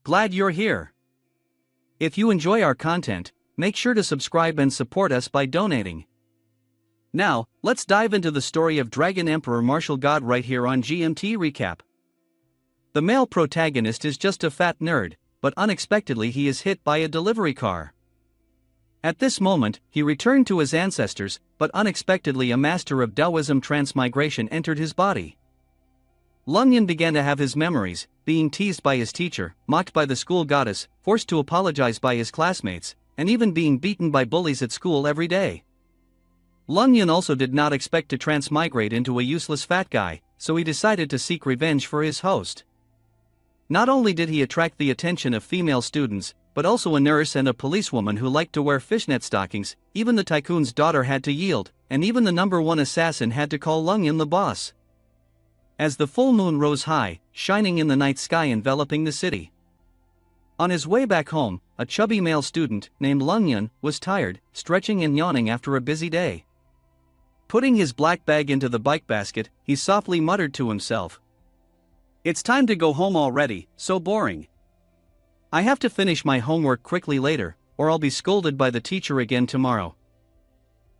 Glad you're here. If you enjoy our content, make sure to subscribe and support us by donating. Now, let's dive into the story of Dragon Emperor Martial God right here on GMT Recap. The male protagonist is just a fat nerd, but unexpectedly he is hit by a delivery car. At this moment, he returned to his ancestors, but unexpectedly a master of Taoism transmigration entered his body. Lungyan began to have his memories, being teased by his teacher, mocked by the school goddess, forced to apologize by his classmates, and even being beaten by bullies at school every day. Lungyan also did not expect to transmigrate into a useless fat guy, so he decided to seek revenge for his host. Not only did he attract the attention of female students, but also a nurse and a policewoman who liked to wear fishnet stockings. Even the tycoon's daughter had to yield, and even the #1 assassin had to call Lungyan the boss. As the full moon rose high, shining in the night sky enveloping the city. On his way back home, a chubby male student, named Lungyan, was tired, stretching and yawning after a busy day. Putting his black bag into the bike basket, he softly muttered to himself, "It's time to go home already, so boring. I have to finish my homework quickly later, or I'll be scolded by the teacher again tomorrow."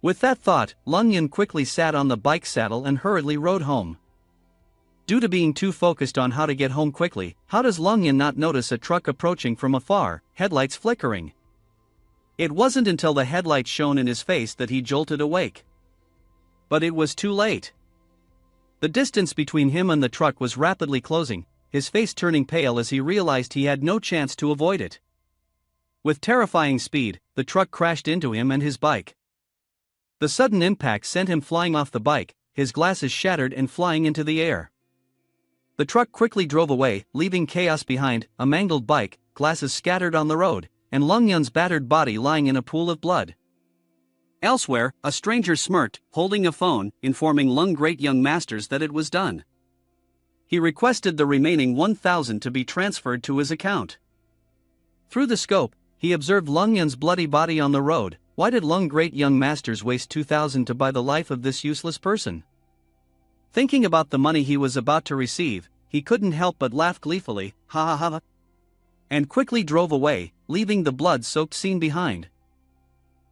With that thought, Lungyan quickly sat on the bike saddle and hurriedly rode home. Due to being too focused on how to get home quickly, how does Lungyan not notice a truck approaching from afar, headlights flickering? It wasn't until the headlights shone in his face that he jolted awake. But it was too late. The distance between him and the truck was rapidly closing, his face turning pale as he realized he had no chance to avoid it. With terrifying speed, the truck crashed into him and his bike. The sudden impact sent him flying off the bike, his glasses shattered and flying into the air. The truck quickly drove away, leaving chaos behind, a mangled bike, glasses scattered on the road, and Lungyan's battered body lying in a pool of blood. Elsewhere, a stranger smirked, holding a phone, informing Lung great young masters that it was done. He requested the remaining 1,000 to be transferred to his account. Through the scope, he observed Lungyan's bloody body on the road. Why did Lung great young masters waste 2,000 to buy the life of this useless person? Thinking about the money he was about to receive, he couldn't help but laugh gleefully, ha ha ha, and quickly drove away, leaving the blood-soaked scene behind.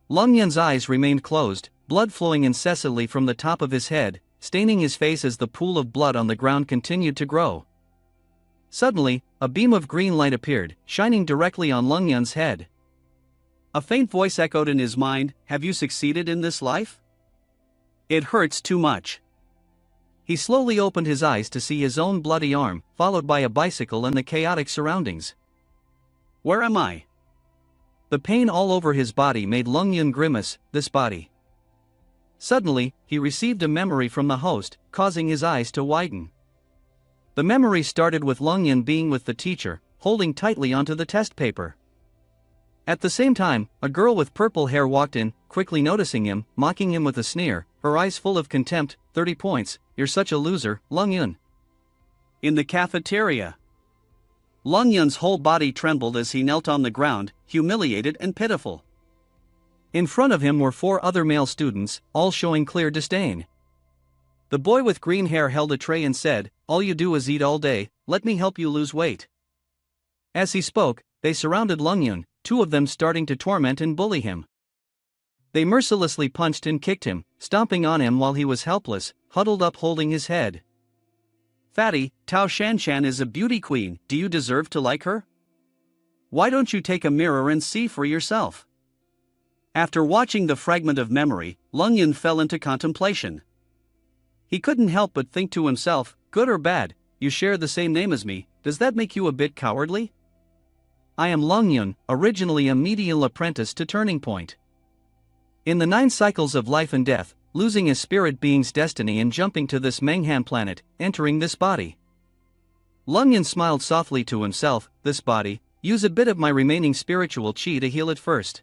Lungyan's eyes remained closed, blood flowing incessantly from the top of his head, staining his face as the pool of blood on the ground continued to grow. Suddenly, a beam of green light appeared, shining directly on Lungyan's head. A faint voice echoed in his mind, "Have you succeeded in this life? It hurts too much." He slowly opened his eyes to see his own bloody arm, followed by a bicycle and the chaotic surroundings. "Where am I?" The pain all over his body made Lungyan grimace. This body. Suddenly, he received a memory from the host, causing his eyes to widen. The memory started with Lungyan being with the teacher, holding tightly onto the test paper. At the same time, a girl with purple hair walked in, quickly noticing him, mocking him with a sneer, her eyes full of contempt. 30 points, you're such a loser, Lungyan. In the cafeteria, Lungyan's whole body trembled as he knelt on the ground, humiliated and pitiful. In front of him were 4 other male students, all showing clear disdain. The boy with green hair held a tray and said, "All you do is eat all day, let me help you lose weight." As he spoke, they surrounded Lungyan, 2 of them starting to torment and bully him. They mercilessly punched and kicked him, stomping on him while he was helpless, huddled up holding his head. "Fatty, Tao Shanshan is a beauty queen, do you deserve to like her? Why don't you take a mirror and see for yourself?" After watching the fragment of memory, Lungyan fell into contemplation. He couldn't help but think to himself, good or bad, you share the same name as me, does that make you a bit cowardly? I am Lungyan, originally a medial apprentice to Turning Point. In the 9 cycles of life and death, losing a spirit being's destiny and jumping to this Menghan planet, entering this body. Lungyan smiled softly to himself, this body, use a bit of my remaining spiritual chi to heal it first.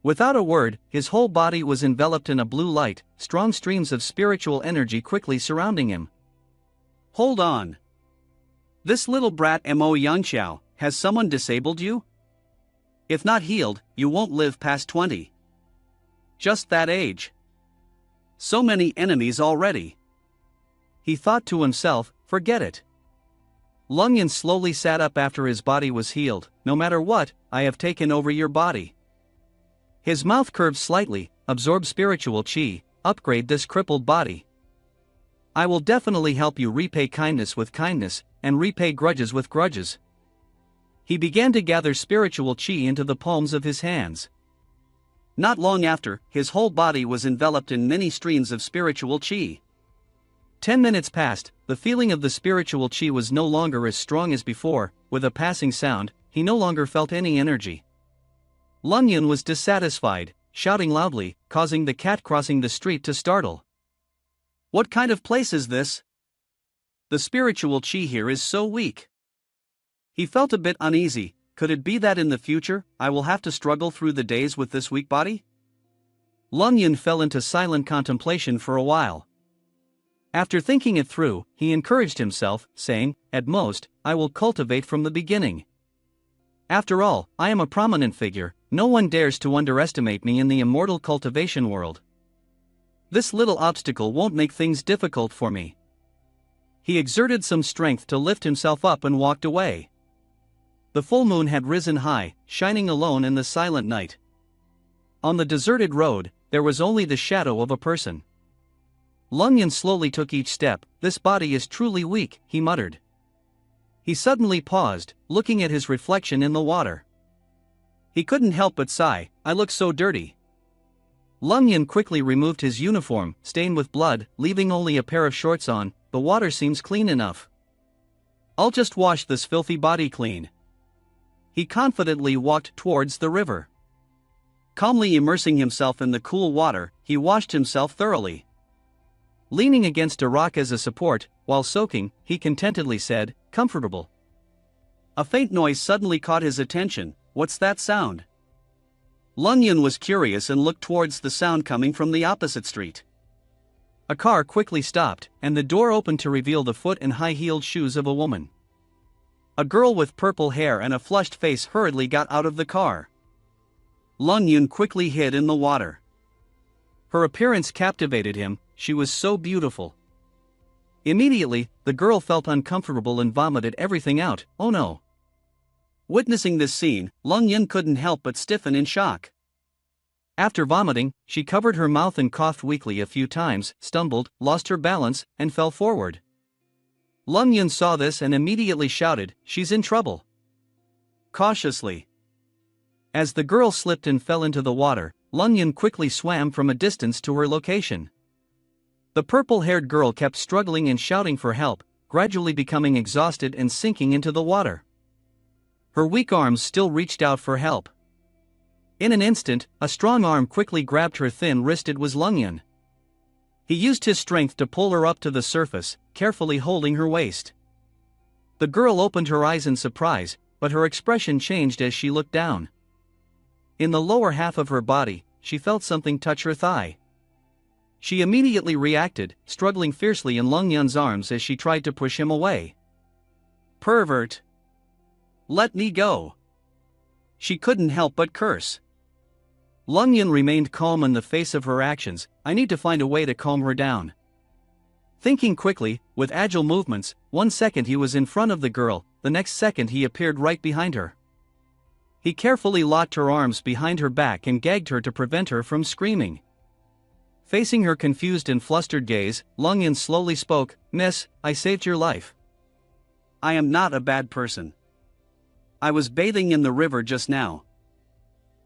Without a word, his whole body was enveloped in a blue light, strong streams of spiritual energy quickly surrounding him. Hold on. This little brat Mo Yangxiao, has someone disabled you? If not healed, you won't live past 20. Just that age. So many enemies already. He thought to himself, forget it. Lung Yin slowly sat up after his body was healed. No matter what, I have taken over your body. His mouth curved slightly. Absorb spiritual chi, upgrade this crippled body. I will definitely help you repay kindness with kindness, and repay grudges with grudges. He began to gather spiritual chi into the palms of his hands. Not long after, his whole body was enveloped in many streams of spiritual chi. 10 minutes passed, the feeling of the spiritual chi was no longer as strong as before. With a passing sound, he no longer felt any energy. Lung Yin was dissatisfied, shouting loudly, causing the cat crossing the street to startle. What kind of place is this? The spiritual chi here is so weak. He felt a bit uneasy. Could it be that in the future, I will have to struggle through the days with this weak body? Lung Yin fell into silent contemplation for a while. After thinking it through, he encouraged himself, saying, at most, I will cultivate from the beginning. After all, I am a prominent figure, no one dares to underestimate me in the immortal cultivation world. This little obstacle won't make things difficult for me. He exerted some strength to lift himself up and walked away. The full moon had risen high, shining alone in the silent night. On the deserted road, there was only the shadow of a person. Lung Yin slowly took each step. This body is truly weak, he muttered. He suddenly paused, looking at his reflection in the water. He couldn't help but sigh, I look so dirty. Lung Yin quickly removed his uniform, stained with blood, leaving only a pair of shorts on. The water seems clean enough. I'll just wash this filthy body clean. He confidently walked towards the river. Calmly immersing himself in the cool water, he washed himself thoroughly. Leaning against a rock as a support, while soaking, he contentedly said, comfortable. A faint noise suddenly caught his attention. What's that sound? Lung Yin was curious and looked towards the sound coming from the opposite street. A car quickly stopped, and the door opened to reveal the foot and high-heeled shoes of a woman. A girl with purple hair and a flushed face hurriedly got out of the car. Lung Yin quickly hid in the water. Her appearance captivated him, she was so beautiful. Immediately, the girl felt uncomfortable and vomited everything out. Oh no. Witnessing this scene, Lung Yin couldn't help but stiffen in shock. After vomiting, she covered her mouth and coughed weakly a few times, stumbled, lost her balance, and fell forward. Lung Yin saw this and immediately shouted, she's in trouble. Cautiously. As the girl slipped and fell into the water, Lung Yin quickly swam from a distance to her location. The purple-haired girl kept struggling and shouting for help, gradually becoming exhausted and sinking into the water. Her weak arms still reached out for help. In an instant, a strong arm quickly grabbed her thin wrist. It was Lung Yin. He used his strength to pull her up to the surface, carefully holding her waist. The girl opened her eyes in surprise, but her expression changed as she looked down. In the lower half of her body, she felt something touch her thigh. She immediately reacted, struggling fiercely in Lung Yin's arms as she tried to push him away. Pervert! Let me go! She couldn't help but curse. Lung Yin remained calm in the face of her actions. I need to find a way to calm her down. Thinking quickly, with agile movements, 1 second he was in front of the girl, the next second he appeared right behind her. He carefully locked her arms behind her back and gagged her to prevent her from screaming. Facing her confused and flustered gaze, Lung Yin slowly spoke, Miss, I saved your life. I am not a bad person. I was bathing in the river just now.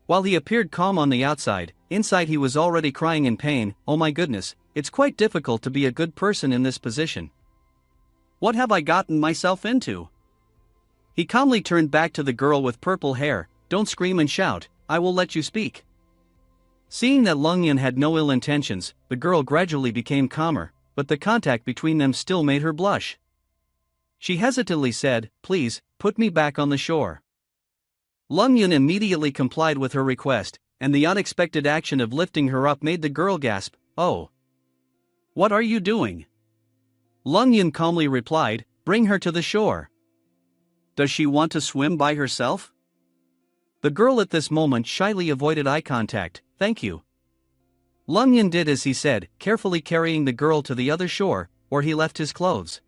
While he appeared calm on the outside, inside he was already crying in pain. Oh my goodness, it's quite difficult to be a good person in this position. What have I gotten myself into? He calmly turned back to the girl with purple hair. Don't scream and shout, I will let you speak. Seeing that Lung Yin had no ill intentions, the girl gradually became calmer, but the contact between them still made her blush. She hesitantly said, please, put me back on the shore. Lung Yin immediately complied with her request, and the unexpected action of lifting her up made the girl gasp, oh. What are you doing? Lung Yin calmly replied, bring her to the shore. Does she want to swim by herself? The girl at this moment shyly avoided eye contact. Thank you. Lung Yin did as he said, carefully carrying the girl to the other shore, where he left his clothes.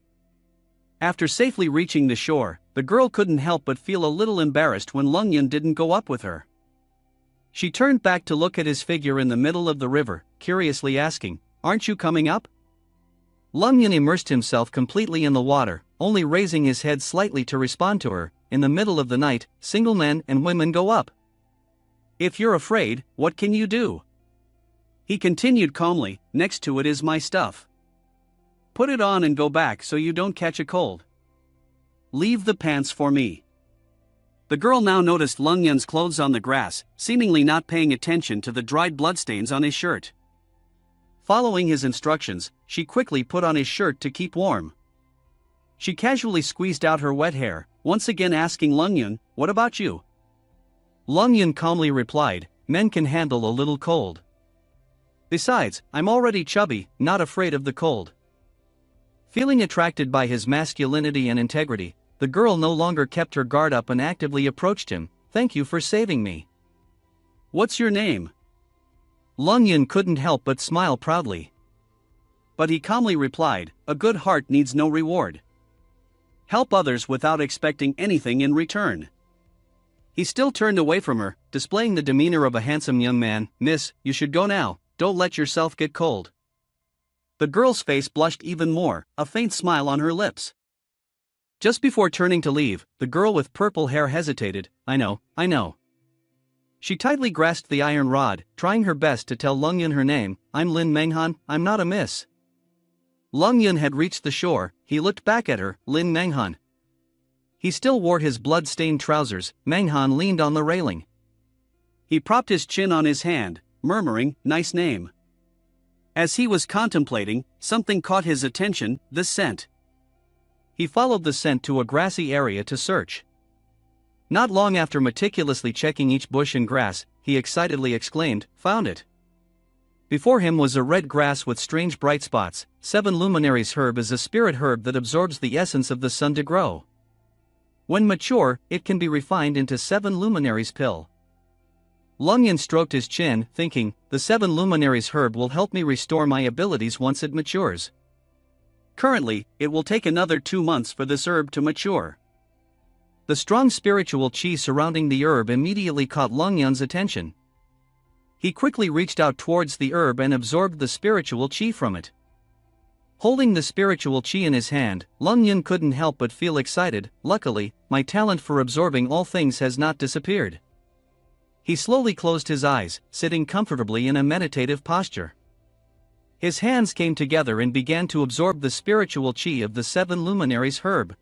After safely reaching the shore, the girl couldn't help but feel a little embarrassed when Lung Yun didn't go up with her. She turned back to look at his figure in the middle of the river, curiously asking, "Aren't you coming up?" Lung Yun immersed himself completely in the water, only raising his head slightly to respond to her. In the middle of the night, single men and women go up. If you're afraid, what can you do? He continued calmly, next to it is my stuff. Put it on and go back so you don't catch a cold. Leave the pants for me. The girl now noticed Lung Yun's clothes on the grass, seemingly not paying attention to the dried bloodstains on his shirt. Following his instructions, she quickly put on his shirt to keep warm. She casually squeezed out her wet hair, once again asking Lung Yun, "What about you?" Lung Yun calmly replied, "Men can handle a little cold. Besides, I'm already chubby, not afraid of the cold." Feeling attracted by his masculinity and integrity, the girl no longer kept her guard up and actively approached him. "Thank you for saving me. What's your name?" Lung Yun couldn't help but smile proudly. But he calmly replied, "A good heart needs no reward. Help others without expecting anything in return." He still turned away from her, displaying the demeanor of a handsome young man. "Miss, you should go now, don't let yourself get cold." The girl's face blushed even more, a faint smile on her lips. Just before turning to leave, the girl with purple hair hesitated. I know. She tightly grasped the iron rod, trying her best to tell Lung Yun her name. "I'm Lin Menghan, I'm not a miss." Lung Yun had reached the shore. He looked back at her. Lin Menghan. He still wore his blood-stained trousers. Menghan leaned on the railing. He propped his chin on his hand, murmuring, "Nice name." As he was contemplating, something caught his attention, the scent. He followed the scent to a grassy area to search. Not long after meticulously checking each bush and grass, he excitedly exclaimed, "Found it." Before him was a red grass with strange bright spots. 7 luminaries herb is a spirit herb that absorbs the essence of the sun to grow. When mature, it can be refined into 7 luminaries pill. Lung Yun stroked his chin, thinking, the 7 luminaries herb will help me restore my abilities once it matures. Currently, it will take another 2 months for this herb to mature. The strong spiritual chi surrounding the herb immediately caught Lung Yun's attention. He quickly reached out towards the herb and absorbed the spiritual chi from it. Holding the spiritual chi in his hand, Lung Yun couldn't help but feel excited. Luckily, my talent for absorbing all things has not disappeared. He slowly closed his eyes, sitting comfortably in a meditative posture. His hands came together and began to absorb the spiritual chi of the 7 luminaries herb.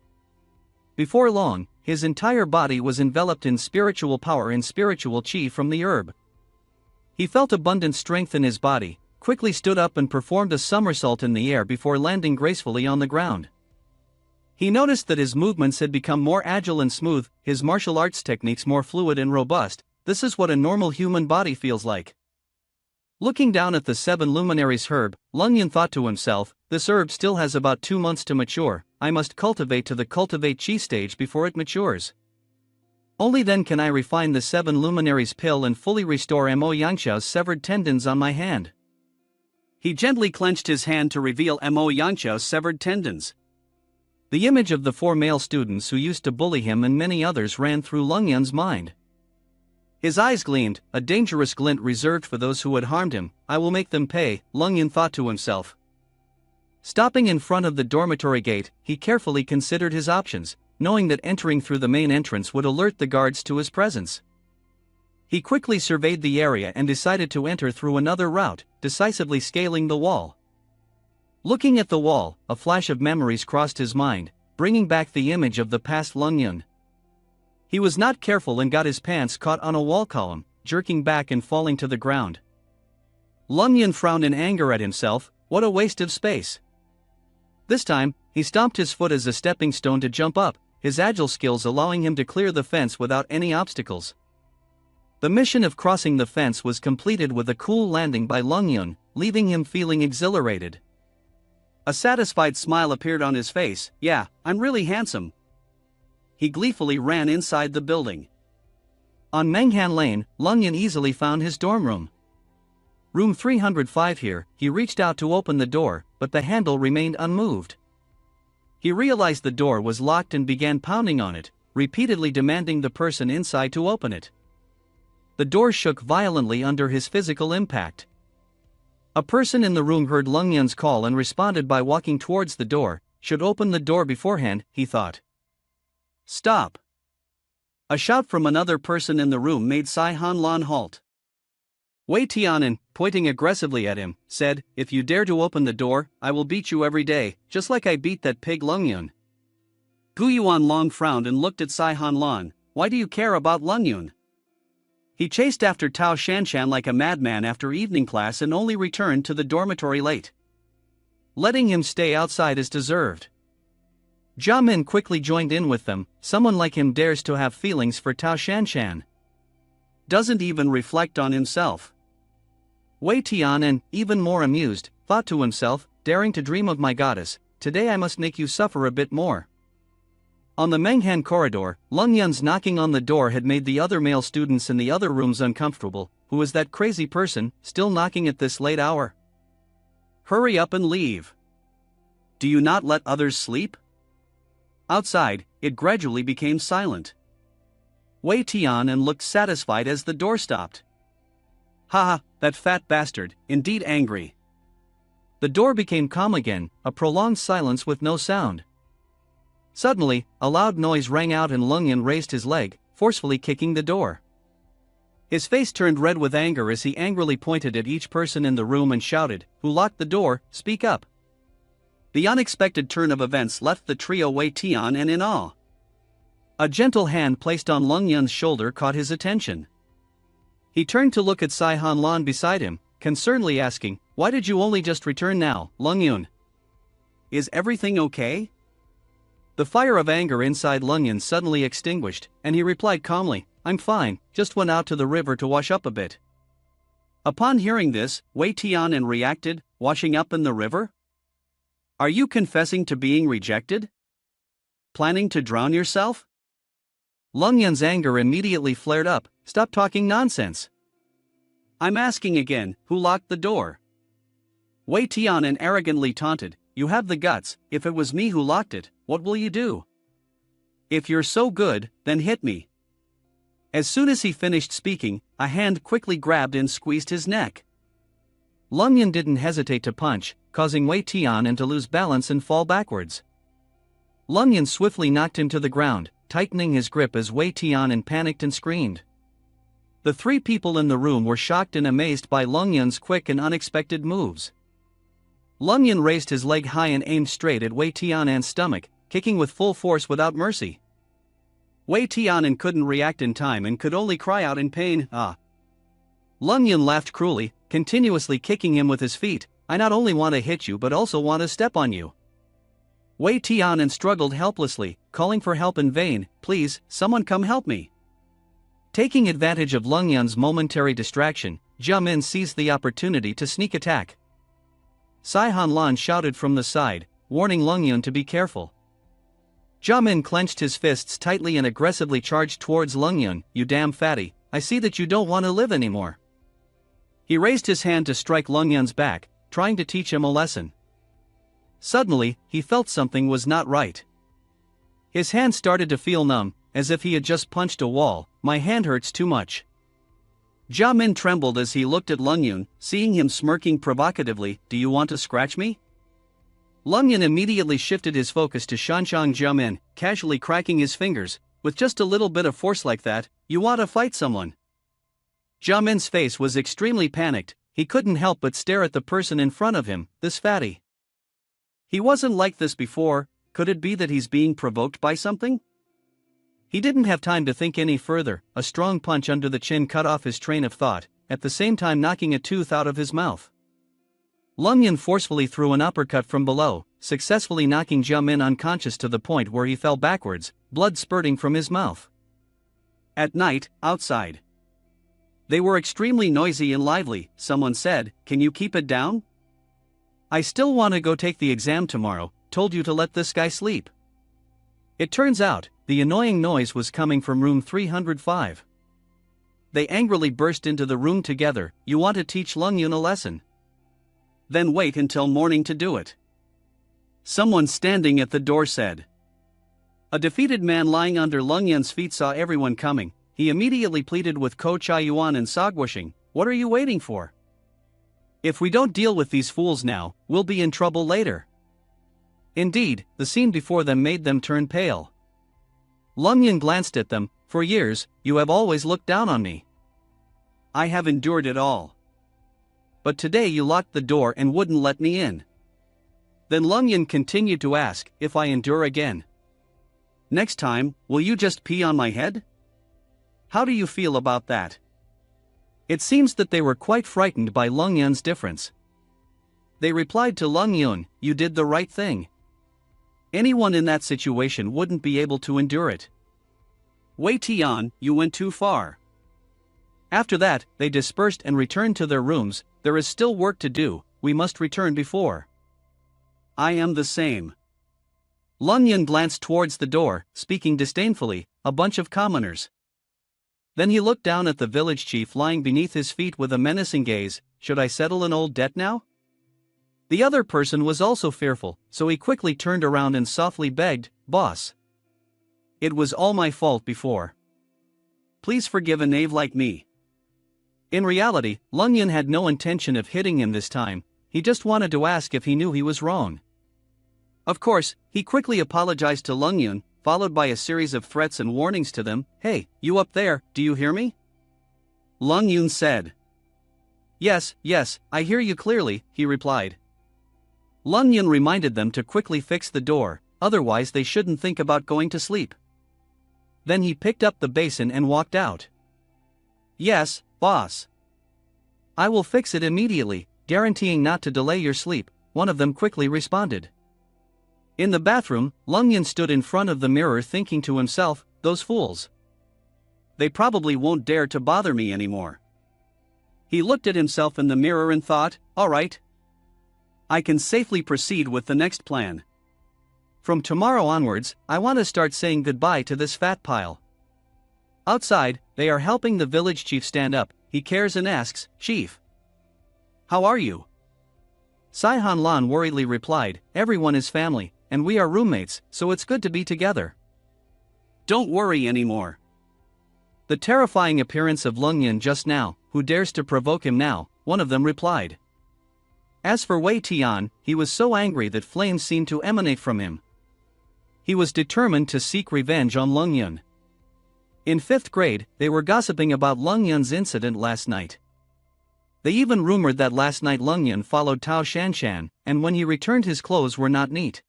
Before long, his entire body was enveloped in spiritual power and spiritual chi from the herb. He felt abundant strength in his body, quickly stood up and performed a somersault in the air before landing gracefully on the ground. He noticed that his movements had become more agile and smooth, his martial arts techniques more fluid and robust. This is what a normal human body feels like. Looking down at the 7 luminaries herb, Lung Yun thought to himself, this herb still has about 2 months to mature. I must cultivate to the cultivate chi stage before it matures. Only then can I refine the 7 luminaries pill and fully restore Mo Yangchao's severed tendons on my hand. He gently clenched his hand to reveal Mo Yangchao's severed tendons. The image of the 4 male students who used to bully him and many others ran through Lung Yun's mind. His eyes gleamed, a dangerous glint reserved for those who had harmed him. I will make them pay, Lung Yun thought to himself. Stopping in front of the dormitory gate, he carefully considered his options, knowing that entering through the main entrance would alert the guards to his presence. He quickly surveyed the area and decided to enter through another route, decisively scaling the wall. Looking at the wall, a flash of memories crossed his mind, bringing back the image of the past Lung Yun. He was not careful and got his pants caught on a wall column, jerking back and falling to the ground. Lung Yun frowned in anger at himself. What a waste of space. This time, he stomped his foot as a stepping stone to jump up, his agile skills allowing him to clear the fence without any obstacles. The mission of crossing the fence was completed with a cool landing by Lung Yun, leaving him feeling exhilarated. A satisfied smile appeared on his face. Yeah, I'm really handsome. He gleefully ran inside the building. On Menghan Lane, Lung Yun easily found his dorm room. Room 305 here, he reached out to open the door, but the handle remained unmoved. He realized the door was locked and began pounding on it, repeatedly demanding the person inside to open it. The door shook violently under his physical impact. A person in the room heard Lung Yun's call and responded by walking towards the door. Should open the door beforehand, he thought. Stop! A shout from another person in the room made Sai Han Lan halt. Wei Tianan, pointing aggressively at him, said, "If you dare to open the door, I will beat you every day, just like I beat that pig Lung Yun." Gu Yuan Long frowned and looked at Sai Han Lan. "Why do you care about Lung Yun? He chased after Tao Shanshan like a madman after evening class and only returned to the dormitory late. Letting him stay outside is deserved." Jia Min quickly joined in with them. "Someone like him dares to have feelings for Tao Shanshan. Doesn't even reflect on himself." Wei Tianan, even more amused, thought to himself, "Daring to dream of my goddess, today I must make you suffer a bit more." On the Menghan corridor, Lung Yun's knocking on the door had made the other male students in the other rooms uncomfortable. Who was that crazy person, still knocking at this late hour? Hurry up and leave. Do you not let others sleep? Outside, it gradually became silent. Wei Tianan looked satisfied as the door stopped. "Haha, that fat bastard, indeed angry." The door became calm again, a prolonged silence with no sound. Suddenly, a loud noise rang out and Lung Yun raised his leg, forcefully kicking the door. His face turned red with anger as he angrily pointed at each person in the room and shouted, "Who locked the door, speak up." The unexpected turn of events left the trio Wei Tian in awe. A gentle hand placed on Lung Yun's shoulder caught his attention. He turned to look at Sai Han Lan beside him, concernedly asking, "Why did you only just return now, Lung Yun? Is everything okay?" The fire of anger inside Lung Yun suddenly extinguished, and he replied calmly, "I'm fine, just went out to the river to wash up a bit." Upon hearing this, Wei Tianan reacted, "Washing up in the river? Are you confessing to being rejected? Planning to drown yourself?" Lung Yun's anger immediately flared up. "Stop talking nonsense. I'm asking again, who locked the door?" Wei Tianan arrogantly taunted, "You have the guts. If it was me who locked it, what will you do? If you're so good, then hit me." As soon as he finished speaking, a hand quickly grabbed and squeezed his neck. Lung Yun didn't hesitate to punch, causing Wei Tianan to lose balance and fall backwards. Lung Yun swiftly knocked him to the ground, tightening his grip as Wei Tianan panicked and screamed. The three people in the room were shocked and amazed by Lung Yun's quick and unexpected moves. Lung Yun raised his leg high and aimed straight at Wei Tianan's stomach, kicking with full force without mercy. Wei Tianan couldn't react in time and could only cry out in pain, "Ah!" Lung Yun laughed cruelly, continuously kicking him with his feet. "I not only want to hit you but also want to step on you." Wei Tianan struggled helplessly, calling for help in vain. "Please, someone come help me." Taking advantage of Lung Yun's momentary distraction, Jia Min seized the opportunity to sneak attack. Sai Han Lan shouted from the side, warning Lung Yun to be careful. Jia Min clenched his fists tightly and aggressively charged towards Lung Yun. "You damn fatty, I see that you don't want to live anymore." He raised his hand to strike Lung Yun's back, trying to teach him a lesson. Suddenly, he felt something was not right. His hand started to feel numb, as if he had just punched a wall. "My hand hurts too much." Jia Min trembled as he looked at Lung Yun, seeing him smirking provocatively. "Do you want to scratch me?" Lung Yun immediately shifted his focus to Shanshang Jia Min, casually cracking his fingers. "With just a little bit of force like that, you want to fight someone?" Jia Min's face was extremely panicked. He couldn't help but stare at the person in front of him, this fatty. He wasn't like this before. Could it be that he's being provoked by something? He didn't have time to think any further. A strong punch under the chin cut off his train of thought, at the same time knocking a tooth out of his mouth. Lung Yun forcefully threw an uppercut from below, successfully knocking Jia Min unconscious to the point where he fell backwards, blood spurting from his mouth. At night, outside. They were extremely noisy and lively. Someone said, "Can you keep it down? I still want to go take the exam tomorrow. Told you to let this guy sleep." It turns out, the annoying noise was coming from room 305. They angrily burst into the room together. "You want to teach Lung Yun a lesson? Then wait until morning to do it." Someone standing at the door said. A defeated man lying under Lung Yun's feet saw everyone coming. He immediately pleaded with Ko Chai-yuan and Sogwushing, "What are you waiting for? If we don't deal with these fools now, we'll be in trouble later." Indeed, the scene before them made them turn pale. Lung Yun glanced at them. "For years, you have always looked down on me. I have endured it all. But today you locked the door and wouldn't let me in." Then Lung Yun continued to ask, "If I endure again, next time, will you just pee on my head? How do you feel about that?" It seems that they were quite frightened by Lung Yun's difference. They replied to Lung Yun, "You did the right thing. Anyone in that situation wouldn't be able to endure it. Wei Tian, you went too far." After that, they dispersed and returned to their rooms. "There is still work to do, we must return before." "I am the same." Lung Yun glanced towards the door, speaking disdainfully, "A bunch of commoners." Then he looked down at the village chief lying beneath his feet with a menacing gaze. "Should I settle an old debt now?" The other person was also fearful, so he quickly turned around and softly begged, "Boss, it was all my fault before. Please forgive a knave like me." In reality, Lung Yun had no intention of hitting him this time. He just wanted to ask if he knew he was wrong. Of course, he quickly apologized to Lung Yun, followed by a series of threats and warnings to them. "Hey, you up there, do you hear me?" Lung Yun said. Yes, I hear you clearly," he replied. Lung Yun reminded them to quickly fix the door, otherwise they shouldn't think about going to sleep. Then he picked up the basin and walked out. "Yes, boss. I will fix it immediately, guaranteeing not to delay your sleep," one of them quickly responded. In the bathroom, Lung Yun stood in front of the mirror thinking to himself, "Those fools. They probably won't dare to bother me anymore." He looked at himself in the mirror and thought, "Alright. I can safely proceed with the next plan. From tomorrow onwards, I want to start saying goodbye to this fat pile." Outside, they are helping the village chief stand up. He cares and asks, "Chief, how are you?" Sai Han Lan worriedly replied, "Everyone is family, and we are roommates, so it's good to be together. Don't worry anymore." The terrifying appearance of Lung Yun just now, "Who dares to provoke him now?" one of them replied. As for Wei Tian, he was so angry that flames seemed to emanate from him. He was determined to seek revenge on Lung Yun. In 5th grade, they were gossiping about Lung Yun's incident last night. They even rumored that last night Lung Yun followed Tao Shanshan, and when he returned his clothes were not neat.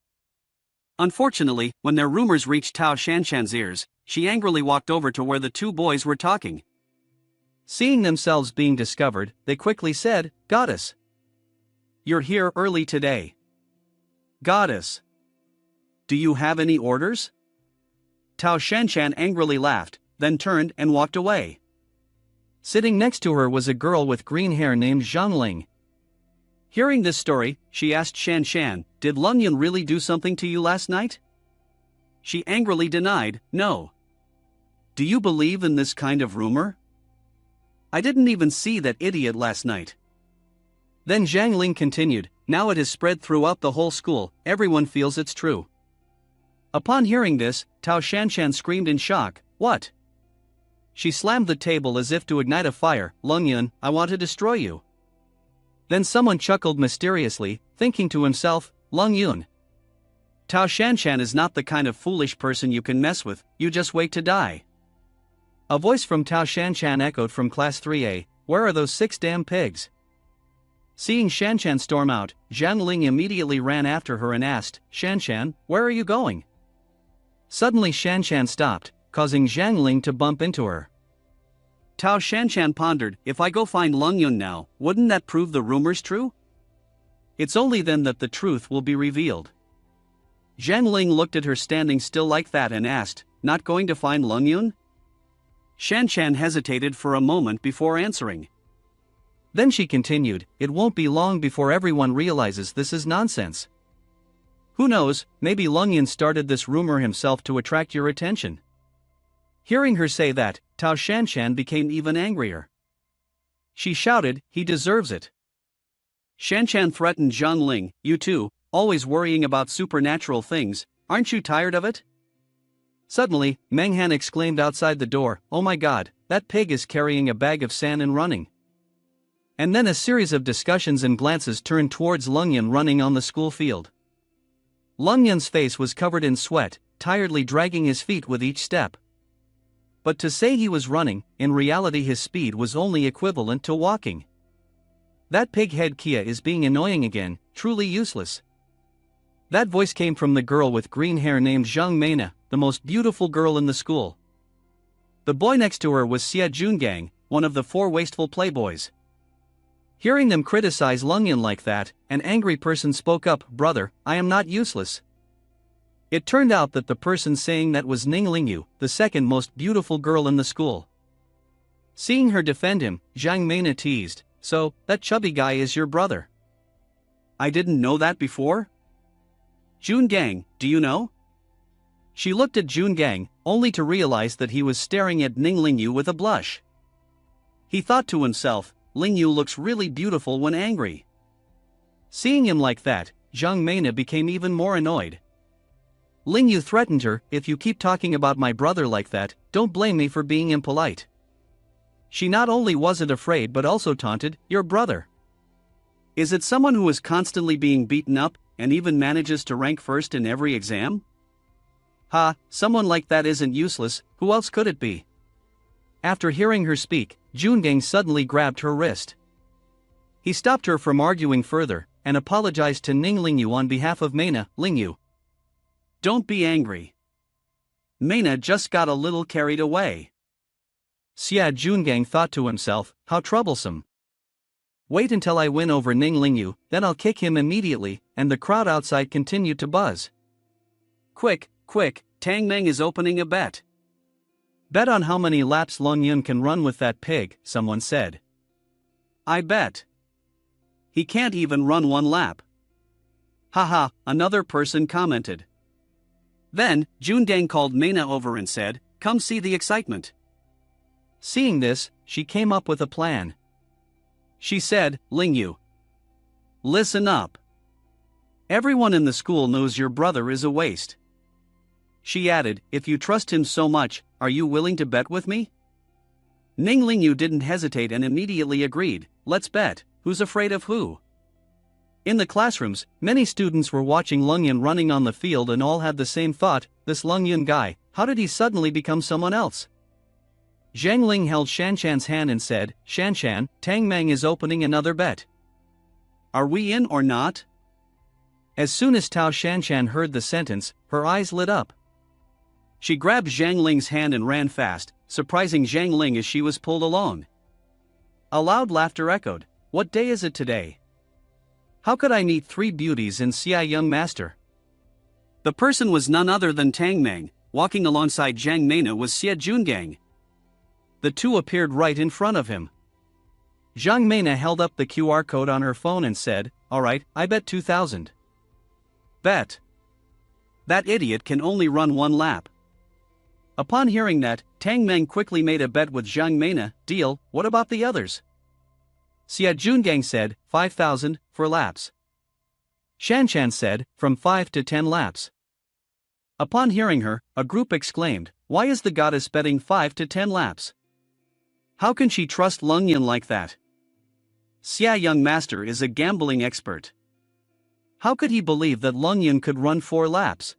Unfortunately, when their rumors reached Tao Shanshan's ears, she angrily walked over to where the two boys were talking. Seeing themselves being discovered, they quickly said, "Goddess, you're here early today. Goddess, do you have any orders?" Tao Shanshan angrily laughed, then turned and walked away. Sitting next to her was a girl with green hair named Zhang Ling. Hearing this story, she asked Shanshan, "Did Lung Yun really do something to you last night?" She angrily denied, "No. Do you believe in this kind of rumor? I didn't even see that idiot last night." Then Zhang Ling continued, "Now it has spread throughout the whole school, everyone feels it's true." Upon hearing this, Tao Shanshan screamed in shock, "What?" She slammed the table as if to ignite a fire. "Lung Yun, I want to destroy you." Then someone chuckled mysteriously, thinking to himself, "Lung Yun, Tao Shanshan is not the kind of foolish person you can mess with, you just wait to die." A voice from Tao Shanshan echoed from class 3A, "Where are those 6 damn pigs?" Seeing Shanshan storm out, Zhang Ling immediately ran after her and asked, "Shanshan, where are you going?" Suddenly Shanshan stopped, causing Zhang Ling to bump into her. Tao Shanshan pondered, "If I go find Lung Yun now, wouldn't that prove the rumors true? It's only then that the truth will be revealed." Zhang Ling looked at her standing still like that and asked, "Not going to find Lung Yun?" Shanshan hesitated for a moment before answering. Then she continued, "It won't be long before everyone realizes this is nonsense. Who knows, maybe Lung Yun started this rumor himself to attract your attention." Hearing her say that, Tao Shanshan became even angrier. She shouted, "He deserves it." Shanshan threatened Zhang Ling, "You too, always worrying about supernatural things, aren't you tired of it? Suddenly, Meng Han exclaimed outside the door, "Oh my god, that pig is carrying a bag of sand and running." And then a series of discussions and glances turned towards Lung Yun running on the school field. Lung Yun's face was covered in sweat, tiredly dragging his feet with each step. But to say he was running, in reality his speed was only equivalent to walking. "That pig-head Kia is being annoying again, truly useless." That voice came from the girl with green hair named Zhang Meina, the most beautiful girl in the school. The boy next to her was Xia Jungang, one of the 4 wasteful playboys. Hearing them criticize Lung Yun like that, an angry person spoke up, "Brother, I am not useless." It turned out that the person saying that was Ning Lingyu, the second most beautiful girl in the school. Seeing her defend him, Zhang Meina teased, "So, that chubby guy is your brother?" "I didn't know that before." "Jungang, do you know?" She looked at Jungang, only to realize that he was staring at Ning Lingyu with a blush. He thought to himself, "Lingyu looks really beautiful when angry." Seeing him like that, Zhang Meina became even more annoyed. Lingyu threatened her, "If you keep talking about my brother like that, don't blame me for being impolite." She not only wasn't afraid but also taunted, "Your brother? Is it someone who is constantly being beaten up, and even manages to rank first in every exam?" "Ha, someone like that isn't useless, who else could it be?" After hearing her speak, Jungang suddenly grabbed her wrist. He stopped her from arguing further, and apologized to Ning Lingyu on behalf of Meina. "Lingyu, don't be angry. Meina just got a little carried away." Xia Jungang thought to himself, "How troublesome. Wait until I win over Ning Lingyu, then I'll kick him immediately," and the crowd outside continued to buzz. Quick, Tang Meng is opening a bet. "Bet on how many laps Lung Yun can run with that pig," someone said. "I bet he can't even run 1 lap. Haha, another person commented. Then, Jungang called Meina over and said, "Come see the excitement." Seeing this, she came up with a plan. She said, "Lingyu, listen up. Everyone in the school knows your brother is a waste." She added, "If you trust him so much, are you willing to bet with me?" Ning Lingyu didn't hesitate and immediately agreed, "Let's bet, who's afraid of who?" In the classrooms, many students were watching Lung Yun running on the field and all had the same thought, "This Lung Yun guy, how did he suddenly become someone else?" Zhang Ling held Shanshan's hand and said, "Shanshan, Tang Meng is opening another bet. Are we in or not?" As soon as Tao Shanshan heard the sentence, her eyes lit up. She grabbed Zhang Ling's hand and ran fast, surprising Zhang Ling as she was pulled along. A loud laughter echoed. "What day is it today? How could I meet 3 beauties and Xia young master?" The person was none other than Tang Meng. Walking alongside Zhang Meina was Xia Jungang. The two appeared right in front of him. Zhang Meina held up the QR code on her phone and said, "Alright, I bet 2,000. Bet. That idiot can only run 1 lap." Upon hearing that, Tang Meng quickly made a bet with Zhang Meina. "Deal, what about the others?" Xia Jungang said, 5,000, for laps. Shanshan said, from 5 to 10 laps. Upon hearing her, a group exclaimed, "Why is the goddess betting 5 to 10 laps? How can she trust Lung Yun like that? Xia young master is a gambling expert. How could he believe that Lung Yun could run 4 laps?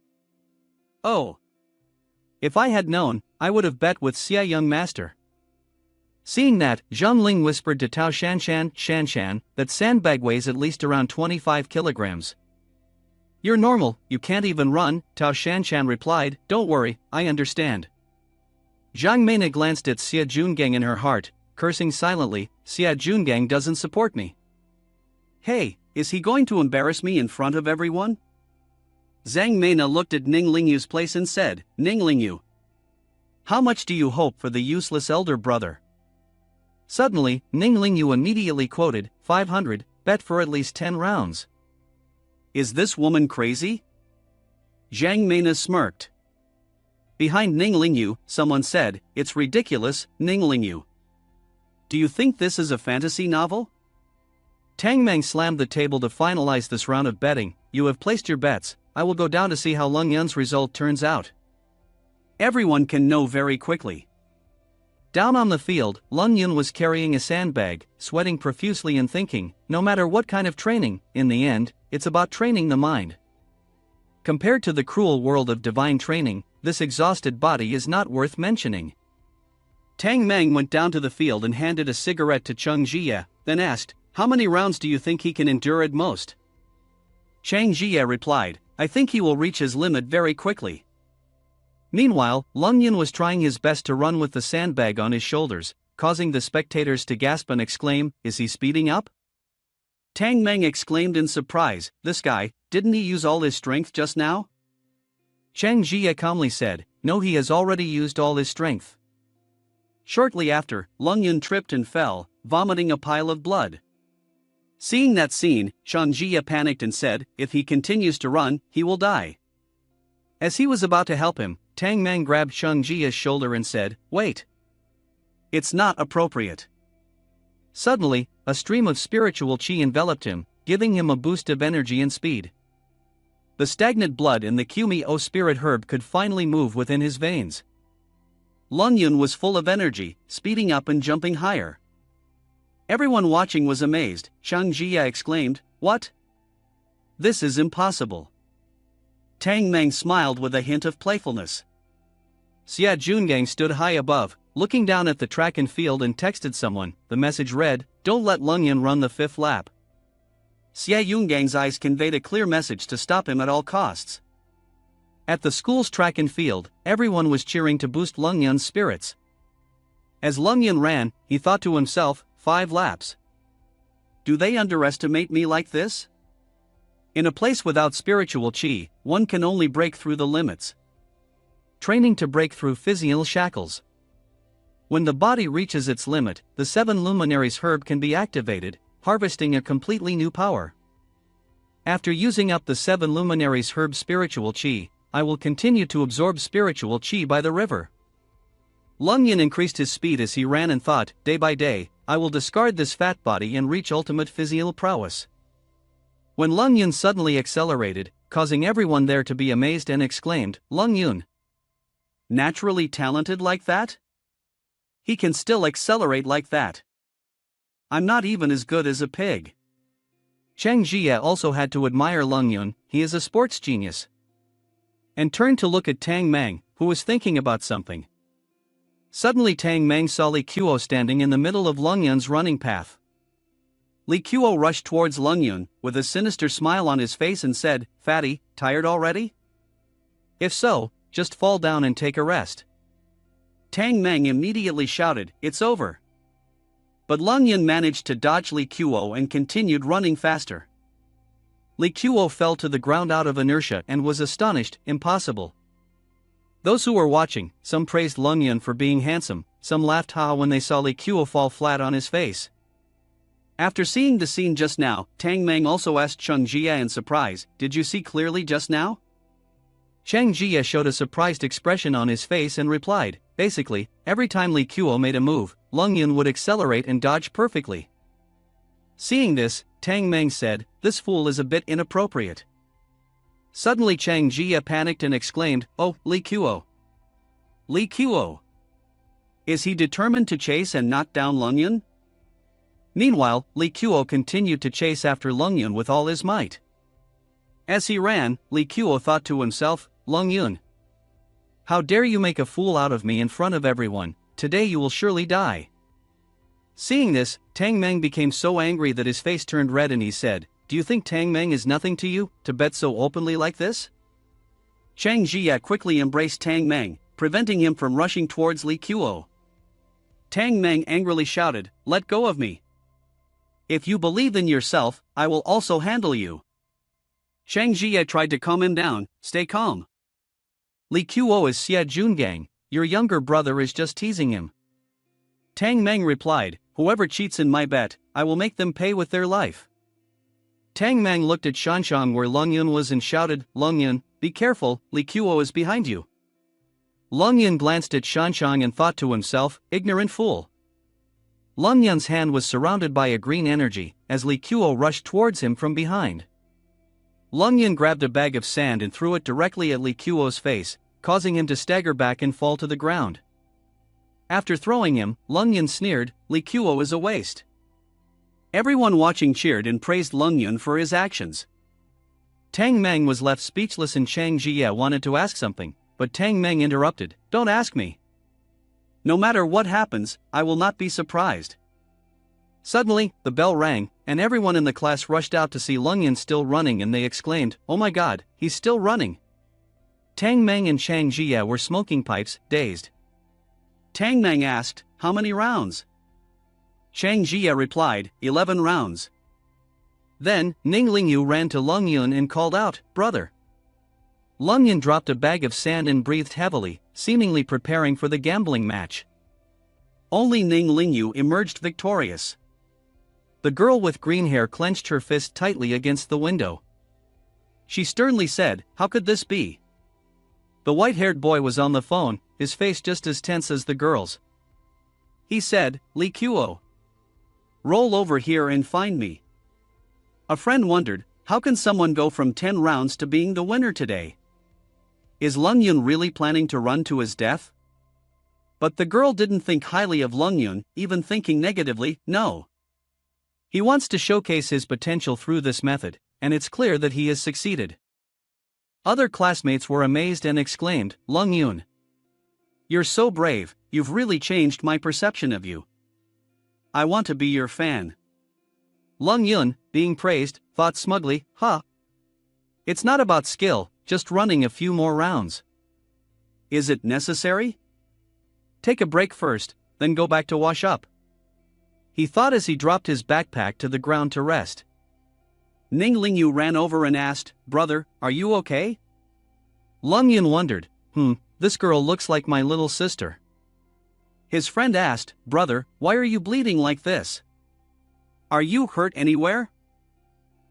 Oh! If I had known, I would have bet with Xia young master." Seeing that, Zhang Ling whispered to Tao Shanshan, "That sandbag weighs at least around 25 kilograms. "You're normal, you can't even run," Tao Shanshan replied. "Don't worry, I understand." Zhang Meina glanced at Xia Jungang in her heart, cursing silently, "Xia Jungang doesn't support me. Hey, is he going to embarrass me in front of everyone?" Zhang Meina looked at Ning Lingyu's place and said, "Ning Lingyu, how much do you hope for the useless elder brother?" Suddenly, Ning Lingyu immediately quoted, 500, bet for at least 10 rounds. Is this woman crazy? Zhang Meina smirked. Behind Ning Lingyu, someone said, "It's ridiculous, Ning Lingyu. Do you think this is a fantasy novel?" Tang Meng slammed the table to finalize this round of betting, you have placed your bets, I will go down to see how Lung Yun's result turns out. Everyone can know very quickly. Down on the field, Lung Yun was carrying a sandbag, sweating profusely and thinking, no matter what kind of training, in the end, it's about training the mind. Compared to the cruel world of divine training, this exhausted body is not worth mentioning. Tang Meng went down to the field and handed a cigarette to Cheng Jie, then asked, how many rounds do you think he can endure at most? Cheng Jie replied, I think he will reach his limit very quickly. Meanwhile, Lung Yun was trying his best to run with the sandbag on his shoulders, causing the spectators to gasp and exclaim, is he speeding up? Tang Meng exclaimed in surprise, this guy, didn't he use all his strength just now? Cheng Jie calmly said, no, he has already used all his strength. Shortly after, Lung Yun tripped and fell, vomiting a pile of blood. Seeing that scene, Cheng Jie panicked and said, if he continues to run, he will die. As he was about to help him, Tang Meng grabbed Cheng Jie's shoulder and said, wait. It's not appropriate. Suddenly, a stream of spiritual qi enveloped him, giving him a boost of energy and speed. The stagnant blood in the Qumi-O spirit herb could finally move within his veins. Lung Yun was full of energy, speeding up and jumping higher. Everyone watching was amazed. Cheng Jie exclaimed, what? This is impossible. Tang Meng smiled with a hint of playfulness. Xia Jungang stood high above, looking down at the track and field and texted someone. The message read, don't let Lung Yun run the 5th lap. Xia Yunggang's eyes conveyed a clear message to stop him at all costs. At the school's track and field, everyone was cheering to boost Lung Yun's spirits. As Lung Yun ran, he thought to himself, 5 laps. Do they underestimate me like this? In a place without spiritual qi, one can only break through the limits. Training to break through physical shackles. When the body reaches its limit, the 7 luminaries herb can be activated, harvesting a completely new power. After using up the 7 luminaries herb spiritual qi, I will continue to absorb spiritual qi by the river. Lung Yun increased his speed as he ran and thought, day by day, I will discard this fat body and reach ultimate physical prowess. When Lung Yun suddenly accelerated, causing everyone there to be amazed and exclaimed, Lung Yun. Naturally talented like that? He can still accelerate like that. I'm not even as good as a pig. Cheng Jie also had to admire Lung Yun, he is a sports genius. And turned to look at Tang Meng, who was thinking about something. Suddenly Tang Meng saw Li Qiuo standing in the middle of Lung Yun's running path. Li Qiuo rushed towards Lung Yun, with a sinister smile on his face and said, Fatty, tired already? If so, just fall down and take a rest. Tang Meng immediately shouted, it's over. But Lung Yun managed to dodge Li Qiuo and continued running faster. Li Qiuo fell to the ground out of inertia and was astonished, impossible. Those who were watching, some praised Lung Yun for being handsome, some laughed ha when they saw Li Qiuo fall flat on his face. After seeing the scene just now, Tang Meng also asked Cheng Jie in surprise, did you see clearly just now? Cheng Jie showed a surprised expression on his face and replied, basically, every time Li Qiuo made a move, Lung Yun would accelerate and dodge perfectly. Seeing this, Tang Meng said, this fool is a bit inappropriate. Suddenly Cheng Jie panicked and exclaimed, oh, Li Qiuo. Li Qiuo. Is he determined to chase and knock down Lung Yun? Meanwhile, Li Qiuo continued to chase after Lung Yun with all his might. As he ran, Li Qiuo thought to himself, Lung Yun. How dare you make a fool out of me in front of everyone, today you will surely die. Seeing this, Tang Meng became so angry that his face turned red and he said, do you think Tang Meng is nothing to you, to bet so openly like this? Cheng Jie quickly embraced Tang Meng, preventing him from rushing towards Li Qiuo. Tang Meng angrily shouted, let go of me. If you believe in yourself, I will also handle you. Cheng Jie tried to calm him down, stay calm. Li Qiuo is Xia Jungang, your younger brother is just teasing him. Tang Meng replied, whoever cheats in my bet, I will make them pay with their life. Tang Meng looked at Shanshang where Lung Yun was and shouted, Lung Yun, be careful, Li Qiuo is behind you. Lung Yun glanced at Shanshang and thought to himself, ignorant fool. Lung Yun's hand was surrounded by a green energy, as Li Qiuo rushed towards him from behind. Lung Yun grabbed a bag of sand and threw it directly at Li Kuo's face, causing him to stagger back and fall to the ground. After throwing him, Lung Yun sneered, "Li Kuo is a waste." Everyone watching cheered and praised Lung Yun for his actions. Tang Meng was left speechless and Chang Jie wanted to ask something, but Tang Meng interrupted, "Don't ask me. No matter what happens, I will not be surprised." Suddenly, the bell rang, and everyone in the class rushed out to see Lung Yun still running and they exclaimed, "Oh my god, he's still running." Tang Meng and Chang Jie were smoking pipes, dazed. Tang Meng asked, "How many rounds?" Chang Jie replied, 11 rounds. Then, Ning Lingyu ran to Lung Yun and called out, "Brother." Lung Yun dropped a bag of sand and breathed heavily, seemingly preparing for the gambling match. Only Ning Lingyu emerged victorious. The girl with green hair clenched her fist tightly against the window. She sternly said, "How could this be?" The white-haired boy was on the phone, his face just as tense as the girl's. He said, "Li Kuo, roll over here and find me." A friend wondered, how can someone go from 10 rounds to being the winner today? Is Lung Yun really planning to run to his death? But the girl didn't think highly of Lung Yun, even thinking negatively, no. He wants to showcase his potential through this method, and it's clear that he has succeeded. Other classmates were amazed and exclaimed, "Lung Yun, you're so brave, you've really changed my perception of you. I want to be your fan." Lung Yun, being praised, thought smugly, it's not about skill, just running a few more rounds. Is it necessary? Take a break first, then go back to wash up. He thought as he dropped his backpack to the ground to rest. Ning Lingyu ran over and asked, "Brother, are you okay?" Lung Yun wondered, this girl looks like my little sister. His friend asked, "Brother, why are you bleeding like this? Are you hurt anywhere?"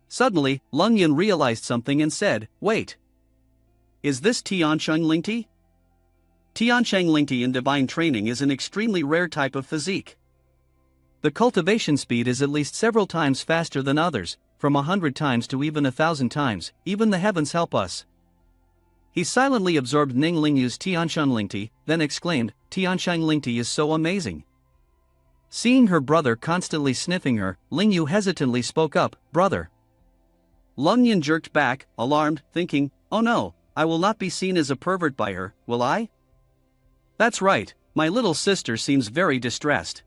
Suddenly, Lung Yun realized something and said, "Wait. Is this Tiansheng Lingti?" Tiansheng Lingti in divine training is an extremely rare type of physique. The cultivation speed is at least several times faster than others, from 100 times to even 1,000 times, even the heavens help us. He silently absorbed Ning Lingyu's Tiansheng Lingti, then exclaimed, "Tiansheng Lingti is so amazing." Seeing her brother constantly sniffing her, Lingyu hesitantly spoke up, "Brother." Lung Yun jerked back, alarmed, thinking, "Oh no, I will not be seen as a pervert by her, will I?" "That's right, my little sister seems very distressed."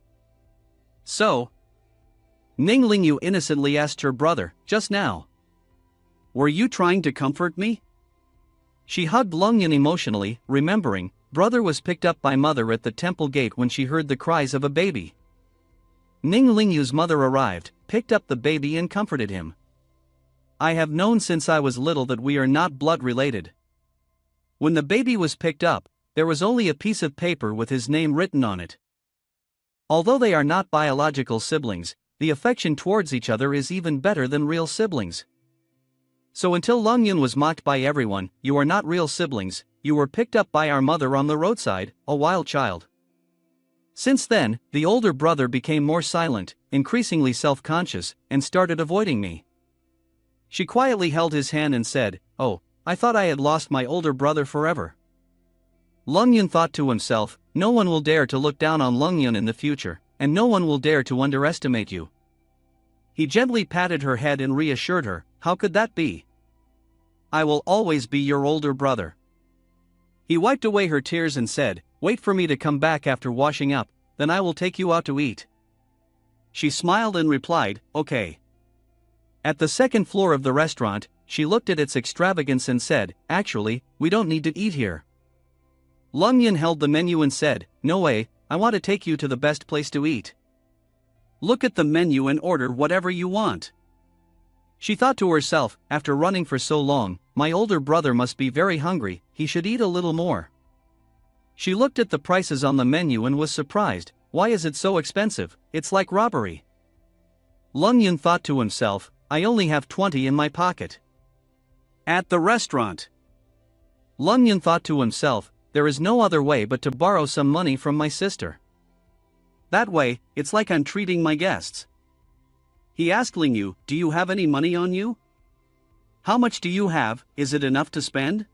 "So?" Ning Lingyu innocently asked her brother, "Just now. Were you trying to comfort me?" She hugged Lung Yun emotionally, remembering, brother was picked up by mother at the temple gate when she heard the cries of a baby. Ning Lingyu's mother arrived, picked up the baby and comforted him. "I have known since I was little that we are not blood related." When the baby was picked up, there was only a piece of paper with his name written on it. Although they are not biological siblings, the affection towards each other is even better than real siblings. So until Lung Yun was mocked by everyone, "You are not real siblings, you were picked up by our mother on the roadside, a wild child." Since then, the older brother became more silent, increasingly self-conscious, and started avoiding me. She quietly held his hand and said, "Oh, I thought I had lost my older brother forever." Lung Yun thought to himself, no one will dare to look down on Lung Yun in the future, and no one will dare to underestimate you. He gently patted her head and reassured her, "How could that be? I will always be your older brother." He wiped away her tears and said, "Wait for me to come back after washing up, then I will take you out to eat." She smiled and replied, "Okay." At the second floor of the restaurant, she looked at its extravagance and said, "Actually, we don't need to eat here." Lung Yun held the menu and said, "No way, I want to take you to the best place to eat. Look at the menu and order whatever you want." She thought to herself, after running for so long, my older brother must be very hungry, he should eat a little more. She looked at the prices on the menu and was surprised, why is it so expensive, it's like robbery. Lung Yun thought to himself, I only have 20 in my pocket. At the restaurant. Lung Yun thought to himself, there is no other way but to borrow some money from my sister. That way, it's like I'm treating my guests. He asked Lingyu, do you have any money on you? How much do you have, is it enough to spend?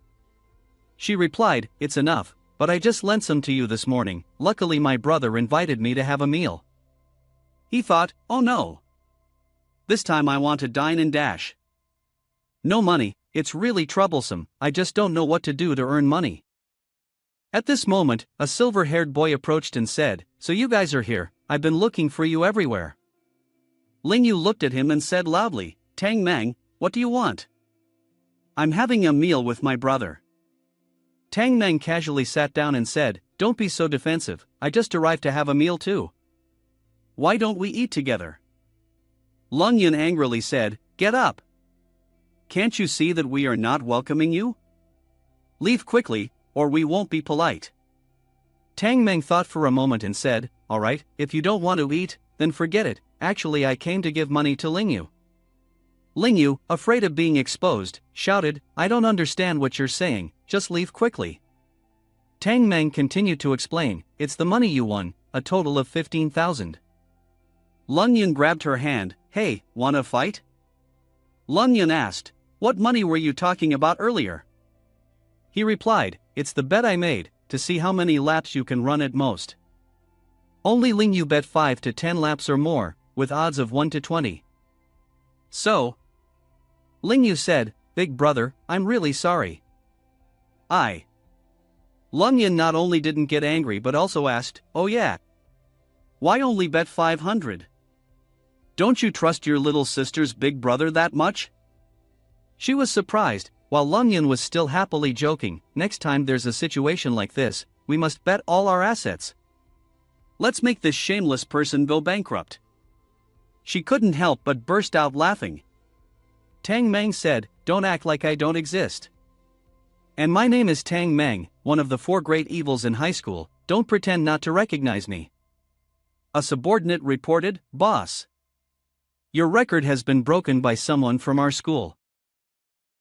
She replied, it's enough, but I just lent some to you this morning, luckily my brother invited me to have a meal. He thought, oh no. This time I want to dine and dash. No money, it's really troublesome, I just don't know what to do to earn money. At this moment, a silver-haired boy approached and said, so you guys are here, I've been looking for you everywhere. Ling Yu looked at him and said loudly, Tang Meng, what do you want? I'm having a meal with my brother. Tang Meng casually sat down and said, don't be so defensive, I just arrived to have a meal too. Why don't we eat together? Lung Yun angrily said, get up. Can't you see that we are not welcoming you? Leave quickly, or we won't be polite. Tang Meng thought for a moment and said, alright, if you don't want to eat, then forget it, actually I came to give money to Ling Yu. Ling Yu, afraid of being exposed, shouted, I don't understand what you're saying, just leave quickly. Tang Meng continued to explain, it's the money you won, a total of 15,000. Lung Yun grabbed her hand, hey, wanna fight? Lung Yun asked, what money were you talking about earlier? He replied, it's the bet I made, to see how many laps you can run at most. Only Ling Yu bet 5 to 10 laps or more, with odds of 1 to 20. So? Ling Yu said, big brother, I'm really sorry. Lung Yin not only didn't get angry but also asked, oh yeah. Why only bet 500? Don't you trust your little sister's big brother that much? She was surprised, while Lung Yin was still happily joking, next time there's a situation like this, we must bet all our assets. Let's make this shameless person go bankrupt. She couldn't help but burst out laughing. Tang Meng said, don't act like I don't exist. And my name is Tang Meng, one of the 4 great evils in high school, don't pretend not to recognize me. A subordinate reported, boss. Your record has been broken by someone from our school.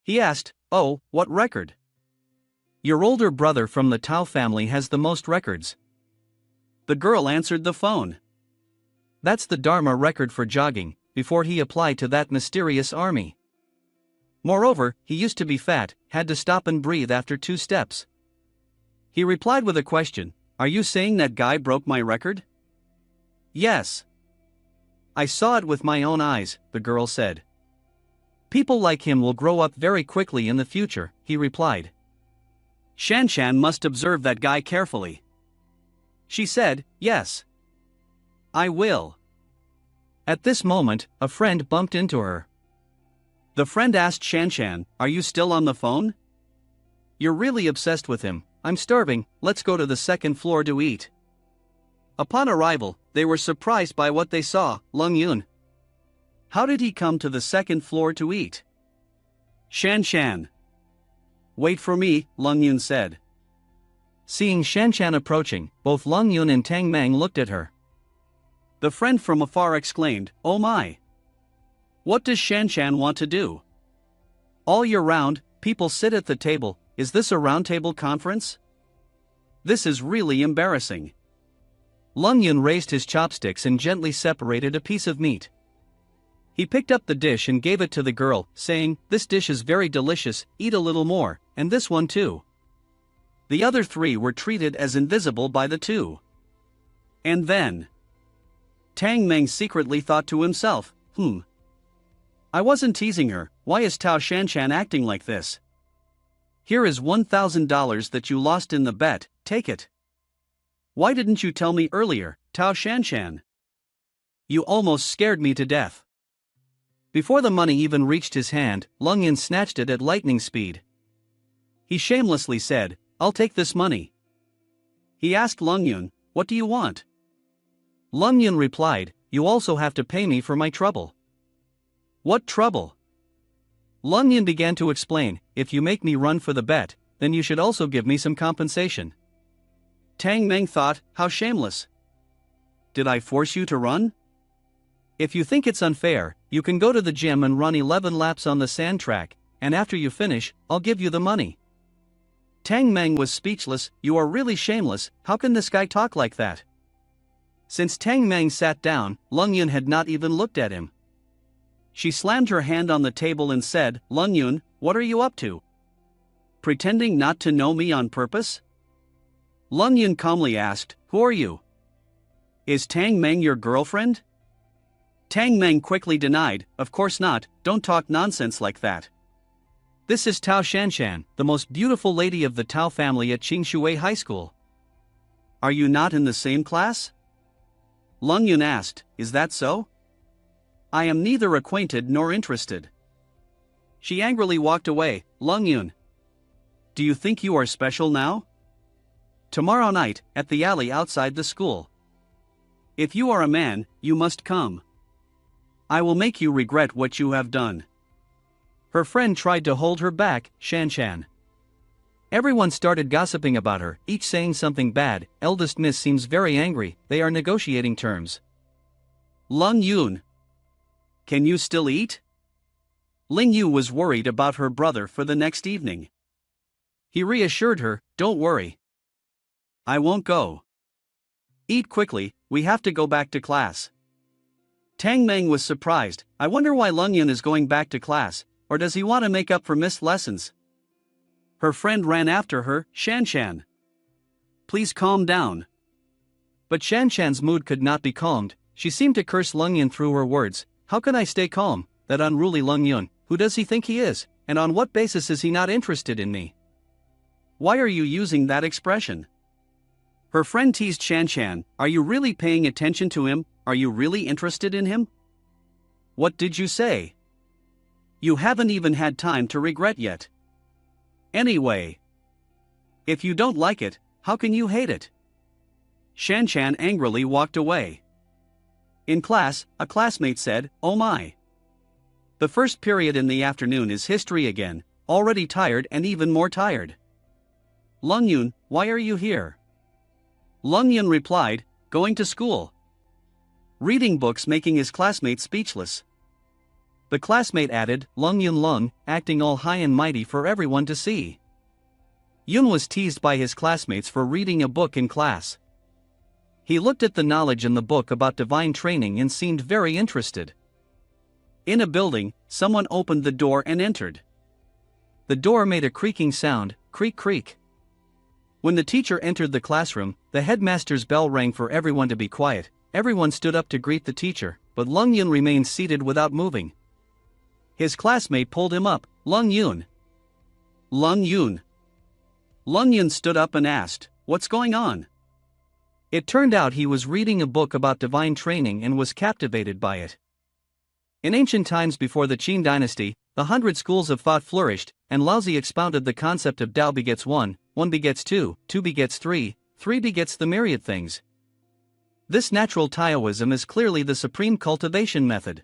He asked, oh, what record? Your older brother from the Tao family has the most records. The girl answered the phone. That's the Dharma record for jogging, before he applied to that mysterious army. Moreover, he used to be fat, had to stop and breathe after 2 steps. He replied with a question, are you saying that guy broke my record? Yes. I saw it with my own eyes, the girl said. People like him will grow up very quickly in the future, he replied. Shanshan must observe that guy carefully. She said, yes. I will. At this moment, a friend bumped into her. The friend asked Shanshan, are you still on the phone? You're really obsessed with him, I'm starving, let's go to the 2nd floor to eat. Upon arrival, they were surprised by what they saw, Lung Yun. How did he come to the 2nd floor to eat? Shanshan. Wait for me, Lung Yun said. Seeing Shanshan approaching, both Lung Yun and Tang Meng looked at her. The friend from afar exclaimed, oh my! What does Shanshan want to do? All year round, people sit at the table, is this a roundtable conference? This is really embarrassing. Lung Yun raised his chopsticks and gently separated a piece of meat. He picked up the dish and gave it to the girl, saying, this dish is very delicious, eat a little more, and this one too. The other 3 were treated as invisible by the 2. And then Tang Meng secretly thought to himself, I wasn't teasing her, why is Tao Shanshan acting like this? Here is $1,000 that you lost in the bet, take it. Why didn't you tell me earlier, Tao Shanshan? You almost scared me to death. Before the money even reached his hand, Lung Yin snatched it at lightning speed. He shamelessly said, I'll take this money. He asked Lung Yun, what do you want? Lung Yun replied, you also have to pay me for my trouble. What trouble? Lung Yun began to explain, if you make me run for the bet, then you should also give me some compensation. Tang Meng thought, how shameless. Did I force you to run? If you think it's unfair, you can go to the gym and run 11 laps on the sand track, and after you finish, I'll give you the money. Tang Meng was speechless, you are really shameless, how can this guy talk like that? Since Tang Meng sat down, Lung Yun had not even looked at him. She slammed her hand on the table and said, "Lung Yun, what are you up to? Pretending not to know me on purpose?" Lung Yun calmly asked, "Who are you? Is Tang Meng your girlfriend?" Tang Meng quickly denied, "Of course not, don't talk nonsense like that. This is Tao Shanshan, the most beautiful lady of the Tao family at Qingshui High School." "Are you not in the same class?" Lung Yun asked, "Is that so?" "I am neither acquainted nor interested." She angrily walked away. "Lung Yun, do you think you are special now? Tomorrow night, at the alley outside the school. If you are a man, you must come. I will make you regret what you have done." Her friend tried to hold her back, Shanshan. Everyone started gossiping about her, each saying something bad. Eldest Miss seems very angry, they are negotiating terms. "Lung Yun, can you still eat?" Ling Yu was worried about her brother for the next evening. He reassured her, "Don't worry. I won't go. Eat quickly, we have to go back to class." Tang Meng was surprised. "I wonder why Lung Yun is going back to class, or does he want to make up for missed lessons?" Her friend ran after her, "Shanshan, please calm down." But Shanshan's mood could not be calmed. She seemed to curse Lung Yun through her words. "How can I stay calm? That unruly Lung Yun, who does he think he is, and on what basis is he not interested in me? Why are you using that expression?" Her friend teased Shanshan, "Are you really paying attention to him? Are you really interested in him? What did you say? You haven't even had time to regret yet. Anyway, if you don't like it, how can you hate it?" Shanshan angrily walked away. In class, a classmate said, "Oh my. The first period in the afternoon is history again, already tired and even more tired. Lung Yun, why are you here?" Lung Yun replied, "Going to school." Reading books making his classmate speechless. The classmate added, "Lung Yun Lung, acting all high and mighty for everyone to see." Yun was teased by his classmates for reading a book in class. He looked at the knowledge in the book about divine training and seemed very interested. In a building, someone opened the door and entered. The door made a creaking sound, creak creak. When the teacher entered the classroom, the headmaster's bell rang for everyone to be quiet. Everyone stood up to greet the teacher, but Lung Yun remained seated without moving. His classmate pulled him up. "Lung Yun. Lung Yun." Lung Yun stood up and asked, "What's going on?" It turned out he was reading a book about divine training and was captivated by it. In ancient times before the Qin dynasty, the 100 schools of thought flourished, and Laozi expounded the concept of Tao begets one begets two begets three begets the myriad things. This natural Taoism is clearly the supreme cultivation method.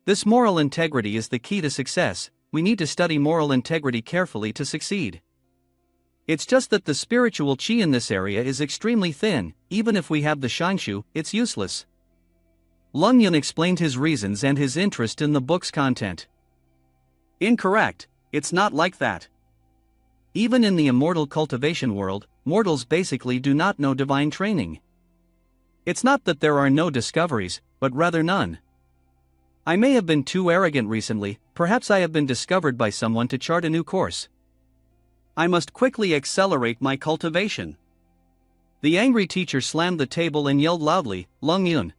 This moral integrity is the key to success. We need to study moral integrity carefully to succeed. It's just that the spiritual qi in this area is extremely thin. Even if we have the shangshu, it's useless. Lung Yun explained his reasons and his interest in the book's content. Incorrect, it's not like that. Even in the immortal cultivation world, mortals basically do not know divine training. It's not that there are no discoveries, but rather none. I may have been too arrogant recently, perhaps I have been discovered by someone to chart a new course. I must quickly accelerate my cultivation. The angry teacher slammed the table and yelled loudly, "Lung Yun."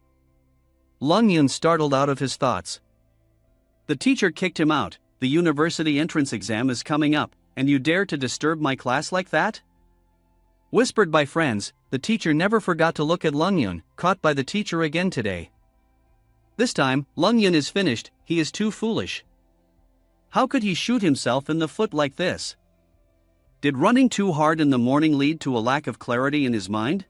Lung Yun startled out of his thoughts. The teacher kicked him out. "The university entrance exam is coming up, and you dare to disturb my class like that?" Whispered by friends, the teacher never forgot to look at Lung Yun, caught by the teacher again today. This time, Lung Yun is finished, he is too foolish. How could he shoot himself in the foot like this? Did running too hard in the morning lead to a lack of clarity in his mind?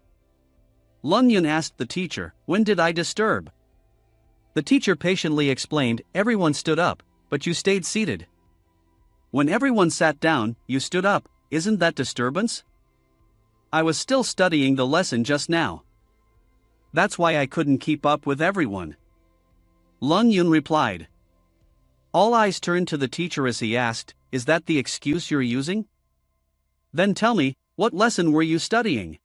Lung Yun asked the teacher, "When did I disturb?" The teacher patiently explained, "Everyone stood up, but you stayed seated. When everyone sat down, you stood up, isn't that disturbance? I was still studying the lesson just now. That's why I couldn't keep up with everyone." Lung Yun replied. All eyes turned to the teacher as he asked, "Is that the excuse you're using? Then tell me, what lesson were you studying?"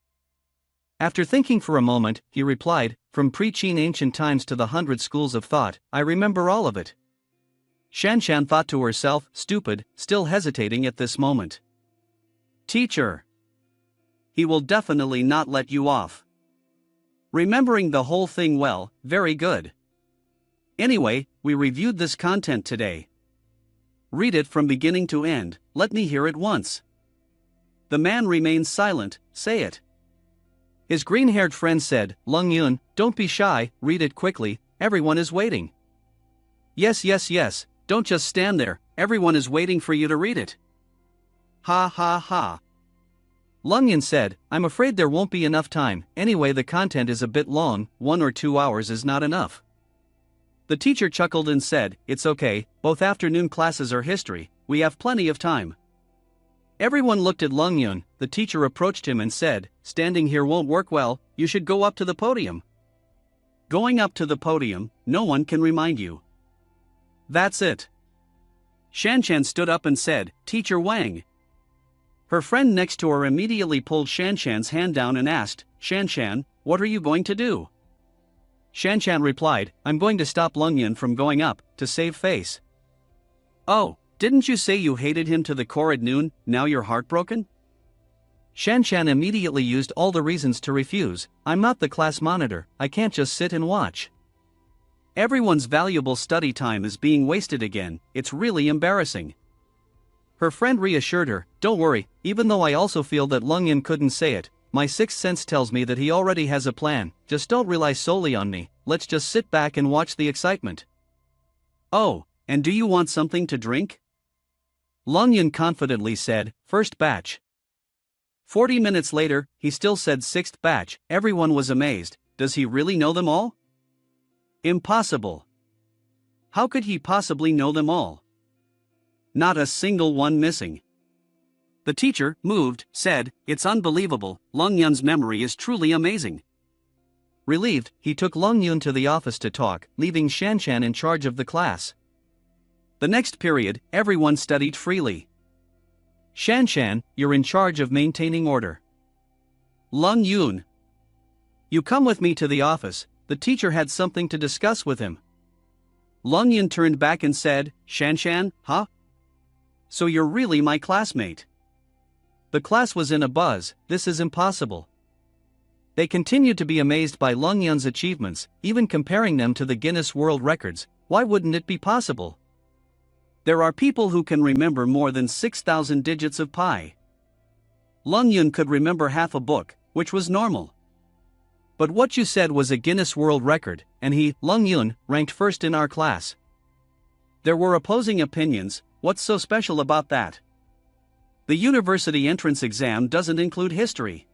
After thinking for a moment, he replied, "From pre-Qin ancient times to the 100 schools of thought, I remember all of it." Shanshan thought to herself, stupid, still hesitating at this moment. Teacher. He will definitely not let you off. Remembering the whole thing well, very good. Anyway, we reviewed this content today. Read it from beginning to end, let me hear it once. The man remained silent, say it. His green-haired friend said, Lung Yun, don't be shy, read it quickly, everyone is waiting. Yes, don't just stand there, everyone is waiting for you to read it. Ha ha ha. Lung Yun said, I'm afraid there won't be enough time, anyway the content is a bit long, 1 or 2 hours is not enough. The teacher chuckled and said, it's okay, both afternoon classes are history, we have plenty of time. Everyone looked at Lung Yun, the teacher approached him and said, standing here won't work well, you should go up to the podium. Going up to the podium, no one can remind you. That's it. Shanshan stood up and said, Teacher Wang. Her friend next to her immediately pulled Shanshan's hand down and asked, Shanshan, what are you going to do? Shanshan replied, I'm going to stop Lung Yun from going up, to save face. Oh, didn't you say you hated him to the core at noon, now you're heartbroken? Shanshan immediately used all the reasons to refuse, I'm not the class monitor, I can't just sit and watch. Everyone's valuable study time is being wasted again, it's really embarrassing. Her friend reassured her, don't worry, even though I also feel that Lung Yun couldn't say it, my sixth sense tells me that he already has a plan, just don't rely solely on me, let's just sit back and watch the excitement. Oh, and do you want something to drink? Lung Yun confidently said, first batch. 40 minutes later, he still said sixth batch, everyone was amazed, does he really know them all? Impossible. How could he possibly know them all? Not a single one missing. The teacher, moved, said, it's unbelievable, Lung Yun's memory is truly amazing. Relieved, he took Lung Yun to the office to talk, leaving Shanshan in charge of the class. The next period, everyone studied freely. Shanshan, you're in charge of maintaining order. Lung Yun. You come with me to the office, the teacher had something to discuss with him. Lung Yun turned back and said, Shanshan, huh? So you're really my classmate. The class was in a buzz, this is impossible. They continued to be amazed by Lung Yun's achievements, even comparing them to the Guinness World Records, why wouldn't it be possible? There are people who can remember more than 6,000 digits of pi. Lung Yun could remember half a book, which was normal. But what you said was a Guinness World Record, and he, Lung Yun, ranked first in our class. There were opposing opinions, what's so special about that? The university entrance exam doesn't include history.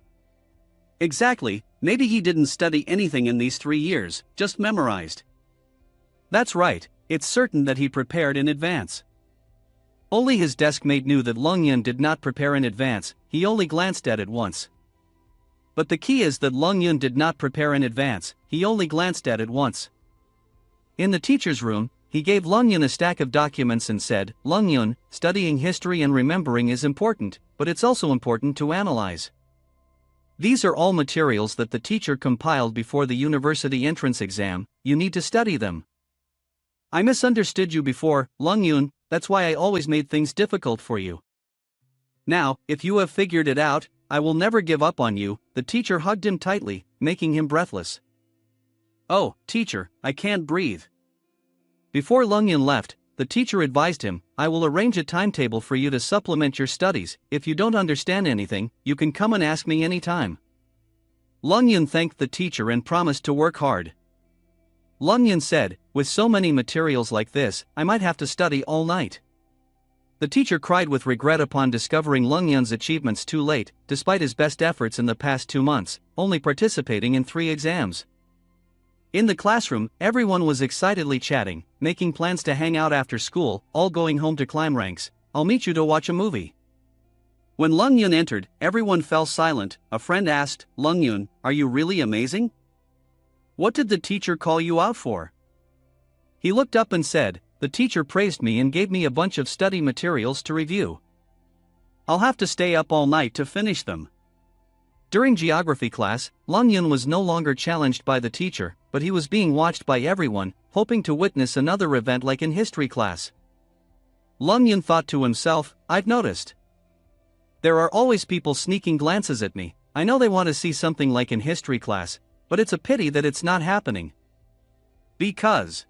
Exactly, maybe he didn't study anything in these 3 years, just memorized. That's right, it's certain that he prepared in advance. Only his deskmate knew that Lung Yun did not prepare in advance, he only glanced at it once. But the key is that Lung Yun did not prepare in advance, he only glanced at it once. In the teacher's room, he gave Lung Yun a stack of documents and said, Lung Yun, studying history and remembering is important, but it's also important to analyze. These are all materials that the teacher compiled before the university entrance exam, you need to study them. I misunderstood you before, Lung Yun, that's why I always made things difficult for you. Now, if you have figured it out, I will never give up on you, the teacher hugged him tightly, making him breathless. Oh, teacher, I can't breathe. Before Lung Yun left, the teacher advised him, I will arrange a timetable for you to supplement your studies, if you don't understand anything, you can come and ask me anytime. Lung Yun thanked the teacher and promised to work hard. Lung Yun said, with so many materials like this, I might have to study all night. The teacher cried with regret upon discovering Lung Yun's achievements too late, despite his best efforts in the past 2 months, only participating in 3 exams. In the classroom, everyone was excitedly chatting, making plans to hang out after school, all going home to climb ranks. I'll meet you to watch a movie. When Lung Yun entered, everyone fell silent. A friend asked, Lung Yun, are you really amazing? What did the teacher call you out for? He looked up and said, the teacher praised me and gave me a bunch of study materials to review. I'll have to stay up all night to finish them. During geography class, Lung Yun was no longer challenged by the teacher, but he was being watched by everyone, hoping to witness another event like in history class. Lung Yun thought to himself, I've noticed. There are always people sneaking glances at me. I know they want to see something like in history class, but it's a pity that it's not happening. Because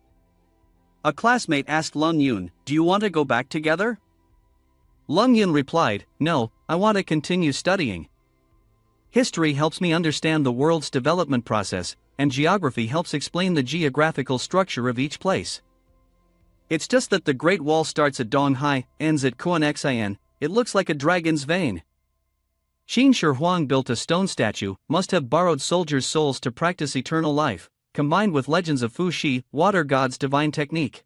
a classmate asked Lung Yun, do you want to go back together? Lung Yun replied, no, I want to continue studying. History helps me understand the world's development process, and geography helps explain the geographical structure of each place. It's just that the Great Wall starts at Donghai, ends at Kuanxin, it looks like a dragon's vein. Qin Shi Huang built a stone statue, must have borrowed soldiers' souls to practice eternal life, combined with legends of Fu Shi, water god's divine technique.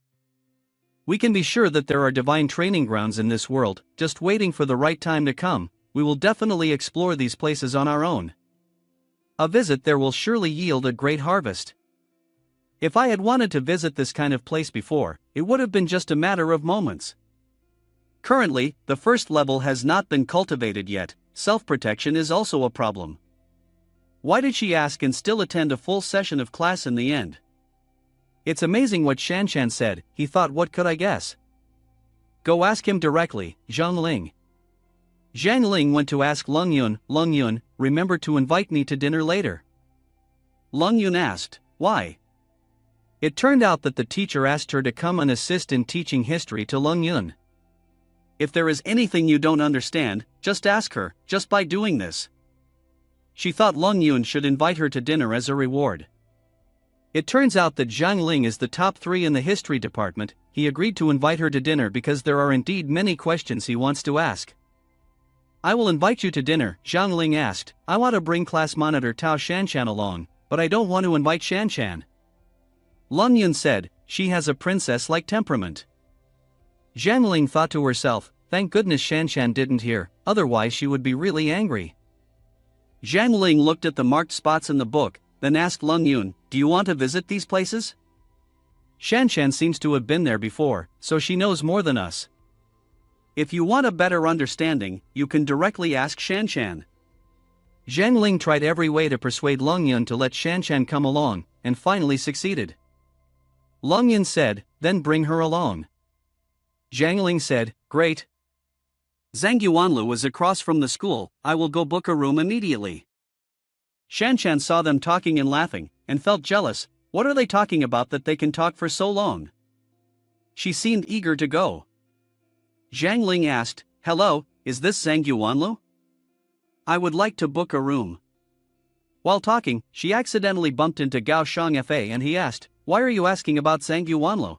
We can be sure that there are divine training grounds in this world, just waiting for the right time to come. We will definitely explore these places on our own. A visit there will surely yield a great harvest. If I had wanted to visit this kind of place before, it would have been just a matter of moments. Currently, the first level has not been cultivated yet. Self-protection is also a problem. Why did she ask and still attend a full session of class in the end? It's amazing what Shanshan said, he thought, what could I guess? Go ask him directly, Zhang Ling. Zhang Ling went to ask Lung Yun, remember to invite me to dinner later. Lung Yun asked, why? It turned out that the teacher asked her to come and assist in teaching history to Lung Yun. If there is anything you don't understand, just ask her, just by doing this. She thought Lung Yun should invite her to dinner as a reward. It turns out that Zhang Ling is the top 3 in the history department. He agreed to invite her to dinner because there are indeed many questions he wants to ask. I will invite you to dinner, Zhang Ling asked. I want to bring class monitor Tao Shanshan along, but I don't want to invite Shanshan. Lung Yun said, she has a princess-like temperament. Zhang Ling thought to herself, thank goodness Shanshan didn't hear, otherwise she would be really angry. Zhang Ling looked at the marked spots in the book, then asked Lung Yun, do you want to visit these places? Shanshan seems to have been there before, so she knows more than us. If you want a better understanding, you can directly ask Shanshan. Zhang Ling tried every way to persuade Lung Yun to let Shanshan come along, and finally succeeded. Lung Yun said, then bring her along. Zhang Ling said, great. Zhang Yuanlu is across from the school, I will go book a room immediately. Shanshan saw them talking and laughing, and felt jealous. What are they talking about that they can talk for so long? She seemed eager to go. Zhang Ling asked, hello, is this Zhang Yuanlu? I would like to book a room. While talking, she accidentally bumped into Gao Shangfa and he asked, why are you asking about Zhang Yuanlu?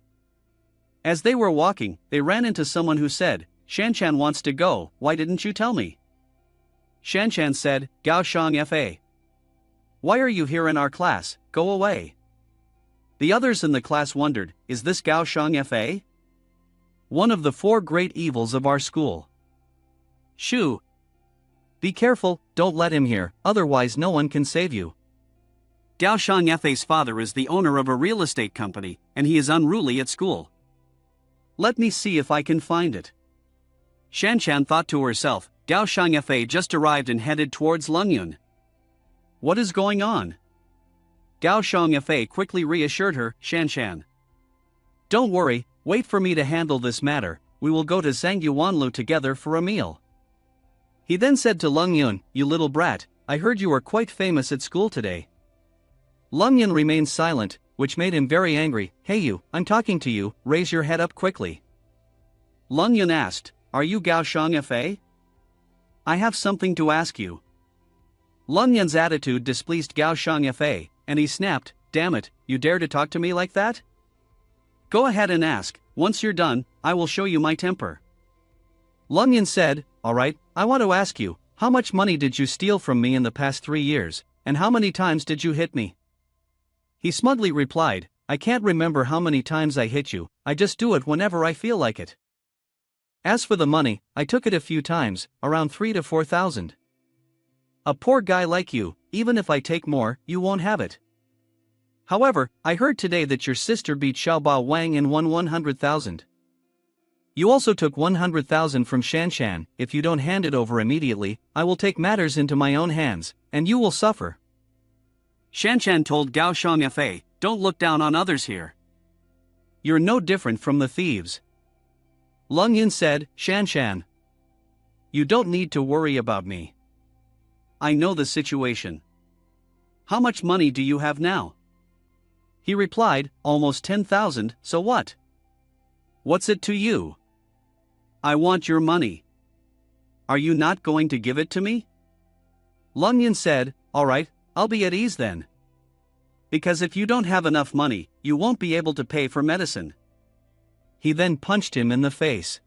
As they were walking, they ran into someone who said, Shanshan wants to go, why didn't you tell me? Shanshan said, Gao Shangfa. Why are you here in our class, go away. The others in the class wondered, is this Gao Shangfa? One of the 4 great evils of our school. Shoo. Be careful, don't let him hear, otherwise no one can save you. Gao Shangfa's father is the owner of a real estate company, and he is unruly at school. Let me see if I can find it. Shanshan thought to herself, Gao Shangfa just arrived and headed towards Lung Yun. What is going on? Gao Shangfa quickly reassured her, Shanshan. Don't worry, wait for me to handle this matter, we will go to Zhang Yuanlu together for a meal. He then said to Lung Yun, you little brat, I heard you are quite famous at school today. Lung Yun remained silent, which made him very angry. Hey you, I'm talking to you, raise your head up quickly. Lung Yun asked, are you Gao Shangfa? I have something to ask you. Lung Yun's attitude displeased Gao Shangfa, and he snapped, damn it, you dare to talk to me like that? Go ahead and ask, once you're done, I will show you my temper. Lung Yun said, alright, I want to ask you, how much money did you steal from me in the past 3 years, and how many times did you hit me? He smugly replied, I can't remember how many times I hit you, I just do it whenever I feel like it. As for the money, I took it a few times, around 3,000 to 4,000. A poor guy like you, even if I take more, you won't have it. However, I heard today that your sister beat Xiaobao Wang and won 100,000. You also took 100,000 from Shanshan. If you don't hand it over immediately, I will take matters into my own hands, and you will suffer. Shanshan told Gao Shangfei, don't look down on others here. You're no different from the thieves. Lung Yun said, Shanshan, you don't need to worry about me. I know the situation. How much money do you have now? He replied, almost 10,000, so what? What's it to you? I want your money. Are you not going to give it to me? Lung Yun said, alright, I'll be at ease then. Because if you don't have enough money, you won't be able to pay for medicine. He then punched him in the face.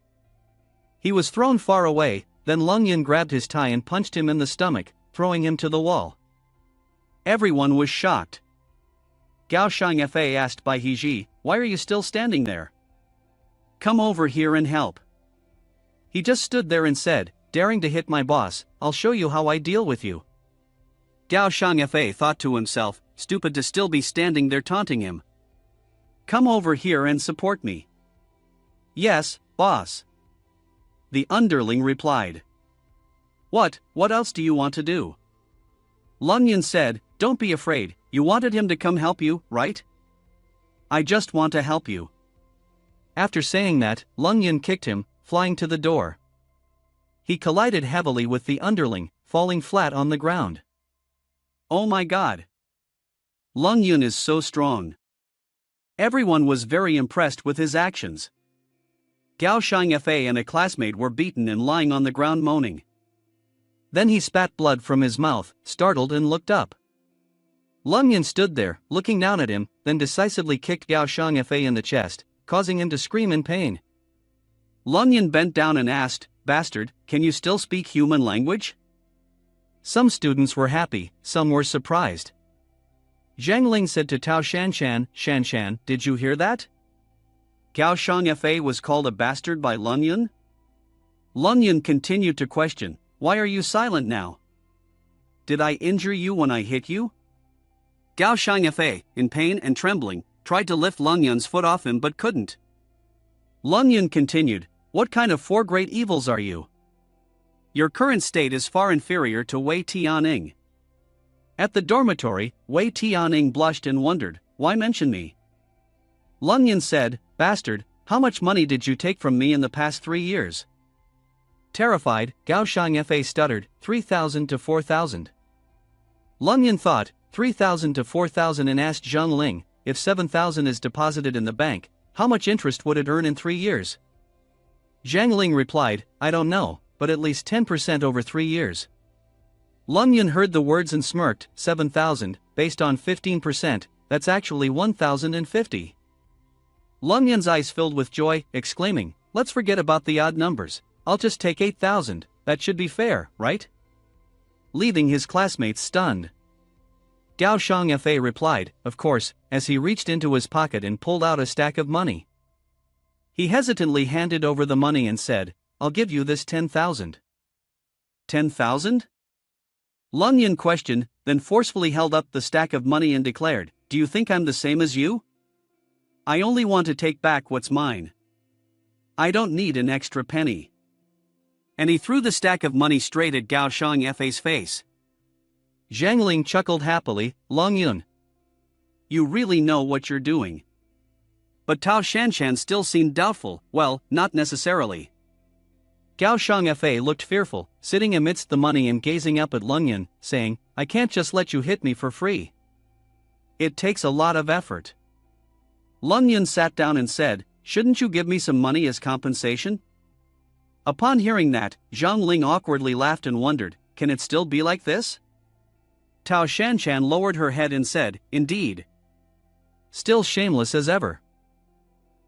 He was thrown far away, then Lung Yun grabbed his tie and punched him in the stomach, throwing him to the wall. Everyone was shocked. Gao Shangfei asked Bai Hiji, why are you still standing there? Come over here and help. He just stood there and said, daring to hit my boss, I'll show you how I deal with you. Gao Shangfei thought to himself, stupid to still be standing there taunting him. Come over here and support me. Yes, boss. The underling replied. What else do you want to do? Lung Yun said, don't be afraid, you wanted him to come help you, right? I just want to help you. After saying that, Lung Yun kicked him, flying to the door. He collided heavily with the underling, falling flat on the ground. Oh my god! Lung Yun is so strong. Everyone was very impressed with his actions. Gao Shangfei and a classmate were beaten and lying on the ground moaning. Then he spat blood from his mouth, startled and looked up. Lung Yun stood there, looking down at him, then decisively kicked Gao Shangfei in the chest, causing him to scream in pain. Lung Yun bent down and asked, bastard, can you still speak human language? Some students were happy, some were surprised. Zhang Ling said to Tao Shanshan, Shanshan, did you hear that? Gao Shangfei was called a bastard by Lung Yun? Lung Yun continued to question, why are you silent now? Did I injure you when I hit you? Gao Shangfei, in pain and trembling, tried to lift Lung Yun's foot off him but couldn't. Lung Yun continued, what kind of four great evils are you? Your current state is far inferior to Wei Tianing. At the dormitory, Wei Tianing blushed and wondered, why mention me? Lung Yun said, bastard, how much money did you take from me in the past 3 years? Terrified, Gao Shangfei stuttered, 3,000 to 4,000. Lung Yun thought, 3,000 to 4,000 and asked Zhang Ling, if 7,000 is deposited in the bank, how much interest would it earn in 3 years? Zhang Ling replied, I don't know, but at least 10% over 3 years. Lung Yun heard the words and smirked, 7,000, based on 15%, that's actually 1,050. Lung Yun's eyes filled with joy, exclaiming, let's forget about the odd numbers, I'll just take 8,000, that should be fair, right? Leaving his classmates stunned. Gao Shangfei replied, of course, as he reached into his pocket and pulled out a stack of money. He hesitantly handed over the money and said, I'll give you this 10,000. 10,000? Lung Yun questioned, then forcefully held up the stack of money and declared, do you think I'm the same as you? I only want to take back what's mine. I don't need an extra penny. And he threw the stack of money straight at Gao Shangfei's face. Zhang Ling chuckled happily, Lung Yun, you really know what you're doing. But Tao Shanshan still seemed doubtful, well, not necessarily. Gao Shangfei looked fearful, sitting amidst the money and gazing up at Lung Yun, saying, I can't just let you hit me for free. It takes a lot of effort. Lung Yun sat down and said, shouldn't you give me some money as compensation? Upon hearing that, Zhang Ling awkwardly laughed and wondered, can it still be like this? Tao Shanshan lowered her head and said, indeed. Still shameless as ever.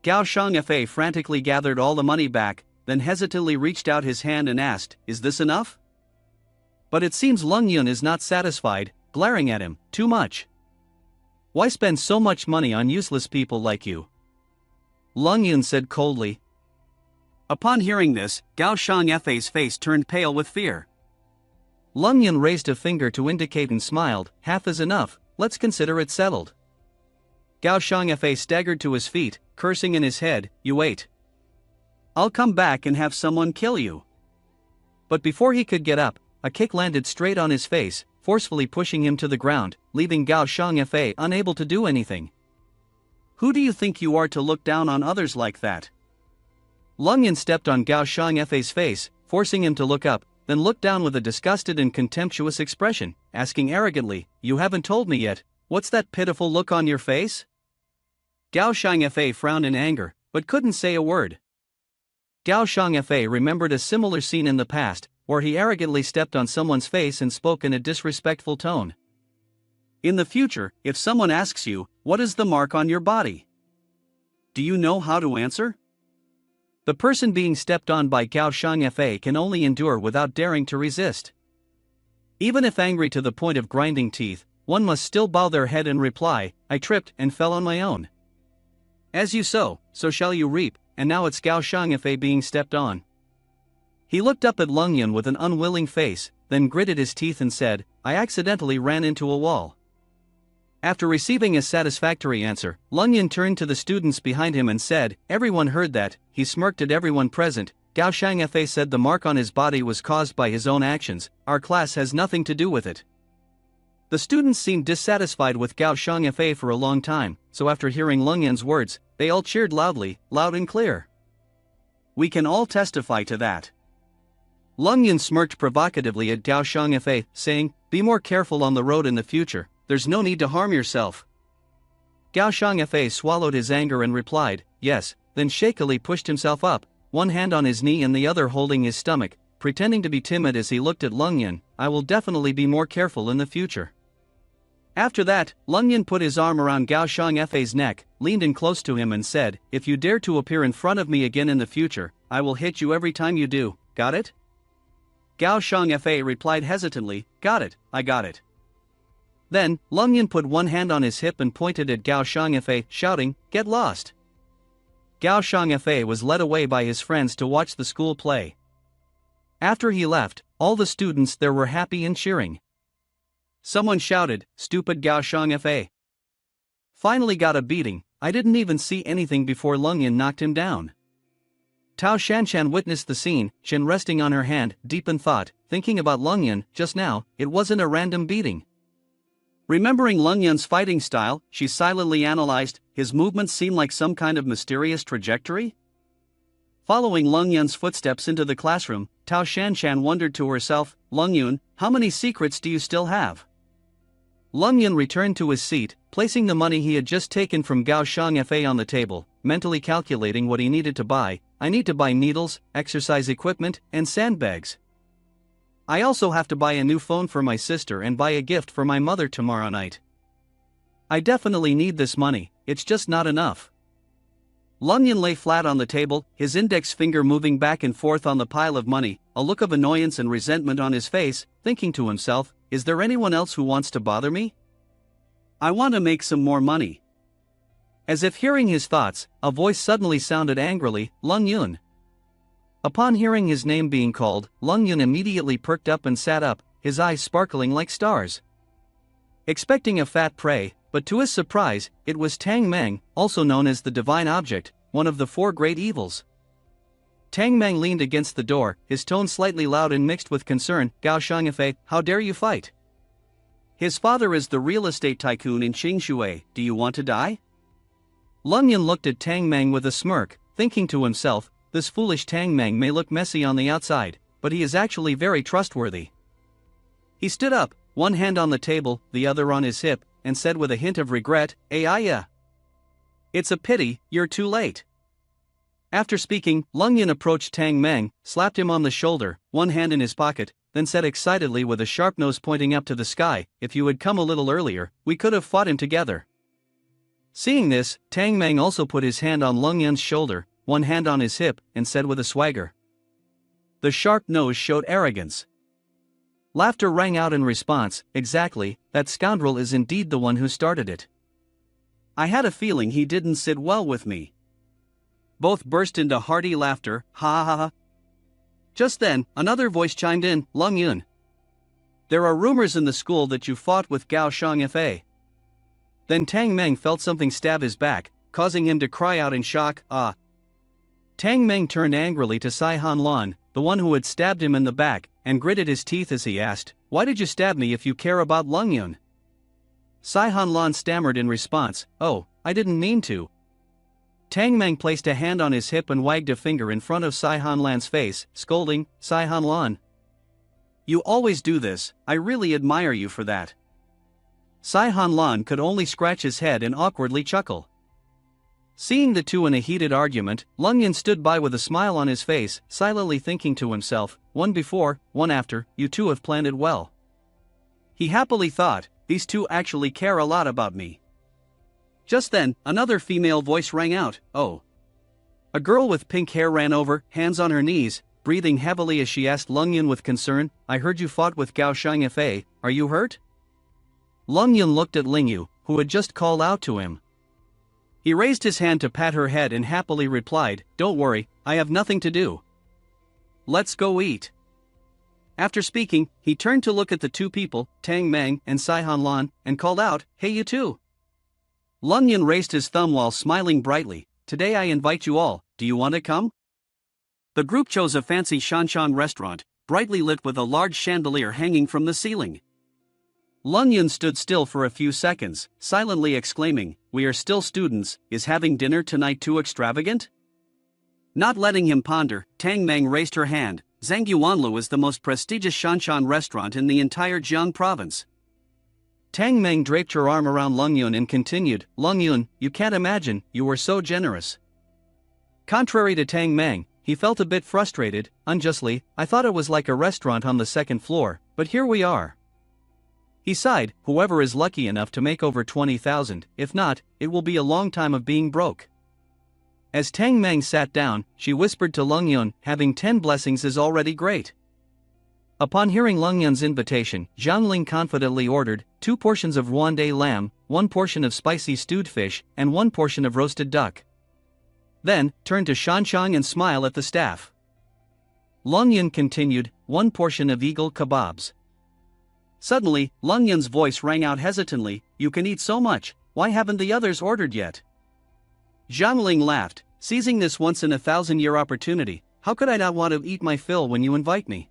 Gao Shangfei frantically gathered all the money back, then hesitantly reached out his hand and asked, is this enough? But it seems Lung Yun is not satisfied, glaring at him, too much. Why spend so much money on useless people like you? Lung Yun said coldly. Upon hearing this, Gao Shangfei's face turned pale with fear. Lung Yun raised a finger to indicate and smiled, half is enough, let's consider it settled. Gao Shangfei staggered to his feet, cursing in his head, you wait. I'll come back and have someone kill you. But before he could get up, a kick landed straight on his face, forcefully pushing him to the ground, leaving Gao Shangfei unable to do anything. Who do you think you are to look down on others like that? Lung Yan stepped on Gao Shangfei's face, forcing him to look up, then looked down with a disgusted and contemptuous expression, asking arrogantly, "You haven't told me yet, what's that pitiful look on your face?" Gao Shangfei frowned in anger, but couldn't say a word. Gao Shangfei remembered a similar scene in the past, where he arrogantly stepped on someone's face and spoke in a disrespectful tone. In the future, if someone asks you, "What is the mark on your body?" do you know how to answer? The person being stepped on by Gao Shangfei can only endure without daring to resist. Even if angry to the point of grinding teeth, one must still bow their head and reply, "I tripped and fell on my own. As you sow, so shall you reap," and now it's Gao Shangfei being stepped on. He looked up at Lung Yan with an unwilling face, then gritted his teeth and said, "I accidentally ran into a wall." After receiving a satisfactory answer, Lung Yan turned to the students behind him and said, "Everyone heard that." He smirked at everyone present. Gao Shangfei said the mark on his body was caused by his own actions, our class has nothing to do with it. The students seemed dissatisfied with Gao Shangfei for a long time, so after hearing Lung Yan's words, they all cheered loudly, loud and clear. "We can all testify to that." Lung Yan smirked provocatively at Gao Shangfei, saying, "Be more careful on the road in the future, there's no need to harm yourself." Gao Shangfei swallowed his anger and replied, "Yes," then shakily pushed himself up, one hand on his knee and the other holding his stomach, pretending to be timid as he looked at Lung Yan. "I will definitely be more careful in the future." After that, Lung Yan put his arm around Gao Shangfei's neck, leaned in close to him and said, "If you dare to appear in front of me again in the future, I will hit you every time you do, got it?" Gao Shangfei replied hesitantly, "Got it, I got it." Then, Lung Yan put one hand on his hip and pointed at Gao Shangfei, shouting, "Get lost." Gao Shangfei was led away by his friends to watch the school play. After he left, all the students there were happy and cheering. Someone shouted, "Stupid Gao Shangfei. Finally got a beating, I didn't even see anything before Lung Yan knocked him down." Tao Shanshan witnessed the scene, chin resting on her hand, deep in thought, thinking about Lung Yan. Just now, it wasn't a random beating. Remembering Lung Yan's fighting style, she silently analyzed, his movements seemed like some kind of mysterious trajectory? Following Lung Yan's footsteps into the classroom, Tao Shanshan wondered to herself, "Lung Yan, how many secrets do you still have?" Lung Yan returned to his seat, placing the money he had just taken from Gao Shangfei on the table, mentally calculating what he needed to buy. "I need to buy needles, exercise equipment, and sandbags. I also have to buy a new phone for my sister and buy a gift for my mother tomorrow night. I definitely need this money, it's just not enough." Lung Yan lay flat on the table, his index finger moving back and forth on the pile of money, a look of annoyance and resentment on his face, thinking to himself, "Is there anyone else who wants to bother me? I want to make some more money." As if hearing his thoughts, a voice suddenly sounded angrily, "Lung Yan." Upon hearing his name being called, Lung Yan immediately perked up and sat up, his eyes sparkling like stars. Expecting a fat prey, but to his surprise, it was Tang Meng, also known as the Divine Object, one of the four great evils. Tang Meng leaned against the door, his tone slightly loud and mixed with concern. "Gao Shangfei, how dare you fight? His father is the real estate tycoon in Qingshui, do you want to die?" Lung Yan looked at Tang Meng with a smirk, thinking to himself, this foolish Tang Meng may look messy on the outside, but he is actually very trustworthy. He stood up, one hand on the table, the other on his hip, and said with a hint of regret, "Aya. It's a pity, you're too late." After speaking, Lung Yan approached Tang Meng, slapped him on the shoulder, one hand in his pocket, then said excitedly with a sharp nose pointing up to the sky, "If you had come a little earlier, we could have fought him together." Seeing this, Tang Meng also put his hand on Lung Yan's shoulder, one hand on his hip, and said with a swagger. The sharp nose showed arrogance. Laughter rang out in response. "Exactly, that scoundrel is indeed the one who started it. I had a feeling he didn't sit well with me." Both burst into hearty laughter, "Ha ha ha." Just then, another voice chimed in, "Lung Yan. There are rumors in the school that you fought with Gao Shangfei." Then Tang Meng felt something stab his back, causing him to cry out in shock, "Ah." Tang Meng turned angrily to Sai Han Lan, the one who had stabbed him in the back, and gritted his teeth as he asked, "Why did you stab me if you care about Lung Yun?" Sai Han Lan stammered in response, "Oh, I didn't mean to." Tang Meng placed a hand on his hip and wagged a finger in front of Sai Han Lan's face, scolding, "Sai Han Lan, you always do this, I really admire you for that." Sai Han Lan could only scratch his head and awkwardly chuckle. Seeing the two in a heated argument, Lung Yun stood by with a smile on his face, silently thinking to himself, "One before, one after, you two have planned it well." He happily thought, "These two actually care a lot about me." Just then, another female voice rang out, "Oh." A girl with pink hair ran over, hands on her knees, breathing heavily as she asked Lung Yun with concern, "I heard you fought with Gao Shangfei, are you hurt?" Lung Yun looked at Ling Yu, who had just called out to him. He raised his hand to pat her head and happily replied, "Don't worry, I have nothing to do. Let's go eat." After speaking, he turned to look at the two people, Tang Meng and Sai Han Lan, and called out, "Hey you two." Lung Yun raised his thumb while smiling brightly, "Today I invite you all, do you want to come?" The group chose a fancy Shanshan restaurant, brightly lit with a large chandelier hanging from the ceiling. Lung Yun stood still for a few seconds, silently exclaiming, "We are still students, is having dinner tonight too extravagant?" Not letting him ponder, Tang Meng raised her hand, "Zhangyuanlu is the most prestigious Shanshan restaurant in the entire Jiang province." Tang Meng draped her arm around Lung Yun and continued, "Lung Yun, you can't imagine, you were so generous." Contrary to Tang Meng, he felt a bit frustrated, unjustly, "I thought it was like a restaurant on the second floor, but here we are." He sighed, "Whoever is lucky enough to make over 20,000, if not, it will be a long time of being broke." As Tang Meng sat down, she whispered to Lung Yun, "Having 10 blessings is already great." Upon hearing Lung Yun's invitation, Zhang Ling confidently ordered 2 portions of Ruande lamb, 1 portion of spicy stewed fish, and 1 portion of roasted duck. Then, turned to Shanshang and smiled at the staff. Lung Yun continued, 1 portion of eagle kebabs. Suddenly, Lung Yun's voice rang out hesitantly, "You can eat so much, why haven't the others ordered yet?" Zhang Ling laughed, "Seizing this once-in-a-thousand-year opportunity, how could I not want to eat my fill when you invite me?"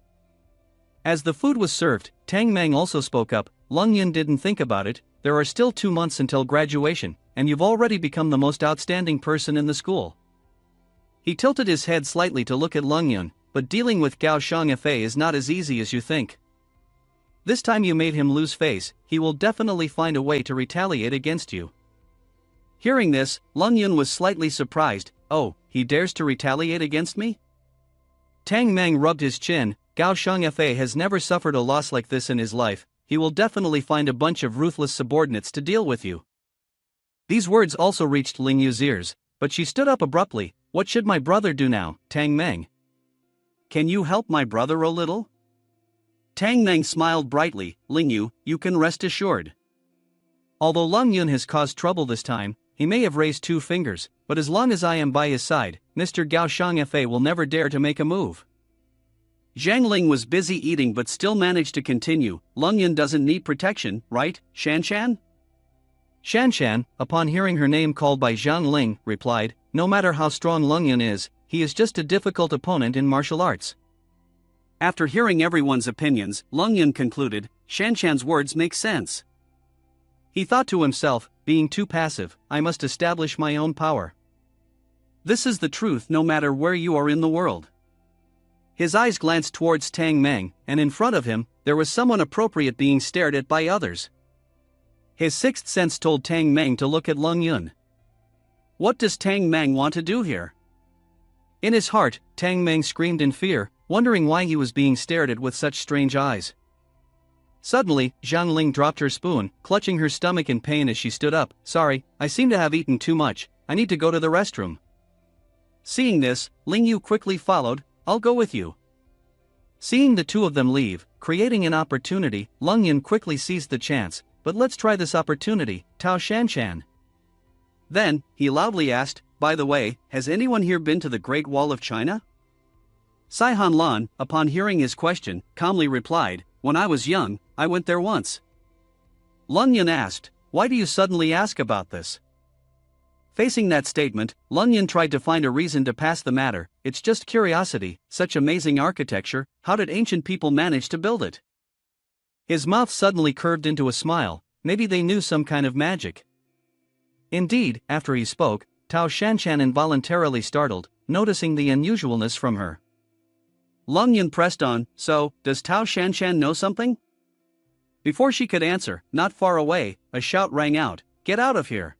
As the food was served, Tang Meng also spoke up, "Lung Yun didn't think about it, there are still 2 months until graduation, and you've already become the most outstanding person in the school." He tilted his head slightly to look at Lung Yun, "But dealing with Gao Shangfei is not as easy as you think. This time you made him lose face, he will definitely find a way to retaliate against you." Hearing this, Lung Yun was slightly surprised, "Oh, he dares to retaliate against me?" Tang Meng rubbed his chin, "Gao Shangfei has never suffered a loss like this in his life, he will definitely find a bunch of ruthless subordinates to deal with you." These words also reached Ling Yu's ears, but she stood up abruptly, "What should my brother do now, Tang Meng? Can you help my brother a little?" Tang Meng smiled brightly, "Ling Yu, you can rest assured. Although Lung Yun has caused trouble this time, he may have raised 2 fingers, but as long as I am by his side, Mr. Gao Shangfei will never dare to make a move." Zhang Ling was busy eating but still managed to continue, "Lung Yun doesn't need protection, right, Shanshan?" Shanshan, upon hearing her name called by Zhang Ling, replied, "No matter how strong Lung Yun is, he is just a difficult opponent in martial arts." After hearing everyone's opinions, Lung Yun concluded, "Shanshan's words make sense." He thought to himself, "Being too passive, I must establish my own power. This is the truth no matter where you are in the world." His eyes glanced towards Tang Meng, and in front of him, there was someone appropriate being stared at by others. His 6th sense told Tang Meng to look at Lung Yun. What does Tang Meng want to do here? In his heart, Tang Meng screamed in fear, wondering why he was being stared at with such strange eyes. Suddenly, Zhang Ling dropped her spoon, clutching her stomach in pain as she stood up. "Sorry, I seem to have eaten too much, I need to go to the restroom." Seeing this, Ling Yu quickly followed, "I'll go with you." Seeing the two of them leave, creating an opportunity, Lung Yun quickly seized the chance, "But let's try this opportunity, Tao Shanshan." Then, he loudly asked, "By the way, has anyone here been to the Great Wall of China?" Sai Han Lan, upon hearing his question, calmly replied, "When I was young, I went there once." Lung Yun asked, "Why do you suddenly ask about this?" Facing that statement, Lung Yun tried to find a reason to pass the matter. It's just curiosity, such amazing architecture, how did ancient people manage to build it? His mouth suddenly curved into a smile, maybe they knew some kind of magic. Indeed, after he spoke, Tao Shanshan involuntarily startled, noticing the unusualness from her. Lung Yun pressed on, so, does Tao Shanshan know something? Before she could answer, not far away, a shout rang out, "Get out of here!"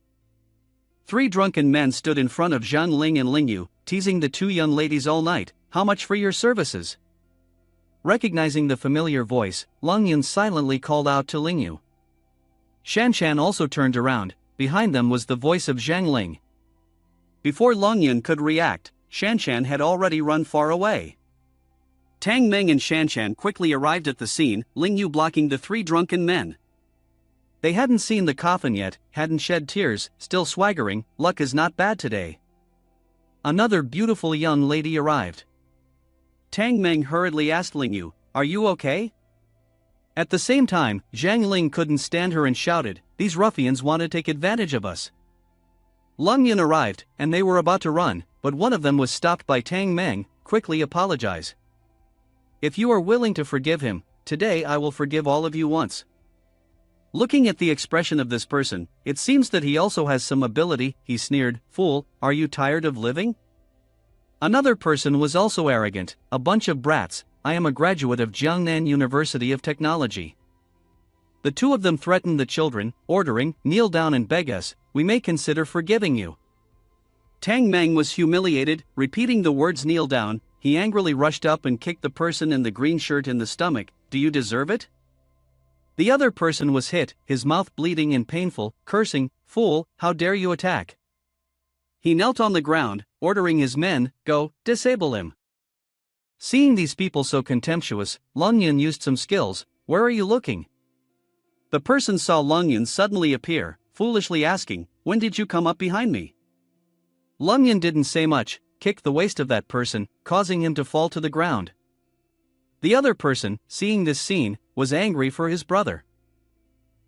3 drunken men stood in front of Zhang Ling and Ling Yu, teasing the 2 young ladies all night. "How much for your services?" Recognizing the familiar voice, Lung Yun silently called out to Ling Yu. Shanshan also turned around. Behind them was the voice of Zhang Ling. Before Lung Yun could react, Shanshan had already run far away. Tang Meng and Shanshan quickly arrived at the scene, Ling Yu blocking the 3 drunken men. They hadn't seen the coffin yet, hadn't shed tears, still swaggering. Luck is not bad today. Another beautiful young lady arrived. Tang Meng hurriedly asked Ling Yu, "Are you okay?" At the same time, Zhang Ling couldn't stand her and shouted, "These ruffians want to take advantage of us." Lung Yun arrived, and they were about to run, but one of them was stopped by Tang Meng. "Quickly apologize. If you are willing to forgive him, today I will forgive all of you once." Looking at the expression of this person, it seems that he also has some ability, he sneered, "Fool, are you tired of living?" Another person was also arrogant, "A bunch of brats, I am a graduate of Jiangnan University of Technology." The 2 of them threatened the children, ordering, "Kneel down and beg us, we may consider forgiving you." Tang Meng was humiliated, repeating the words "kneel down." He angrily rushed up and kicked the person in the green shirt in the stomach. "Do you deserve it?" The other person was hit, his mouth bleeding and painful, cursing, "Fool, how dare you attack?" He knelt on the ground, ordering his men, "Go, disable him." Seeing these people so contemptuous, Lung Yun used some skills. "Where are you looking?" The person saw Lung Yun suddenly appear, foolishly asking, "When did you come up behind me?" Lung Yun didn't say much, kicked the waist of that person, causing him to fall to the ground. The other person, seeing this scene, was angry for his brother.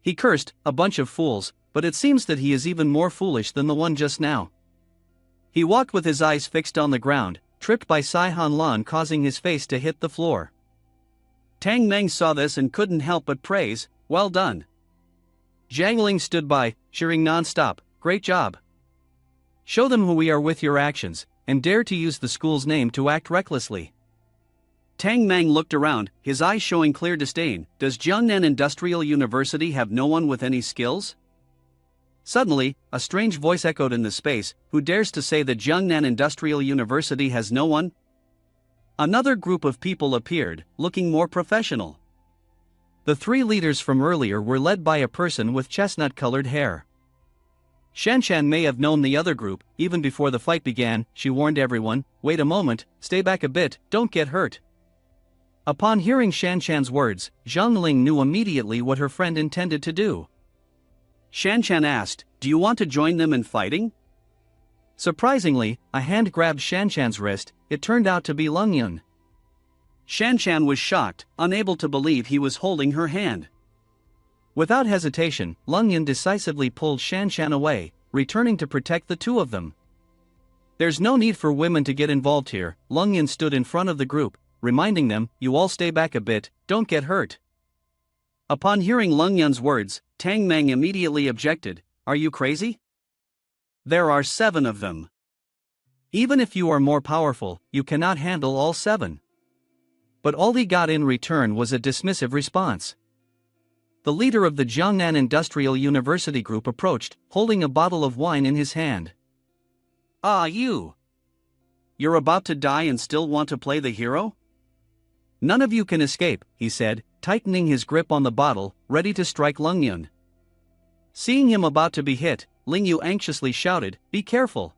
He cursed, "A bunch of fools," but it seems that he is even more foolish than the one just now. He walked with his eyes fixed on the ground, tripped by Sai Han Lan, causing his face to hit the floor. Tang Meng saw this and couldn't help but praise, "Well done." Zhang Ling stood by, cheering non-stop, "Great job. Show them who we are with your actions, and dare to use the school's name to act recklessly." Tang Meng looked around, his eyes showing clear disdain. Does Jiangnan Industrial University have no one with any skills? Suddenly, a strange voice echoed in the space, "Who dares to say that Jiangnan Industrial University has no one?" Another group of people appeared, looking more professional. The 3 leaders from earlier were led by a person with chestnut-colored hair. Shanshan may have known the other group. Even before the fight began, she warned everyone, "Wait a moment, stay back a bit, don't get hurt." Upon hearing Shanshan's words, Zhang Ling knew immediately what her friend intended to do. Shanshan asked, "Do you want to join them in fighting?" Surprisingly, a hand grabbed Shanshan's wrist. It turned out to be Lung Yun. Shanshan was shocked, unable to believe he was holding her hand. Without hesitation, Lung Yun decisively pulled Shanshan away, returning to protect the 2 of them. "There's no need for women to get involved here." Lung Yun stood in front of the group, reminding them, "You all stay back a bit, don't get hurt." Upon hearing Lung Yun's words, Tang Meng immediately objected, "Are you crazy? There are 7 of them. Even if you are more powerful, you cannot handle all 7. But all he got in return was a dismissive response. The leader of the Jiangnan Industrial University group approached, holding a bottle of wine in his hand. "Ah, you! You're about to die and still want to play the hero? None of you can escape," he said, tightening his grip on the bottle, ready to strike Lung Yun. Seeing him about to be hit, Ling Yu anxiously shouted, "Be careful!"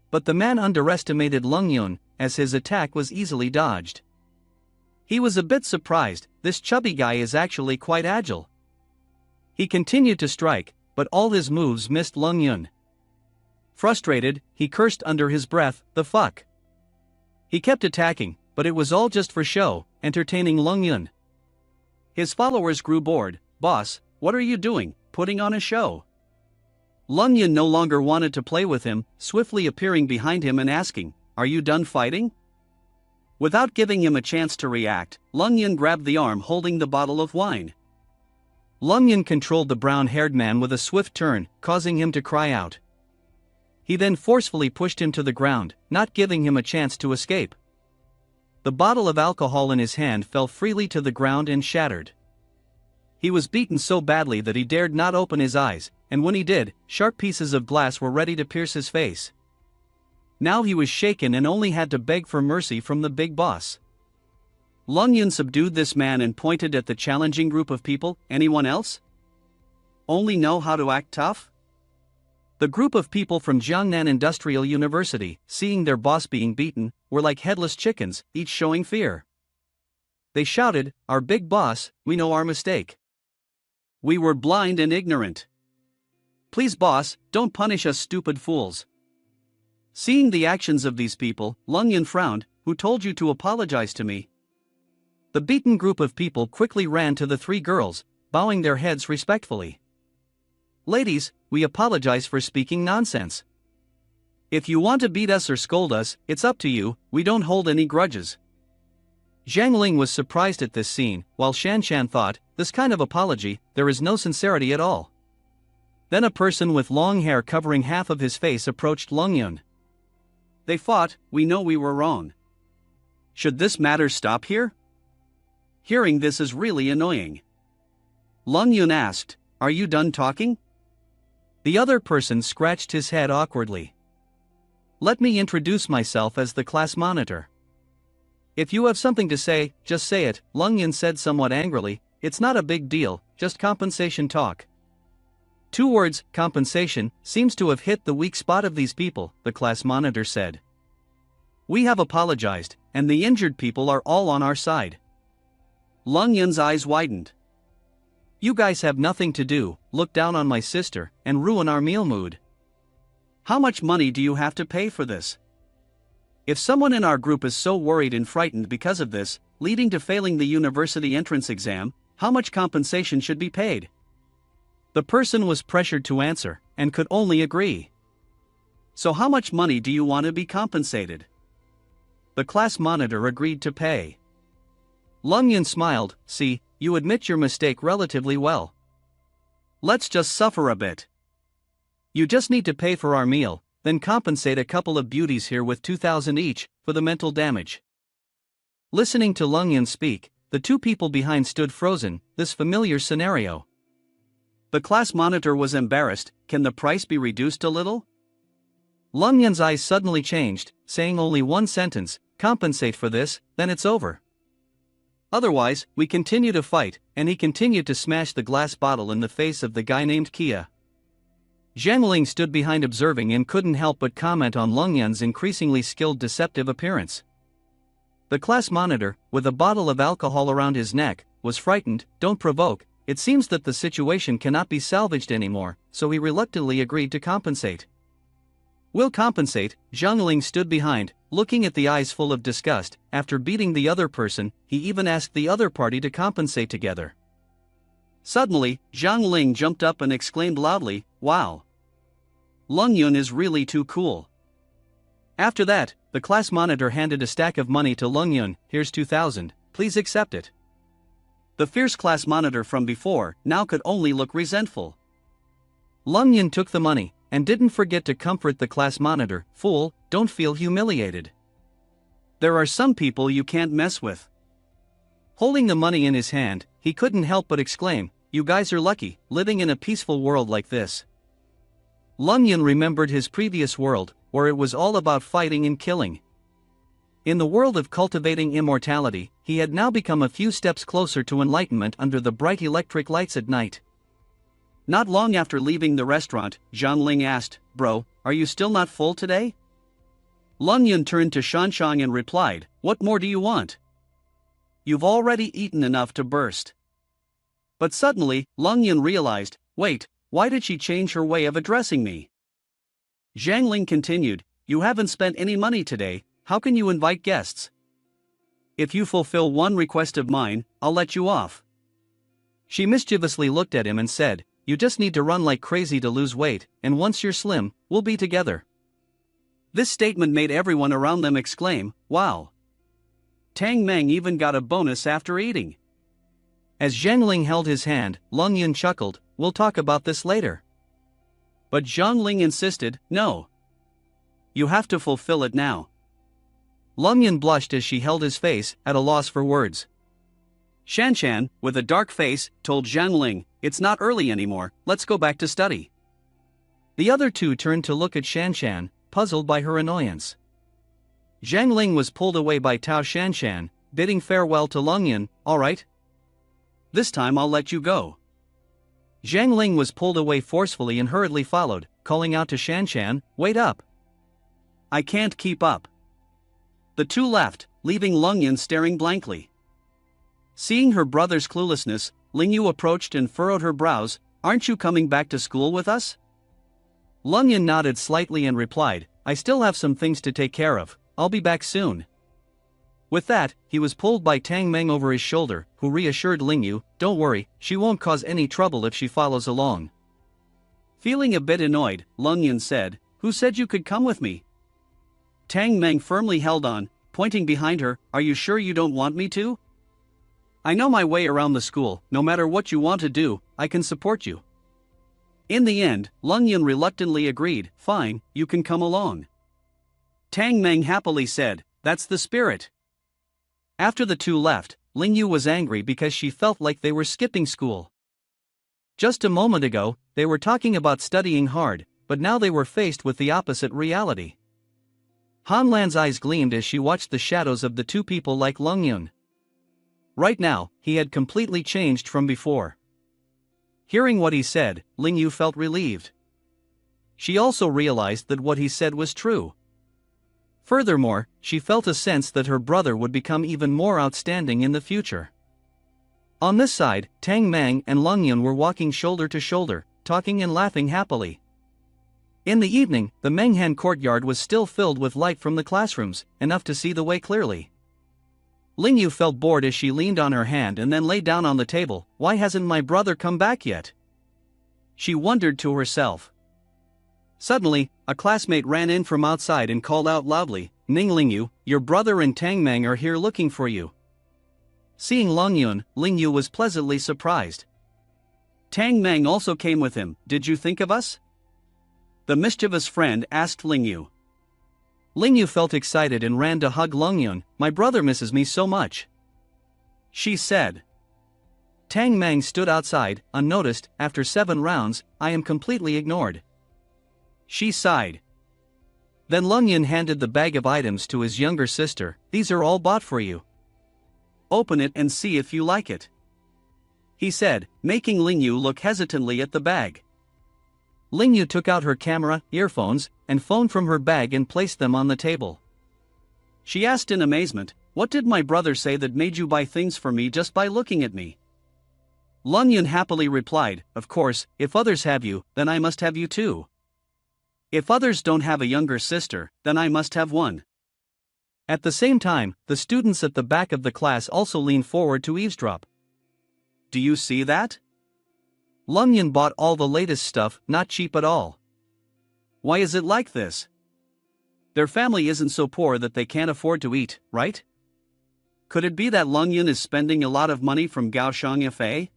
But the man underestimated Lung Yun, as his attack was easily dodged. He was a bit surprised, this chubby guy is actually quite agile. He continued to strike, but all his moves missed Lung Yun. Frustrated, he cursed under his breath, "The fuck!" He kept attacking, but it was all just for show, entertaining Lung Yun. His followers grew bored. "Boss, what are you doing, putting on a show?" Lung Yun no longer wanted to play with him, swiftly appearing behind him and asking, "Are you done fighting?" Without giving him a chance to react, Lung Yun grabbed the arm holding the bottle of wine. Lung Yun controlled the brown-haired man with a swift turn, causing him to cry out. He then forcefully pushed him to the ground, not giving him a chance to escape. The bottle of alcohol in his hand fell freely to the ground and shattered. He was beaten so badly that he dared not open his eyes, and when he did, sharp pieces of glass were ready to pierce his face. Now he was shaken and only had to beg for mercy from the big boss. Lung Yun subdued this man and pointed at the challenging group of people. Anyone else? Only know how to act tough? The group of people from Jiangnan Industrial University, seeing their boss being beaten, were like headless chickens, each showing fear. They shouted, "Our big boss, we know our mistake. We were blind and ignorant. Please boss, don't punish us stupid fools." Seeing the actions of these people, Lung Yun frowned. "Who told you to apologize to me?" The beaten group of people quickly ran to the three girls, bowing their heads respectfully. "Ladies, we apologize for speaking nonsense. If you want to beat us or scold us, it's up to you, we don't hold any grudges." Zhang Ling was surprised at this scene, while Shan Shan thought, "This kind of apology, there is no sincerity at all." Then a person with long hair covering half of his face approached Lung Yun. "They fought, we know we were wrong. Should this matter stop here?" Hearing this is really annoying. Lung Yun asked, "Are you done talking?" The other person scratched his head awkwardly. "Let me introduce myself as the class monitor. If you have something to say, just say it," Lung Yun said somewhat angrily. "It's not a big deal, just compensation talk." Two words, compensation, seems to have hit the weak spot of these people, the class monitor said. "We have apologized, and the injured people are all on our side." Lung Yun's eyes widened. "You guys have nothing to do, look down on my sister, and ruin our meal mood. How much money do you have to pay for this? If someone in our group is so worried and frightened because of this, leading to failing the university entrance exam, how much compensation should be paid?" The person was pressured to answer, and could only agree. "So how much money do you want to be compensated?" The class monitor agreed to pay. Lung Yun smiled. "See, you admit your mistake relatively well. Let's just suffer a bit. You just need to pay for our meal, then compensate a couple of beauties here with 2,000 each, for the mental damage." Listening to Lung Yun speak, the two people behind stood frozen, this familiar scenario. The class monitor was embarrassed. "Can the price be reduced a little?" Lung Yun's eyes suddenly changed, saying only one sentence, "Compensate for this, then it's over. Otherwise, we continue to fight," and he continued to smash the glass bottle in the face of the guy named Kia. Zhang Ling stood behind observing and couldn't help but comment on Lung Yun's increasingly skilled deceptive appearance. The class monitor, with a bottle of alcohol around his neck, was frightened. "Don't provoke, it seems that the situation cannot be salvaged anymore," so he reluctantly agreed to compensate. "We'll compensate." Zhang Ling stood behind, looking at the eyes full of disgust. After beating the other person, he even asked the other party to compensate together. Suddenly, Zhang Ling jumped up and exclaimed loudly, "Wow! Lung Yun is really too cool." After that, the class monitor handed a stack of money to Lung Yun. "Here's 2,000, please accept it." The fierce class monitor from before now could only look resentful. Lung Yun took the money, and didn't forget to comfort the class monitor. "Fool, don't feel humiliated. There are some people you can't mess with." Holding the money in his hand, he couldn't help but exclaim, "You guys are lucky, living in a peaceful world like this." Lung Yun remembered his previous world, where it was all about fighting and killing. In the world of cultivating immortality, he had now become a few steps closer to enlightenment under the bright electric lights at night. Not long after leaving the restaurant, Zhang Ling asked, "Bro, are you still not full today?" Lung Yun turned to Shanshang and replied, "What more do you want? You've already eaten enough to burst." But suddenly, Lung Yun realized, "Wait, why did she change her way of addressing me?" Zhang Ling continued, "You haven't spent any money today, how can you invite guests? If you fulfill one request of mine, I'll let you off." She mischievously looked at him and said, you just need to run like crazy to lose weight, and once you're slim, we'll be together." This statement made everyone around them exclaim, "Wow." Tang Meng even got a bonus after eating. As Zhang Ling held his hand, Lung Yun chuckled, "We'll talk about this later." But Zhang Ling insisted, "No. You have to fulfill it now." Lung Yun blushed as she held his face, at a loss for words. Shanshan, with a dark face, told Zhang Ling, "It's not early anymore, let's go back to study." The other two turned to look at Shanshan, puzzled by her annoyance. Zhang Ling was pulled away by Tao Shanshan, bidding farewell to Lung Yun, "All right. This time I'll let you go." Zhang Ling was pulled away forcefully and hurriedly followed, calling out to Shanshan, "Wait up. I can't keep up." The two left, leaving Lung Yun staring blankly. Seeing her brother's cluelessness, Ling Yu approached and furrowed her brows, "Aren't you coming back to school with us?" Lung Yun nodded slightly and replied, "I still have some things to take care of, I'll be back soon." With that, he was pulled by Tang Meng over his shoulder, who reassured Ling Yu, "Don't worry, she won't cause any trouble if she follows along." Feeling a bit annoyed, Lung Yun said, "Who said you could come with me?" Tang Meng firmly held on, pointing behind her, "Are you sure you don't want me to? I know my way around the school, no matter what you want to do, I can support you." In the end, Lung Yun reluctantly agreed, "Fine, you can come along." Tang Meng happily said, "That's the spirit." After the two left, Ling Yu was angry because she felt like they were skipping school. Just a moment ago, they were talking about studying hard, but now they were faced with the opposite reality. Han Lan's eyes gleamed as she watched the shadows of the two people like Lung Yun. Right now, he had completely changed from before. Hearing what he said, Ling Yu felt relieved. She also realized that what he said was true. Furthermore, she felt a sense that her brother would become even more outstanding in the future. On this side, Tang Meng and Lung Yun were walking shoulder to shoulder, talking and laughing happily. In the evening, the Menghan courtyard was still filled with light from the classrooms, enough to see the way clearly. Ling Yu felt bored as she leaned on her hand and then lay down on the table. "Why hasn't my brother come back yet?" she wondered to herself. Suddenly, a classmate ran in from outside and called out loudly, "Ning Ling Yu, your brother and Tang Meng are here looking for you." Seeing Lung Yun, Ling Yu was pleasantly surprised. Tang Meng also came with him. "Did you think of us?" the mischievous friend asked Ling Yu. Ling Yu felt excited and ran to hug Lung Yun. "My brother misses me so much," she said. Tang Meng stood outside, unnoticed. "After 7 rounds, I am completely ignored," she sighed. Then Lung Yun handed the bag of items to his younger sister. "These are all bought for you. Open it and see if you like it," he said, making Ling Yu look hesitantly at the bag. Ling Yu took out her camera, earphones, and phone from her bag and placed them on the table. She asked in amazement, "What did my brother say that made you buy things for me just by looking at me?" Lung Yun happily replied, "Of course, if others have you, then I must have you too. If others don't have a younger sister, then I must have one." At the same time, the students at the back of the class also leaned forward to eavesdrop. "Do you see that? Lung Yun bought all the latest stuff, not cheap at all. Why is it like this? Their family isn't so poor that they can't afford to eat, right? Could it be that Lung Yun is spending a lot of money from Gaoshang Yafei?"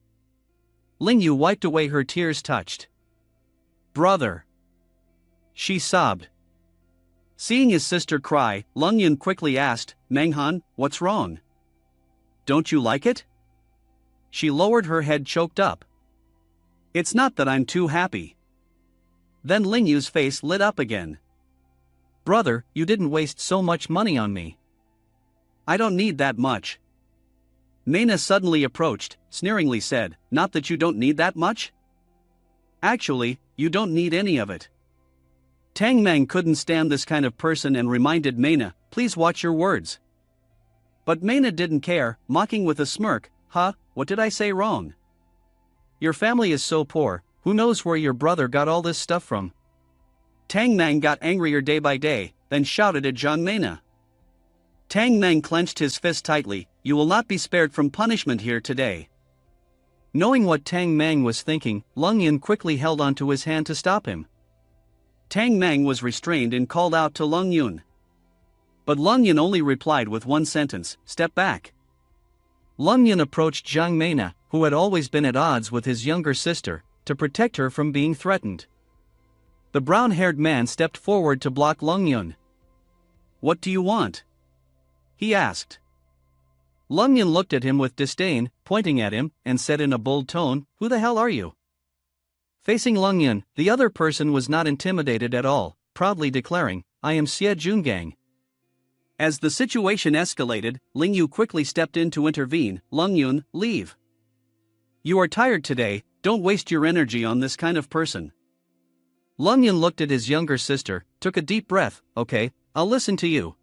Ling Yu wiped away her tears touched. "Brother," she sobbed. Seeing his sister cry, Lung Yun quickly asked, "Menghan, what's wrong? Don't you like it?" She lowered her head choked up. "It's not that I'm too happy." Then Ling Yu's face lit up again. "Brother, you didn't waste so much money on me." "I don't need that much." Mena suddenly approached, sneeringly said, "Not that you don't need that much? Actually, you don't need any of it." Tang Meng couldn't stand this kind of person and reminded Mena, "Please watch your words." But Mena didn't care, mocking with a smirk, What did I say wrong? Your family is so poor, who knows where your brother got all this stuff from?" Tang Meng got angrier day by day, then shouted at John Mena. Tang Meng clenched his fist tightly, "You will not be spared from punishment here today." Knowing what Tang Mang was thinking, Lung Yun quickly held onto his hand to stop him. Tang Mang was restrained and called out to Lung Yun. But Lung Yun only replied with one sentence, "Step back." Lung Yun approached Jiang Meina, who had always been at odds with his younger sister, to protect her from being threatened. The brown-haired man stepped forward to block Lung Yun. "What do you want?" he asked. Lung Yun looked at him with disdain, pointing at him, and said in a bold tone, "Who the hell are you?" Facing Lung Yun, the other person was not intimidated at all, proudly declaring, "I am Xie Jungang." As the situation escalated, Ling Yu quickly stepped in to intervene. "Lung Yun, leave. You are tired today, don't waste your energy on this kind of person." Lung Yun looked at his younger sister, took a deep breath. "Okay, I'll listen to you."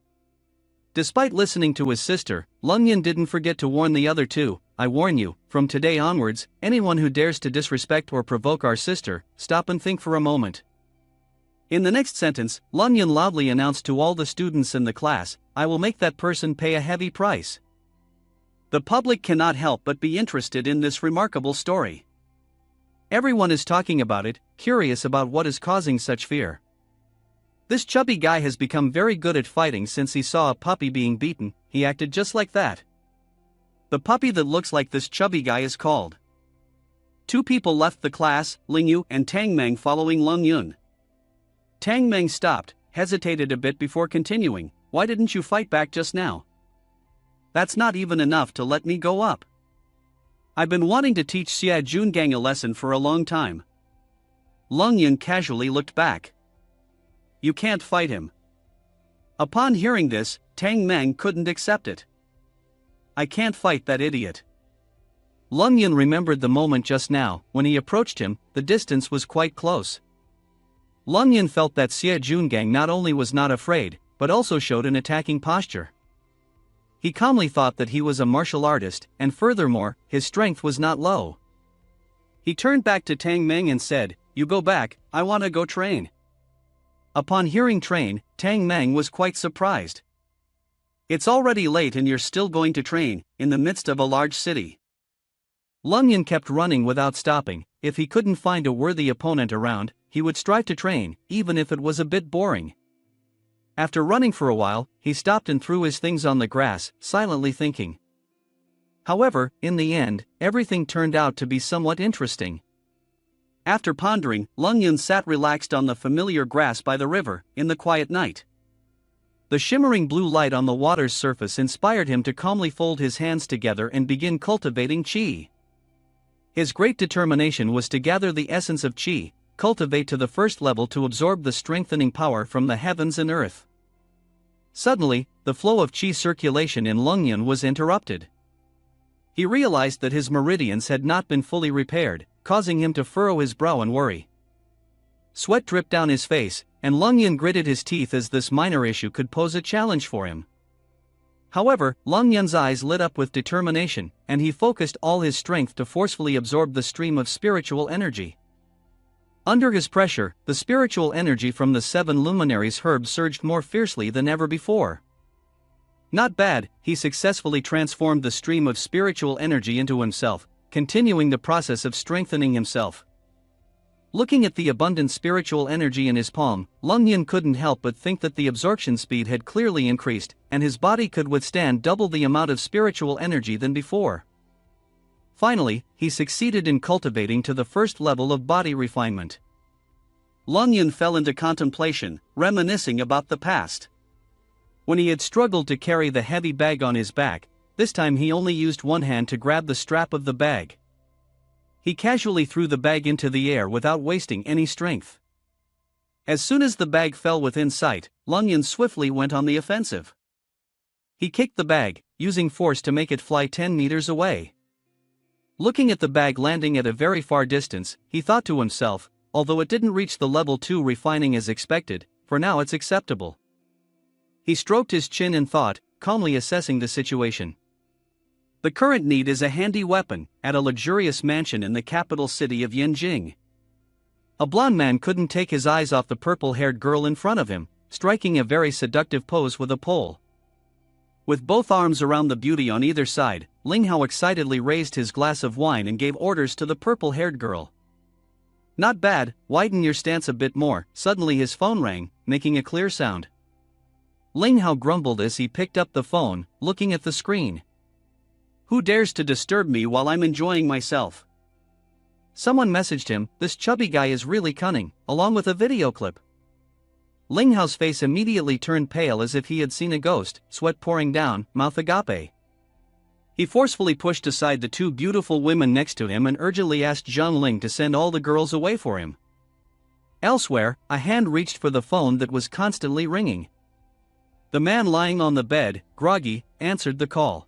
Despite listening to his sister, Lung Yun didn't forget to warn the other two. "I warn you, from today onwards, anyone who dares to disrespect or provoke our sister, stop and think for a moment." In the next sentence, Lung Yun loudly announced to all the students in the class, "I will make that person pay a heavy price." The public cannot help but be interested in this remarkable story. Everyone is talking about it, curious about what is causing such fear. This chubby guy has become very good at fighting since he saw a puppy being beaten. He acted just like that. The puppy that looks like this chubby guy is called. Two people left the class, Ling Yu and Tang Mang, following Lung Yun. Tang Mang stopped, hesitated a bit before continuing. "Why didn't you fight back just now? That's not even enough to let me go up. I've been wanting to teach Xie Jungang a lesson for a long time." Lung Yun casually looked back. "You can't fight him." Upon hearing this, Tang Mang couldn't accept it. "I can't fight that idiot." Lung Yun remembered the moment just now. When he approached him, the distance was quite close. Lung Yun felt that Xie Jungang not only was not afraid, but also showed an attacking posture. He calmly thought that he was a martial artist, and furthermore, his strength was not low. He turned back to Tang Mang and said, "You go back, I want to go train." Upon hearing train, Tang Mang was quite surprised. "It's already late and you're still going to train, in the midst of a large city." Lung Yun kept running without stopping. If he couldn't find a worthy opponent around, he would strive to train, even if it was a bit boring. After running for a while, he stopped and threw his things on the grass, silently thinking. However, in the end, everything turned out to be somewhat interesting. After pondering, Lung Yun sat relaxed on the familiar grass by the river, in the quiet night. The shimmering blue light on the water's surface inspired him to calmly fold his hands together and begin cultivating qi. His great determination was to gather the essence of qi, cultivate to the first level to absorb the strengthening power from the heavens and earth. Suddenly, the flow of qi circulation in Lung Yun was interrupted. He realized that his meridians had not been fully repaired, causing him to furrow his brow and worry. Sweat dripped down his face, and Lung Yun gritted his teeth as this minor issue could pose a challenge for him. However, Lung Yun's eyes lit up with determination, and he focused all his strength to forcefully absorb the stream of spiritual energy. Under his pressure, the spiritual energy from the 7 luminaries' herb surged more fiercely than ever before. Not bad, he successfully transformed the stream of spiritual energy into himself, continuing the process of strengthening himself. Looking at the abundant spiritual energy in his palm, Lung Yun couldn't help but think that the absorption speed had clearly increased, and his body could withstand double the amount of spiritual energy than before. Finally, he succeeded in cultivating to the first level of body refinement. Lung Yun fell into contemplation, reminiscing about the past. When he had struggled to carry the heavy bag on his back, this time he only used one hand to grab the strap of the bag. He casually threw the bag into the air without wasting any strength. As soon as the bag fell within sight, Lung Yun swiftly went on the offensive. He kicked the bag, using force to make it fly 10 meters away. Looking at the bag landing at a very far distance, he thought to himself, although it didn't reach the level 2 refining as expected, for now it's acceptable. He stroked his chin and thought, calmly assessing the situation. The current need is a handy weapon, at a luxurious mansion in the capital city of Yanjing. A blond man couldn't take his eyes off the purple-haired girl in front of him, striking a very seductive pose with a pole. With both arms around the beauty on either side, Ling Hao excitedly raised his glass of wine and gave orders to the purple-haired girl. "Not bad, widen your stance a bit more." Suddenly his phone rang, making a clear sound. Ling Hao grumbled as he picked up the phone, looking at the screen. "Who dares to disturb me while I'm enjoying myself?" Someone messaged him, "This chubby guy is really cunning," along with a video clip. Ling Hao's face immediately turned pale as if he had seen a ghost, sweat pouring down, mouth agape. He forcefully pushed aside the two beautiful women next to him and urgently asked Zhang Ling to send all the girls away for him. Elsewhere, a hand reached for the phone that was constantly ringing. The man lying on the bed, groggy, answered the call.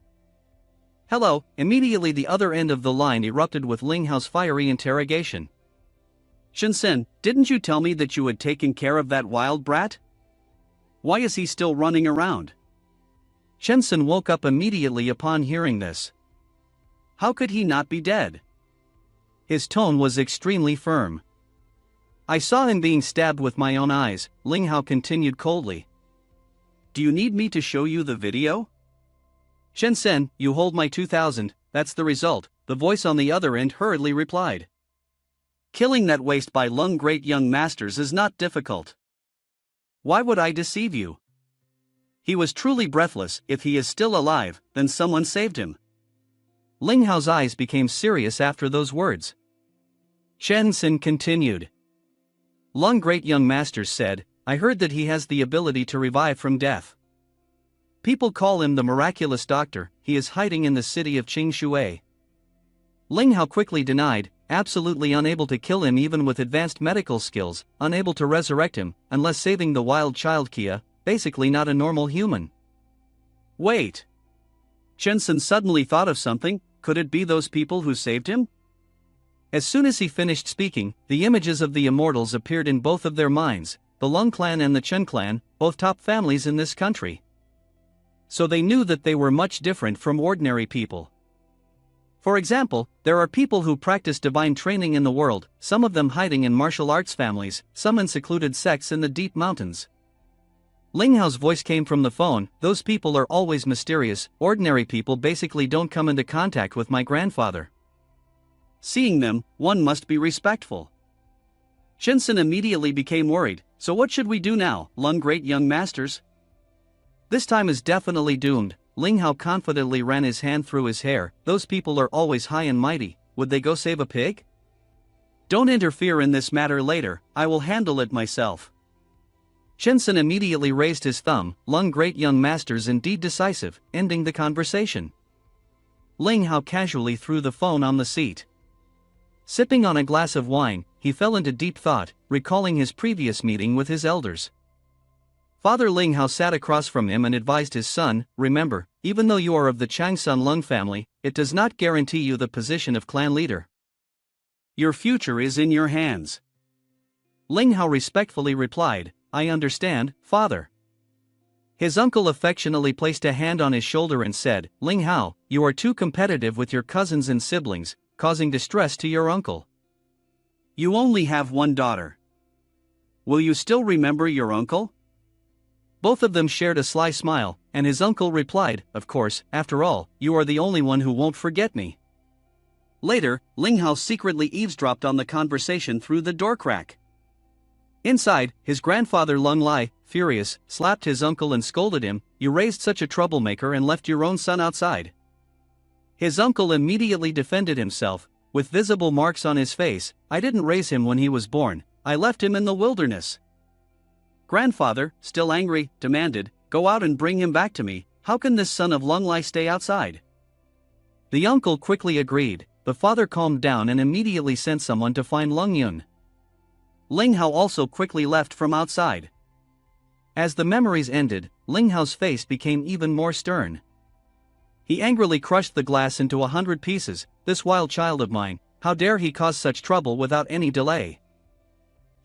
"Hello." Immediately the other end of the line erupted with Ling Hao's fiery interrogation. "Shensen, didn't you tell me that you had taken care of that wild brat? Why is he still running around?" Shensen woke up immediately upon hearing this. How could he not be dead? His tone was extremely firm. "I saw him being stabbed with my own eyes," Ling Hao continued coldly. "Do you need me to show you the video?" "Shensen, you hold my 2,000, that's the result," the voice on the other end hurriedly replied. "Killing that waste by Lung great young masters is not difficult. Why would I deceive you?" He was truly breathless. If he is still alive, then someone saved him. Ling Hao's eyes became serious after those words. Shensen continued. "Lung great young masters said, I heard that he has the ability to revive from death. People call him the miraculous doctor. He is hiding in the city of Qingshui." Ling Hao quickly denied, absolutely unable to kill him even with advanced medical skills, unable to resurrect him, unless saving the wild child Kia, basically not a normal human. Wait. Shensen suddenly thought of something. Could it be those people who saved him? As soon as he finished speaking, the images of the immortals appeared in both of their minds, the Lung clan and the Chen clan, both top families in this country. So they knew that they were much different from ordinary people. For example, there are people who practice divine training in the world, some of them hiding in martial arts families, some in secluded sects in the deep mountains. Ling Hao's voice came from the phone. "Those people are always mysterious. Ordinary people basically don't come into contact with my grandfather. Seeing them, one must be respectful." Shensen immediately became worried. "So what should we do now, Lung great young masters?" "This time is definitely doomed." Ling Hao confidently ran his hand through his hair. "Those people are always high and mighty. Would they go save a pig? Don't interfere in this matter later, I will handle it myself." Shensen immediately raised his thumb. Lung great young masters indeed decisive, ending the conversation. Ling Hao casually threw the phone on the seat. Sipping on a glass of wine, he fell into deep thought, recalling his previous meeting with his elders. Father Ling Hao sat across from him and advised his son, "Remember, even though you are of the Changsun Lung family, it does not guarantee you the position of clan leader. Your future is in your hands." Ling Hao respectfully replied, "I understand, father." His uncle affectionately placed a hand on his shoulder and said, "Ling Hao, you are too competitive with your cousins and siblings, causing distress to your uncle. You only have one daughter. Will you still remember your uncle?" Both of them shared a sly smile, and his uncle replied, "Of course, after all, you are the only one who won't forget me." Later, Ling Hao secretly eavesdropped on the conversation through the door crack. Inside, his grandfather Lung Lai, furious, slapped his uncle and scolded him, "You raised such a troublemaker and left your own son outside." His uncle immediately defended himself, with visible marks on his face. "I didn't raise him when he was born, I left him in the wilderness." Grandfather, still angry, demanded, "Go out and bring him back to me. How can this son of Lung Lai stay outside?" The uncle quickly agreed. The father calmed down and immediately sent someone to find Lung Yun. Ling Hao also quickly left from outside. As the memories ended, Ling Hao's face became even more stern. He angrily crushed the glass into 100 pieces. "This wild child of mine, how dare he cause such trouble without any delay?"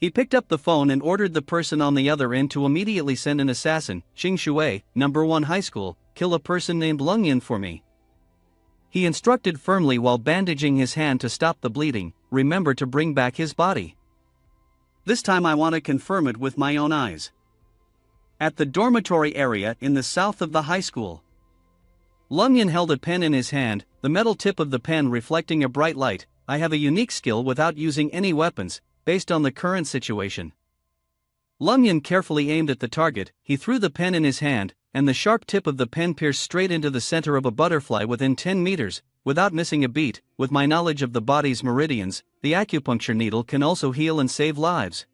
He picked up the phone and ordered the person on the other end to immediately send an assassin, Qingshui, number 1 high school, kill a person named Lung Yin for me. He instructed firmly while bandaging his hand to stop the bleeding, "Remember to bring back his body. This time I want to confirm it with my own eyes." At the dormitory area in the south of the high school, Lung Yun held a pen in his hand, the metal tip of the pen reflecting a bright light. I have a unique skill without using any weapons, based on the current situation. Lung Yun carefully aimed at the target, he threw the pen in his hand, and the sharp tip of the pen pierced straight into the center of a butterfly within 10 meters, without missing a beat. With my knowledge of the body's meridians, the acupuncture needle can also heal and save lives.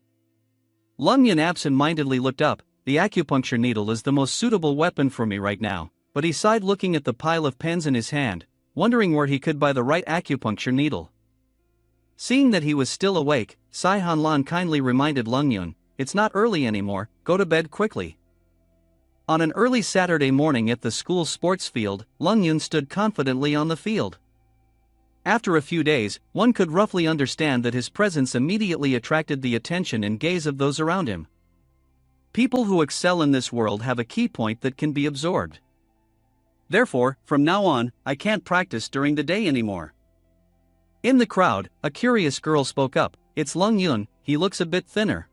Lung Yun absent-mindedly looked up. The acupuncture needle is the most suitable weapon for me right now, but he sighed looking at the pile of pens in his hand, wondering where he could buy the right acupuncture needle. Seeing that he was still awake, Sai Hanlan kindly reminded Lung Yun, "It's not early anymore, go to bed quickly." On an early Saturday morning at the school sports field, Lung Yun stood confidently on the field. After a few days, one could roughly understand that his presence immediately attracted the attention and gaze of those around him. People who excel in this world have a key point that can be absorbed. Therefore, from now on, I can't practice during the day anymore. In the crowd, a curious girl spoke up, "It's Lung Yun, he looks a bit thinner."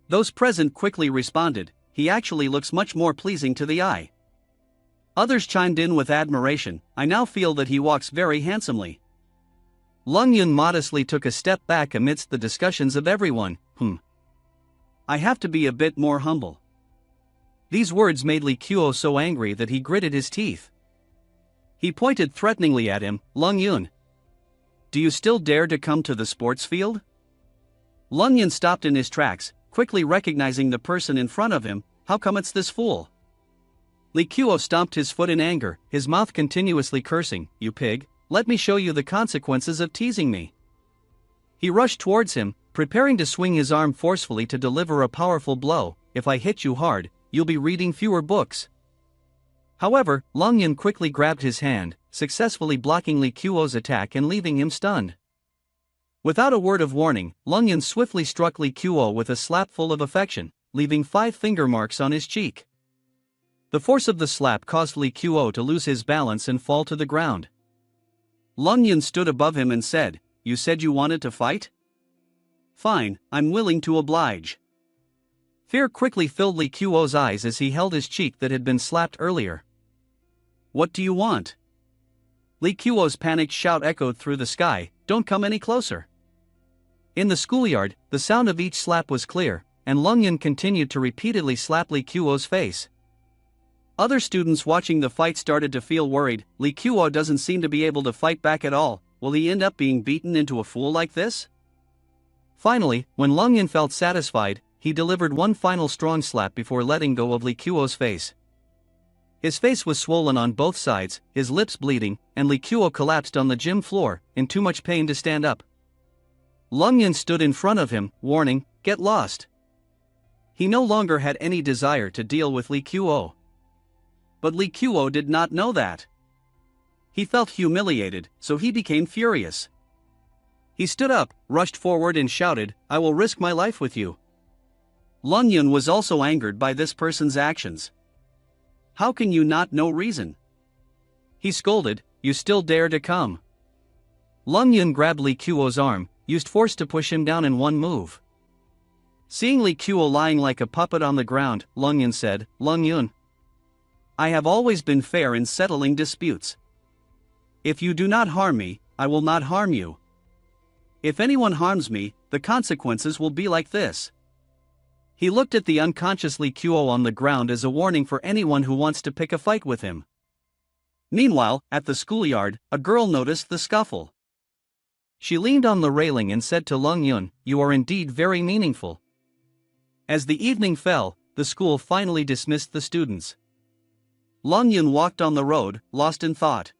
Those present quickly responded, "He actually looks much more pleasing to the eye." Others chimed in with admiration, "I now feel that he walks very handsomely." Lung Yun modestly took a step back amidst the discussions of everyone. I have to be a bit more humble." These words made Li Kuo so angry that he gritted his teeth. He pointed threateningly at him, "Lung Yun, do you still dare to come to the sports field?" Lung Yun stopped in his tracks, quickly recognizing the person in front of him. "How come it's this fool?" Li Kuo stomped his foot in anger, his mouth continuously cursing, "You pig, let me show you the consequences of teasing me." He rushed towards him, preparing to swing his arm forcefully to deliver a powerful blow. "If I hit you hard, you'll be reading fewer books." However, Lung Yun quickly grabbed his hand, successfully blocking Li Kuo's attack and leaving him stunned. Without a word of warning, Lung Yun swiftly struck Li Kuo with a slap full of affection, leaving 5 finger marks on his cheek. The force of the slap caused Li Kuo to lose his balance and fall to the ground. Lung Yun stood above him and said, "You said you wanted to fight? Fine, I'm willing to oblige." Fear quickly filled Li Kuo's eyes as he held his cheek that had been slapped earlier. "What do you want?" Li Kuo's panicked shout echoed through the sky, "Don't come any closer." In the schoolyard, the sound of each slap was clear, and Lung Yun continued to repeatedly slap Li Kuo's face. Other students watching the fight started to feel worried. Li Kuo doesn't seem to be able to fight back at all. Will he end up being beaten into a fool like this? Finally, when Lung Yun felt satisfied, he delivered one final strong slap before letting go of Li Kuo's face. His face was swollen on both sides, his lips bleeding, and Li Kuo collapsed on the gym floor, in too much pain to stand up. Lung Yun stood in front of him, warning, "Get lost." He no longer had any desire to deal with Li Kuo. But Li Kuo did not know that. He felt humiliated, so he became furious. He stood up, rushed forward and shouted, "I will risk my life with you." Lung Yun was also angered by this person's actions. "How can you not know reason?" He scolded, "You still dare to come?" Lung Yun grabbed Li Kuo's arm, used force to push him down in one move. Seeing Li Kuo lying like a puppet on the ground, Lung Yun said, "Lung Yun, I have always been fair in settling disputes. If you do not harm me, I will not harm you. If anyone harms me, the consequences will be like this." He looked at the unconscious Li Kuo on the ground as a warning for anyone who wants to pick a fight with him. Meanwhile, at the schoolyard, a girl noticed the scuffle. She leaned on the railing and said to Lung Yun, "You are indeed very meaningful." As the evening fell, the school finally dismissed the students. Lung Yun walked on the road, lost in thought.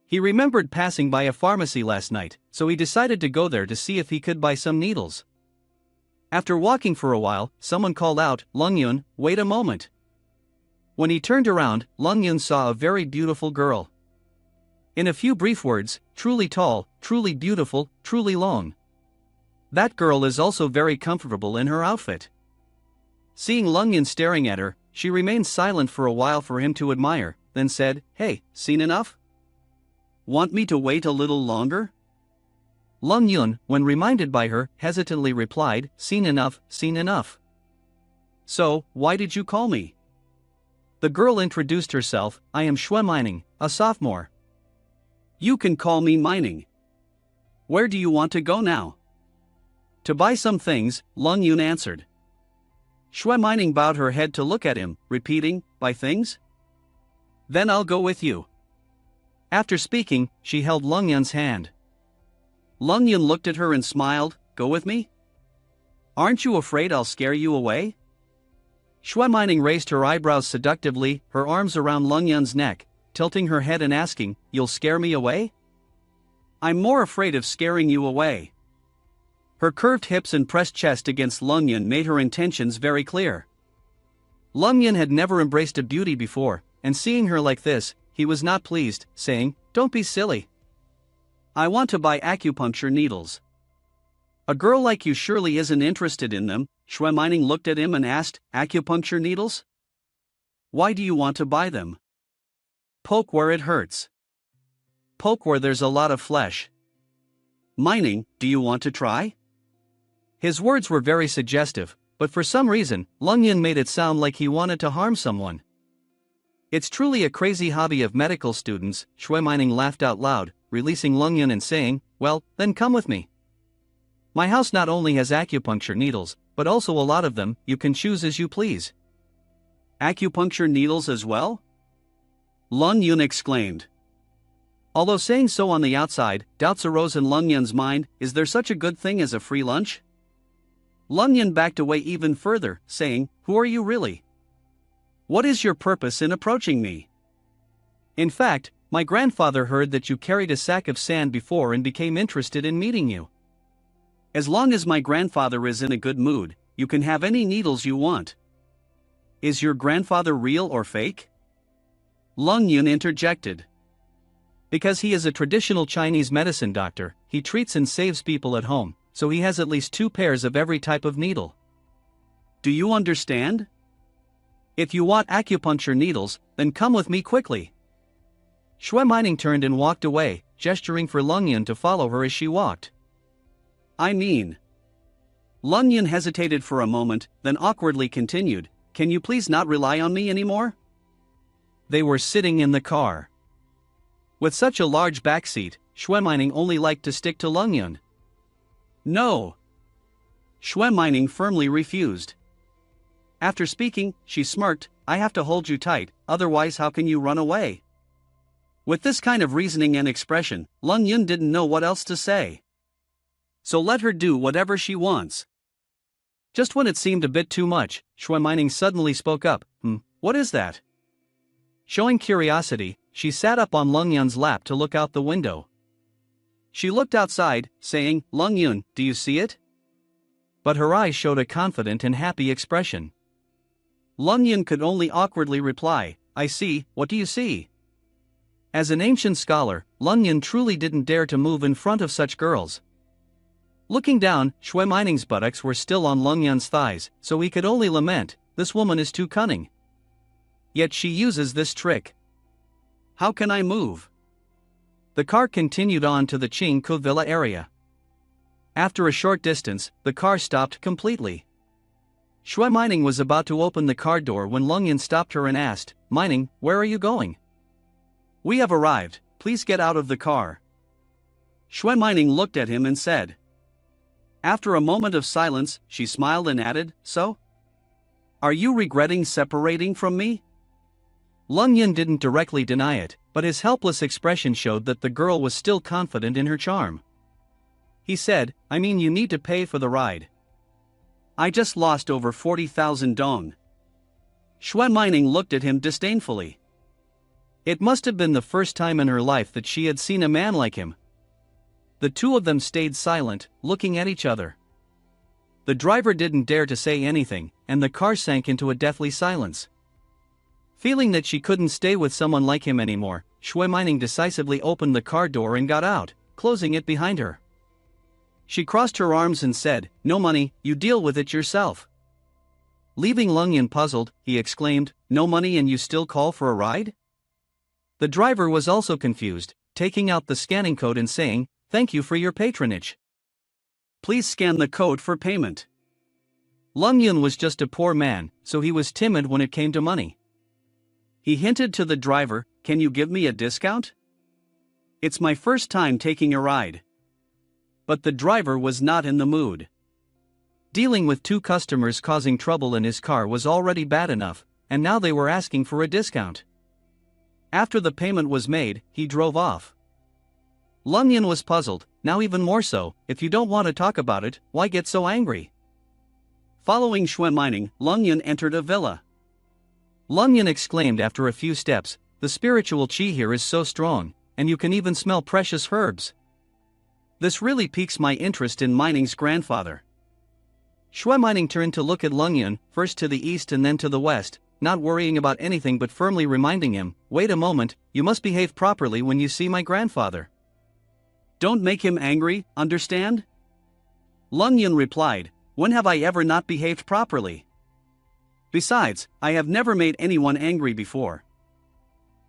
He remembered passing by a pharmacy last night, so he decided to go there to see if he could buy some needles. After walking for a while, someone called out, "Lung Yun, wait a moment." When he turned around, Lung Yun saw a very beautiful girl. In a few brief words, truly tall, truly beautiful, truly long. That girl is also very comfortable in her outfit. Seeing Lung Yun staring at her, she remained silent for a while for him to admire, then said, "Hey, seen enough? Want me to wait a little longer?" Lung Yun, when reminded by her, hesitantly replied, "Seen enough, seen enough." "So, why did you call me?" The girl introduced herself, I am Shue Mining, a sophomore. You can call me Mining. Where do you want to go now? To buy some things, Lung Yun answered. Shue Mining bowed her head to look at him, repeating, buy things? Then I'll go with you. After speaking, she held Lung Yun's hand. Lung Yun looked at her and smiled, go with me? Aren't you afraid I'll scare you away? Shue Mining raised her eyebrows seductively, her arms around Lung Yun's neck, tilting her head and asking, you'll scare me away? I'm more afraid of scaring you away. Her curved hips and pressed chest against Lung Yun made her intentions very clear. Lung Yun had never embraced a beauty before, and seeing her like this, he was not pleased, saying, don't be silly. I want to buy acupuncture needles. A girl like you surely isn't interested in them. Shue Mining looked at him and asked, acupuncture needles? Why do you want to buy them? Poke where it hurts. Poke where there's a lot of flesh. Mining, do you want to try? His words were very suggestive, but for some reason, Lung Yun made it sound like he wanted to harm someone. It's truly a crazy hobby of medical students, Shue Mining laughed out loud, releasing Lung Yun and saying, well, then come with me. My house not only has acupuncture needles, but also a lot of them, you can choose as you please. Acupuncture needles as well? Lung Yun exclaimed. Although saying so on the outside, doubts arose in Lung Yun's mind, is there such a good thing as a free lunch? Lung Yun backed away even further, saying, who are you really? What is your purpose in approaching me? In fact, my grandfather heard that you carried a sack of sand before and became interested in meeting you. As long as my grandfather is in a good mood, you can have any needles you want. Is your grandfather real or fake? Lung Yun interjected. Because he is a traditional Chinese medicine doctor, he treats and saves people at home, so he has at least 2 pairs of every type of needle. Do you understand? If you want acupuncture needles, then come with me quickly. Shue Mining turned and walked away, gesturing for Lung Yun to follow her as she walked. I mean. Lung Yun hesitated for a moment, then awkwardly continued, can you please not rely on me anymore? They were sitting in the car. With such a large backseat, Shue Mining only liked to stick to Lung Yun. No. Shue Mining firmly refused. After speaking, she smirked, I have to hold you tight, otherwise how can you run away? With this kind of reasoning and expression, Lung Yun didn't know what else to say. So let her do whatever she wants. Just when it seemed a bit too much, Shue Mining suddenly spoke up, what is that? Showing curiosity, she sat up on Lung Yun's lap to look out the window. She looked outside, saying, Lung Yun, do you see it? But her eyes showed a confident and happy expression. Lung Yun could only awkwardly reply, I see, what do you see? As an ancient scholar, Lung Yun truly didn't dare to move in front of such girls. Looking down, Shue Mining's buttocks were still on Lung Yun's thighs, so he could only lament, this woman is too cunning. Yet she uses this trick. How can I move? The car continued on to the Ching Ku Villa area. After a short distance, the car stopped completely. Shue Mining was about to open the car door when Lung Yun stopped her and asked, Mining, where are you going? We have arrived, please get out of the car. Shue Mining looked at him and said. After a moment of silence, she smiled and added, so? Are you regretting separating from me? Lung Yun didn't directly deny it, but his helpless expression showed that the girl was still confident in her charm. He said, I mean you need to pay for the ride. I just lost over 40,000 dong. Shue Mining looked at him disdainfully. It must have been the first time in her life that she had seen a man like him. The two of them stayed silent, looking at each other. The driver didn't dare to say anything, and the car sank into a deathly silence. Feeling that she couldn't stay with someone like him anymore, Shue Mining decisively opened the car door and got out, closing it behind her. She crossed her arms and said, no money, you deal with it yourself. Leaving Lung Yun puzzled, he exclaimed, no money and you still call for a ride? The driver was also confused, taking out the scanning code and saying, thank you for your patronage. Please scan the code for payment. Lung Yun was just a poor man, so he was timid when it came to money. He hinted to the driver, "Can you give me a discount? It's my first time taking a ride." But the driver was not in the mood. Dealing with two customers causing trouble in his car was already bad enough, and now they were asking for a discount. After the payment was made, he drove off. Lung Yun was puzzled, now even more so. "If you don't want to talk about it, why get so angry?" Following Shui Mining, Lung Yun entered a villa. Lung Yun exclaimed after a few steps, "The spiritual qi here is so strong, and you can even smell precious herbs. This really piques my interest in mining's grandfather." Shui Mining turned to look at Lung Yun, first to the east and then to the west, not worrying about anything but firmly reminding him, "Wait a moment, you must behave properly when you see my grandfather. Don't make him angry, understand?" Lung Yun replied, "When have I ever not behaved properly? Besides, I have never made anyone angry before."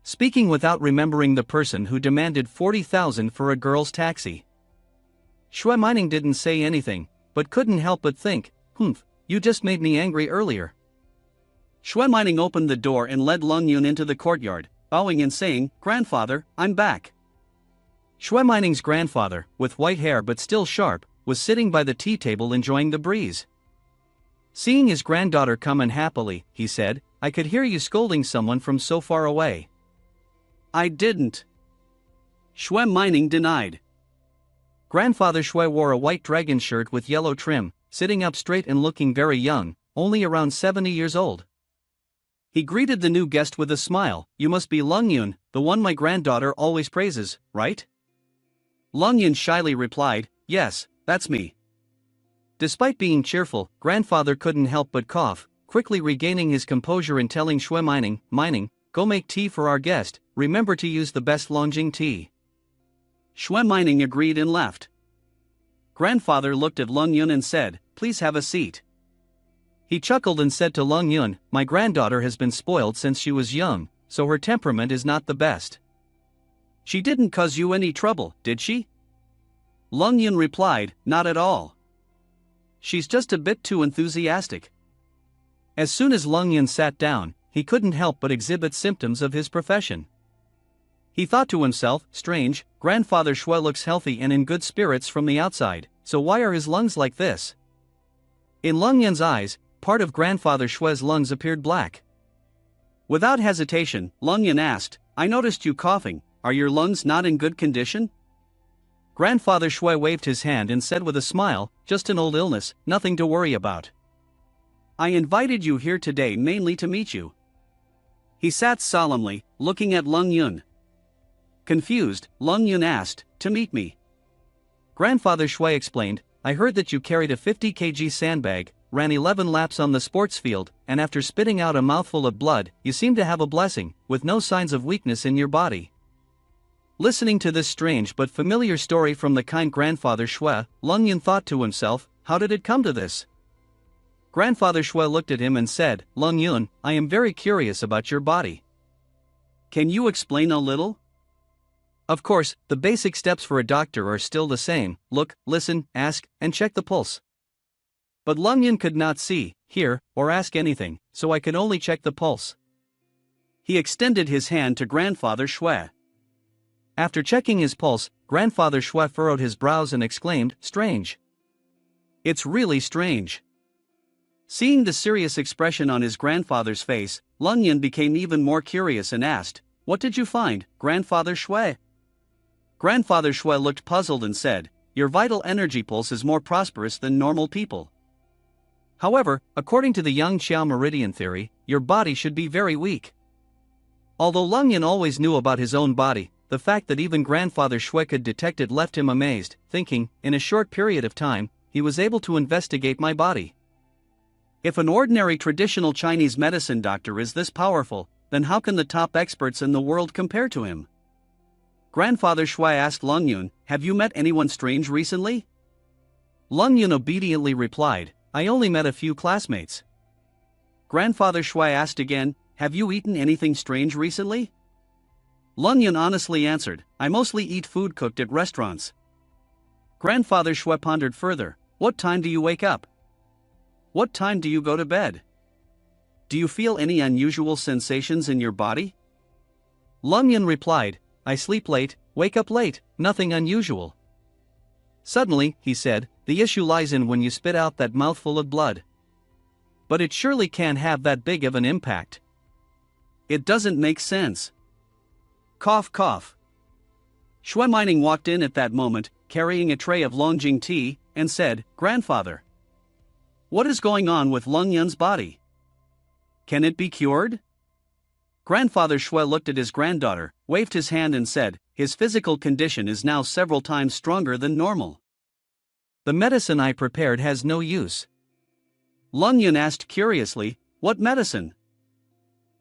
Speaking without remembering the person who demanded 40,000 for a girl's taxi. Shui Mining didn't say anything, but couldn't help but think, you just made me angry earlier." Shui Mining opened the door and led Lung Yun into the courtyard, bowing and saying, "Grandfather, I'm back." Shui Mining's grandfather, with white hair but still sharp, was sitting by the tea table enjoying the breeze. Seeing his granddaughter come in happily, he said, "I could hear you scolding someone from so far away." "I didn't," Shui Mining denied. Grandfather Shui wore a white dragon shirt with yellow trim, sitting up straight and looking very young, only around 70 years old. He greeted the new guest with a smile. "You must be Lung Yun, the one my granddaughter always praises, right?" Lung Yun shyly replied, "Yes, that's me." Despite being cheerful, grandfather couldn't help but cough, quickly regaining his composure and telling Shui Mining, "Go make tea for our guest, remember to use the best Longjing tea." Shui Mining agreed and left. Grandfather looked at Lung Yun and said, "Please have a seat." He chuckled and said to Lung Yun, "My granddaughter has been spoiled since she was young, so her temperament is not the best." "She didn't cause you any trouble, did she?" Lung Yun replied, "Not at all. She's just a bit too enthusiastic." As soon as Lung Yun sat down, he couldn't help but exhibit symptoms of his profession. He thought to himself, "Strange, Grandfather Shui looks healthy and in good spirits from the outside, so why are his lungs like this?" In Lung Yun's eyes, part of Grandfather Shui's lungs appeared black. Without hesitation, Lung Yun asked, "I noticed you coughing, are your lungs not in good condition?" Grandfather Shui waved his hand and said with a smile, "Just an old illness, nothing to worry about. I invited you here today mainly to meet you." He sat solemnly, looking at Lung Yun. Confused, Lung Yun asked, "To meet me?" Grandfather Shui explained, "I heard that you carried a 50 kg sandbag, ran 11 laps on the sports field, and after spitting out a mouthful of blood, you seem to have a blessing, with no signs of weakness in your body." Listening to this strange but familiar story from the kind Grandfather Shui, Lung Yun thought to himself, "How did it come to this?" Grandfather Shui looked at him and said, "Lung Yun, I am very curious about your body. Can you explain a little?" Of course, the basic steps for a doctor are still the same: look, listen, ask, and check the pulse. But Lung Yun could not see, hear, or ask anything, so I could only check the pulse. He extended his hand to Grandfather Shui. After checking his pulse, Grandfather Shui furrowed his brows and exclaimed, "Strange. It's really strange." Seeing the serious expression on his grandfather's face, Lung Yun became even more curious and asked, "What did you find, Grandfather Shui?" Grandfather Shui looked puzzled and said, "Your vital energy pulse is more prosperous than normal people. However, according to the Yang Qiao meridian theory, your body should be very weak." Although Lung Yun always knew about his own body, the fact that even Grandfather Shui could detect it left him amazed, thinking, in a short period of time, he was able to investigate my body. If an ordinary traditional Chinese medicine doctor is this powerful, then how can the top experts in the world compare to him? Grandfather Shui asked Lung Yun, "Have you met anyone strange recently?" Lung Yun obediently replied, "I only met a few classmates." Grandfather Shui asked again, "Have you eaten anything strange recently?" Lung Yun honestly answered, "I mostly eat food cooked at restaurants." Grandfather Shui pondered further, "What time do you wake up? What time do you go to bed? do you feel any unusual sensations in your body? Lung Yun replied, I sleep late, wake up late, nothing unusual. Suddenly, he said, the issue lies in when you spit out that mouthful of blood. But it surely can't have that big of an impact. It doesn't make sense. Cough cough. Shui Mining walked in at that moment, carrying a tray of Longjing tea, and said, Grandfather, what is going on with Lung Yun's body? Can it be cured? Grandfather Shui looked at his granddaughter, waved his hand and said, his physical condition is now several times stronger than normal. The medicine I prepared has no use. Lung Yun asked curiously, what medicine?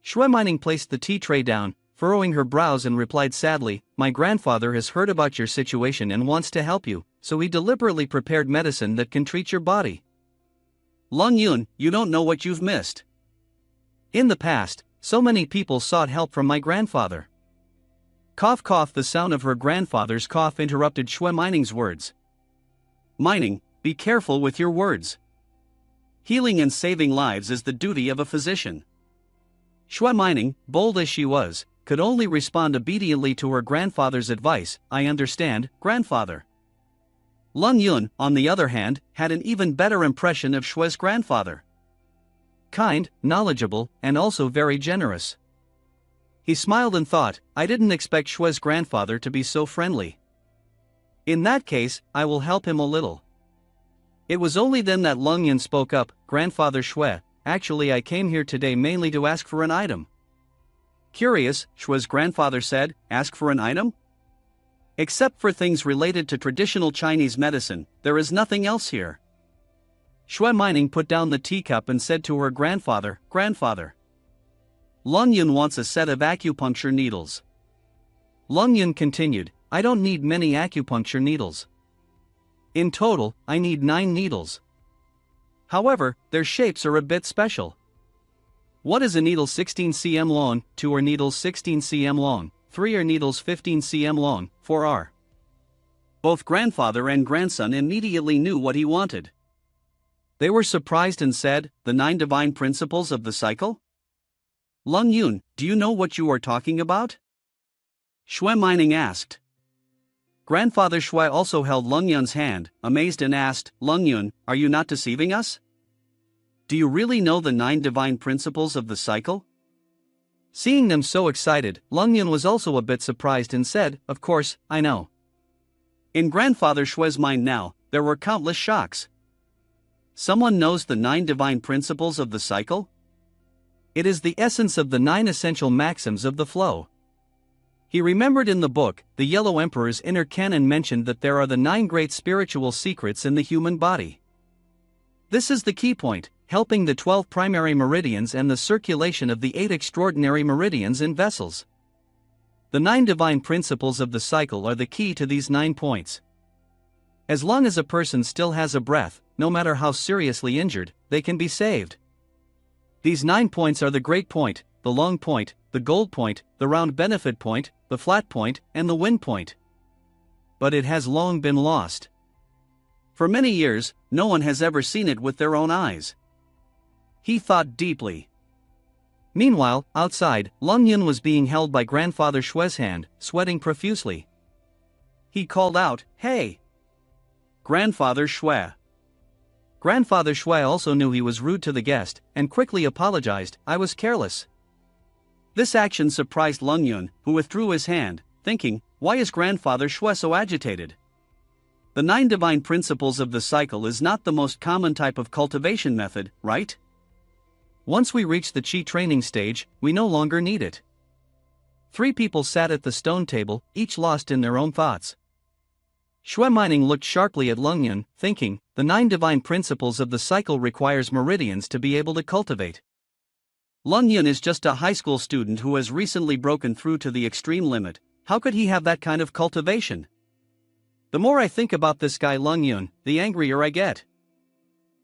Shui Mining placed the tea tray down, furrowing her brows and replied sadly, my grandfather has heard about your situation and wants to help you, so he deliberately prepared medicine that can treat your body. Lung Yun, you don't know what you've missed. In the past, so many people sought help from my grandfather. Cough cough. The sound of her grandfather's cough interrupted Shui Mining's words. Mining, be careful with your words. Healing and saving lives is the duty of a physician. Shui Mining, bold as she was, could only respond obediently to her grandfather's advice, I understand, grandfather. Lung Yun, on the other hand, had an even better impression of Shui's grandfather. Kind, knowledgeable, and also very generous. He smiled and thought, I didn't expect Shui's grandfather to be so friendly. In that case, I will help him a little. It was only then that Lung Yun spoke up, Grandfather Shui, actually I came here today mainly to ask for an item. Curious, Shui's grandfather said, ask for an item? Except for things related to traditional Chinese medicine, there is nothing else here. Shui Mining put down the teacup and said to her grandfather, Grandfather, Lung Yun wants a set of acupuncture needles. Lung Yun continued, I don't need many acupuncture needles. In total, I need 9 needles. However, their shapes are a bit special. What is a needle 16 cm long, 2 are needles 16 cm long, 3 are needles 15 cm long, 4 are. Both grandfather and grandson immediately knew what he wanted. They were surprised and said, the 9 divine principles of the cycle? Lung Yun, do you know what you are talking about? Shui Mining asked. Grandfather Shui also held Lung Yun's hand, amazed and asked, Lung Yun, are you not deceiving us? Do you really know the 9 divine principles of the cycle? Seeing them so excited, Lung Yun was also a bit surprised and said, of course, I know. In Grandfather Shui's mind now, there were countless shocks. Someone knows the 9 divine principles of the cycle? It is the essence of the 9 essential maxims of the flow. He remembered in the book, the Yellow Emperor's inner canon mentioned that there are the 9 great spiritual secrets in the human body. This is the key point, helping the 12 primary meridians and the circulation of the 8 extraordinary meridians in vessels. The 9 divine principles of the cycle are the key to these 9 points. As long as a person still has a breath, no matter how seriously injured, they can be saved. These 9 points are the great point, the long point, the gold point, the round benefit point, the flat point, and the wind point. But it has long been lost. For many years, no one has ever seen it with their own eyes. He thought deeply. Meanwhile, outside, Lung Yun was being held by Grandfather Shui's hand, sweating profusely. He called out, Hey! Grandfather Shui. Grandfather Shui also knew he was rude to the guest, and quickly apologized, I was careless. This action surprised Lung Yun, who withdrew his hand, thinking, why is Grandfather Shui so agitated? The 9 divine principles of the cycle is not the most common type of cultivation method, right? Once we reach the Qi training stage, we no longer need it. 3 people sat at the stone table, each lost in their own thoughts. Shui Mining looked sharply at Lung Yun, thinking, the 9 divine principles of the cycle requires meridians to be able to cultivate. Lung Yun is just a high school student who has recently broken through to the extreme limit. How could he have that kind of cultivation? The more I think about this guy Lung Yun, the angrier I get.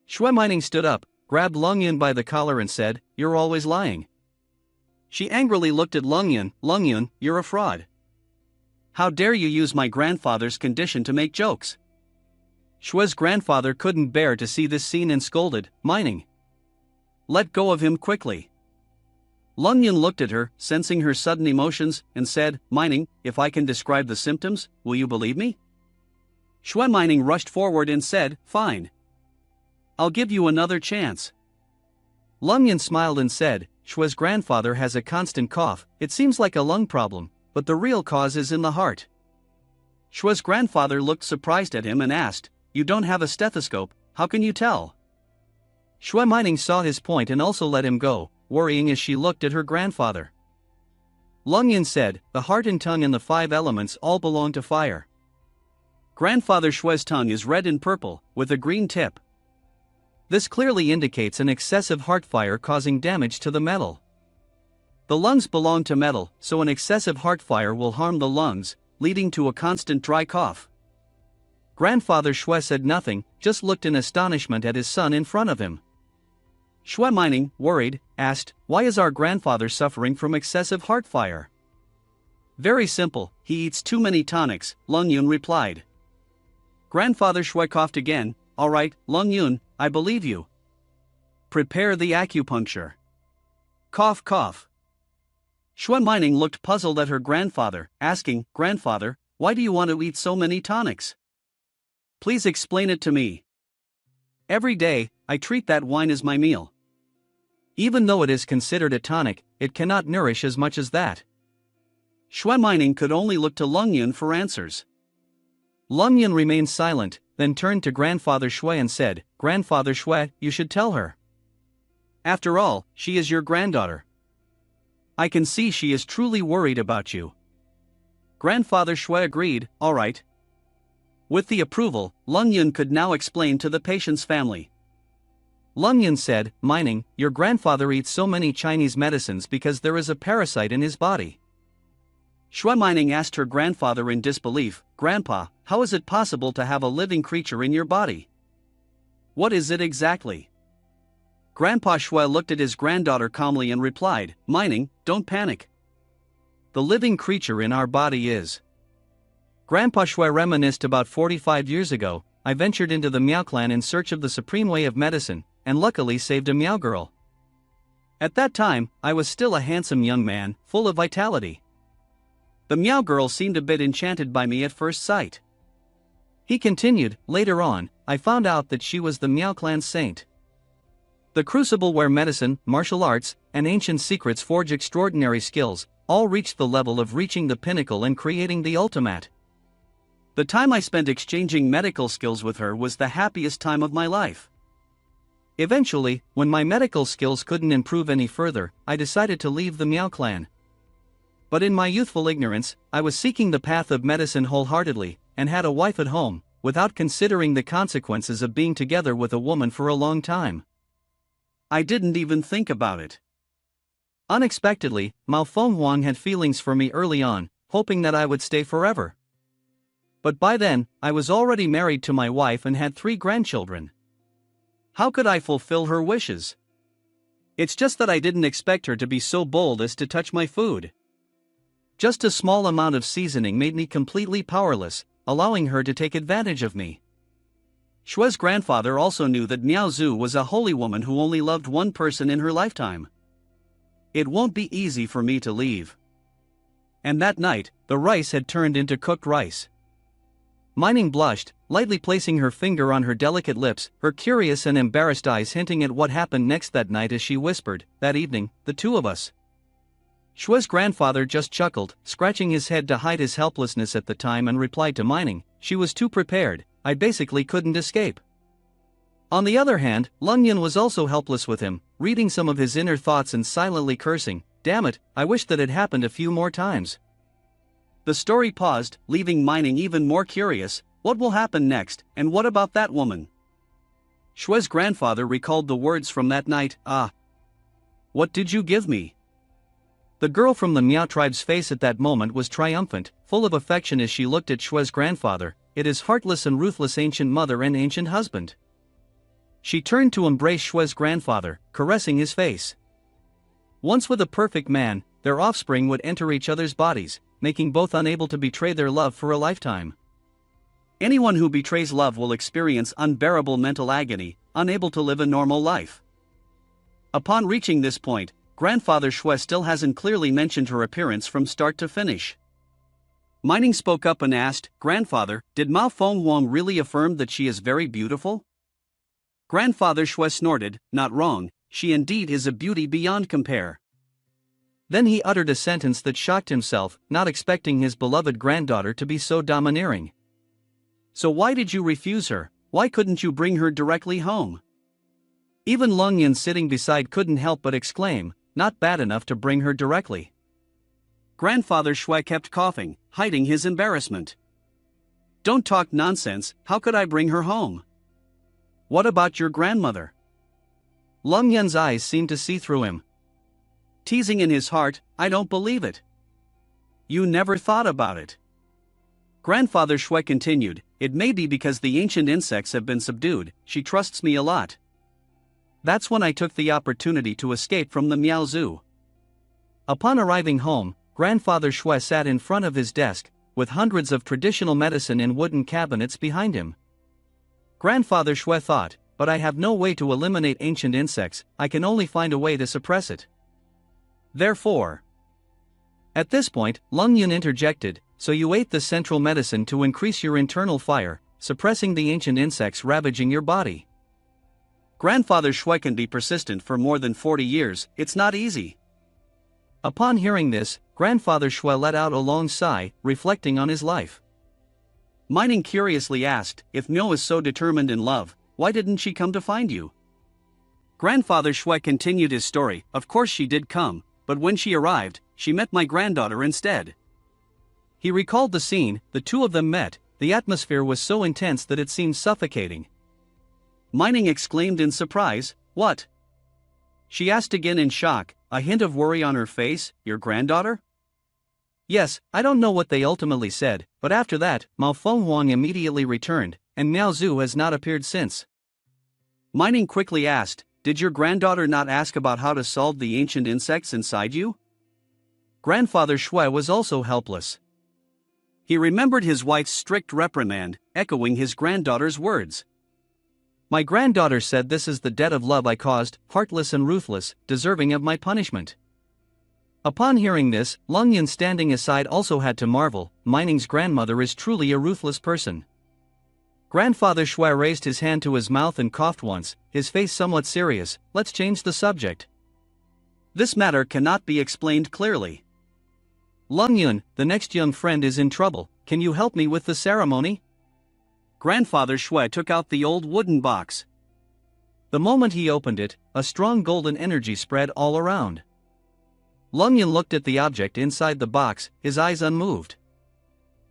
Shui Mining stood up, grabbed Lung Yun by the collar and said, you're always lying. She angrily looked at Lung Yun, you're a fraud. How dare you use my grandfather's condition to make jokes? Shui's grandfather couldn't bear to see this scene and scolded, Mining. Let go of him quickly. Lung Yun looked at her, sensing her sudden emotions, and said, "Mining, if I can describe the symptoms, will you believe me?" Shui Mining rushed forward and said, "Fine. I'll give you another chance." Lung Yun smiled and said, "Shui's grandfather has a constant cough. It seems like a lung problem, but the real cause is in the heart." Shui's grandfather looked surprised at him and asked, "You don't have a stethoscope, how can you tell?" Shui Mining saw his point and also let him go, worrying as she looked at her grandfather. Lung Yun said, "The heart and tongue and the 5 elements all belong to fire. Grandfather Shui's tongue is red and purple, with a green tip. This clearly indicates an excessive heart fire causing damage to the metal. The lungs belong to metal, so an excessive heart fire will harm the lungs, leading to a constant dry cough." Grandfather Shui said nothing, just looked in astonishment at his son in front of him. Shui Mining, worried, asked, "Why is our grandfather suffering from excessive heart fire?" "Very simple, he eats too many tonics," Lung Yun replied. Grandfather Shui coughed again. "All right, Lung Yun, I believe you. Prepare the acupuncture." Cough cough. Shui Mining looked puzzled at her grandfather, asking, "Grandfather, why do you want to eat so many tonics? Please explain it to me. Every day, I treat that wine as my meal. Even though it is considered a tonic, it cannot nourish as much as that." Shui Mining could only look to Lung Yun for answers. Lung Yun remained silent, then turned to Grandfather Shui and said, "Grandfather Shui, you should tell her. After all, she is your granddaughter. I can see she is truly worried about you." Grandfather Shui agreed, "All right." With the approval, Lung Yun could now explain to the patient's family. Lung Yun said, "Mining, your grandfather eats so many Chinese medicines because there is a parasite in his body." Shui Mining asked her grandfather in disbelief, "Grandpa, how is it possible to have a living creature in your body? What is it exactly?" Grandpa Shui looked at his granddaughter calmly and replied, "Mining, don't panic. The living creature in our body is..." Grandpa Shui reminisced about 45 years ago. "I ventured into the Miao clan in search of the supreme way of medicine, and luckily saved a Miao girl. At that time, I was still a handsome young man, full of vitality. The Miao girl seemed a bit enchanted by me at first sight." He continued, "Later on, I found out that she was the Miao clan's saint. The crucible where medicine, martial arts, and ancient secrets forge extraordinary skills, all reached the level of reaching the pinnacle and creating the ultimate. The time I spent exchanging medical skills with her was the happiest time of my life. Eventually, when my medical skills couldn't improve any further, I decided to leave the Miao clan. But in my youthful ignorance, I was seeking the path of medicine wholeheartedly, and had a wife at home, without considering the consequences of being together with a woman for a long time. I didn't even think about it. Unexpectedly, Mao Feng Huang had feelings for me early on, hoping that I would stay forever. But by then, I was already married to my wife and had 3 grandchildren. How could I fulfill her wishes? It's just that I didn't expect her to be so bold as to touch my food. Just a small amount of seasoning made me completely powerless, allowing her to take advantage of me." Shui's grandfather also knew that Miao Zhu was a holy woman who only loved one person in her lifetime. "It won't be easy for me to leave." And that night, the rice had turned into cooked rice. Mining blushed, lightly placing her finger on her delicate lips, her curious and embarrassed eyes hinting at what happened next that night as she whispered, "That evening, the 2 of us." Shui's grandfather just chuckled, scratching his head to hide his helplessness at the time, and replied to Mining, "She was too prepared, I basically couldn't escape." On the other hand, Lung Yun was also helpless with him, reading some of his inner thoughts and silently cursing, "Damn it, I wish that it happened a few more times." The story paused, leaving Mining even more curious. What will happen next, and what about that woman? Shui's grandfather recalled the words from that night, "Ah. What did you give me?" The girl from the Miao tribe's face at that moment was triumphant, full of affection as she looked at Shui's grandfather, at his heartless and ruthless ancient mother and ancient husband. She turned to embrace Shui's grandfather, caressing his face. Once with a perfect man, their offspring would enter each other's bodies, making both unable to betray their love for a lifetime. Anyone who betrays love will experience unbearable mental agony, unable to live a normal life. Upon reaching this point, Grandfather Shui still hasn't clearly mentioned her appearance from start to finish. Mining spoke up and asked, "Grandfather, did Mao Feng Wang really affirm that she is very beautiful?" Grandfather Shui snorted, "Not wrong, she indeed is a beauty beyond compare." Then he uttered a sentence that shocked himself, not expecting his beloved granddaughter to be so domineering. "So why did you refuse her? Why couldn't you bring her directly home?" Even Lung Yun sitting beside couldn't help but exclaim, "Not bad enough to bring her directly." Grandfather Shui kept coughing, hiding his embarrassment. "Don't talk nonsense, how could I bring her home? What about your grandmother?" Lung Yun's eyes seemed to see through him. Teasing in his heart, "I don't believe it. You never thought about it." Grandfather Shui continued, "It may be because the ancient insects have been subdued, she trusts me a lot. That's when I took the opportunity to escape from the Miao Zoo." Upon arriving home, Grandfather Shui sat in front of his desk, with hundreds of traditional medicine in wooden cabinets behind him. Grandfather Shui thought, "But I have no way to eliminate ancient insects, I can only find a way to suppress it. Therefore..." At this point, Lung Yun interjected, "So you ate the central medicine to increase your internal fire, suppressing the ancient insects ravaging your body." Grandfather Shui can be persistent for more than 40 years, it's not easy. Upon hearing this, Grandfather Shui let out a long sigh, reflecting on his life. Mining curiously asked, "If Miao is so determined in love, why didn't she come to find you?" Grandfather Shui continued his story, "Of course she did come, but when she arrived, she met my granddaughter instead." He recalled the scene, the two of them met, the atmosphere was so intense that it seemed suffocating. Mining exclaimed in surprise, "What?" She asked again in shock, a hint of worry on her face, "Your granddaughter?" "Yes, I don't know what they ultimately said, but after that, Mao Feng Wang immediately returned, and Miao Zhu has not appeared since." Mining quickly asked, "Did your granddaughter not ask about how to solve the ancient insects inside you?" Grandfather Shui was also helpless. He remembered his wife's strict reprimand, echoing his granddaughter's words. "My granddaughter said this is the debt of love I caused, heartless and ruthless, deserving of my punishment." Upon hearing this, Lung Yun standing aside also had to marvel, Mining's grandmother is truly a ruthless person. Grandfather Shui raised his hand to his mouth and coughed once, his face somewhat serious. "Let's change the subject. This matter cannot be explained clearly. Lung Yun, the next young friend is in trouble, can you help me with the ceremony?" Grandfather Shui took out the old wooden box. The moment he opened it, a strong golden energy spread all around. Lung Yun looked at the object inside the box, his eyes unmoved.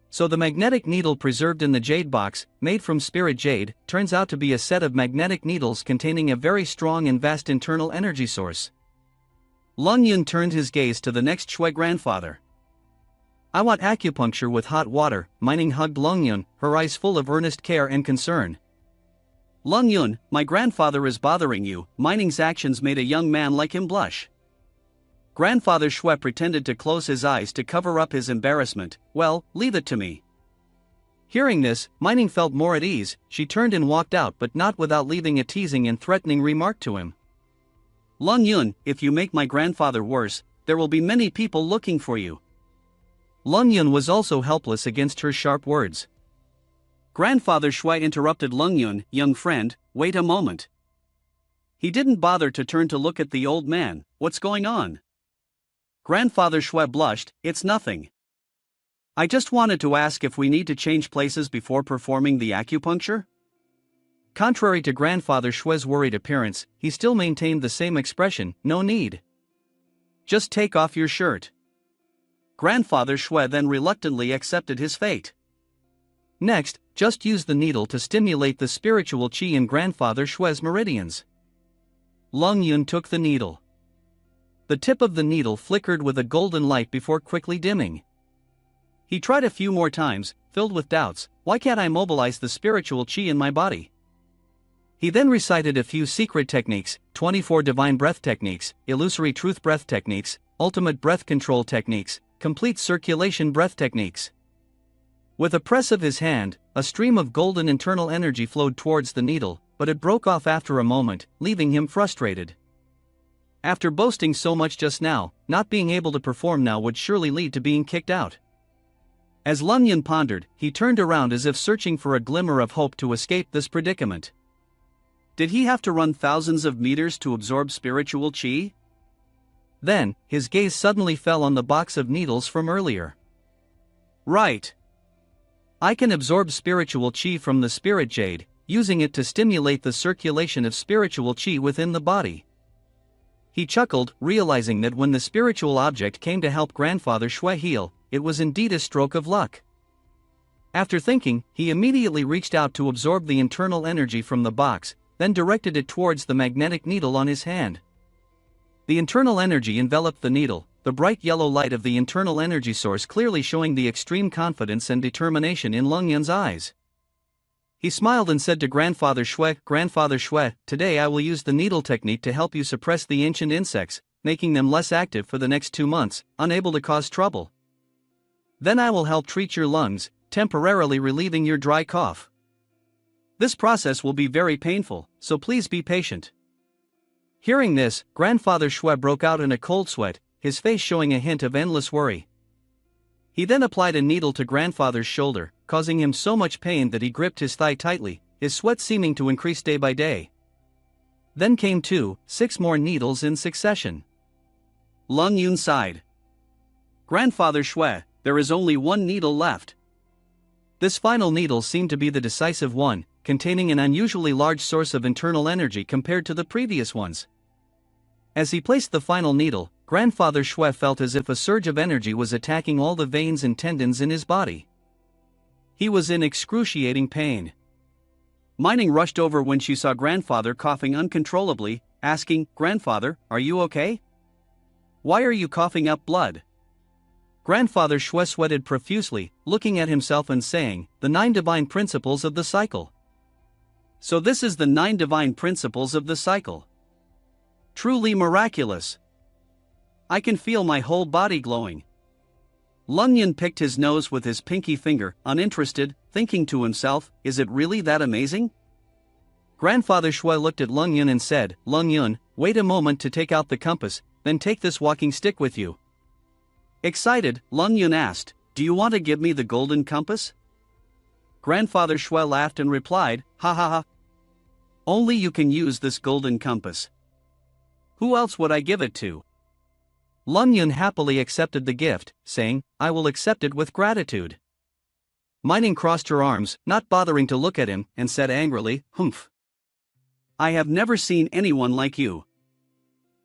So the magnetic needle preserved in the jade box, made from spirit jade, turns out to be a set of magnetic needles containing a very strong and vast internal energy source. Lung Yun turned his gaze to the next Shui grandfather. "I want acupuncture with hot water," Mining hugged Lung Yun, her eyes full of earnest care and concern. "Lung Yun, my grandfather is bothering you." Mining's actions made a young man like him blush. Grandfather Shui pretended to close his eyes to cover up his embarrassment. "Well, leave it to me." Hearing this, Mining felt more at ease. She turned and walked out, but not without leaving a teasing and threatening remark to him. "Lung Yun, if you make my grandfather worse, there will be many people looking for you." Lung Yun was also helpless against her sharp words. Grandfather Shui interrupted Lung Yun, "Young friend, wait a moment." He didn't bother to turn to look at the old man. "What's going on?" Grandfather Shui blushed, "It's nothing. I just wanted to ask if we need to change places before performing the acupuncture." Contrary to Grandfather Shui's worried appearance, he still maintained the same expression, "No need. Just take off your shirt." Grandfather Shui then reluctantly accepted his fate. Next, just use the needle to stimulate the spiritual qi in Grandfather Shui's meridians. Lung Yun took the needle. The tip of the needle flickered with a golden light before quickly dimming. He tried a few more times, filled with doubts. "Why can't I mobilize the spiritual qi in my body?" He then recited a few secret techniques, 24 divine breath techniques, illusory truth breath techniques, ultimate breath control techniques, complete circulation breath techniques. With a press of his hand, a stream of golden internal energy flowed towards the needle, but it broke off after a moment, leaving him frustrated. After boasting so much just now, not being able to perform now would surely lead to being kicked out. As Lung Yun pondered, he turned around as if searching for a glimmer of hope to escape this predicament. Did he have to run thousands of meters to absorb spiritual chi? Then, his gaze suddenly fell on the box of needles from earlier. Right. I can absorb spiritual chi from the spirit jade, using it to stimulate the circulation of spiritual chi within the body. He chuckled, realizing that when the spiritual object came to help grandfather Shui heal, it was indeed a stroke of luck. After thinking, he immediately reached out to absorb the internal energy from the box, then directed it towards the magnetic needle on his hand. The internal energy enveloped the needle, the bright yellow light of the internal energy source clearly showing the extreme confidence and determination in Lung Yun's eyes. He smiled and said to Grandfather Shui, today I will use the needle technique to help you suppress the ancient insects, making them less active for the next 2 months, unable to cause trouble. Then I will help treat your lungs, temporarily relieving your dry cough. This process will be very painful, so please be patient. Hearing this, Grandfather Shui broke out in a cold sweat, his face showing a hint of endless worry. He then applied a needle to Grandfather's shoulder, causing him so much pain that he gripped his thigh tightly, his sweat seeming to increase day by day. Then came 6 more needles in succession. Lung Yun sighed. Grandfather Shui, there is only 1 needle left. This final needle seemed to be the decisive one, containing an unusually large source of internal energy compared to the previous ones. As he placed the final needle, Grandfather Shui felt as if a surge of energy was attacking all the veins and tendons in his body. He was in excruciating pain. Mining rushed over when she saw Grandfather coughing uncontrollably, asking, "Grandfather, are you okay? Why are you coughing up blood?" Grandfather Shui sweated profusely, looking at himself and saying, "The 9 divine principles of the cycle." So this is the 9 divine principles of the cycle. Truly miraculous. I can feel my whole body glowing. Lung Yun picked his nose with his pinky finger, uninterested, thinking to himself, is it really that amazing? Grandfather Shui looked at Lung Yun and said, "Lung Yun, wait a moment to take out the compass, then take this walking stick with you." Excited, Lung Yun asked, "Do you want to give me the golden compass?" Grandfather Shui laughed and replied, "Ha ha ha. Only you can use this golden compass. Who else would I give it to?" Lung Yun happily accepted the gift, saying, "I will accept it with gratitude." Mining crossed her arms, not bothering to look at him, and said angrily, "Humph. I have never seen anyone like you.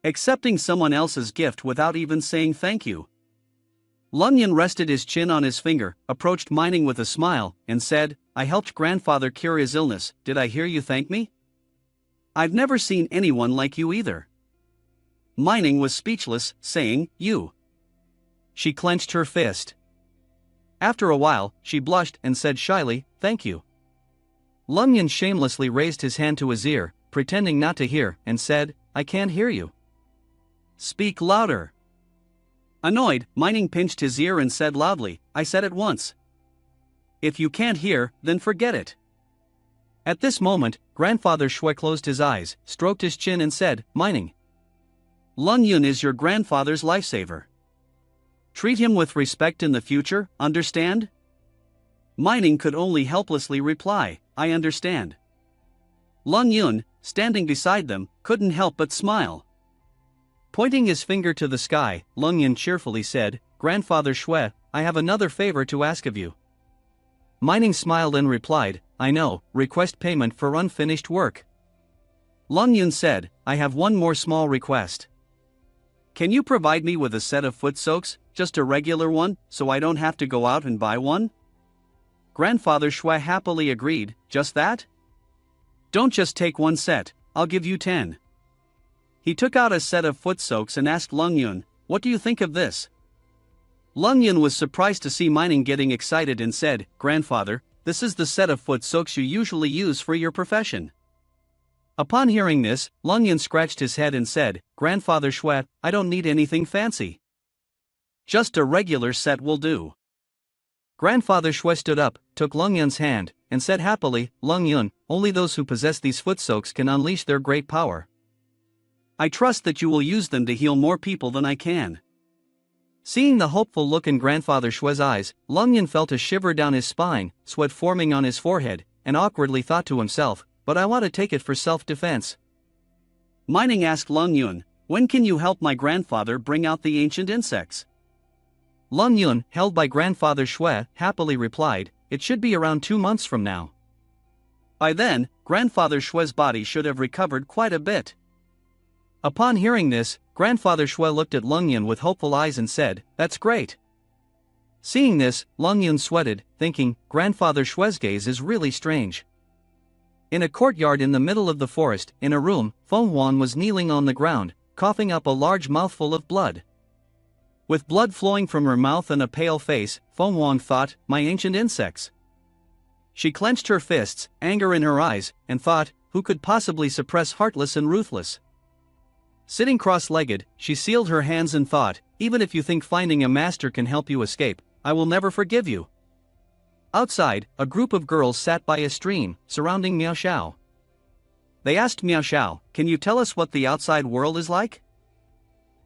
Accepting someone else's gift without even saying thank you." Lung Yun rested his chin on his finger, approached Mining with a smile, and said, "I helped Grandfather cure his illness, did I hear you thank me? I've never seen anyone like you either." Mining was speechless, saying, "You." She clenched her fist. After a while, she blushed and said shyly, "Thank you." Lung Yun shamelessly raised his hand to his ear, pretending not to hear, and said, "I can't hear you. Speak louder." Annoyed, Mining pinched his ear and said loudly, "I said it once. If you can't hear, then forget it." At this moment, Grandfather Shui closed his eyes, stroked his chin and said, "Mining. Lung Yun is your grandfather's lifesaver. Treat him with respect in the future, understand?" Mining could only helplessly reply, "I understand." Lung Yun, standing beside them, couldn't help but smile. Pointing his finger to the sky, Lung Yun cheerfully said, "Grandfather Shui, I have another favor to ask of you." Mining smiled and replied, "I know, request payment for unfinished work." Lung Yun said, "I have one more small request. Can you provide me with a set of foot soaks, just a regular one, so I don't have to go out and buy one?" Grandfather Shui happily agreed, "Just that? Don't just take one set, I'll give you 10. He took out a set of foot soaks and asked Lung Yun, "What do you think of this?" Lung Yun was surprised to see Mining getting excited and said, "Grandfather, this is the set of foot soaks you usually use for your profession." Upon hearing this, Lung Yun scratched his head and said, "Grandfather Shui, I don't need anything fancy. Just a regular set will do." Grandfather Shui stood up, took Lung Yun's hand, and said happily, "Lung Yun, only those who possess these foot soaks can unleash their great power. I trust that you will use them to heal more people than I can. Seeing the hopeful look in Grandfather Shue's eyes, Lung Yun felt a shiver down his spine, sweat forming on his forehead, and awkwardly thought to himself, but I want to take it for self-defense. Mining asked Lung Yun, when can you help my grandfather bring out the ancient insects? Lung Yun, held by Grandfather Shui, happily replied, it should be around 2 months from now. By then, Grandfather Shue's body should have recovered quite a bit. Upon hearing this, Grandfather Shui looked at Lung Yun with hopeful eyes and said, that's great. Seeing this, Lung Yun sweated, thinking, Grandfather Shui's gaze is really strange. In a courtyard in the middle of the forest, in a room, Feng Huang was kneeling on the ground, coughing up a large mouthful of blood. With blood flowing from her mouth and a pale face, Feng Huang thought, my ancient insects. She clenched her fists, anger in her eyes, and thought, who could possibly suppress heartless and ruthless? Sitting cross-legged, she sealed her hands and thought, even if you think finding a master can help you escape, I will never forgive you. Outside, a group of girls sat by a stream, surrounding Miao Xiao. They asked Miao Xiao, can you tell us what the outside world is like?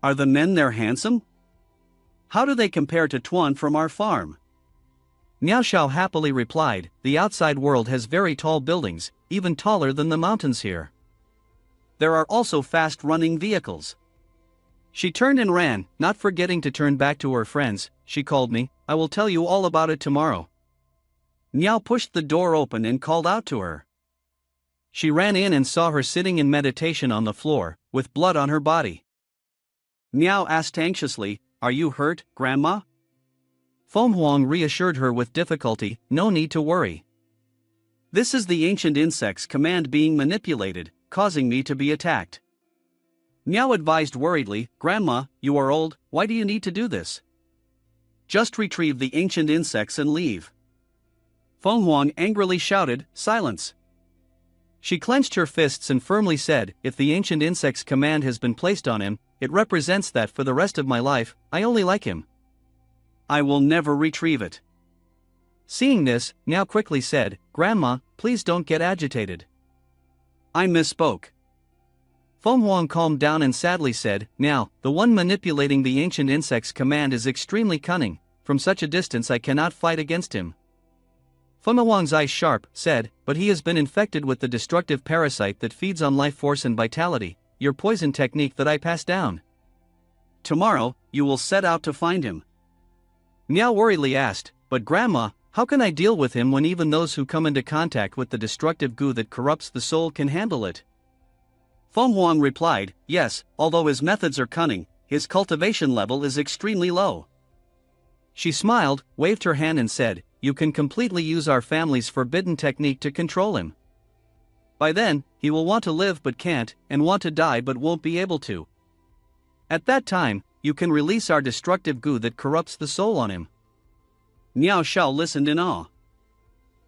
Are the men there handsome? How do they compare to Tuan from our farm? Miao Xiao happily replied, the outside world has very tall buildings, even taller than the mountains here. There are also fast-running vehicles. She turned and ran, not forgetting to turn back to her friends. She called me, I will tell you all about it tomorrow. Miao pushed the door open and called out to her. She ran in and saw her sitting in meditation on the floor, with blood on her body. Miao asked anxiously, are you hurt, Grandma? Feng Huang reassured her with difficulty, no need to worry. This is the ancient insect's command being manipulated, causing me to be attacked. Miao advised worriedly, Grandma, you are old, why do you need to do this? Just retrieve the ancient insects and leave. Feng Huang angrily shouted, silence. She clenched her fists and firmly said, if the ancient insect's command has been placed on him, it represents that for the rest of my life, I only like him. I will never retrieve it. Seeing this, Miao quickly said, Grandma, please don't get agitated. I misspoke. Feng Huang calmed down and sadly said, now, the one manipulating the ancient insect's command is extremely cunning, from such a distance I cannot fight against him. Feng Huang's eyes sharp, said, but he has been infected with the destructive parasite that feeds on life force and vitality, your poison technique that I passed down. Tomorrow, you will set out to find him. Miao worriedly asked, but Grandma, how can I deal with him when even those who come into contact with the destructive goo that corrupts the soul can handle it? Feng Huang replied, yes, although his methods are cunning, his cultivation level is extremely low. She smiled, waved her hand and said, you can completely use our family's forbidden technique to control him. By then, he will want to live but can't, and want to die but won't be able to. At that time, you can release our destructive goo that corrupts the soul on him. Miao Xiao listened in awe.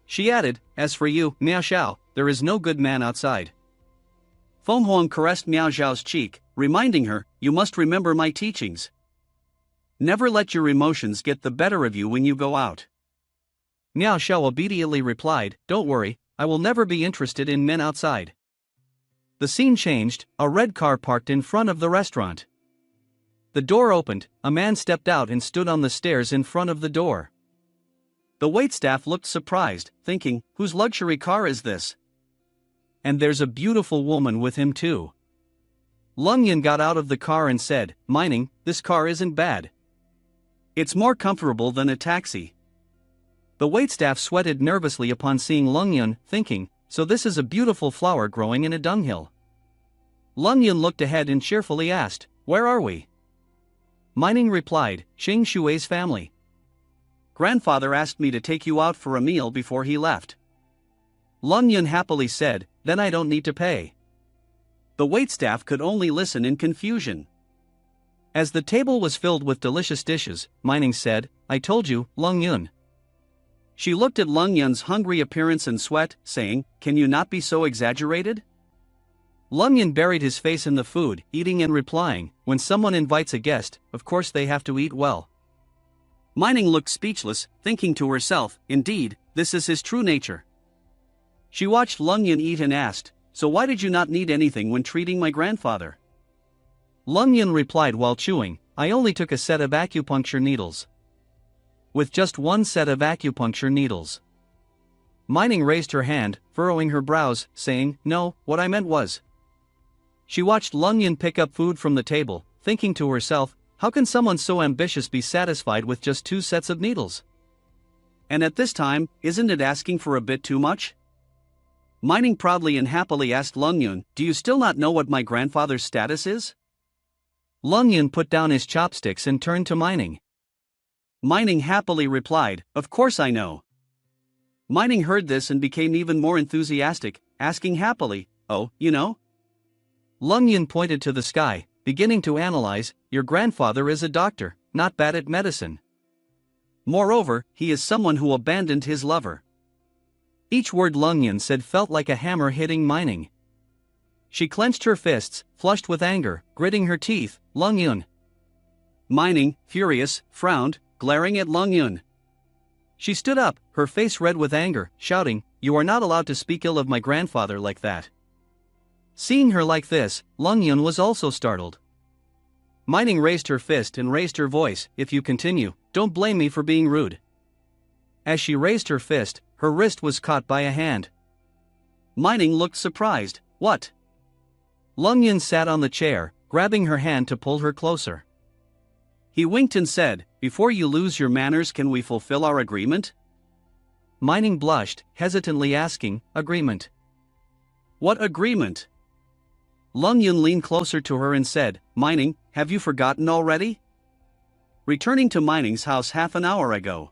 She added, as for you, Miao Xiao, there is no good man outside. Feng Huang caressed Miao Xiao's cheek, reminding her, you must remember my teachings. Never let your emotions get the better of you when you go out. Miao Xiao obediently replied, don't worry, I will never be interested in men outside. The scene changed, a red car parked in front of the restaurant. The door opened, a man stepped out and stood on the stairs in front of the door. The waitstaff looked surprised, thinking, whose luxury car is this? And there's a beautiful woman with him too. Lung Yin got out of the car and said, mining, this car isn't bad. It's more comfortable than a taxi. The waitstaff sweated nervously upon seeing Lung Yin, thinking, so this is a beautiful flower growing in a dunghill. Lung Yin looked ahead and cheerfully asked, where are we? Mining replied, Xing Shui's family. Grandfather asked me to take you out for a meal before he left. Lung Yin happily said, then I don't need to pay. The waitstaff could only listen in confusion. As the table was filled with delicious dishes, Mining said, I told you, Lung Yin. She looked at Lung Yin's hungry appearance and sweat, saying, can you not be so exaggerated? Lung Yin buried his face in the food, eating and replying, when someone invites a guest, of course they have to eat well. Mining looked speechless, thinking to herself, indeed, this is his true nature. She watched Lung Yin eat and asked, so why did you not need anything when treating my grandfather? Lung Yun replied while chewing, I only took a set of acupuncture needles. With just one set of acupuncture needles. Mining raised her hand, furrowing her brows, saying, no, what I meant was. She watched Lung Yun pick up food from the table, thinking to herself, how can someone so ambitious be satisfied with just 2 sets of needles? And at this time, isn't it asking for a bit too much? Mining proudly and happily asked Lung Yun, do you still not know what my grandfather's status is? Lung Yun put down his chopsticks and turned to Mining. Mining happily replied, of course I know. Mining heard this and became even more enthusiastic, asking happily, oh, you know? Lung Yun pointed to the sky, beginning to analyze, your grandfather is a doctor, not bad at medicine. Moreover, he is someone who abandoned his lover. Each word Lung Yun said felt like a hammer hitting Mining. She clenched her fists, flushed with anger, gritting her teeth, Lung Yun. Mining, furious, frowned, glaring at Lung Yun. She stood up, her face red with anger, shouting, you are not allowed to speak ill of my grandfather like that. Seeing her like this, Lung Yun was also startled. Mining raised her fist and raised her voice, if you continue, don't blame me for being rude. As she raised her fist, her wrist was caught by a hand. Mining looked surprised, what? Lung Yun sat on the chair, grabbing her hand to pull her closer. He winked and said, before you lose your manners, can we fulfill our agreement? Mining blushed, hesitantly asking, agreement? What agreement? Lung Yun leaned closer to her and said, Mining, have you forgotten already? Returning to Mining's house half an hour ago.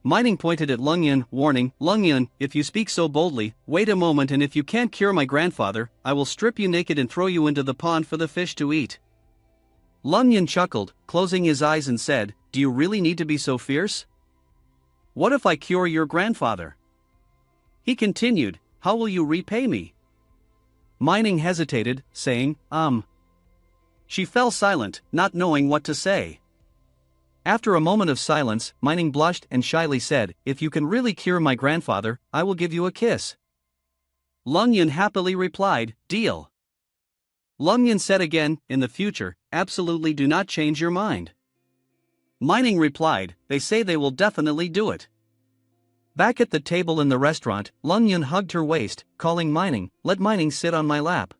Mining pointed at Lung Yun, warning, Lung Yun, if you speak so boldly, wait a moment, and if you can't cure my grandfather, I will strip you naked and throw you into the pond for the fish to eat. Lung Yun chuckled, closing his eyes and said, do you really need to be so fierce? What if I cure your grandfather? He continued, how will you repay me? Mining hesitated, saying, She fell silent, not knowing what to say. After a moment of silence, Mining blushed and shyly said, if you can really cure my grandfather, I will give you a kiss. Lung Yun happily replied, deal. Lung Yun said again, in the future, absolutely do not change your mind. Mining replied, they say they will definitely do it. Back at the table in the restaurant, Lung Yun hugged her waist, calling Mining, let Mining sit on my lap.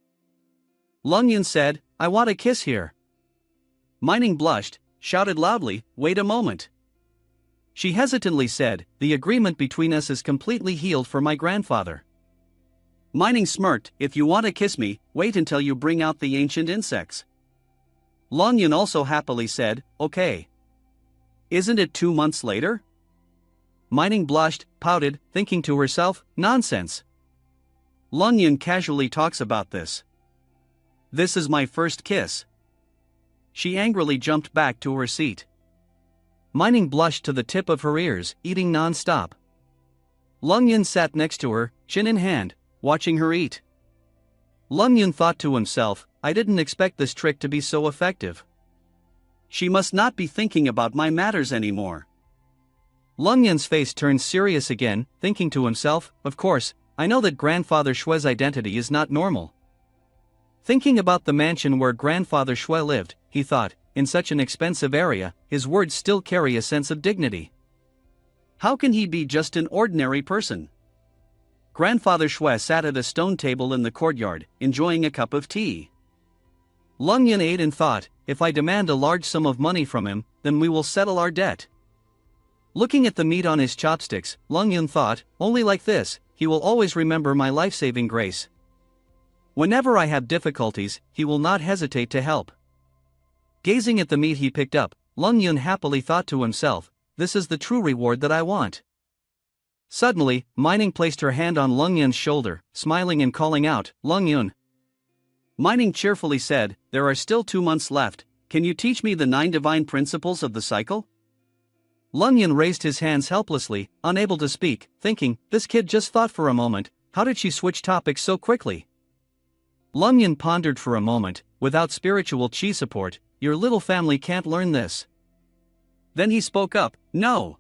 Lung Yun said, I want a kiss here. Mining blushed, shouted loudly, wait a moment. She hesitantly said, the agreement between us is completely healed for my grandfather. Mining smirked, if you want to kiss me, wait until you bring out the ancient insects. Lung Yun also happily said, okay. Isn't it 2 months later? Mining blushed, pouted, thinking to herself, nonsense. Lung Yun casually talks about this. This is my first kiss. She angrily jumped back to her seat. Mining blushed to the tip of her ears, eating non-stop. Lung Yun sat next to her, chin in hand, watching her eat. Lung Yun thought to himself, I didn't expect this trick to be so effective. She must not be thinking about my matters anymore. Lung Yun's face turned serious again, thinking to himself, of course, I know that Grandfather Shue's identity is not normal. Thinking about the mansion where Grandfather Shue lived, he thought, in such an expensive area, his words still carry a sense of dignity. How can he be just an ordinary person? Grandfather Shue sat at a stone table in the courtyard, enjoying a cup of tea. Lung Yun ate and thought, if I demand a large sum of money from him, then we will settle our debt. Looking at the meat on his chopsticks, Lung Yun thought, only like this, he will always remember my life-saving grace. Whenever I have difficulties, he will not hesitate to help. Gazing at the meat he picked up, Lung Yun happily thought to himself, this is the true reward that I want. Suddenly, Mining placed her hand on Lung Yun's shoulder, smiling and calling out, Lung Yun. Mining cheerfully said, there are still 2 months left, can you teach me the 9 divine principles of the cycle? Lung Yun raised his hands helplessly, unable to speak, thinking, this kid just thought for a moment, how did she switch topics so quickly? Lung Yun pondered for a moment, without spiritual chi support, your little family can't learn this. Then he spoke up, no.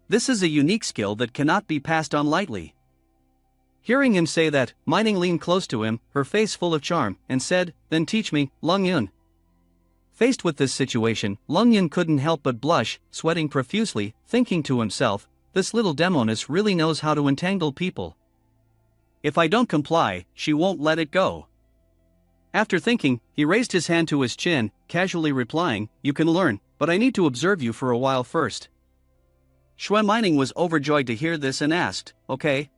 This is a unique skill that cannot be passed on lightly. Hearing him say that, Mining leaned close to him, her face full of charm, and said, "Then teach me, Lung Yun." Faced with this situation, Lung Yun couldn't help but blush, sweating profusely, thinking to himself, this little demoness really knows how to entangle people. If I don't comply, she won't let it go. After thinking, he raised his hand to his chin, casually replying, "You can learn, but I need to observe you for a while first." Shui Mining was overjoyed to hear this and asked, "Okay.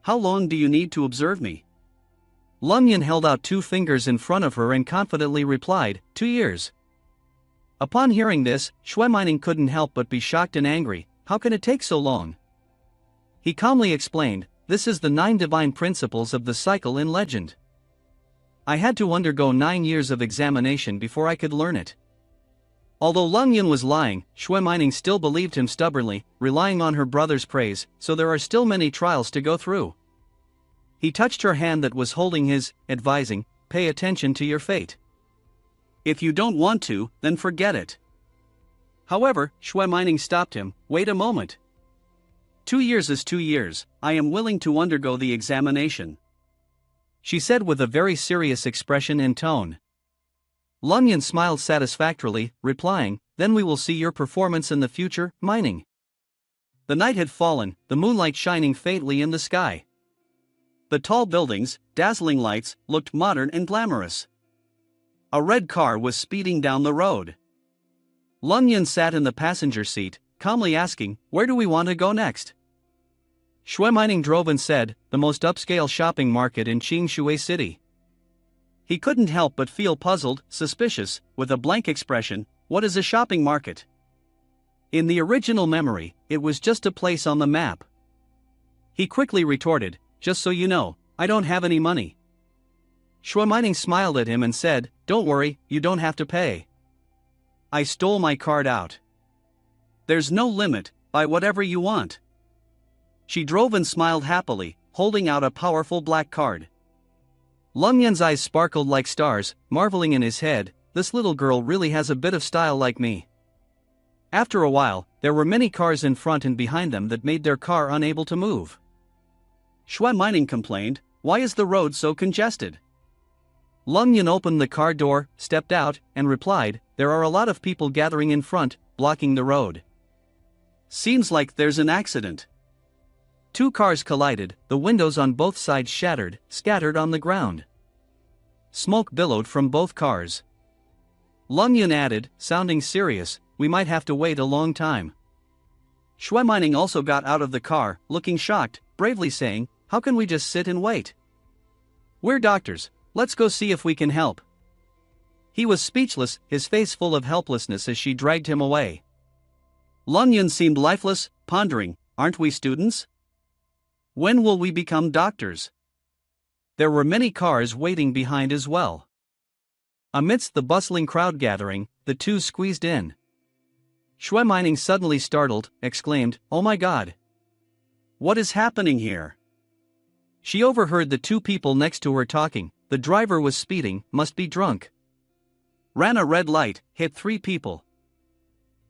How long do you need to observe me?" Lung Yun held out 2 fingers in front of her and confidently replied, 2 years. Upon hearing this, Shui Mining couldn't help but be shocked and angry. How can it take so long? He calmly explained, "This is the 9 divine principles of the cycle in legend. I had to undergo 9 years of examination before I could learn it." Although Lung Yun was lying, Shui Mining still believed him stubbornly, relying on her brother's praise, so there are still many trials to go through. He touched her hand that was holding his, advising, "Pay attention to your fate. If you don't want to, then forget it." However, Shui Mining stopped him. "Wait a moment. 2 years is 2 years, I am willing to undergo the examination," she said with a very serious expression and tone. Lung Yun smiled satisfactorily, replying, "Then we will see your performance in the future, Mining." The night had fallen, the moonlight shining faintly in the sky. The tall buildings, dazzling lights, looked modern and glamorous. A red car was speeding down the road. Lung Yun sat in the passenger seat, calmly asking, "Where do we want to go next?" Shui Mining drove and said, "The most upscale shopping market in Qingshui City." He couldn't help but feel puzzled, suspicious, with a blank expression. What is a shopping market? In the original memory, it was just a place on the map. He quickly retorted, "Just so you know, I don't have any money." Shui Mining smiled at him and said, "Don't worry, you don't have to pay. I stole my card out. There's no limit, buy whatever you want." She drove and smiled happily, holding out a powerful black card. Lung Yun's eyes sparkled like stars, marveling in his head, "This little girl really has a bit of style like me." After a while, there were many cars in front and behind them that made their car unable to move. Shui Mining complained, "Why is the road so congested?" Lung Yun opened the car door, stepped out, and replied, "There are a lot of people gathering in front, blocking the road. Seems like there's an accident." 2 cars collided, the windows on both sides shattered, scattered on the ground. Smoke billowed from both cars. Lung Yun added, sounding serious, "We might have to wait a long time." Shui Mining also got out of the car, looking shocked, bravely saying, "How can we just sit and wait? We're doctors, let's go see if we can help." He was speechless, his face full of helplessness as she dragged him away. Lung Yun seemed lifeless, pondering, "Aren't we students? When will we become doctors?" There were many cars waiting behind as well. Amidst the bustling crowd gathering, the 2 squeezed in. Shui Mining, suddenly startled, exclaimed, "Oh my God! What is happening here?" She overheard the 2 people next to her talking. The driver was speeding, must be drunk. Ran a red light, hit 3 people.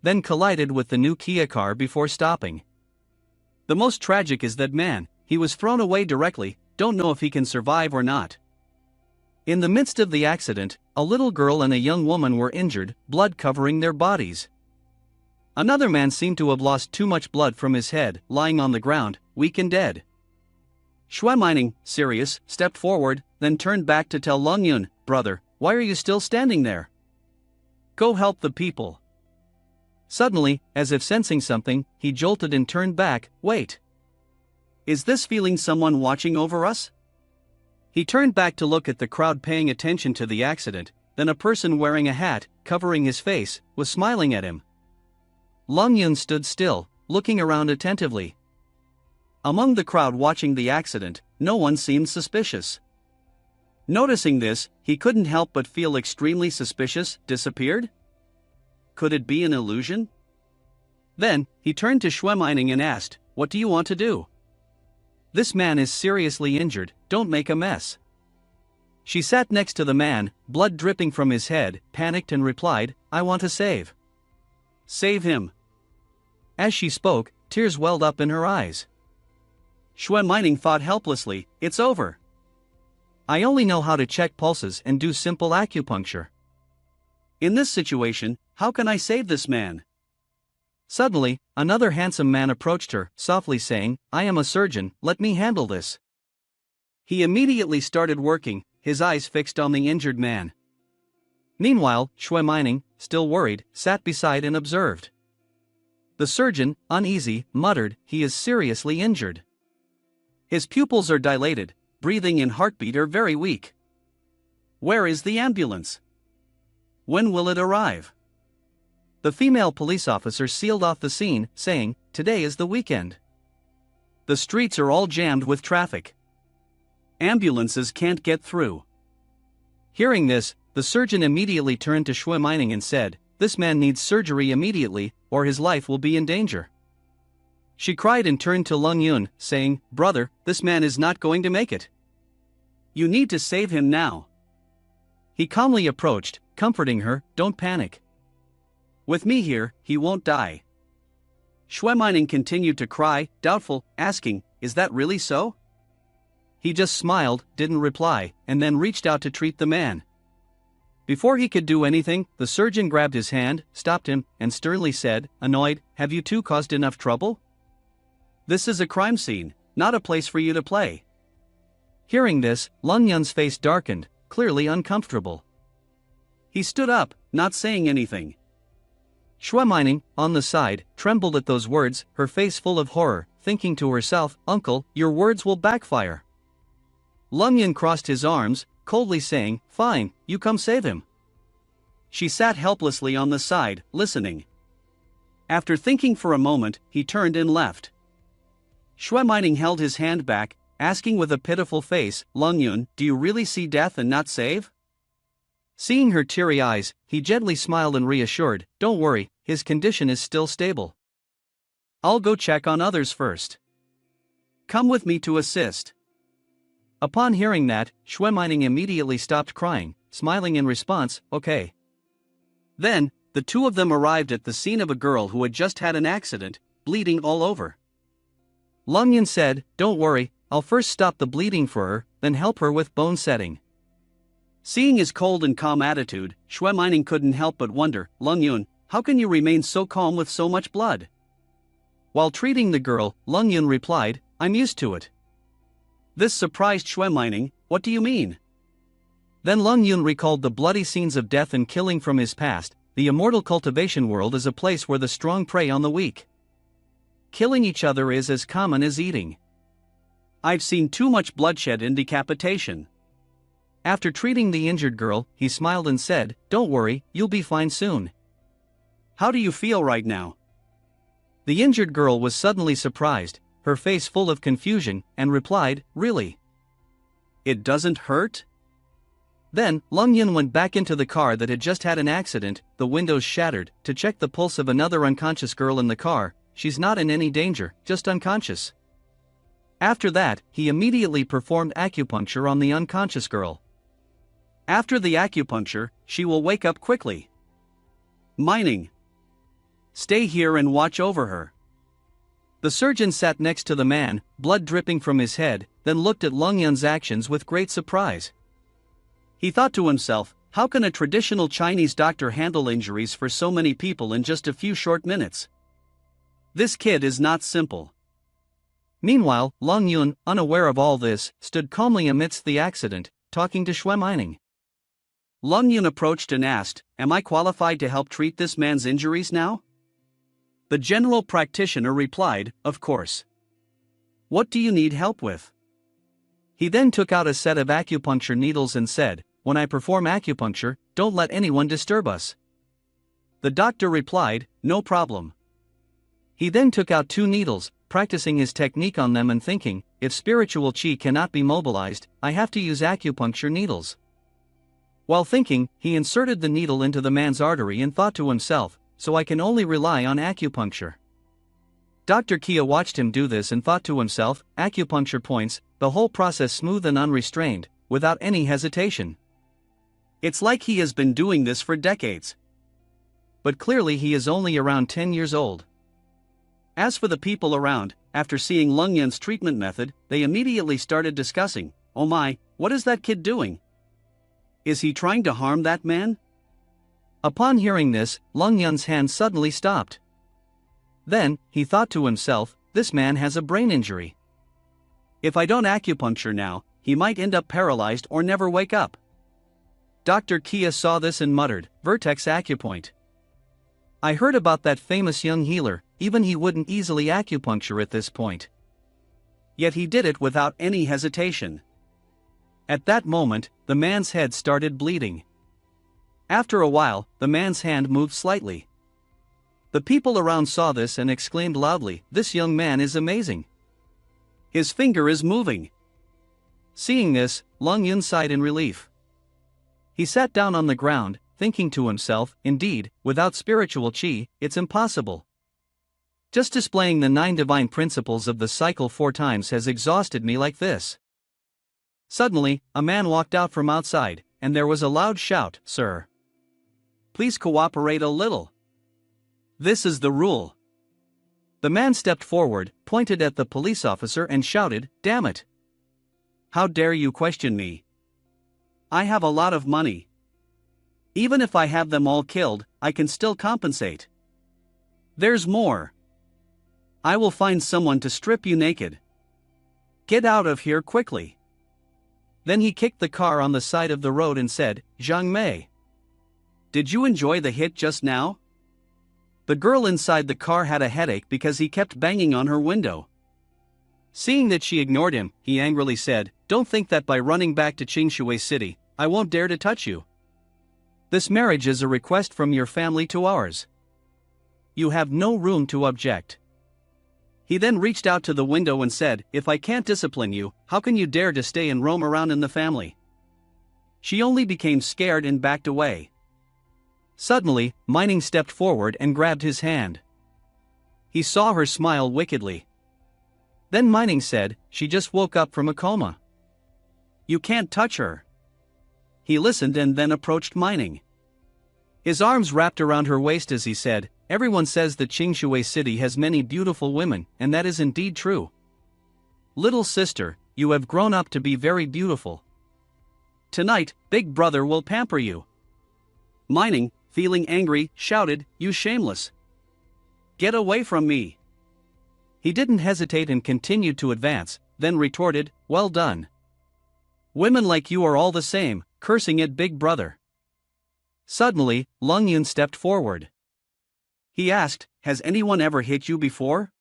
Then collided with the new Kia car before stopping. The most tragic is that man, he was thrown away directly, don't know if he can survive or not. In the midst of the accident, a little girl and a young woman were injured, blood covering their bodies. Another man seemed to have lost too much blood from his head, lying on the ground, weak and dead. Shui Mining, serious, stepped forward, then turned back to tell Lung Yun, "Brother, why are you still standing there? Go help the people." Suddenly, as if sensing something, he jolted and turned back. "Wait. Is this feeling someone watching over us?" He turned back to look at the crowd paying attention to the accident, then a person wearing a hat, covering his face, was smiling at him. Lung Yun stood still, looking around attentively. Among the crowd watching the accident, no one seemed suspicious. Noticing this, he couldn't help but feel extremely suspicious. Disappeared? Could it be an illusion? Then, he turned to Shui Mining and asked, "What do you want to do? This man is seriously injured, don't make a mess." She sat next to the man, blood dripping from his head, panicked and replied, "I want to save. Save him." As she spoke, tears welled up in her eyes. Shui Mining thought helplessly, it's over. I only know how to check pulses and do simple acupuncture. In this situation, how can I save this man? Suddenly, another handsome man approached her, softly saying, I am a surgeon, let me handle this. He immediately started working, his eyes fixed on the injured man. Meanwhile, Shui Mining, still worried, sat beside and observed. The surgeon, uneasy, muttered, he is seriously injured. His pupils are dilated, breathing and heartbeat are very weak. Where is the ambulance? When will it arrive? The female police officer sealed off the scene, saying, today is the weekend. The streets are all jammed with traffic. Ambulances can't get through. Hearing this, the surgeon immediately turned to Shui Mining and said, this man needs surgery immediately, or his life will be in danger. She cried and turned to Lung Yun, saying, brother, this man is not going to make it. You need to save him now. He calmly approached, comforting her, don't panic. With me here, he won't die. Shui Mining continued to cry, doubtful, asking, is that really so? He just smiled, didn't reply, and then reached out to treat the man. Before he could do anything, the surgeon grabbed his hand, stopped him, and sternly said, annoyed, have you two caused enough trouble? This is a crime scene, not a place for you to play. Hearing this, Lung Yun's face darkened, clearly uncomfortable. He stood up, not saying anything. Shui Mining, on the side, trembled at those words, her face full of horror, thinking to herself, uncle, your words will backfire. Lung Yun crossed his arms, coldly saying, fine, you come save him. She sat helplessly on the side, listening. After thinking for a moment, he turned and left. Shui Mining held his hand back, asking with a pitiful face, Lung Yun, do you really see death and not save? Seeing her teary eyes, he gently smiled and reassured, don't worry, his condition is still stable. I'll go check on others first. Come with me to assist. Upon hearing that, Shui Mining immediately stopped crying, smiling in response, okay. Then, the two of them arrived at the scene of a girl who had just had an accident, bleeding all over. Lung Yun said, don't worry, I'll first stop the bleeding for her, then help her with bone setting. Seeing his cold and calm attitude, Shui Mining couldn't help but wonder, Lung Yun, how can you remain so calm with so much blood? While treating the girl, Lung Yun replied, I'm used to it. This surprised Shui Mining, what do you mean? Then Lung Yun recalled the bloody scenes of death and killing from his past. The immortal cultivation world is a place where the strong prey on the weak. Killing each other is as common as eating. I've seen too much bloodshed and decapitation. After treating the injured girl, he smiled and said, don't worry, you'll be fine soon. How do you feel right now? The injured girl was suddenly surprised, her face full of confusion, and replied, really? It doesn't hurt? Then, Lung Yun went back into the car that had just had an accident, the windows shattered, to check the pulse of another unconscious girl in the car. She's not in any danger, just unconscious. After that, he immediately performed acupuncture on the unconscious girl. After the acupuncture, she will wake up quickly. Mining. Stay here and watch over her. The surgeon sat next to the man, blood dripping from his head, then looked at Lung Yun's actions with great surprise. He thought to himself, how can a traditional Chinese doctor handle injuries for so many people in just a few short minutes? This kid is not simple. Meanwhile, Lung Yun, unaware of all this, stood calmly amidst the accident, talking to Shui Mining. Lung Yun approached and asked, am I qualified to help treat this man's injuries now? The general practitioner replied, of course. What do you need help with? He then took out a set of acupuncture needles and said, when I perform acupuncture, don't let anyone disturb us. The doctor replied, no problem. He then took out 2 needles, practicing his technique on them and thinking, if spiritual qi cannot be mobilized, I have to use acupuncture needles. While thinking, he inserted the needle into the man's artery and thought to himself, so I can only rely on acupuncture. Dr. Kia watched him do this and thought to himself, acupuncture points, the whole process smooth and unrestrained, without any hesitation. It's like he has been doing this for decades. But clearly he is only around 10 years old. As for the people around, after seeing Lung Yun's treatment method, they immediately started discussing, "Oh my, what is that kid doing? Is he trying to harm that man?" Upon hearing this, Lung Yun's hand suddenly stopped. Then, he thought to himself, this man has a brain injury. If I don't acupuncture now, he might end up paralyzed or never wake up. Dr. Kia saw this and muttered, "Vertex acupoint. I heard about that famous young healer, even he wouldn't easily acupuncture at this point." Yet he did it without any hesitation. At that moment, the man's head started bleeding. After a while, the man's hand moved slightly. The people around saw this and exclaimed loudly, "This young man is amazing. His finger is moving." Seeing this, Lung Yun sighed in relief. He sat down on the ground, thinking to himself, indeed, without spiritual chi, it's impossible. Just displaying the 9 divine principles of the cycle 4 times has exhausted me like this. Suddenly, a man walked out from outside, and there was a loud shout, "Sir, please cooperate a little. This is the rule." The man stepped forward, pointed at the police officer and shouted, "Damn it! How dare you question me? I have a lot of money. Even if I have them all killed, I can still compensate. There's more. I will find someone to strip you naked. Get out of here quickly." Then he kicked the car on the side of the road and said, "Zhang Mei, did you enjoy the hit just now?" The girl inside the car had a headache because he kept banging on her window. Seeing that she ignored him, he angrily said, "Don't think that by running back to Qingshui City, I won't dare to touch you. This marriage is a request from your family to ours. You have no room to object." He then reached out to the window and said, "If I can't discipline you, how can you dare to stay and roam around in the family?" She only became scared and backed away. Suddenly, Mining stepped forward and grabbed his hand. He saw her smile wickedly. Then Mining said, "She just woke up from a coma. You can't touch her." He listened and then approached Mining. His arms wrapped around her waist as he said, "Everyone says that Qingshui City has many beautiful women, and that is indeed true. Little sister, you have grown up to be very beautiful. Tonight, Big Brother will pamper you." Mining, feeling angry, shouted, "You shameless! Get away from me!" He didn't hesitate and continued to advance, then retorted, "Well done. Women like you are all the same, cursing at Big Brother." Suddenly, Lung Yun stepped forward. He asked, "Has anyone ever hit you before?"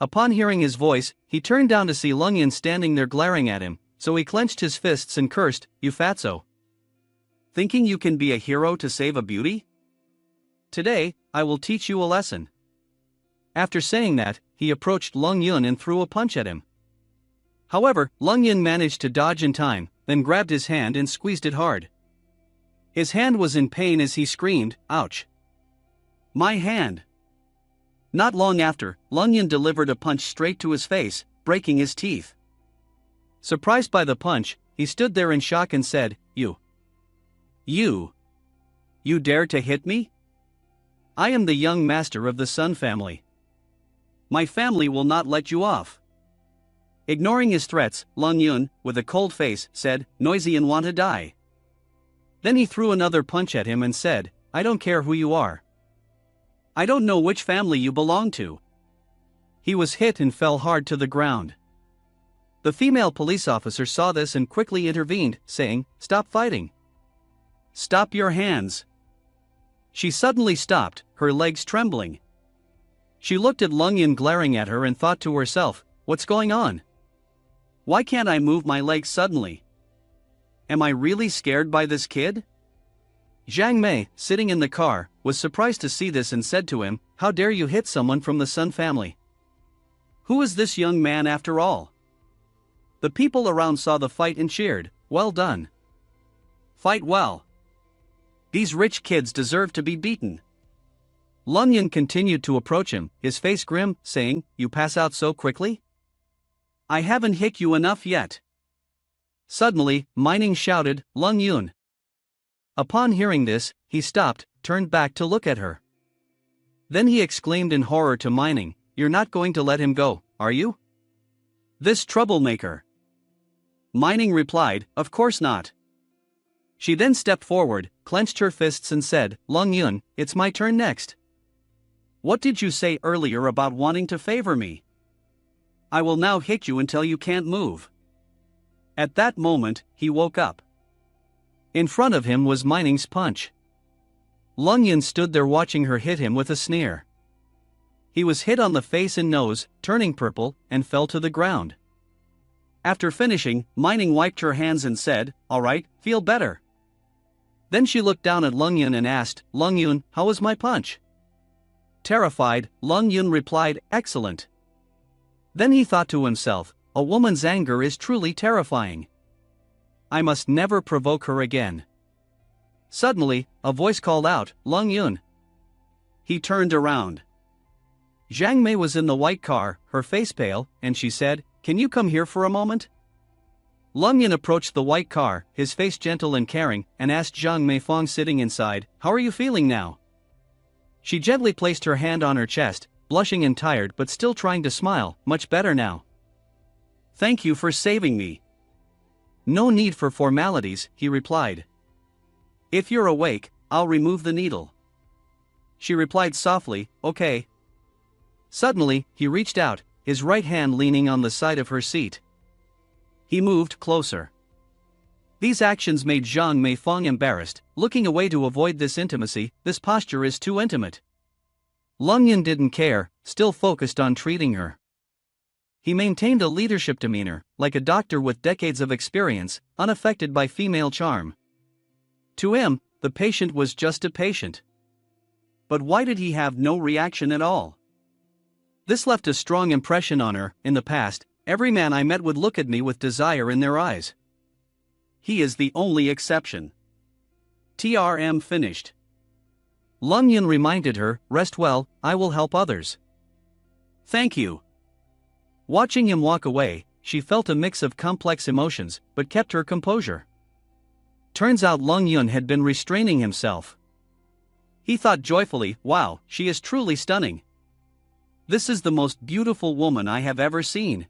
Upon hearing his voice, he turned down to see Lung Yun standing there glaring at him, so he clenched his fists and cursed, "You fatso! Thinking you can be a hero to save a beauty? Today, I will teach you a lesson." After saying that, he approached Lung Yun and threw a punch at him. However, Lung Yun managed to dodge in time, then grabbed his hand and squeezed it hard. His hand was in pain as he screamed, "Ouch! My hand!" Not long after, Lung Yun delivered a punch straight to his face, breaking his teeth. Surprised by the punch, he stood there in shock and said, You dare to hit me? I am the young master of the Sun family. My family will not let you off." Ignoring his threats, Lung Yun, with a cold face, said, "Noisy and want to die." Then he threw another punch at him and said, "I don't care who you are. I don't know which family you belong to." He was hit and fell hard to the ground. The female police officer saw this and quickly intervened, saying, "Stop fighting. Stop your hands." She suddenly stopped, her legs trembling. She looked at Lung Yun glaring at her and thought to herself, "What's going on? Why can't I move my legs suddenly? Am I really scared by this kid?" Zhang Mei, sitting in the car, was surprised to see this and said to him, "How dare you hit someone from the Sun family? Who is this young man after all?" The people around saw the fight and cheered, "Well done. Fight well. These rich kids deserve to be beaten." Lung Yun continued to approach him, his face grim, saying, "You pass out so quickly? I haven't hit you enough yet." Suddenly, Mining shouted, "Lung Yun." Upon hearing this, he stopped, turned back to look at her. Then he exclaimed in horror to Mining, you're not going to let him go, are you? This troublemaker. Mining replied, of course not. She then stepped forward, clenched her fists and said, Long Yun, it's my turn next. What did you say earlier about wanting to favor me? I will now hit you until you can't move. At that moment, he woke up. In front of him was Mining's punch. Long Yun stood there watching her hit him with a sneer. He was hit on the face and nose, turning purple, and fell to the ground. After finishing, Mining wiped her hands and said, all right, feel better. Then she looked down at Long Yun and asked, Long Yun, how was my punch? Terrified, Long Yun replied, excellent. Then he thought to himself, a woman's anger is truly terrifying. I must never provoke her again. Suddenly, a voice called out, Long Yun. He turned around. Zhang Mei was in the white car, her face pale, and she said, can you come here for a moment? Long Yun approached the white car, his face gentle and caring, and asked Zhang Mei Fong sitting inside, how are you feeling now? She gently placed her hand on her chest, blushing and tired but still trying to smile, much better now. Thank you for saving me. No need for formalities, he replied. If you're awake, I'll remove the needle. She replied softly, okay. Suddenly, he reached out, his right hand leaning on the side of her seat. He moved closer. These actions made Zhang Mei Fong embarrassed, looking away to avoid this intimacy. This posture is too intimate. Long Yun didn't care, still focused on treating her. He maintained a leadership demeanor, like a doctor with decades of experience, unaffected by female charm. To him, the patient was just a patient. But why did he have no reaction at all? This left a strong impression on her. In the past, every man I met would look at me with desire in their eyes. He is the only exception. TRM finished. Long Yun reminded her, rest well, I will help others. Thank you. Watching him walk away, she felt a mix of complex emotions, but kept her composure. Turns out Long Yun had been restraining himself. He thought joyfully, wow, she is truly stunning. This is the most beautiful woman I have ever seen.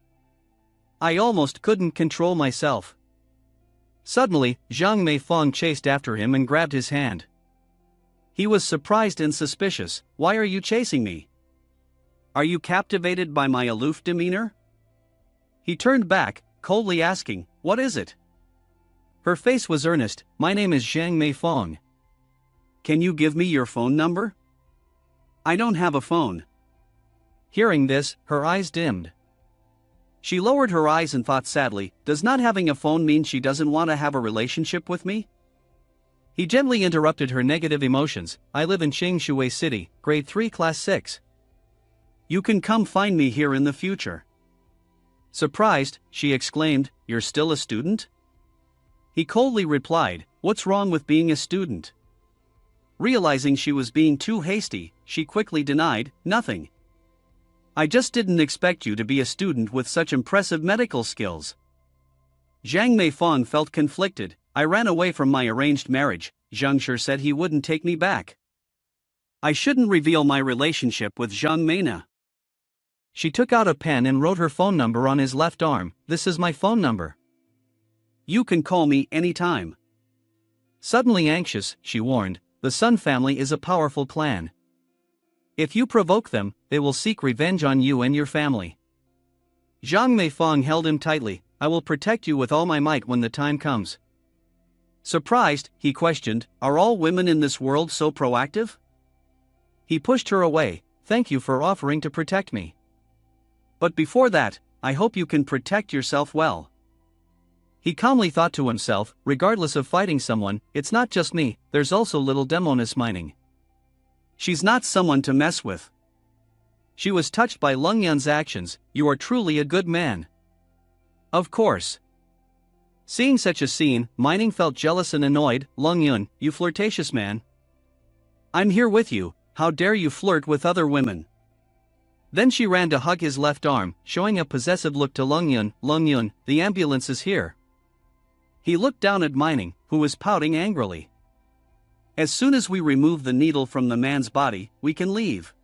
I almost couldn't control myself. Suddenly, Zhang Mei Fong chased after him and grabbed his hand. He was surprised and suspicious. Why are you chasing me? Are you captivated by my aloof demeanor? He turned back, coldly asking, what is it? Her face was earnest. My name is Zhang Mei Fong. Can you give me your phone number? I don't have a phone. Hearing this, her eyes dimmed. She lowered her eyes and thought sadly, does not having a phone mean she doesn't want to have a relationship with me? He gently interrupted her negative emotions. I live in Qingshui City, grade 3 class 6. You can come find me here in the future. Surprised, she exclaimed, you're still a student? He coldly replied, what's wrong with being a student? Realizing she was being too hasty, she quickly denied, nothing. I just didn't expect you to be a student with such impressive medical skills. Zhang Mei Fong felt conflicted. I ran away from my arranged marriage. Zhang Shi said he wouldn't take me back. I shouldn't reveal my relationship with Zhang Meina. She took out a pen and wrote her phone number on his left arm. This is my phone number. You can call me anytime. Suddenly anxious, she warned, the Sun family is a powerful clan. If you provoke them, they will seek revenge on you and your family. Zhang Mei Fong held him tightly. I will protect you with all my might when the time comes. Surprised, he questioned, are all women in this world so proactive? He pushed her away. Thank you for offering to protect me. But before that, I hope you can protect yourself well. He calmly thought to himself, regardless of fighting someone, it's not just me, there's also little Demonis Mining. She's not someone to mess with. She was touched by Long Yun's actions. You are truly a good man. Of course. Seeing such a scene, Mining felt jealous and annoyed. Long Yun, you flirtatious man. I'm here with you, how dare you flirt with other women? Then she ran to hug his left arm, showing a possessive look to Long Yun. Long Yun, the ambulance is here. He looked down at Mining, who was pouting angrily. As soon as we remove the needle from the man's body, we can leave.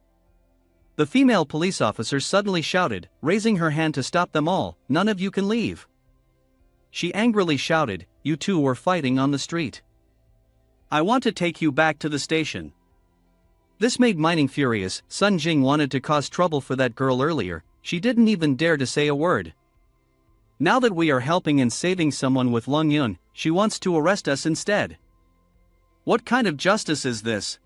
The female police officer suddenly shouted, raising her hand to stop them all, "None of you can leave." She angrily shouted, "You two were fighting on the street. I want to take you back to the station." This made Mining furious. Sun Jing wanted to cause trouble for that girl earlier, she didn't even dare to say a word. Now that we are helping and saving someone with Lung Yun, she wants to arrest us instead. What kind of justice is this?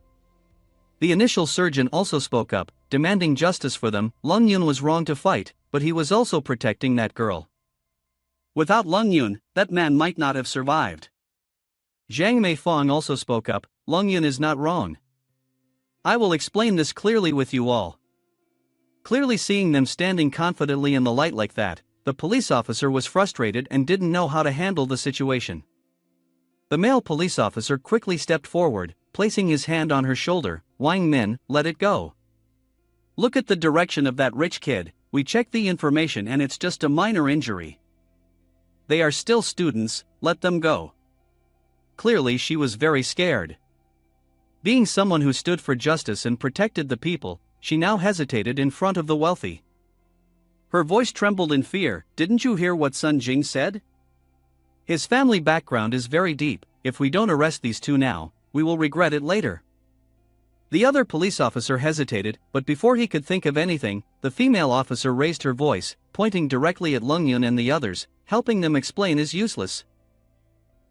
The initial surgeon also spoke up, demanding justice for them. Lung Yun was wrong to fight, but he was also protecting that girl. Without Lung Yun, that man might not have survived. Zhang Meifang also spoke up, Lung Yun is not wrong. I will explain this clearly with you all. Clearly seeing them standing confidently in the light like that, the police officer was frustrated and didn't know how to handle the situation. The male police officer quickly stepped forward, placing his hand on her shoulder. Wang Min, let it go. Look at the direction of that rich kid, we checked the information and it's just a minor injury. They are still students, let them go. Clearly she was very scared. Being someone who stood for justice and protected the people, she now hesitated in front of the wealthy. Her voice trembled in fear. Didn't you hear what Sun Jing said? His family background is very deep. If we don't arrest these two now, we will regret it later. The other police officer hesitated, but before he could think of anything, the female officer raised her voice, pointing directly at Lung Yun and the others. Helping them explain is useless.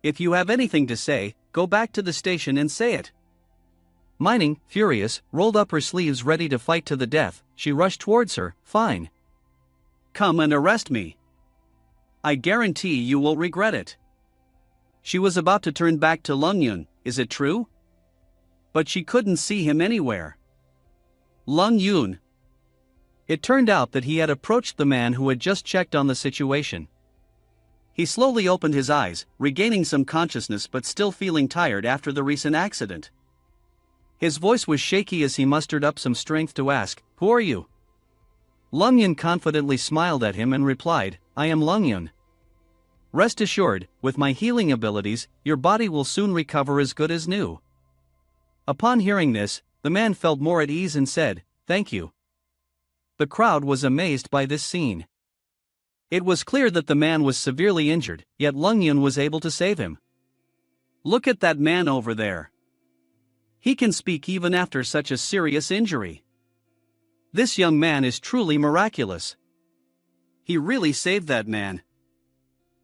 If you have anything to say, go back to the station and say it. Mining, furious, rolled up her sleeves ready to fight to the death. She rushed towards her. Fine. Come and arrest me. I guarantee you will regret it. She was about to turn back to Lung Yun, is it true? But she couldn't see him anywhere. Lung Yun. It turned out that he had approached the man who had just checked on the situation. He slowly opened his eyes, regaining some consciousness but still feeling tired after the recent accident. His voice was shaky as he mustered up some strength to ask, "Who are you?" Lung Yun confidently smiled at him and replied, "I am Lung Yun. Rest assured, with my healing abilities, your body will soon recover as good as new." Upon hearing this, the man felt more at ease and said, "Thank you." The crowd was amazed by this scene. It was clear that the man was severely injured, yet Lung Yun was able to save him. Look at that man over there. He can speak even after such a serious injury. This young man is truly miraculous. He really saved that man.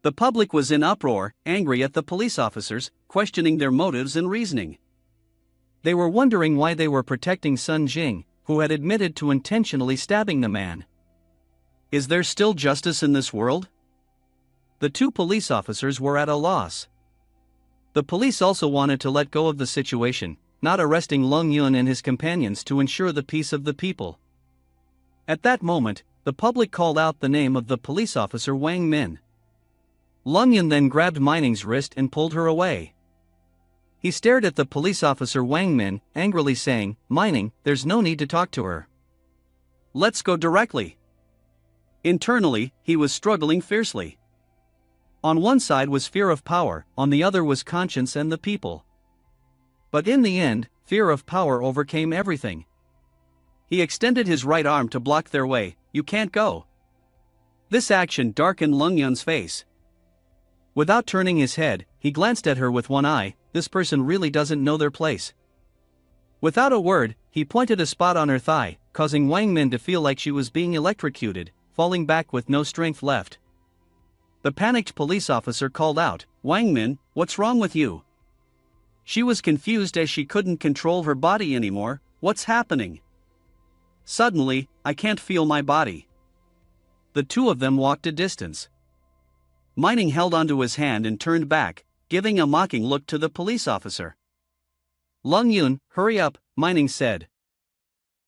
The public was in uproar, angry at the police officers, questioning their motives and reasoning. They were wondering why they were protecting Sun Jing, who had admitted to intentionally stabbing the man. Is there still justice in this world? The two police officers were at a loss. The police also wanted to let go of the situation, not arresting Lung Yun and his companions to ensure the peace of the people. At that moment, the public called out the name of the police officer Wang Min. Lung Yun then grabbed Mining's wrist and pulled her away. He stared at the police officer Wang Min, angrily saying, "Mining, there's no need to talk to her. Let's go directly." Internally, he was struggling fiercely. On one side was fear of power, on the other was conscience and the people. But in the end, fear of power overcame everything. He extended his right arm to block their way. "You can't go." This action darkened Lung Yun's face. Without turning his head, he glanced at her with one eye. This person really doesn't know their place. Without a word, he pointed a spot on her thigh, causing Wang Min to feel like she was being electrocuted, falling back with no strength left. The panicked police officer called out, "Wang Min, what's wrong with you?" She was confused as she couldn't control her body anymore. What's happening? Suddenly, I can't feel my body. The two of them walked a distance. Mining held onto his hand and turned back, giving a mocking look to the police officer. "Lung Yun, hurry up," Mining said.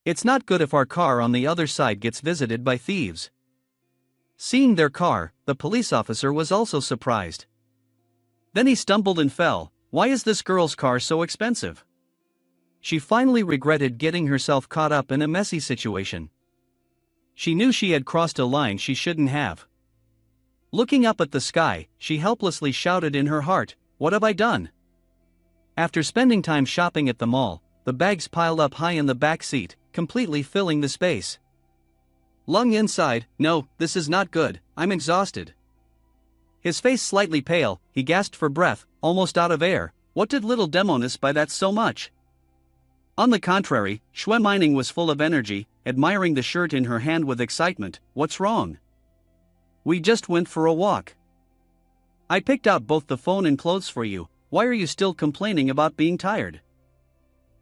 "It's not good if our car on the other side gets visited by thieves." Seeing their car, the police officer was also surprised. Then he stumbled and fell. Why is this girl's car so expensive? She finally regretted getting herself caught up in a messy situation. She knew she had crossed a line she shouldn't have. Looking up at the sky, she helplessly shouted in her heart, "What have I done?" After spending time shopping at the mall, the bags piled up high in the back seat, completely filling the space. Lung Yin sighed, "No, this is not good, I'm exhausted." His face slightly pale, he gasped for breath, almost out of air. What did little Demonis by that so much? On the contrary, Shui Mining was full of energy, admiring the shirt in her hand with excitement. "What's wrong?" "We just went for a walk. I picked out both the phone and clothes for you, why are you still complaining about being tired?"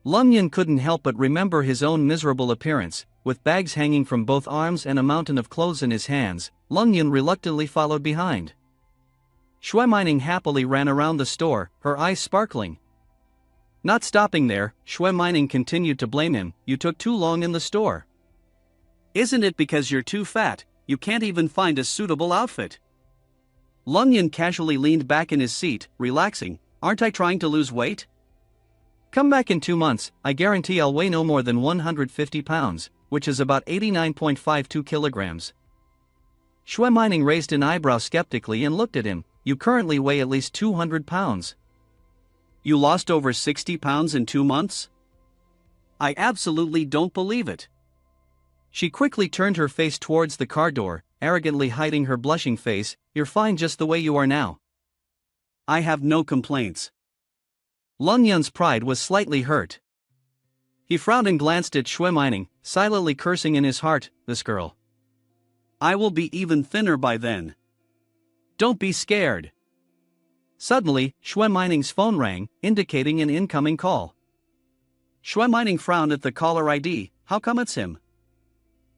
Lung Yin couldn't help but remember his own miserable appearance, with bags hanging from both arms and a mountain of clothes in his hands. Lung Yin reluctantly followed behind. Shui Mining happily ran around the store, her eyes sparkling. Not stopping there, Shui Mining continued to blame him. "You took too long in the store. Isn't it because you're too fat, you can't even find a suitable outfit?" Lung Yin casually leaned back in his seat, relaxing. "Aren't I trying to lose weight? Come back in 2 months, I guarantee I'll weigh no more than 150 pounds, which is about 89.52 kilograms. Shui Mining raised an eyebrow skeptically and looked at him. "You currently weigh at least 200 pounds. You lost over 60 pounds in 2 months? I absolutely don't believe it." She quickly turned her face towards the car door, arrogantly hiding her blushing face. "You're fine just the way you are now. I have no complaints." Lung Yun's pride was slightly hurt. He frowned and glanced at Shui Mining, silently cursing in his heart, "This girl. I will be even thinner by then. Don't be scared." Suddenly, Shui Mining's phone rang, indicating an incoming call. Shui Mining frowned at the caller ID. How come it's him?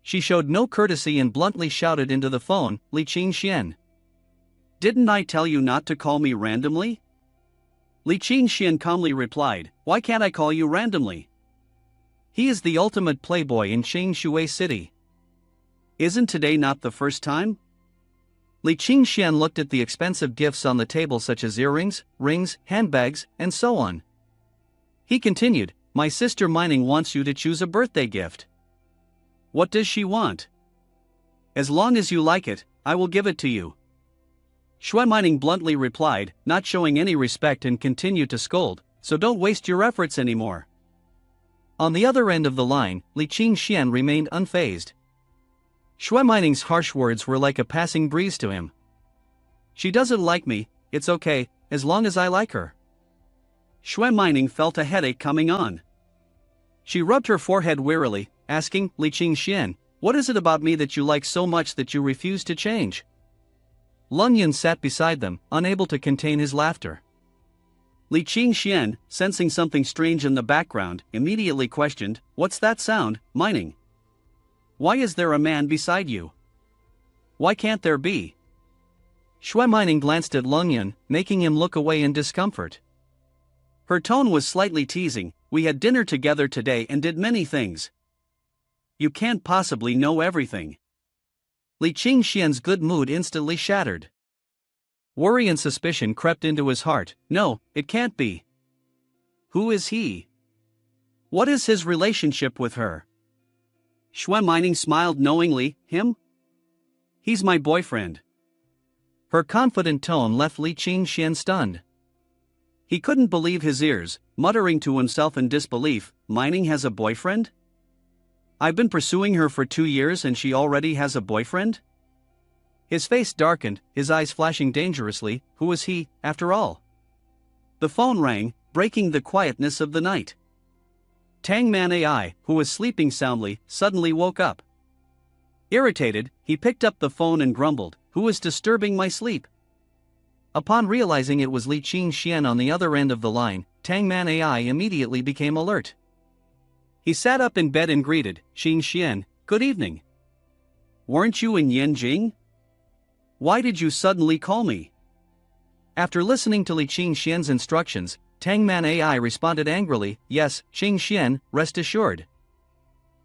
She showed no courtesy and bluntly shouted into the phone, "Li Qingxian. Didn't I tell you not to call me randomly?" Li Qingxian calmly replied, "Why can't I call you randomly? He is the ultimate playboy in Changshui City. Isn't today not the first time?" Li Qingxian looked at the expensive gifts on the table such as earrings, rings, handbags, and so on. He continued, "My sister Mining wants you to choose a birthday gift." "What does she want?" "As long as you like it, I will give it to you." Shui Mining bluntly replied, not showing any respect, and continued to scold, "So don't waste your efforts anymore." On the other end of the line, Li Qingxian remained unfazed. Shui Mining's harsh words were like a passing breeze to him. "She doesn't like me, it's okay, as long as I like her." Shui Mining felt a headache coming on. She rubbed her forehead wearily, asking, "Li Qingxian, what is it about me that you like so much that you refuse to change?" Lung Yin sat beside them, unable to contain his laughter. Li Qingxian, sensing something strange in the background, immediately questioned, "What's that sound, Mining? Why is there a man beside you? Why can't there be?" Shui Mining glanced at Lung Yin, making him look away in discomfort. Her tone was slightly teasing. "We had dinner together today and did many things. You can't possibly know everything." Li Qingxian's good mood instantly shattered. Worry and suspicion crept into his heart. "No, it can't be. Who is he? What is his relationship with her?" Shui Mining smiled knowingly. "Him? He's my boyfriend." Her confident tone left Li Qingxian stunned. He couldn't believe his ears, muttering to himself in disbelief, "Mining has a boyfriend? I've been pursuing her for 2 years and she already has a boyfriend?" His face darkened, his eyes flashing dangerously. Who was he, after all? The phone rang, breaking the quietness of the night. Tangman AI, who was sleeping soundly, suddenly woke up. Irritated, he picked up the phone and grumbled, "Who is disturbing my sleep?" Upon realizing it was Li Qingxian on the other end of the line, Tangman AI immediately became alert. He sat up in bed and greeted, "Qingxian, good evening. Weren't you in Yanjing? Why did you suddenly call me?" After listening to Li Qingxian's instructions, Tangman AI responded angrily, "Yes, Qingxian, rest assured.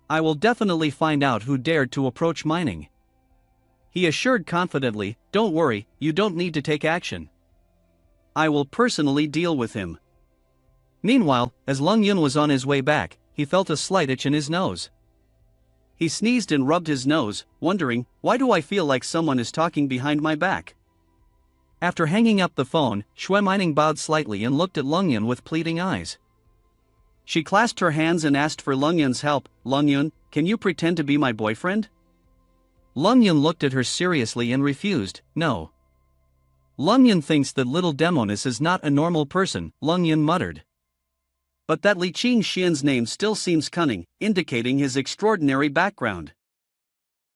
I will definitely find out who dared to approach Mining." He assured confidently, "Don't worry, you don't need to take action. I will personally deal with him." Meanwhile, as Lung Yun was on his way back, he felt a slight itch in his nose. He sneezed and rubbed his nose, wondering, "Why do I feel like someone is talking behind my back?" After hanging up the phone, Shui Mining bowed slightly and looked at Lung Yun with pleading eyes. She clasped her hands and asked for Lung Yun's help. Lung Yun, can you pretend to be my boyfriend? Lung Yun looked at her seriously and refused. No. Lung Yun thinks that little Demonis is not a normal person, Lung Yun muttered. But that Li Qing Xian's name still seems cunning, indicating his extraordinary background.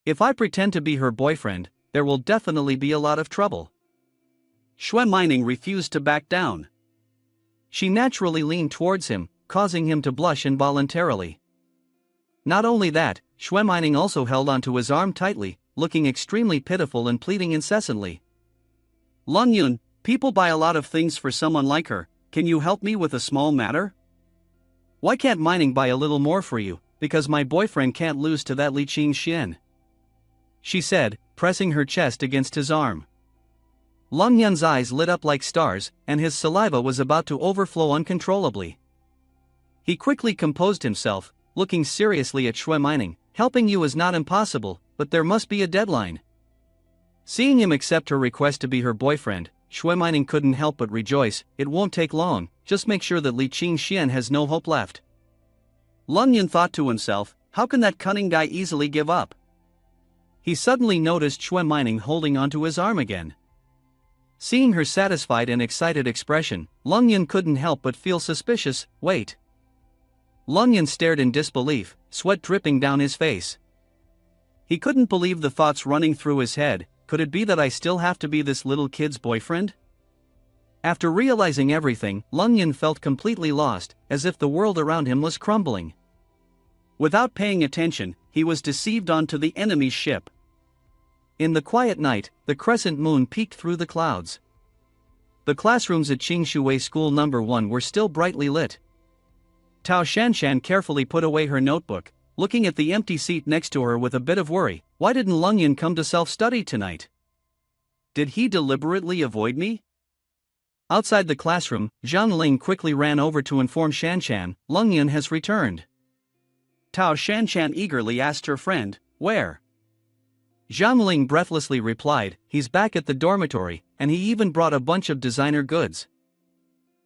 If I pretend to be her boyfriend, there will definitely be a lot of trouble. Xue Mining refused to back down. She naturally leaned towards him, causing him to blush involuntarily. Not only that, Xue Mining also held onto his arm tightly, looking extremely pitiful and pleading incessantly. Lung Yun, people buy a lot of things for someone like her, can you help me with a small matter? Why can't Mining buy a little more for you, because my boyfriend can't lose to that Li Qing Xian? She said, pressing her chest against his arm. Lung Yun's eyes lit up like stars, and his saliva was about to overflow uncontrollably. He quickly composed himself, looking seriously at Xue Mining. Helping you is not impossible, but there must be a deadline. Seeing him accept her request to be her boyfriend, Xue Mining couldn't help but rejoice. It won't take long, just make sure that Li Qing Xian has no hope left. Lung Yun thought to himself, how can that cunning guy easily give up? He suddenly noticed Xue Mining holding onto his arm again. Seeing her satisfied and excited expression, Lung Yun couldn't help but feel suspicious. Wait. Lung Yun stared in disbelief, sweat dripping down his face. He couldn't believe the thoughts running through his head. Could it be that I still have to be this little kid's boyfriend? After realizing everything, Lung Yun felt completely lost, as if the world around him was crumbling. Without paying attention, he was deceived onto the enemy's ship. In the quiet night, the crescent moon peeked through the clouds. The classrooms at Qingshui School No. 1 were still brightly lit. Tao Shanshan carefully put away her notebook, looking at the empty seat next to her with a bit of worry. Why didn't Lung Yun come to self-study tonight? Did he deliberately avoid me? Outside the classroom, Zhang Ling quickly ran over to inform Shanshan, Lung Yun has returned. Tao Shanshan eagerly asked her friend, where? Zhang Ling breathlessly replied, he's back at the dormitory, and he even brought a bunch of designer goods.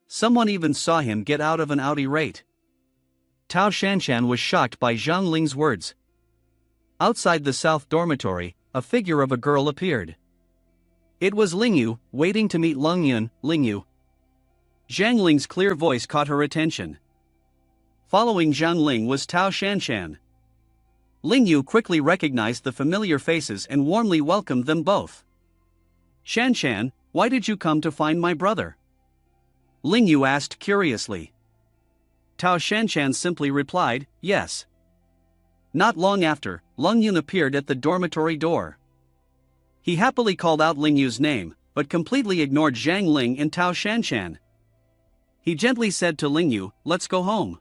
Someone even saw him get out of an Audi rate. Tao Shanshan was shocked by Zhang Ling's words. Outside the south dormitory, a figure of a girl appeared. It was Lingyu, waiting to meet Lung Yun. Lingyu. Zhang Ling's clear voice caught her attention. Following Zhang Ling was Tao Shanshan. Lingyu quickly recognized the familiar faces and warmly welcomed them both. Shanshan, why did you come to find my brother? Lingyu asked curiously. Tao Shanshan simply replied, yes. Not long after, Lung Yun appeared at the dormitory door. He happily called out Lingyu's name, but completely ignored Zhang Ling and Tao Shanshan. He gently said to Lingyu, let's go home.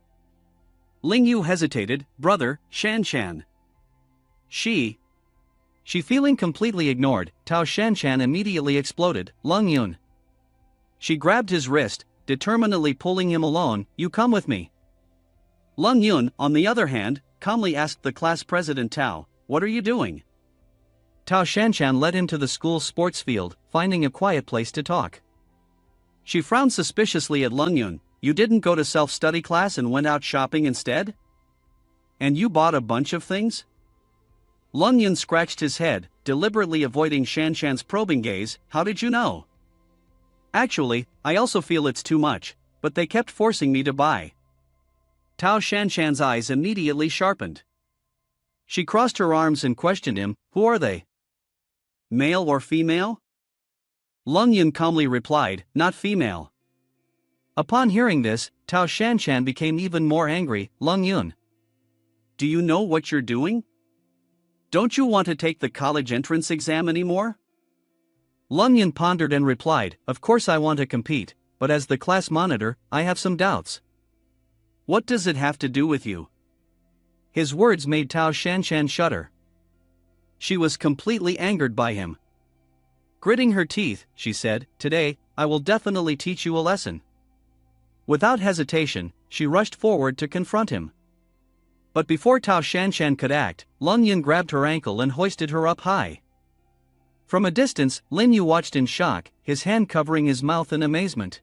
Lingyu hesitated, brother, Shanshan. She feeling completely ignored, Tao Shanshan immediately exploded, Lung Yun. She grabbed his wrist, determinedly pulling him along, you come with me. Lung Yun, on the other hand, calmly asked the class president Tao, what are you doing? Tao Shanshan led him to the school's sports field, finding a quiet place to talk. She frowned suspiciously at Lung Yun, you didn't go to self-study class and went out shopping instead? And you bought a bunch of things? Lung Yun scratched his head, deliberately avoiding Shanshan's probing gaze, how did you know? Actually, I also feel it's too much, but they kept forcing me to buy. Tao Shanshan's eyes immediately sharpened. She crossed her arms and questioned him, who are they? Male or female? Lung Yun calmly replied, not female. Upon hearing this, Tao Shanshan became even more angry, Lung Yun. Do you know what you're doing? Don't you want to take the college entrance exam anymore? Lung Yun pondered and replied, of course I want to compete, but as the class monitor, I have some doubts. What does it have to do with you? His words made Tao Shanshan shudder. She was completely angered by him. Gritting her teeth, she said, today, I will definitely teach you a lesson. Without hesitation, she rushed forward to confront him. But before Tao Shanshan could act, Lung Yun grabbed her ankle and hoisted her up high. From a distance, Lin Yu watched in shock, his hand covering his mouth in amazement.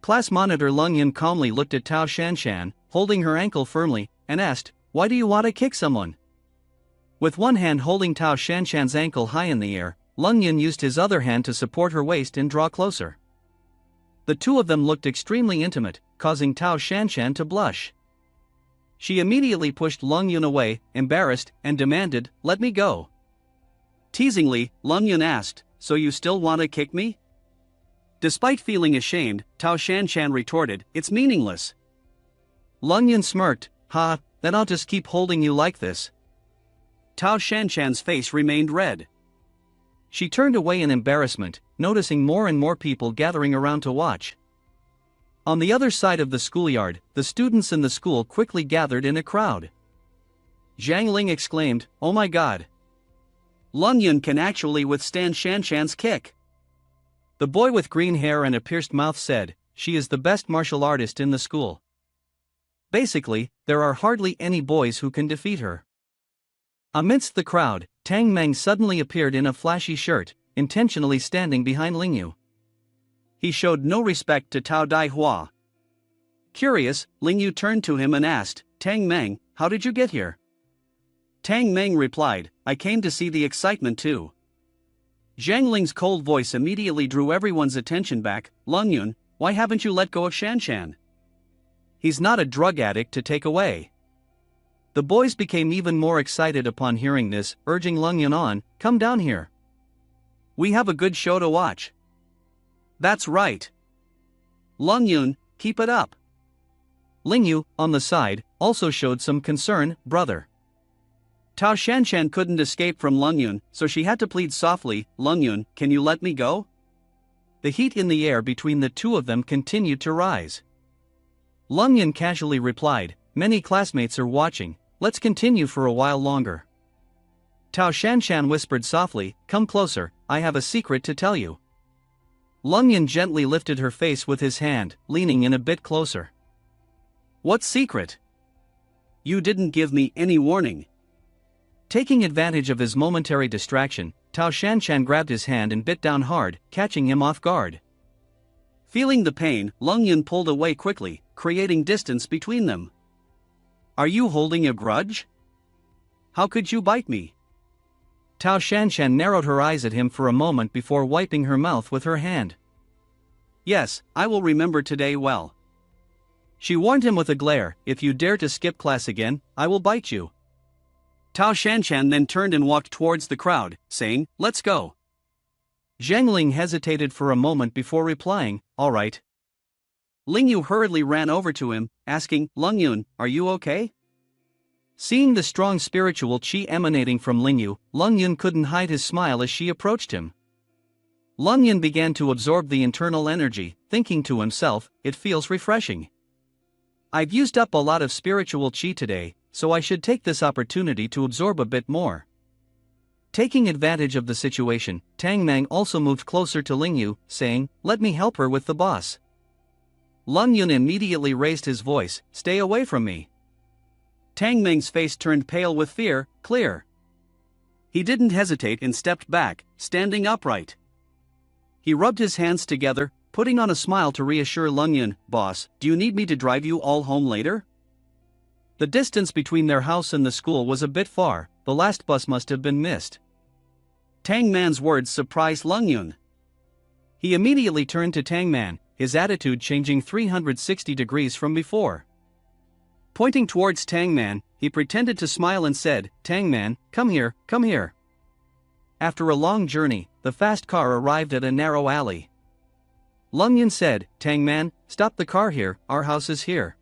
Class monitor Lung Yun calmly looked at Tao Shanshan, holding her ankle firmly, and asked, "Why do you want to kick someone?" With one hand holding Tao Shanshan's ankle high in the air, Lung Yun used his other hand to support her waist and draw closer. The two of them looked extremely intimate, causing Tao Shanshan to blush. She immediately pushed Lung Yun away, embarrassed, and demanded, "Let me go." Teasingly, Lung Yun asked, "So you still want to kick me?" Despite feeling ashamed, Tao Shanshan retorted, "It's meaningless." Lung Yun smirked, "Ha, then I'll just keep holding you like this." Tao Shanshan's face remained red. She turned away in embarrassment, noticing more and more people gathering around to watch. On the other side of the schoolyard, the students in the school quickly gathered in a crowd. Zhang Ling exclaimed, "Oh my god! Lung Yun can actually withstand Shanshan's kick." The boy with green hair and a pierced mouth said, "She is the best martial artist in the school. Basically, there are hardly any boys who can defeat her." Amidst the crowd, Tang Meng suddenly appeared in a flashy shirt, intentionally standing behind Lingyu. He showed no respect to Tao Dai Hua. Curious, Lingyu turned to him and asked, "Tang Meng, how did you get here?" Tang Meng replied, "I came to see the excitement too." Zhang Ling's cold voice immediately drew everyone's attention back. "Lung Yun, why haven't you let go of Shanshan? He's not a drug addict to take away." The boys became even more excited upon hearing this, urging Lung Yun on, "Come down here. We have a good show to watch." "That's right. Lung Yun, keep it up." Lingyu, on the side, also showed some concern, "Brother." Tao Shanshan couldn't escape from Lung Yun, so she had to plead softly, "Lung Yun, can you let me go?" The heat in the air between the two of them continued to rise. Lung Yun casually replied, "Many classmates are watching, let's continue for a while longer." Tao Shanshan whispered softly, "Come closer, I have a secret to tell you." Lung Yun gently lifted her face with his hand, leaning in a bit closer. "What secret? You didn't give me any warning." Taking advantage of his momentary distraction, Tao Shanshan grabbed his hand and bit down hard, catching him off guard. Feeling the pain, Lung Yun pulled away quickly, creating distance between them. "Are you holding a grudge? How could you bite me?" Tao Shanshan narrowed her eyes at him for a moment before wiping her mouth with her hand. "Yes, I will remember today well." She warned him with a glare, "If you dare to skip class again, I will bite you." Tao Shanshan then turned and walked towards the crowd, saying, "Let's go." Zhang Ling hesitated for a moment before replying, "All right." Lingyu hurriedly ran over to him, asking, "Lung Yun, are you okay?" Seeing the strong spiritual qi emanating from Lingyu, Lung Yun couldn't hide his smile as she approached him. Lung Yun began to absorb the internal energy, thinking to himself, "It feels refreshing. I've used up a lot of spiritual qi today, so I should take this opportunity to absorb a bit more." Taking advantage of the situation, Tang Meng also moved closer to Lingyu, saying, "Let me help her with the boss." Lung Yun immediately raised his voice, "Stay away from me." Tang Meng's face turned pale with fear, "Clear." He didn't hesitate and stepped back, standing upright. He rubbed his hands together, putting on a smile to reassure Lung Yun, "Boss, do you need me to drive you all home later?" The distance between their house and the school was a bit far, the last bus must have been missed. Tang Man's words surprised Lung Yun. He immediately turned to Tang Man, his attitude changing 360 degrees from before. Pointing towards Tang Man, he pretended to smile and said, "Tang Man, come here, come here." After a long journey, the fast car arrived at a narrow alley. Lung Yun said, "Tang Man, stop the car here, our house is here."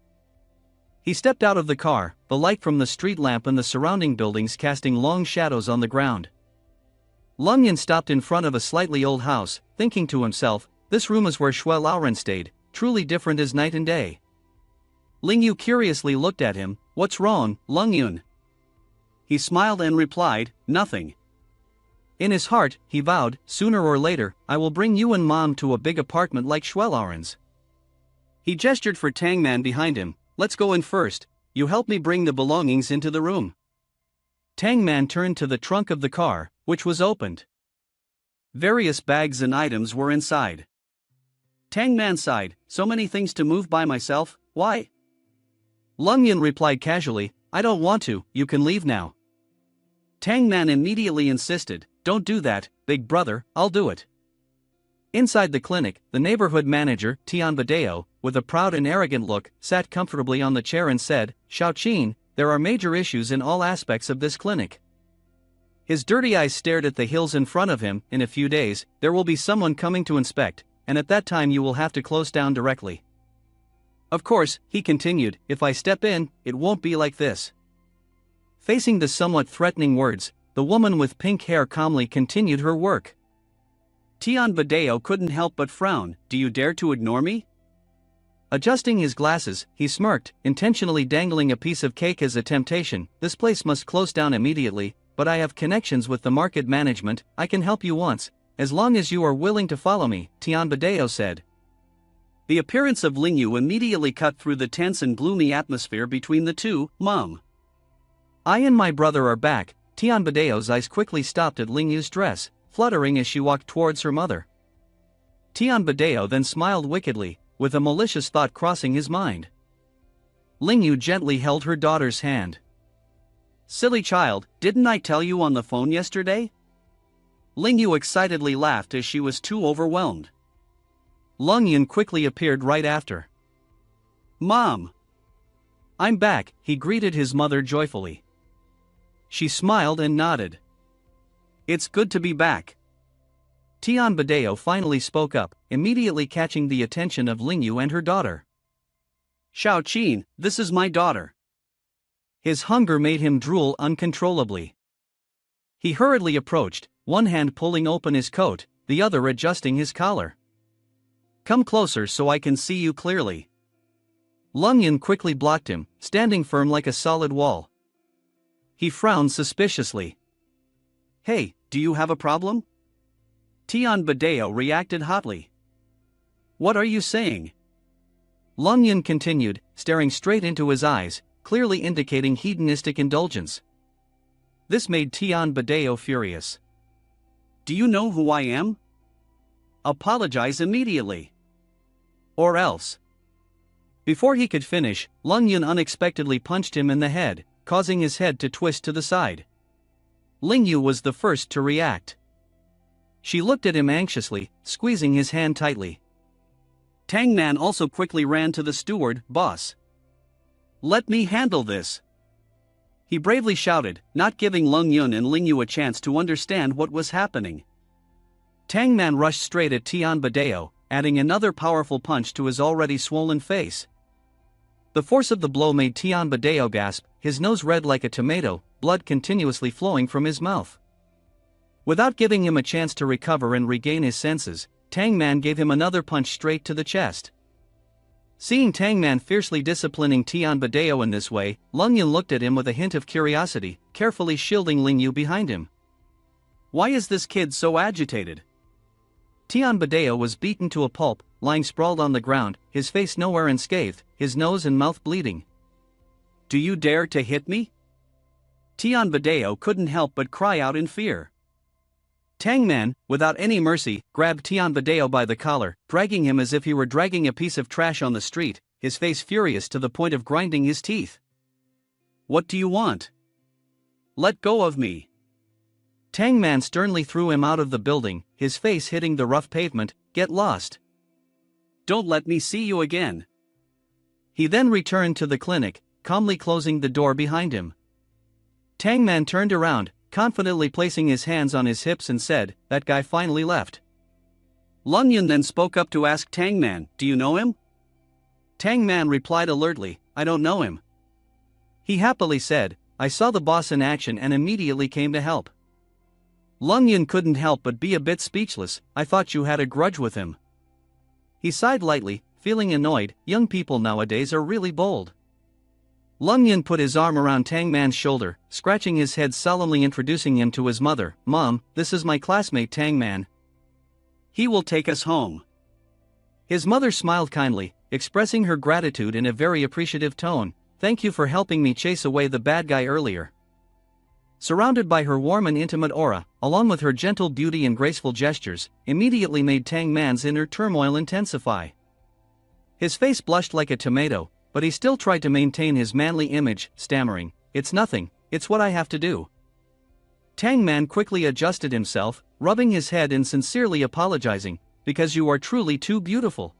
He stepped out of the car, the light from the street lamp and the surrounding buildings casting long shadows on the ground. Lung Yun stopped in front of a slightly old house, thinking to himself, "This room is where Xue Laoren stayed, truly different as night and day." Lingyu curiously looked at him, "What's wrong, Lung Yun?" He smiled and replied, "Nothing." In his heart, he vowed, "Sooner or later, I will bring you and Mom to a big apartment like Xue Laoren's." He gestured for Tang Man behind him, "Let's go in first, you help me bring the belongings into the room." Tang Man turned to the trunk of the car, which was opened. Various bags and items were inside. Tang Man sighed, so many things to move by myself, why? Lung Yun replied casually, I don't want to, you can leave now. Tang Man immediately insisted, don't do that, big brother, I'll do it. Inside the clinic, the neighborhood manager, Tian Badeo, with a proud and arrogant look, sat comfortably on the chair and said, Xiaoqin, there are major issues in all aspects of this clinic. His dirty eyes stared at the hills in front of him. In a few days, there will be someone coming to inspect, and at that time you will have to close down directly. Of course, he continued, if I step in, it won't be like this. Facing the somewhat threatening words, the woman with pink hair calmly continued her work. Tian Badeo couldn't help but frown, do you dare to ignore me? Adjusting his glasses, he smirked, intentionally dangling a piece of cake as a temptation, this place must close down immediately, but I have connections with the market management, I can help you once, as long as you are willing to follow me, Tian Badeo said. The appearance of Ling Yu immediately cut through the tense and gloomy atmosphere between the two. Mom. I and my brother are back. Tian Badeo's eyes quickly stopped at Ling Yu's dress, fluttering as she walked towards her mother. Tian Badeo then smiled wickedly, with a malicious thought crossing his mind. Ling Yu gently held her daughter's hand. Silly child, didn't I tell you on the phone yesterday? Ling Yu excitedly laughed as she was too overwhelmed. Lung Yun quickly appeared right after. Mom! I'm back, he greeted his mother joyfully. She smiled and nodded. It's good to be back. Tian Badeo finally spoke up, immediately catching the attention of Ling Yu and her daughter. Xiaoqin, this is my daughter. His hunger made him drool uncontrollably. He hurriedly approached, one hand pulling open his coat, the other adjusting his collar. Come closer so I can see you clearly. Lung Yun quickly blocked him, standing firm like a solid wall. He frowned suspiciously. Hey, do you have a problem? Tian Badeo reacted hotly. What are you saying? Lung Yun continued, staring straight into his eyes, clearly indicating hedonistic indulgence. This made Tian Badeo furious. Do you know who I am? Apologize immediately. Or else. Before he could finish, Lung Yun unexpectedly punched him in the head, causing his head to twist to the side. Ling Yu was the first to react. She looked at him anxiously, squeezing his hand tightly. Tang Man also quickly ran to the steward, boss. Let me handle this. He bravely shouted, not giving Lung Yun and Ling Yu a chance to understand what was happening. Tang Man rushed straight at Tian Badeo, adding another powerful punch to his already swollen face. The force of the blow made Tian Badeo gasp, his nose red like a tomato, blood continuously flowing from his mouth. Without giving him a chance to recover and regain his senses, Tang Man gave him another punch straight to the chest. Seeing Tang Man fiercely disciplining Tian Badeo in this way, Lung Yun looked at him with a hint of curiosity, carefully shielding Ling Yu behind him. Why is this kid so agitated? Tian Badeo was beaten to a pulp, lying sprawled on the ground, his face nowhere unscathed, his nose and mouth bleeding. Do you dare to hit me? Tian Badeo couldn't help but cry out in fear. Tang Man, without any mercy, grabbed Tian Badeo by the collar, dragging him as if he were dragging a piece of trash on the street, his face furious to the point of grinding his teeth. What do you want? Let go of me. Tang Man sternly threw him out of the building, his face hitting the rough pavement. Get lost. Don't let me see you again. He then returned to the clinic, calmly closing the door behind him. Tang Man turned around, confidently placing his hands on his hips and said, that guy finally left. Lung Yun then spoke up to ask Tang Man, do you know him? Tang Man replied alertly, I don't know him. He happily said, I saw the boss in action and immediately came to help. Lung Yun couldn't help but be a bit speechless, I thought you had a grudge with him. He sighed lightly, feeling annoyed, young people nowadays are really bold. Lung Yun put his arm around Tang Man's shoulder, scratching his head solemnly introducing him to his mother. Mom, this is my classmate Tang Man. He will take us home. His mother smiled kindly, expressing her gratitude in a very appreciative tone. Thank you for helping me chase away the bad guy earlier. Surrounded by her warm and intimate aura, along with her gentle beauty and graceful gestures, immediately made Tang Man's inner turmoil intensify. His face blushed like a tomato, but he still tried to maintain his manly image, stammering, "It's nothing, it's what I have to do." Tang Man quickly adjusted himself, rubbing his head and sincerely apologizing, "Because you are truly too beautiful."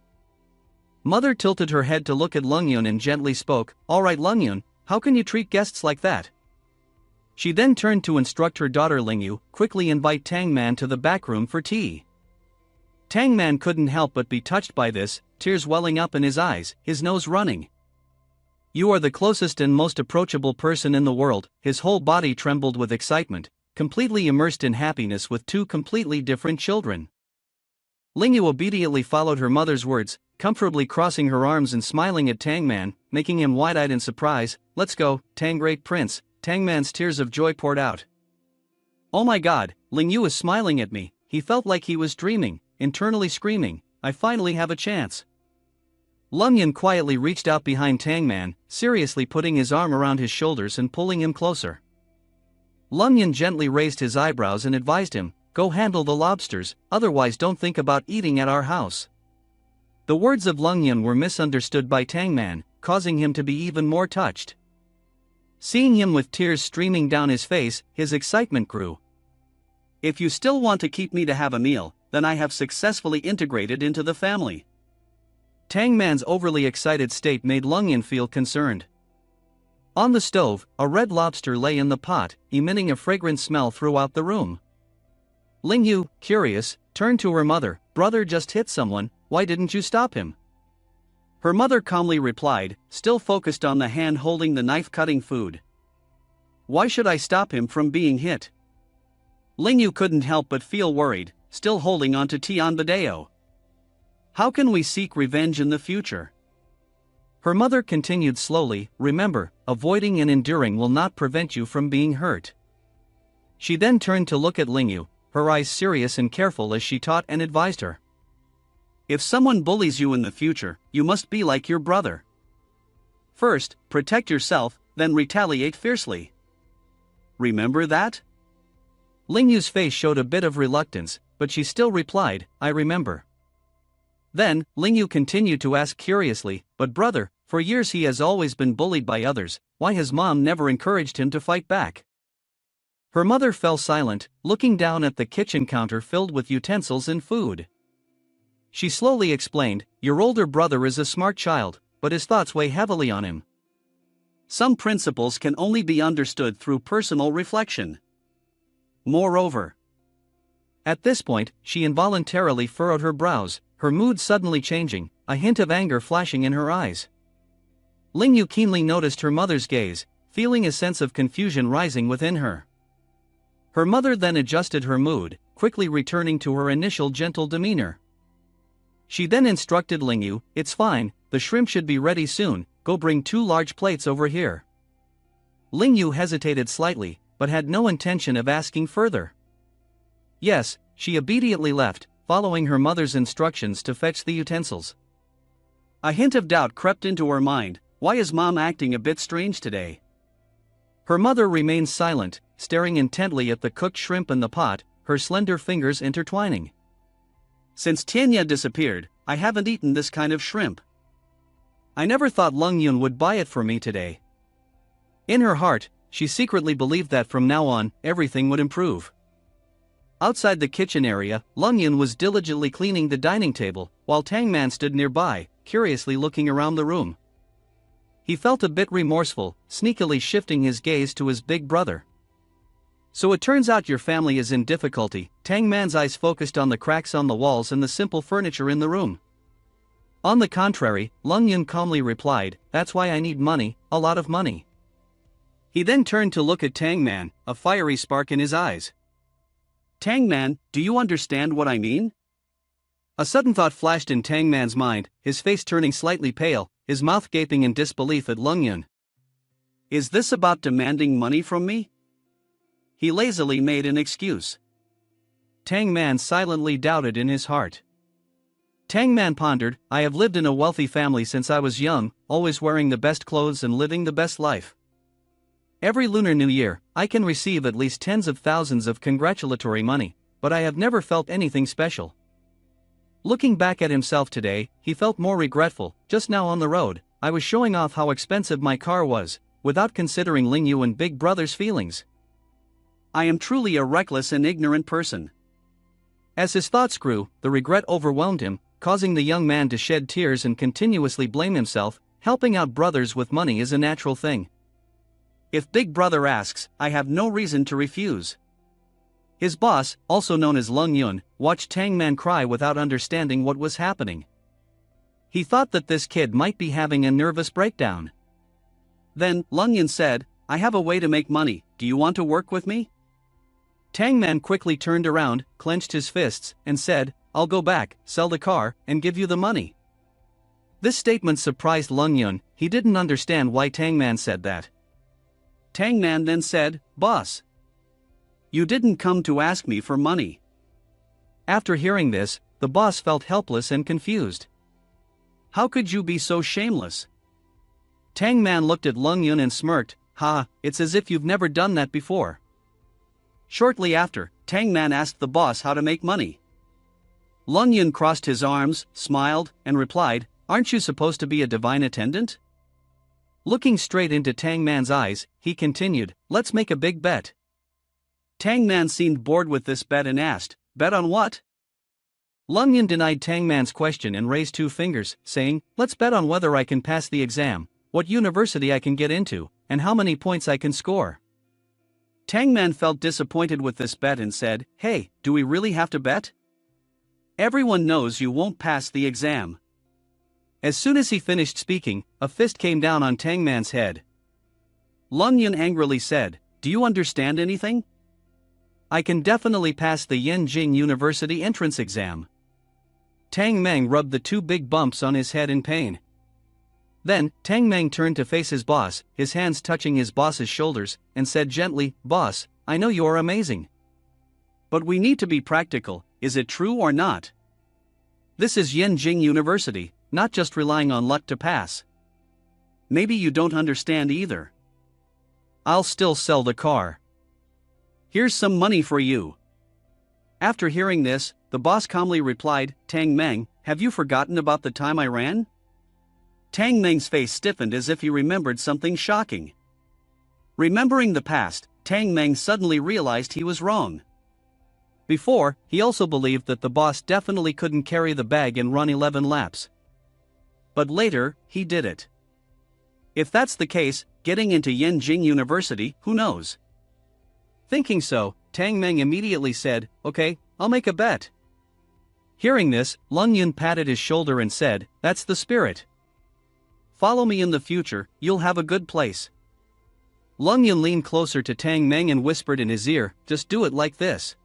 Mother tilted her head to look at Lungyun and gently spoke, "All right Lungyun, how can you treat guests like that?" She then turned to instruct her daughter Lingyu, "Quickly invite Tang Man to the back room for tea." Tang Man couldn't help but be touched by this, tears welling up in his eyes, his nose running. "You are the closest and most approachable person in the world." His whole body trembled with excitement, completely immersed in happiness with two completely different children. Lingyu obediently followed her mother's words, comfortably crossing her arms and smiling at Tang Man, making him wide-eyed in surprise. "Let's go, Tang Great Prince." Tang Man's tears of joy poured out. "Oh my god, Lingyu is smiling at me." He felt like he was dreaming, internally screaming, "I finally have a chance." Lungyun quietly reached out behind Tang Man, seriously putting his arm around his shoulders and pulling him closer. Lungyun gently raised his eyebrows and advised him, "Go handle the lobsters, otherwise don't think about eating at our house." The words of Lungyun were misunderstood by Tang Man, causing him to be even more touched. Seeing him with tears streaming down his face, his excitement grew. "If you still want to keep me to have a meal, then I have successfully integrated into the family." Tang Man's overly excited state made Lungyun feel concerned. On the stove, a red lobster lay in the pot, emitting a fragrant smell throughout the room. Lingyu, curious, turned to her mother, "Brother just hit someone, why didn't you stop him?" Her mother calmly replied, still focused on the hand holding the knife cutting food. "Why should I stop him from being hit?" Lingyu couldn't help but feel worried, still holding on to Tianbadeo. "How can we seek revenge in the future?" Her mother continued slowly, "Remember, avoiding and enduring will not prevent you from being hurt." She then turned to look at Lingyu, her eyes serious and careful as she taught and advised her. "If someone bullies you in the future, you must be like your brother. First, protect yourself, then retaliate fiercely. Remember that?" Lingyu's face showed a bit of reluctance, but she still replied, "I remember." Then, Lingyu continued to ask curiously, "But brother, for years he has always been bullied by others, why has mom never encouraged him to fight back?" Her mother fell silent, looking down at the kitchen counter filled with utensils and food. She slowly explained, "Your older brother is a smart child, but his thoughts weigh heavily on him. Some principles can only be understood through personal reflection. Moreover..." At this point, she involuntarily furrowed her brows, her mood suddenly changing, a hint of anger flashing in her eyes. Lingyu keenly noticed her mother's gaze, feeling a sense of confusion rising within her. Her mother then adjusted her mood, quickly returning to her initial gentle demeanor. She then instructed Lingyu, "It's fine, the shrimp should be ready soon, go bring 2 large plates over here." Lingyu hesitated slightly, but had no intention of asking further. Yes, she obediently left, following her mother's instructions to fetch the utensils. A hint of doubt crept into her mind, why is mom acting a bit strange today? Her mother remained silent, staring intently at the cooked shrimp in the pot, her slender fingers intertwining. "Since Tianya disappeared, I haven't eaten this kind of shrimp. I never thought Lungyun would buy it for me today." In her heart, she secretly believed that from now on, everything would improve. Outside the kitchen area, Lungyun was diligently cleaning the dining table, while Tang Man stood nearby, curiously looking around the room. He felt a bit remorseful, sneakily shifting his gaze to his big brother. "So it turns out your family is in difficulty." Tang Man's eyes focused on the cracks on the walls and the simple furniture in the room. On the contrary, Lungyun calmly replied, "That's why I need money, a lot of money." He then turned to look at Tang Man, a fiery spark in his eyes. "Tang Man, do you understand what I mean?" A sudden thought flashed in Tang Man's mind, his face turning slightly pale, his mouth gaping in disbelief at Lungyun. "Is this about demanding money from me?" He lazily made an excuse. Tang Man silently doubted in his heart. Tang Man pondered, "I have lived in a wealthy family since I was young, always wearing the best clothes and living the best life. Every Lunar New Year, I can receive at least tens of thousands of congratulatory money, but I have never felt anything special. Looking back at himself today, he felt more regretful. Just now on the road, I was showing off how expensive my car was, without considering Ling Yu and Big Brother's feelings. I am truly a reckless and ignorant person. As his thoughts grew, the regret overwhelmed him, causing the young man to shed tears and continuously blame himself. Helping out brothers with money is a natural thing. If Big Brother asks, I have no reason to refuse. His boss, also known as Lung Yun, watched Tang Man cry without understanding what was happening. He thought that this kid might be having a nervous breakdown. Then, Lung Yun said, I have a way to make money, do you want to work with me? Tang Man quickly turned around, clenched his fists, and said, I'll go back, sell the car, and give you the money. This statement surprised Lung Yun. He didn't understand why Tang Man said that. Tang Man then said, Boss, you didn't come to ask me for money. After hearing this, the boss felt helpless and confused. How could you be so shameless? Tang Man looked at Lung Yun and smirked, Ha, it's as if you've never done that before. Shortly after, Tang Man asked the boss how to make money. Lung Yun crossed his arms, smiled, and replied, Aren't you supposed to be a divine attendant? Looking straight into Tang Man's eyes, he continued, Let's make a big bet. Tang Man seemed bored with this bet and asked, Bet on what? Lung Yun denied Tang Man's question and raised two fingers, saying, Let's bet on whether I can pass the exam, what university I can get into, and how many points I can score. Tang Man felt disappointed with this bet and said, Hey, do we really have to bet? Everyone knows you won't pass the exam. As soon as he finished speaking, a fist came down on Tang Man's head. Lung Yun angrily said, Do you understand anything? I can definitely pass the Yenjing University entrance exam. Tang Meng rubbed the two big bumps on his head in pain. Then, Tang Meng turned to face his boss, his hands touching his boss's shoulders, and said gently, Boss, I know you're amazing. But we need to be practical, is it true or not? This is Yenjing University, not just relying on luck to pass. Maybe you don't understand either. I'll still sell the car. Here's some money for you. After hearing this, the boss calmly replied, Tang Meng, have you forgotten about the time I ran? Tang Meng's face stiffened as if he remembered something shocking. Remembering the past, Tang Meng suddenly realized he was wrong. Before, he also believed that the boss definitely couldn't carry the bag and run 11 laps. But later, he did it. If that's the case, getting into Yenjing University, who knows? Thinking so, Tang Meng immediately said, Okay, I'll make a bet. Hearing this, Lung Yun patted his shoulder and said, That's the spirit. Follow me in the future, you'll have a good place. Lung Yun leaned closer to Tang Meng and whispered in his ear, Just do it like this.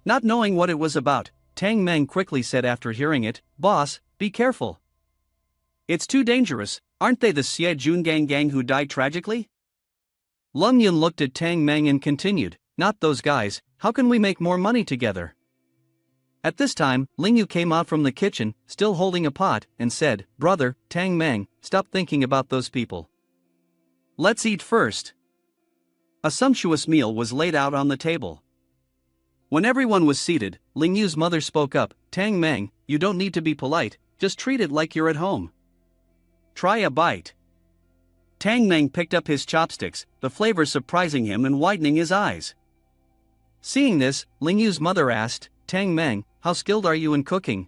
Not knowing what it was about, Tang Meng quickly said after hearing it, Boss, be careful. It's too dangerous, aren't they the Xie Jungang gang who died tragically? Lung Yun looked at Tang Meng and continued, Not those guys, how can we make more money together? At this time, Ling Yu came out from the kitchen, still holding a pot, and said, Brother, Tang Meng, stop thinking about those people. Let's eat first. A sumptuous meal was laid out on the table. When everyone was seated, Ling Yu's mother spoke up, Tang Meng, you don't need to be polite, just treat it like you're at home. Try a bite. Tang Meng picked up his chopsticks, the flavor surprising him and widening his eyes. Seeing this, Ling Yu's mother asked, Tang Meng, how skilled are you in cooking?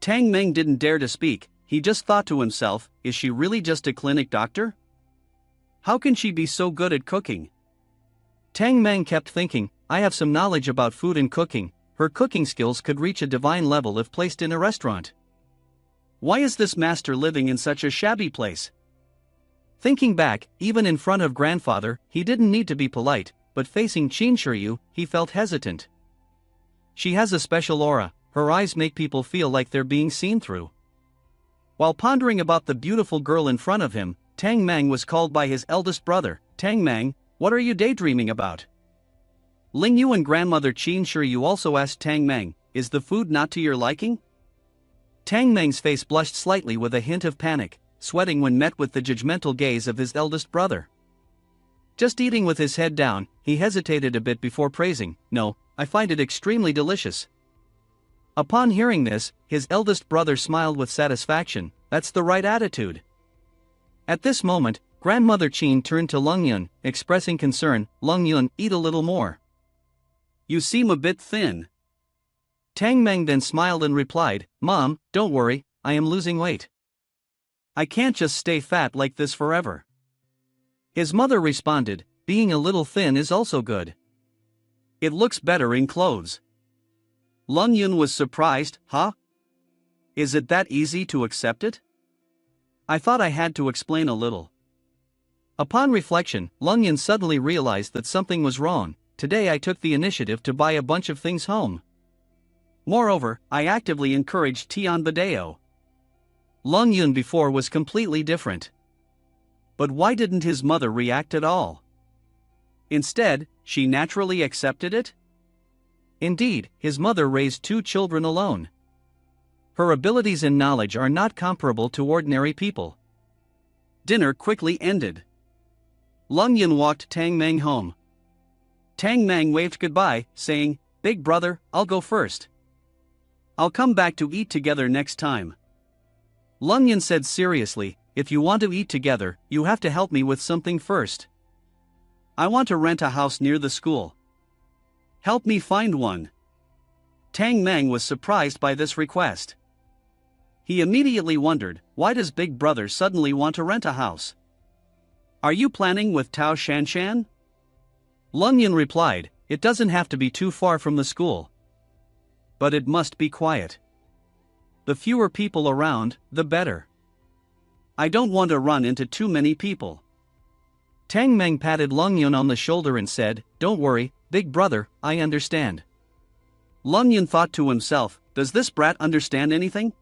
Tang Meng didn't dare to speak, he just thought to himself, Is she really just a clinic doctor? How can she be so good at cooking? Tang Meng kept thinking, I have some knowledge about food and cooking, her cooking skills could reach a divine level if placed in a restaurant. Why is this master living in such a shabby place? Thinking back, even in front of grandfather, he didn't need to be polite, but facing Qin Shiryu, he felt hesitant. She has a special aura, her eyes make people feel like they're being seen through. While pondering about the beautiful girl in front of him, Tang Meng was called by his eldest brother, Tang Meng, what are you daydreaming about? Ling Yu and grandmother Qin Shiryu also asked Tang Meng, is the food not to your liking? Tang Meng's face blushed slightly with a hint of panic, sweating when met with the judgmental gaze of his eldest brother. Just eating with his head down, he hesitated a bit before praising, "No, I find it extremely delicious." Upon hearing this, his eldest brother smiled with satisfaction. "That's the right attitude." At this moment, Grandmother Chin turned to Lung Yun, expressing concern. "Lung Yun, eat a little more. You seem a bit thin." Tang Meng then smiled and replied, "Mom, don't worry, I am losing weight. I can't just stay fat like this forever." His mother responded, "Being a little thin is also good. It looks better in clothes." Lung Yun was surprised. "Huh? Is it that easy to accept it? I thought I had to explain a little." Upon reflection, Lung Yun suddenly realized that something was wrong. "Today I took the initiative to buy a bunch of things home. Moreover, I actively encouraged Tian Badeo." Lung Yun before was completely different. But why didn't his mother react at all? Instead, she naturally accepted it? Indeed, his mother raised 2 children alone. Her abilities and knowledge are not comparable to ordinary people. Dinner quickly ended. Lung Yun walked Tang Meng home. Tang Meng waved goodbye, saying, "Big brother, I'll go first. I'll come back to eat together next time." Lung Yun said seriously, "If you want to eat together, you have to help me with something first. I want to rent a house near the school. Help me find one." Tang Meng was surprised by this request. He immediately wondered, why does Big Brother suddenly want to rent a house? "Are you planning with Tao Shanshan?" Lung Yun replied, "It doesn't have to be too far from the school. But it must be quiet. The fewer people around, the better. I don't want to run into too many people." Tang Meng patted Lung Yun on the shoulder and said, "Don't worry, Big Brother, I understand." Lung Yun thought to himself, "Does this brat understand anything?"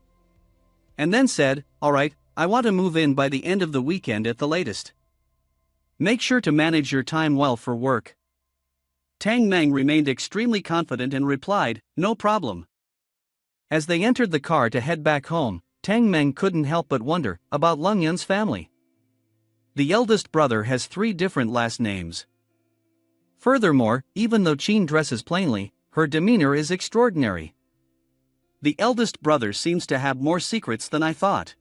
And then said, "Alright, I want to move in by the end of the weekend at the latest. Make sure to manage your time well for work." Tang Meng remained extremely confident and replied, "No problem." As they entered the car to head back home, Tang Meng couldn't help but wonder about Lung Yun's family. The eldest brother has 3 different last names. Furthermore, even though Chin dresses plainly, her demeanor is extraordinary. The eldest brother seems to have more secrets than I thought.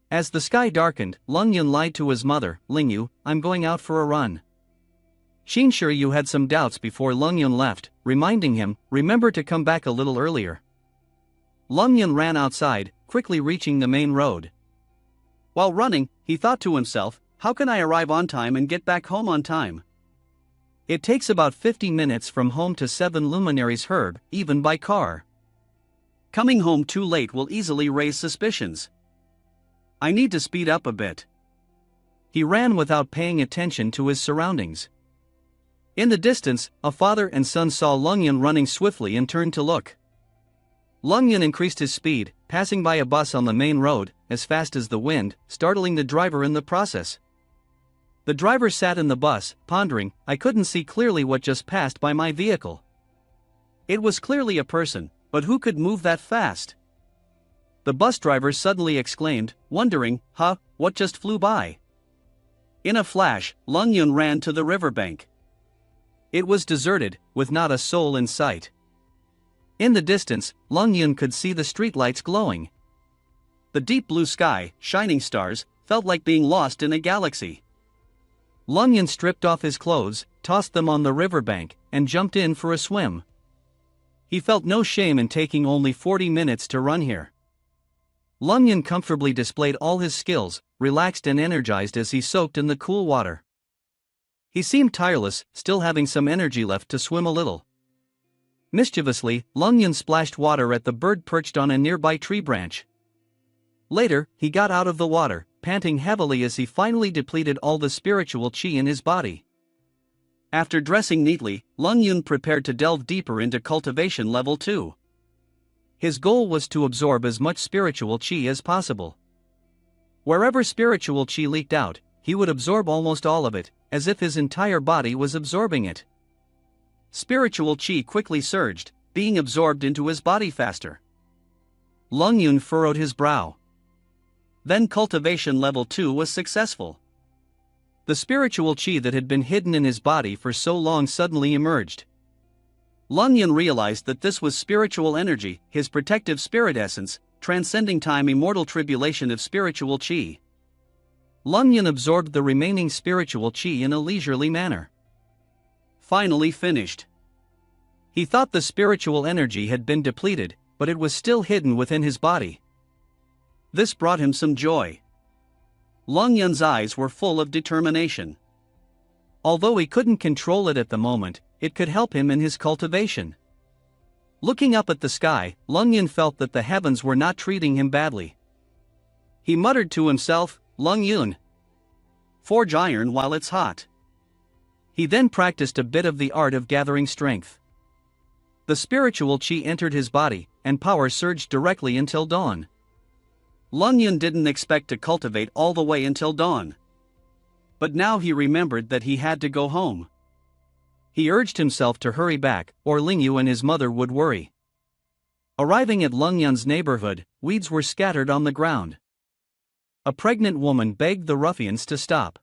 As the sky darkened, Lung Yun lied to his mother, "Lingyu, I'm going out for a run." Chin sure you had some doubts before Lung Yun left, reminding him, "Remember to come back a little earlier." Lung Yun ran outside, quickly reaching the main road. While running, he thought to himself, "How can I arrive on time and get back home on time? It takes about 50 minutes from home to 7 luminaries herb, even by car. Coming home too late will easily raise suspicions. I need to speed up a bit." He ran without paying attention to his surroundings. In the distance, a father and son saw Lung Yun running swiftly and turned to look. Lung Yun increased his speed, passing by a bus on the main road, as fast as the wind, startling the driver in the process. The driver sat in the bus, pondering, "I couldn't see clearly what just passed by my vehicle. It was clearly a person, but who could move that fast?" The bus driver suddenly exclaimed, wondering, "Huh, what just flew by?" In a flash, Lung Yun ran to the riverbank. It was deserted, with not a soul in sight. In the distance, Lung Yun could see the streetlights glowing. The deep blue sky, shining stars, felt like being lost in a galaxy. Lung Yun stripped off his clothes, tossed them on the riverbank, and jumped in for a swim. He felt no shame in taking only 40 minutes to run here. Lung Yun comfortably displayed all his skills, relaxed and energized as he soaked in the cool water. He seemed tireless, still having some energy left to swim a little. Mischievously, Lung Yun splashed water at the bird perched on a nearby tree branch. Later, he got out of the water, panting heavily as he finally depleted all the spiritual chi in his body. After dressing neatly, Lung Yun prepared to delve deeper into cultivation level 2. His goal was to absorb as much spiritual chi as possible. Wherever spiritual chi leaked out, he would absorb almost all of it, as if his entire body was absorbing it. Spiritual chi quickly surged, being absorbed into his body faster. Lung Yun furrowed his brow. Then cultivation level 2 was successful. The spiritual chi that had been hidden in his body for so long suddenly emerged. Lung Yun realized that this was spiritual energy, his protective spirit essence, transcending time, immortal tribulation of spiritual chi. Lung Yun absorbed the remaining spiritual chi in a leisurely manner. Finally finished. He thought the spiritual energy had been depleted, but it was still hidden within his body. This brought him some joy. Lung Yun's eyes were full of determination. Although he couldn't control it at the moment, it could help him in his cultivation. Looking up at the sky, Lung Yun felt that the heavens were not treating him badly. He muttered to himself, "Lung Yun, forge iron while it's hot." He then practiced a bit of the art of gathering strength. The spiritual chi entered his body, and power surged directly until dawn. Lung Yun didn't expect to cultivate all the way until dawn. But now he remembered that he had to go home. He urged himself to hurry back, or Ling Yu and his mother would worry. Arriving at Lung Yun's neighborhood, weeds were scattered on the ground. A pregnant woman begged the ruffians to stop.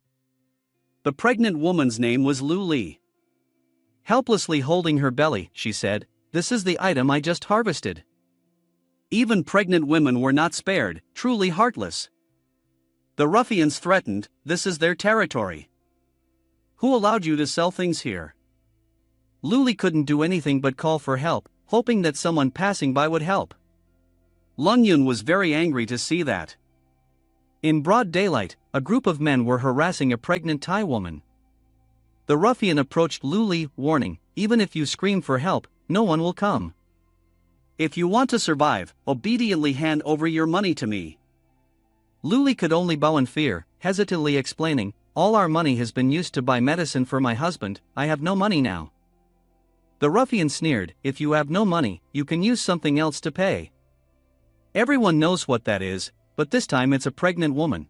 The pregnant woman's name was Lu Li. Helplessly holding her belly, she said, "This is the item I just harvested." Even pregnant women were not spared, truly heartless. The ruffians threatened, "This is their territory. Who allowed you to sell things here?" Lu Li couldn't do anything but call for help, hoping that someone passing by would help. Lung Yun was very angry to see that. In broad daylight, a group of men were harassing a pregnant Thai woman. The ruffian approached Lu Li, warning, "Even if you scream for help, no one will come. If you want to survive, obediently hand over your money to me." Lu Li could only bow in fear, hesitantly explaining, "All our money has been used to buy medicine for my husband, I have no money now." The ruffian sneered, "If you have no money, you can use something else to pay. Everyone knows what that is, but this time it's a pregnant woman."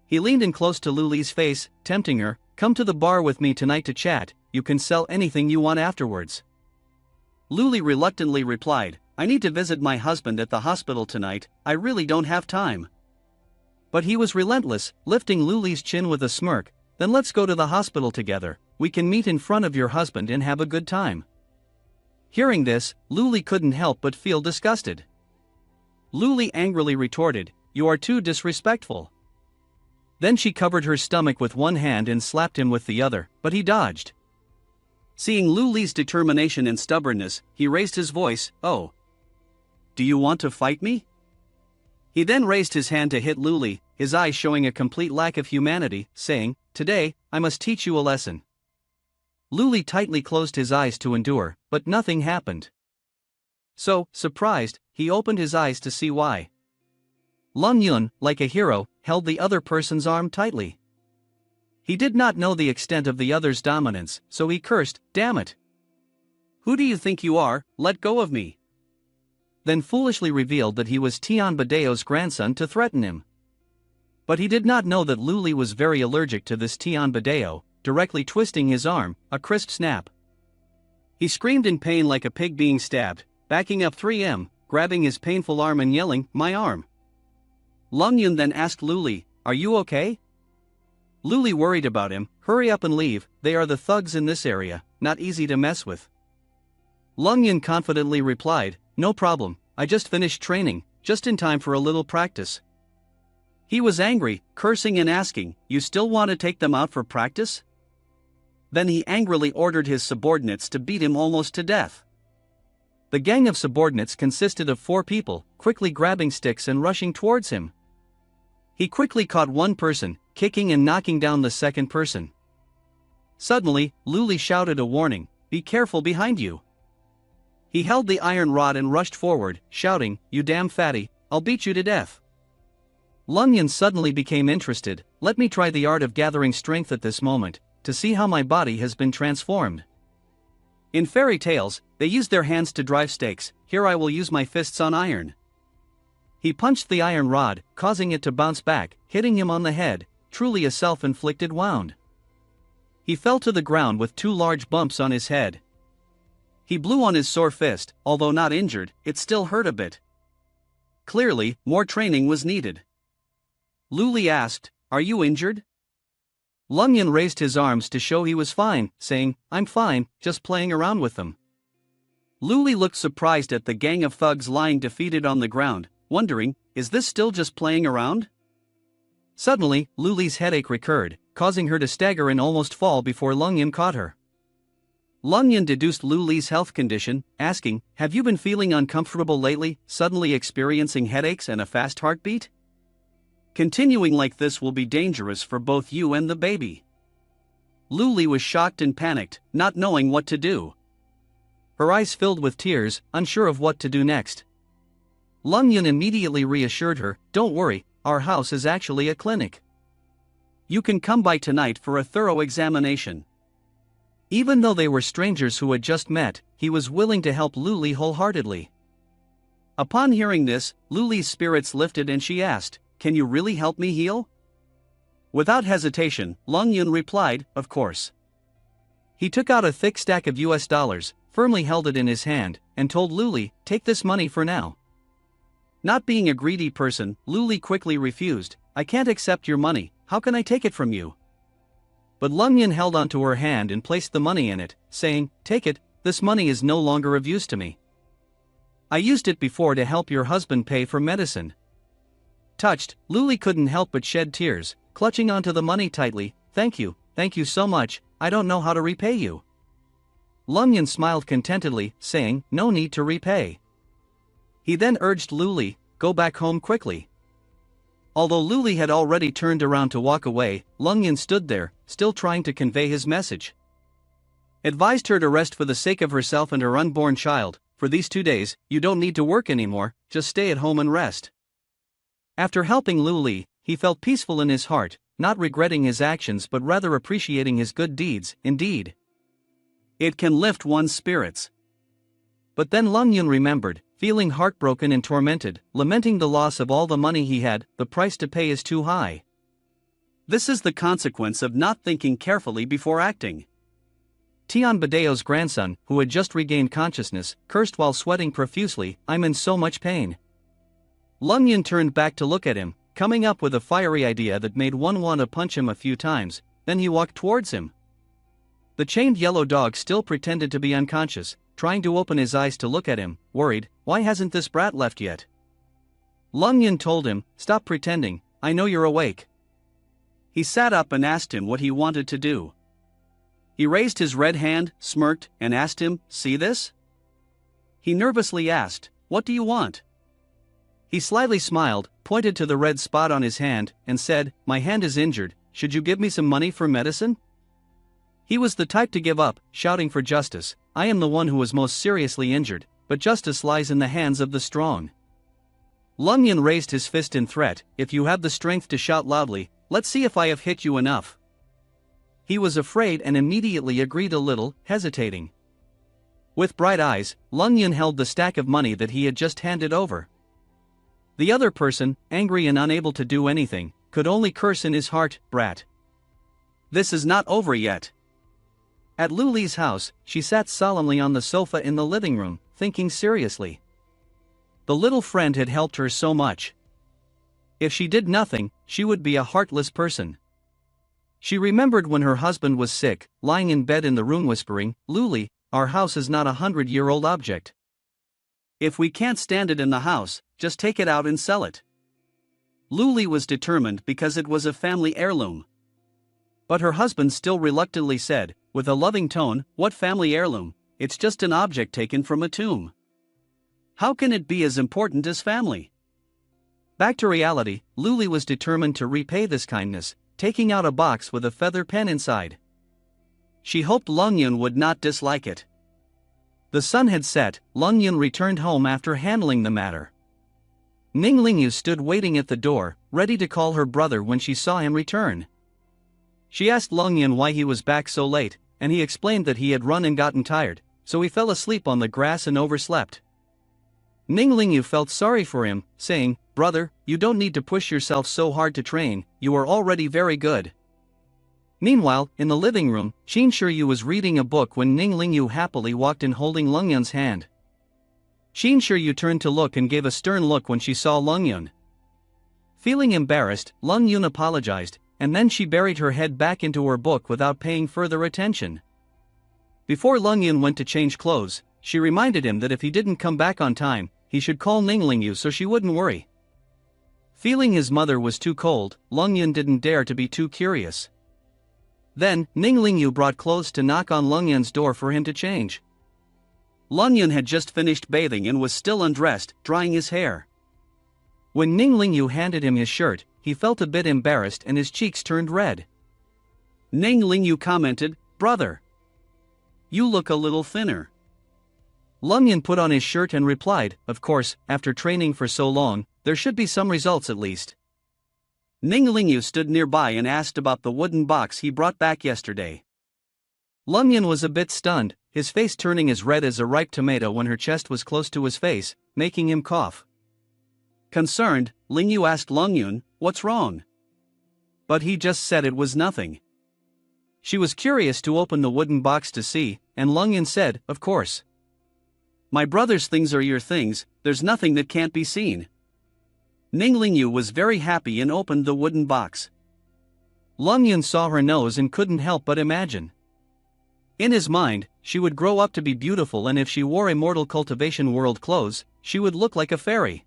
He leaned in close to Lu Li's face, tempting her, "Come to the bar with me tonight to chat, you can sell anything you want afterwards." Lu Li reluctantly replied, "I need to visit my husband at the hospital tonight, I really don't have time." But he was relentless, lifting Lu Li's chin with a smirk, "Then let's go to the hospital together, we can meet in front of your husband and have a good time." Hearing this, Lu Li couldn't help but feel disgusted. Lu Li angrily retorted, "You are too disrespectful." Then she covered her stomach with one hand and slapped him with the other, but he dodged. Seeing Lu Li's determination and stubbornness, he raised his voice, "Oh, do you want to fight me?" He then raised his hand to hit Lu Li, his eyes showing a complete lack of humanity, saying, "Today, I must teach you a lesson." Lu Li tightly closed his eyes to endure, but nothing happened. So, surprised, he opened his eyes to see why. Lung Yun, like a hero, held the other person's arm tightly. He did not know the extent of the other's dominance, so he cursed, "Damn it! Who do you think you are? Let go of me!" Then foolishly revealed that he was Tian Badeo's grandson to threaten him. But he did not know that Lu Li was very allergic to this Tian Badeo, directly twisting his arm, a crisp snap. He screamed in pain like a pig being stabbed, backing up 3 m, grabbing his painful arm and yelling, "My arm!" Lung Yun then asked Lu Li, "Are you okay?" Lu Li worried about him, "Hurry up and leave, they are the thugs in this area, not easy to mess with." Lung Yun confidently replied, "No problem, I just finished training, just in time for a little practice." He was angry, cursing and asking, "You still want to take them out for practice?" Then he angrily ordered his subordinates to beat him almost to death. The gang of subordinates consisted of 4 people, quickly grabbing sticks and rushing towards him. He quickly caught one person, kicking and knocking down the second person. Suddenly, Lu Li shouted a warning, "Be careful behind you." He held the iron rod and rushed forward, shouting, "You damn fatty, I'll beat you to death." Lung Yun suddenly became interested, "Let me try the art of gathering strength at this moment, to see how my body has been transformed. In fairy tales, they use their hands to drive stakes, here I will use my fists on iron." He punched the iron rod, causing it to bounce back, hitting him on the head, truly a self-inflicted wound. He fell to the ground with 2 large bumps on his head. He blew on his sore fist, although not injured, it still hurt a bit. Clearly, more training was needed. Lu Li asked, "Are you injured?" Lung Yun raised his arms to show he was fine, saying, "I'm fine, just playing around with them." Luli looked surprised at the gang of thugs lying defeated on the ground, wondering, is this still just playing around? Suddenly, Luli's headache recurred, causing her to stagger and almost fall before Lung Yun caught her. Lung Yun deduced Luli's health condition, asking, "Have you been feeling uncomfortable lately, suddenly experiencing headaches and a fast heartbeat? Continuing like this will be dangerous for both you and the baby." Luli was shocked and panicked, not knowing what to do. Her eyes filled with tears, unsure of what to do next. Lung Yun immediately reassured her, "Don't worry, our house is actually a clinic. You can come by tonight for a thorough examination." Even though they were strangers who had just met, he was willing to help Luli wholeheartedly. Upon hearing this, Luli's spirits lifted and she asked, "Can you really help me heal?" Without hesitation, Lung Yun replied, "Of course." He took out a thick stack of US dollars, firmly held it in his hand, and told Luli, "Take this money for now." Not being a greedy person, Luli quickly refused, "I can't accept your money, how can I take it from you?" But Lung Yun held onto her hand and placed the money in it, saying, "Take it, this money is no longer of use to me. I used it before to help your husband pay for medicine." Touched, Luli couldn't help but shed tears, clutching onto the money tightly. Thank you so much, I don't know how to repay you." Lung Yun smiled contentedly, saying, "No need to repay." He then urged Luli, "Go back home quickly." Although Luli had already turned around to walk away, Lung Yun stood there, still trying to convey his message. Advised her to rest for the sake of herself and her unborn child. "For these 2 days, you don't need to work anymore, just stay at home and rest." After helping Luli, he felt peaceful in his heart, not regretting his actions but rather appreciating his good deeds. Indeed, it can lift one's spirits. But then Lung Yun remembered, feeling heartbroken and tormented, lamenting the loss of all the money he had. The price to pay is too high. This is the consequence of not thinking carefully before acting. Tian Badeo's grandson, who had just regained consciousness, cursed while sweating profusely, "I'm in so much pain." Lung Yun turned back to look at him, coming up with a fiery idea that made one want to punch him a few times. Then he walked towards him. The chained yellow dog still pretended to be unconscious, trying to open his eyes to look at him, worried, "Why hasn't this brat left yet?" Lung Yun told him, "Stop pretending, I know you're awake." He sat up and asked him what he wanted to do. He raised his red hand, smirked, and asked him, "See this?" He nervously asked, "What do you want?" He slyly smiled, pointed to the red spot on his hand, and said, "My hand is injured, should you give me some money for medicine?" He was the type to give up, shouting for justice. "I am the one who was most seriously injured, but justice lies in the hands of the strong." Lung Yun raised his fist in threat, "If you have the strength to shout loudly, let's see if I have hit you enough." He was afraid and immediately agreed a little, hesitating. With bright eyes, Lung Yun held the stack of money that he had just handed over. The other person, angry and unable to do anything, could only curse in his heart, "Brat. This is not over yet." At Luli's house, she sat solemnly on the sofa in the living room, thinking seriously. The little friend had helped her so much. If she did nothing, she would be a heartless person. She remembered when her husband was sick, lying in bed in the room whispering, "Luli, our house is not a 100-year-old object. If we can't stand it in the house, just take it out and sell it." Luli was determined because it was a family heirloom. But her husband still reluctantly said, with a loving tone, "What family heirloom? It's just an object taken from a tomb. How can it be as important as family?" Back to reality, Luli was determined to repay this kindness, taking out a box with a feather pen inside. She hoped Lung Yun would not dislike it. The sun had set. Lung Yun returned home after handling the matter. Ning Lingyu stood waiting at the door, ready to call her brother when she saw him return. She asked Lung Yun why he was back so late, and he explained that he had run and gotten tired, so he fell asleep on the grass and overslept. Ning Lingyu felt sorry for him, saying, "Brother, you don't need to push yourself so hard to train, you are already very good." Meanwhile, in the living room, Qin Shiyu was reading a book when Ning Lingyu happily walked in holding Lung Yun's hand. Qin Shiyu turned to look and gave a stern look when she saw Lung Yun. Feeling embarrassed, Lung Yun apologized, and then she buried her head back into her book without paying further attention. Before Lung Yun went to change clothes, she reminded him that if he didn't come back on time, he should call Ning Lingyu so she wouldn't worry. Feeling his mother was too cold, Lung Yun didn't dare to be too curious. Then, Ning Lingyu brought clothes to knock on Lung Yun's door for him to change. Lung Yun had just finished bathing and was still undressed, drying his hair. When Ning Lingyu handed him his shirt, he felt a bit embarrassed and his cheeks turned red. Ning Lingyu commented, "Brother, you look a little thinner." Lung Yun put on his shirt and replied, "Of course, after training for so long, there should be some results at least." Ning Lingyu stood nearby and asked about the wooden box he brought back yesterday. Lung Yun was a bit stunned, his face turning as red as a ripe tomato when her chest was close to his face, making him cough. Concerned, Lingyu asked Lung Yun, "What's wrong?" But he just said it was nothing. She was curious to open the wooden box to see, and Lung Yun said, "Of course. My brother's things are your things, there's nothing that can't be seen." Ning Lingyu was very happy and opened the wooden box. Lung Yun saw her nose and couldn't help but imagine. In his mind, she would grow up to be beautiful, and if she wore Immortal Cultivation World clothes, she would look like a fairy.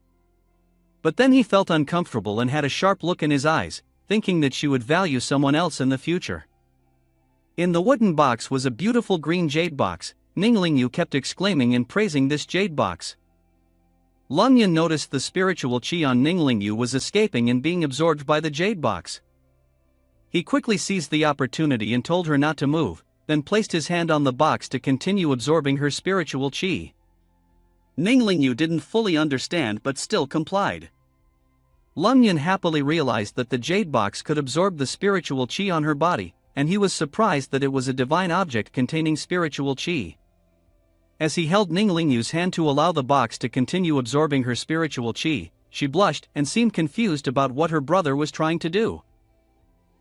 But then he felt uncomfortable and had a sharp look in his eyes, thinking that she would value someone else in the future. In the wooden box was a beautiful green jade box. Ning Lingyu kept exclaiming and praising this jade box. Lung Yun noticed the spiritual chi on Ning Lingyu was escaping and being absorbed by the jade box. He quickly seized the opportunity and told her not to move, then placed his hand on the box to continue absorbing her spiritual chi. Ning Lingyu didn't fully understand but still complied. Lung Yun happily realized that the jade box could absorb the spiritual chi on her body, and he was surprised that it was a divine object containing spiritual chi. As he held Ning Lingyu's hand to allow the box to continue absorbing her spiritual chi, she blushed and seemed confused about what her brother was trying to do.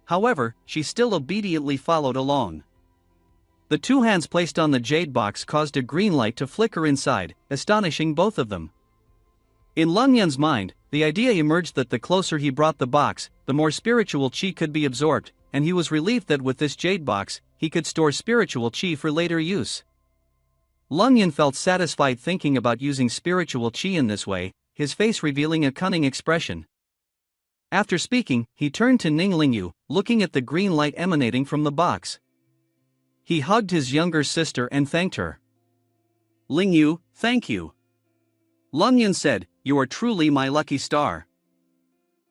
However, she still obediently followed along. The two hands placed on the jade box caused a green light to flicker inside, astonishing both of them. In Lung Yun's mind, the idea emerged that the closer he brought the box, the more spiritual chi could be absorbed, and he was relieved that with this jade box, he could store spiritual chi for later use. Lung Yun felt satisfied thinking about using spiritual chi in this way, his face revealing a cunning expression. After speaking, he turned to Ning Lingyu, looking at the green light emanating from the box. He hugged his younger sister and thanked her. "Lingyu, thank you." Lung Yun said, "You are truly my lucky star."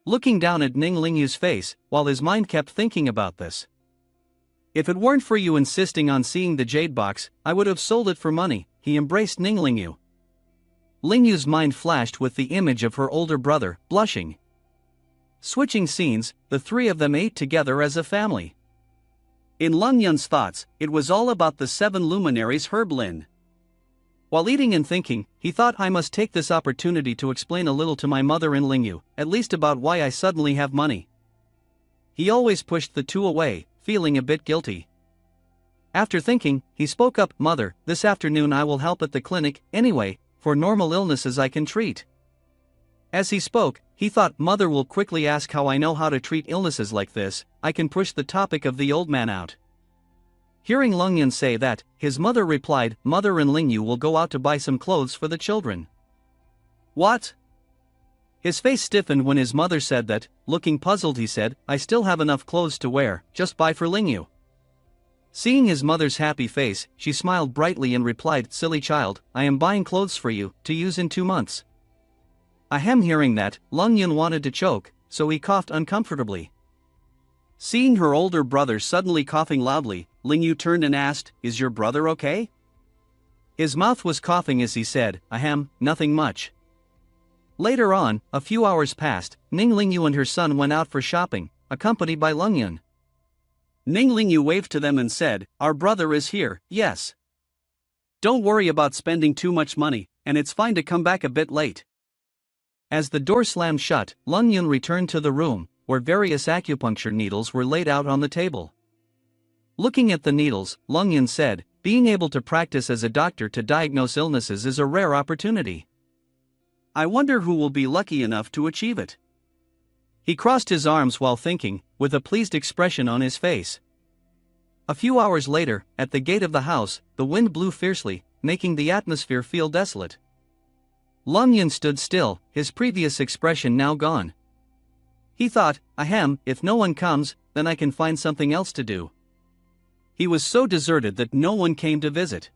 Looking down at Ning Lingyu's face, while his mind kept thinking about this. "If it weren't for you insisting on seeing the jade box, I would have sold it for money," he embraced Ning Lingyu. Lingyu's mind flashed with the image of her older brother, blushing. Switching scenes, the three of them ate together as a family. In Lung Yun's thoughts, it was all about the seven luminaries Herblin. While eating and thinking, he thought, "I must take this opportunity to explain a little to my mother and Lingyu, at least about why I suddenly have money." He always pushed the two away, feeling a bit guilty. After thinking, he spoke up, "Mother, this afternoon I will help at the clinic, anyway, for normal illnesses I can treat." As he spoke, he thought, "Mother will quickly ask how I know how to treat illnesses like this, I can push the topic of the old man out." Hearing Lung Yun say that, his mother replied, "Mother and Lingyu will go out to buy some clothes for the children." "What?" His face stiffened when his mother said that. Looking puzzled, he said, "I still have enough clothes to wear, just buy for Lingyu." Seeing his mother's happy face, she smiled brightly and replied, "Silly child, I am buying clothes for you, to use in 2 months. Ahem. Hearing that, Lung Yun wanted to choke, so he coughed uncomfortably. Seeing her older brother suddenly coughing loudly, Lingyu turned and asked, "Is your brother okay?" His mouth was coughing as he said, "Ahem, nothing much." Later on, a few hours passed. Ning Lingyu and her son went out for shopping, accompanied by Lung Yun. Ning Lingyu waved to them and said, "Our brother is here, yes. Don't worry about spending too much money, and it's fine to come back a bit late." As the door slammed shut, Lung Yun returned to the room, where various acupuncture needles were laid out on the table. Looking at the needles, Lung Yun said, "Being able to practice as a doctor to diagnose illnesses is a rare opportunity. I wonder who will be lucky enough to achieve it." He crossed his arms while thinking, with a pleased expression on his face. A few hours later, at the gate of the house, the wind blew fiercely, making the atmosphere feel desolate. Lung Yun stood still, his previous expression now gone. He thought, ahem, if no one comes, then I can find something else to do. He was so deserted that no one came to visit.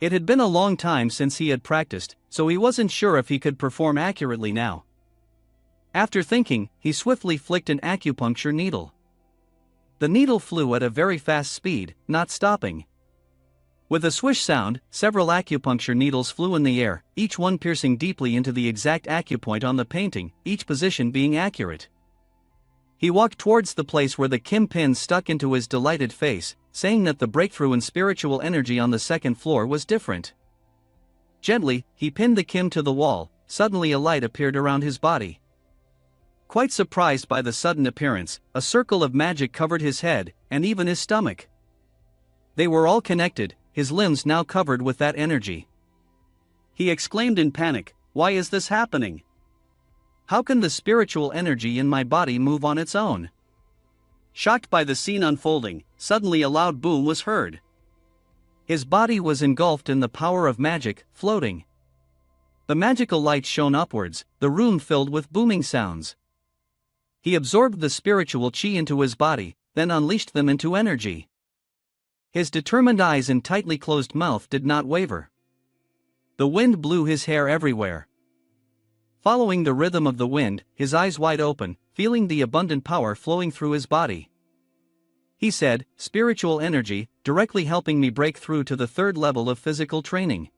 It had been a long time since he had practiced, so he wasn't sure if he could perform accurately now. After thinking, he swiftly flicked an acupuncture needle. The needle flew at a very fast speed, not stopping. With a swish sound, several acupuncture needles flew in the air, each one piercing deeply into the exact acupoint on the painting, each position being accurate. He walked towards the place where the Kim pin stuck into his delighted face, saying that the breakthrough in spiritual energy on the second floor was different. Gently, he pinned the Kim to the wall. Suddenly a light appeared around his body. Quite surprised by the sudden appearance, a circle of magic covered his head, and even his stomach. They were all connected, his limbs now covered with that energy. He exclaimed in panic, "Why is this happening? How can the spiritual energy in my body move on its own?" Shocked by the scene unfolding, suddenly a loud boom was heard. His body was engulfed in the power of magic, floating. The magical light shone upwards, the room filled with booming sounds. He absorbed the spiritual chi into his body, then unleashed them into energy. His determined eyes and tightly closed mouth did not waver. The wind blew his hair everywhere. Following the rhythm of the wind, his eyes wide open, feeling the abundant power flowing through his body. He said, "Spiritual energy, directly helping me break through to the third level of physical training."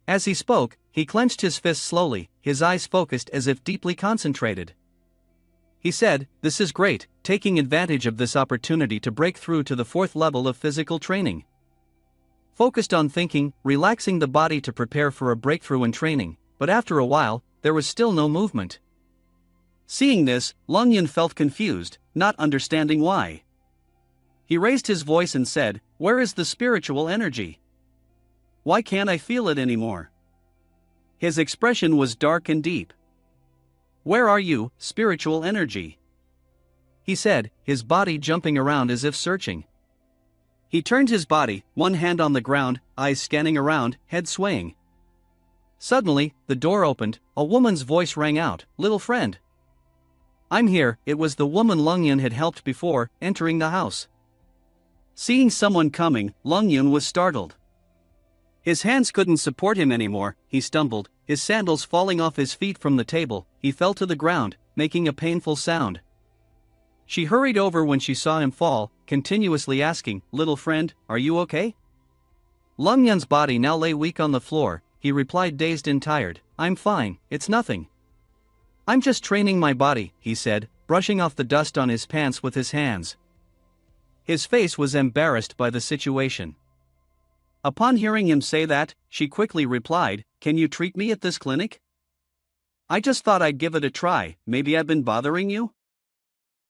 As he spoke, he clenched his fists slowly, his eyes focused as if deeply concentrated. He said, "This is great, taking advantage of this opportunity to break through to the fourth level of physical training." Focused on thinking, relaxing the body to prepare for a breakthrough in training, but after a while, there was still no movement. Seeing this, Lung Yun felt confused, not understanding why. He raised his voice and said, "Where is the spiritual energy? Why can't I feel it anymore?" His expression was dark and deep. "Where are you, spiritual energy?" he said, his body jumping around as if searching. He turned his body, one hand on the ground, eyes scanning around, head swaying. Suddenly, the door opened, a woman's voice rang out, "Little friend." "I'm here." It was the woman Lung Yun had helped before, entering the house. Seeing someone coming, Lung Yun was startled. His hands couldn't support him anymore, he stumbled, his sandals falling off his feet from the table, he fell to the ground, making a painful sound. She hurried over when she saw him fall, continuously asking, "Little friend, are you okay?" Lung Yun's body now lay weak on the floor, he replied dazed and tired, "I'm fine, it's nothing. I'm just training my body," he said, brushing off the dust on his pants with his hands. His face was embarrassed by the situation. Upon hearing him say that, she quickly replied, "Can you treat me at this clinic? I just thought I'd give it a try, maybe I've been bothering you?"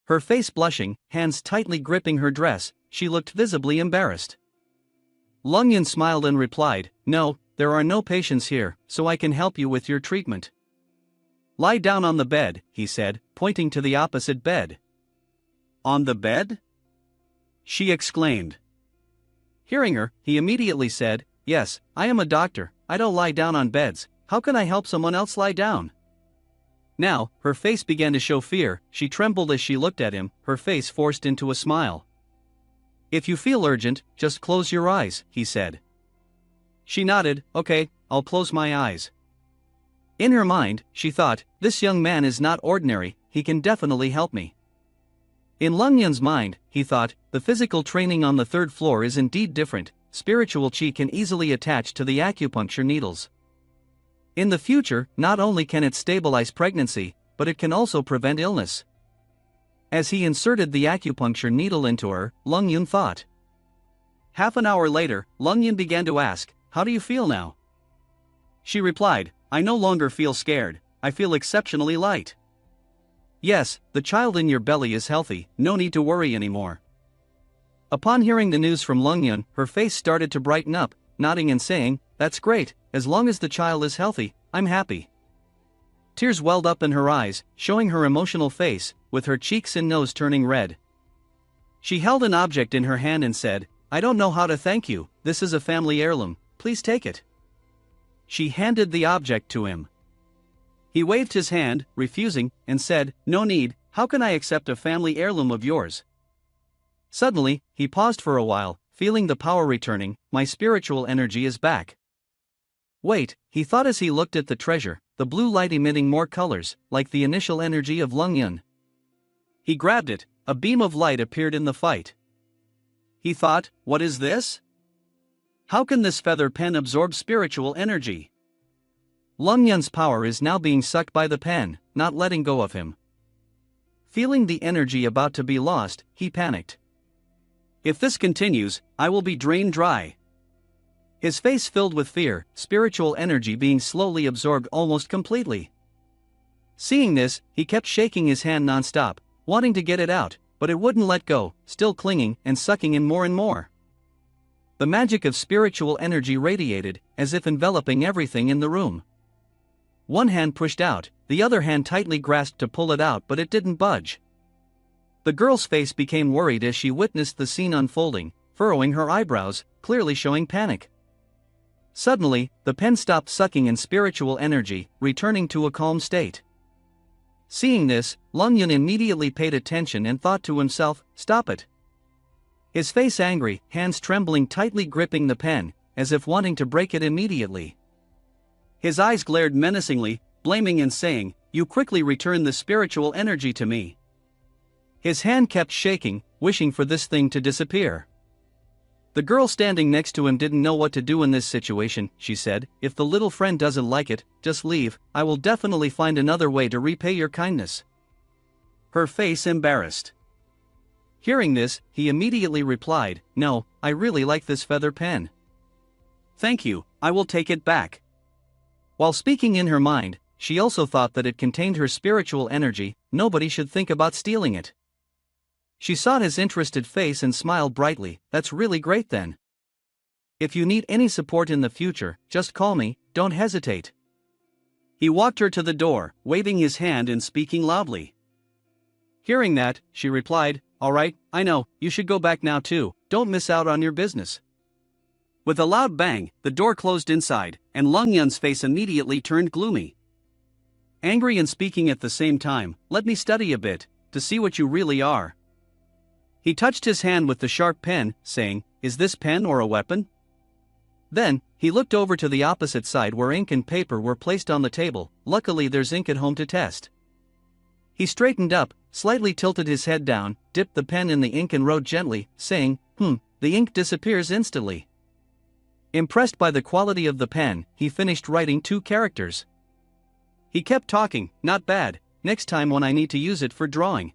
Her face blushing, hands tightly gripping her dress, she looked visibly embarrassed. Lung Yun smiled and replied, "No, there are no patients here, so I can help you with your treatment. Lie down on the bed," he said, pointing to the opposite bed. "On the bed?" she exclaimed. Hearing her, he immediately said, "Yes, I am a doctor, I don't lie down on beds, how can I help someone else lie down?" Now, her face began to show fear, she trembled as she looked at him, her face forced into a smile. "If you feel urgent, just close your eyes," he said. She nodded, "Okay, I'll close my eyes." In her mind, she thought, "This young man is not ordinary, he can definitely help me." In Lung Yun's mind, he thought, the physical training on the third floor is indeed different, spiritual chi can easily attach to the acupuncture needles. In the future, not only can it stabilize pregnancy, but it can also prevent illness. As he inserted the acupuncture needle into her, Lung Yun thought. Half an hour later, Lung Yun began to ask, "How do you feel now?" She replied, "I no longer feel scared, I feel exceptionally light. Yes, the child in your belly is healthy, no need to worry anymore." Upon hearing the news from Lung Yun, her face started to brighten up, nodding and saying, "That's great, as long as the child is healthy, I'm happy." Tears welled up in her eyes, showing her emotional face, with her cheeks and nose turning red. She held an object in her hand and said, "I don't know how to thank you, this is a family heirloom, please take it." She handed the object to him. He waved his hand, refusing, and said, "No need, how can I accept a family heirloom of yours?" Suddenly, he paused for a while, feeling the power returning. "My spiritual energy is back." Wait, he thought as he looked at the treasure, the blue light emitting more colors, like the initial energy of Lung Yun. He grabbed it, a beam of light appeared in the fight. He thought, what is this? How can this feather pen absorb spiritual energy? Lung Yun's power is now being sucked by the pen, not letting go of him. Feeling the energy about to be lost, he panicked. If this continues, I will be drained dry. His face filled with fear, spiritual energy being slowly absorbed almost completely. Seeing this, he kept shaking his hand non-stop, wanting to get it out, but it wouldn't let go, still clinging and sucking in more and more. The magic of spiritual energy radiated, as if enveloping everything in the room. One hand pushed out, the other hand tightly grasped to pull it out, but it didn't budge. The girl's face became worried as she witnessed the scene unfolding, furrowing her eyebrows, clearly showing panic. Suddenly, the pen stopped sucking in spiritual energy, returning to a calm state. Seeing this, Lung Yun immediately paid attention and thought to himself, "Stop it." His face angry, hands trembling, tightly gripping the pen, as if wanting to break it immediately. His eyes glared menacingly, blaming and saying, "You quickly return the spiritual energy to me." His hand kept shaking, wishing for this thing to disappear. The girl standing next to him didn't know what to do in this situation. She said, "If the little friend doesn't like it, just leave, I will definitely find another way to repay your kindness." Her face embarrassed. Hearing this, he immediately replied, "No, I really like this feather pen. Thank you, I will take it back." While speaking in her mind, she also thought that it contained her spiritual energy, nobody should think about stealing it. She saw his interested face and smiled brightly. "That's really great then. If you need any support in the future, just call me, don't hesitate." He walked her to the door, waving his hand and speaking loudly. Hearing that, she replied, "All right, I know, you should go back now too, don't miss out on your business." With a loud bang, the door closed inside, and Lung Yun's face immediately turned gloomy. Angry and speaking at the same time, "Let me study a bit, to see what you really are." He touched his hand with the sharp pen, saying, "Is this pen or a weapon?" Then, he looked over to the opposite side where ink and paper were placed on the table. "Luckily there's ink at home to test." He straightened up, slightly tilted his head down, dipped the pen in the ink and wrote gently, saying, The ink disappears instantly." Impressed by the quality of the pen, he finished writing 2 characters. He kept talking, "Not bad, next time when I need to use it for drawing."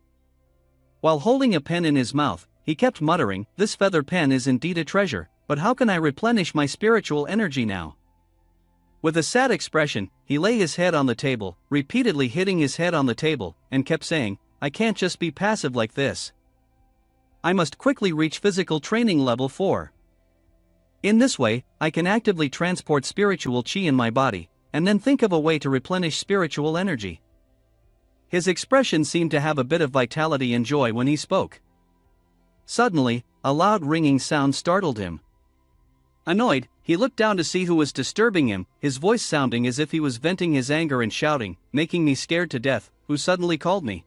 While holding a pen in his mouth, he kept muttering, "This feather pen is indeed a treasure, but how can I replenish my spiritual energy now?" With a sad expression, he lay his head on the table, repeatedly hitting his head on the table, and kept saying, "I can't just be passive like this. I must quickly reach physical training level 4. In this way, I can actively transport spiritual chi in my body, and then think of a way to replenish spiritual energy." His expression seemed to have a bit of vitality and joy when he spoke. Suddenly, a loud ringing sound startled him. Annoyed, he looked down to see who was disturbing him, his voice sounding as if he was venting his anger and shouting, "Making me scared to death, who suddenly called me?"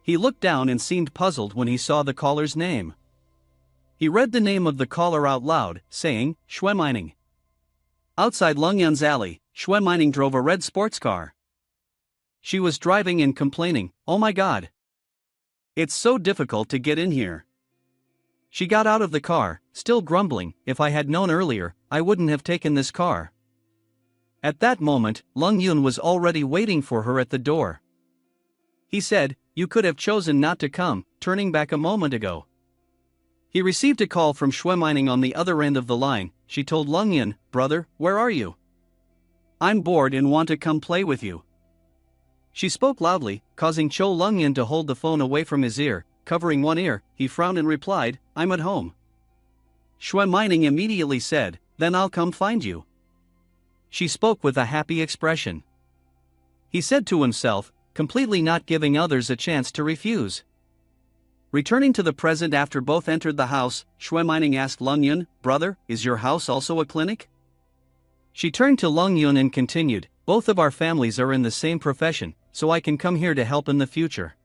He looked down and seemed puzzled when he saw the caller's name. He read the name of the caller out loud, saying, "Shui Mining." Outside Lung Yun's alley, Shui Mining drove a red sports car. She was driving and complaining, "Oh my god. It's so difficult to get in here." She got out of the car, still grumbling, "If I had known earlier, I wouldn't have taken this car." At that moment, Lung Yun was already waiting for her at the door. He said, "You could have chosen not to come, turning back a moment ago." He received a call from Shui Mining on the other end of the line. She told Lung Yun, "Brother, where are you? I'm bored and want to come play with you." She spoke loudly, causing Cho Lung Yun to hold the phone away from his ear. Covering one ear, he frowned and replied, "I'm at home." Shui Mining immediately said, "Then I'll come find you." She spoke with a happy expression. he said to himself, completely not giving others a chance to refuse. Returning to the present after both entered the house, Shui Mining asked Lung Yun, "Brother, is your house also a clinic?" She turned to Lung Yun and continued, "Both of our families are in the same profession, so I can come here to help in the future."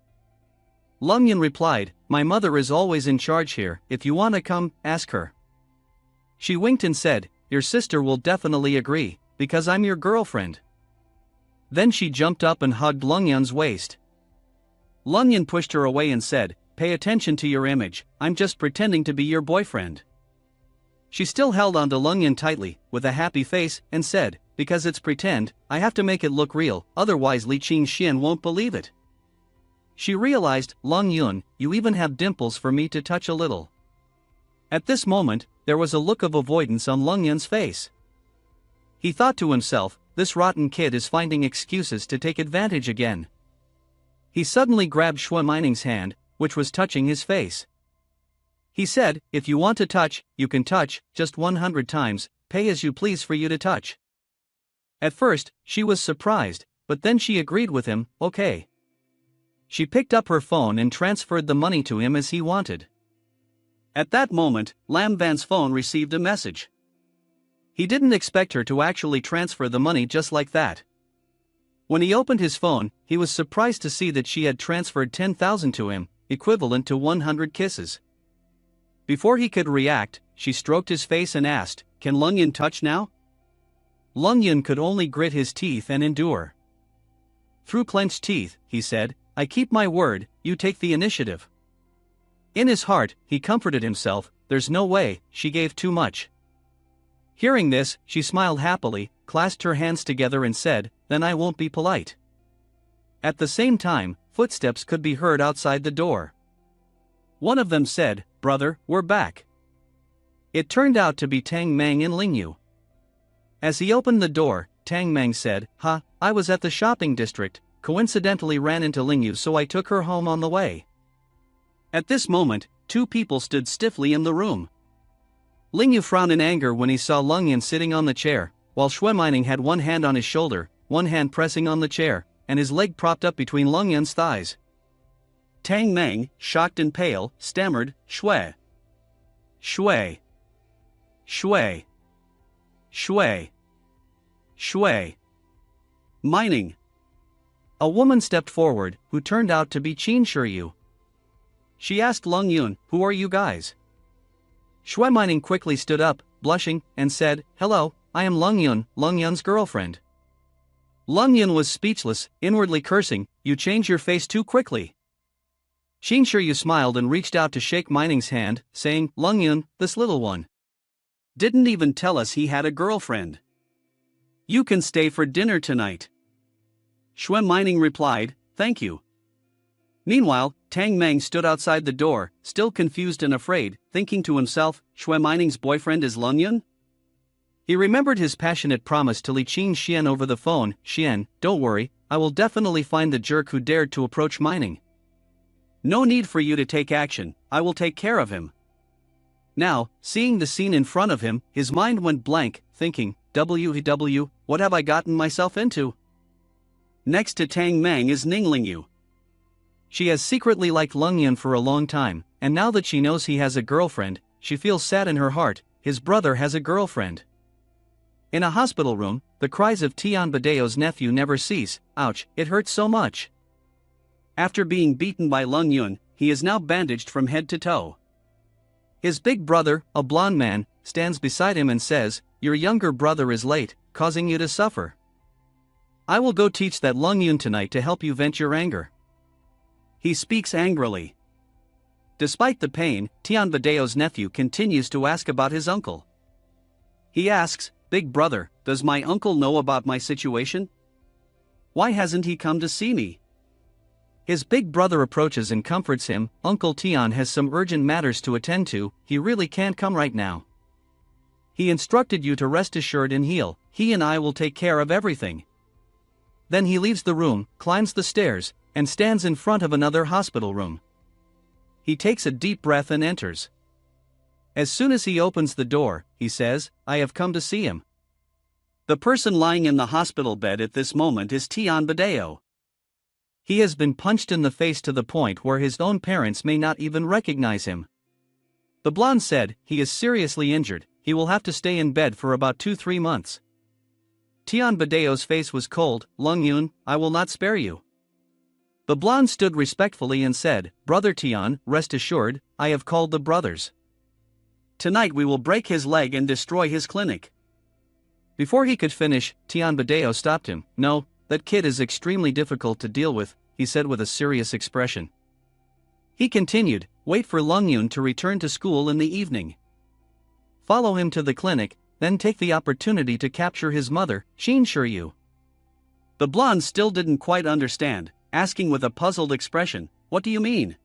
Lung Yun replied, "My mother is always in charge here, if you want to come, ask her." She winked and said, "Your sister will definitely agree, because I'm your girlfriend." Then she jumped up and hugged Lung Yun's waist. Lung Yun pushed her away and said, "Pay attention to your image, I'm just pretending to be your boyfriend." She still held onto Lung Yun tightly, with a happy face, and said, "Because it's pretend, I have to make it look real, otherwise Li Qingxian won't believe it." She realized, "Lung Yun, you even have dimples for me to touch a little." At this moment, there was a look of avoidance on Lung Yun's face. He thought to himself, this rotten kid is finding excuses to take advantage again. He suddenly grabbed Shui Mining's hand, which was touching his face. He said, "If you want to touch, you can touch, just 100 times, pay as you please for you to touch." At first, she was surprised, but then she agreed with him, "Okay." She picked up her phone and transferred the money to him as he wanted. At that moment, Lam Van's phone received a message. He didn't expect her to actually transfer the money just like that. When he opened his phone, he was surprised to see that she had transferred 10,000 to him, equivalent to 100 kisses. Before he could react, she stroked his face and asked, "Can Lung Yun touch now?" Lung Yun could only grit his teeth and endure. Through clenched teeth, he said, "I keep my word, you take the initiative." In his heart, he comforted himself, there's no way, she gave too much. Hearing this, she smiled happily, clasped her hands together and said, "Then I won't be polite." At the same time, footsteps could be heard outside the door. One of them said, "Brother, we're back." It turned out to be Tang Mang and Lingyu. As he opened the door, Tang Mang said, I was at the shopping district, coincidentally ran into Lingyu so I took her home on the way." At this moment, two people stood stiffly in the room. Lingyu frowned in anger when he saw Lung Yun sitting on the chair, while Shui Mining had one hand on his shoulder, one hand pressing on the chair, and his leg propped up between Lung Yun's thighs. Tang Mang, shocked and pale, stammered, "Shui. Shui. Shui. Shui. Shui. Mining." A woman stepped forward, who turned out to be Qin Shiryu. She asked Lung Yun, "Who are you guys?" Shui Mining quickly stood up, blushing, and said, "Hello, I am Lung Yun's girlfriend." Lung Yun was speechless, inwardly cursing, "You change your face too quickly." Qin Shiryu smiled and reached out to shake Mining's hand, saying, "Lung Yun, this little one didn't even tell us he had a girlfriend. You can stay for dinner tonight." Shui Mining replied, "Thank you." Meanwhile, Tang Mang stood outside the door, still confused and afraid, thinking to himself, Shui Mining's boyfriend is Lung Yun? He remembered his passionate promise to Li Qingxian over the phone, "Xian, don't worry, I will definitely find the jerk who dared to approach Mining. No need for you to take action, I will take care of him." Now, seeing the scene in front of him, his mind went blank, thinking, what have I gotten myself into? Next to Tang Mang is Ning Lingyu. She has secretly liked Lung Yun for a long time, and now that she knows he has a girlfriend, she feels sad in her heart, his brother has a girlfriend. In a hospital room, the cries of Tian Badeo's nephew never cease, ouch, it hurts so much. After being beaten by Lung Yun, he is now bandaged from head to toe. His big brother, a blonde man, stands beside him and says, "Your younger brother is late, causing you to suffer. I will go teach that Lung Yun tonight to help you vent your anger." He speaks angrily. Despite the pain, Tian Badeo's nephew continues to ask about his uncle. He asks, "Big brother, does my uncle know about my situation? Why hasn't he come to see me?" His big brother approaches and comforts him, "Uncle Tian has some urgent matters to attend to, he really can't come right now. He instructed you to rest assured and heal, he and I will take care of everything." Then he leaves the room, climbs the stairs, and stands in front of another hospital room. He takes a deep breath and enters. As soon as he opens the door, he says, "I have come to see him." The person lying in the hospital bed at this moment is Tian Badeo. He has been punched in the face to the point where his own parents may not even recognize him. The blonde said, he is seriously injured, he will have to stay in bed for about 2-3 months. Tian Badeo's face was cold. Lung Yun, I will not spare you. The blonde stood respectfully and said, Brother Tian, rest assured, I have called the brothers. Tonight we will break his leg and destroy his clinic. Before he could finish, Tian Badeo stopped him. No, that kid is extremely difficult to deal with, he said with a serious expression. He continued, wait for Lung Yun to return to school in the evening. Follow him to the clinic, then take the opportunity to capture his mother, Shin Shiryu. The blonde still didn't quite understand, asking with a puzzled expression, what do you mean?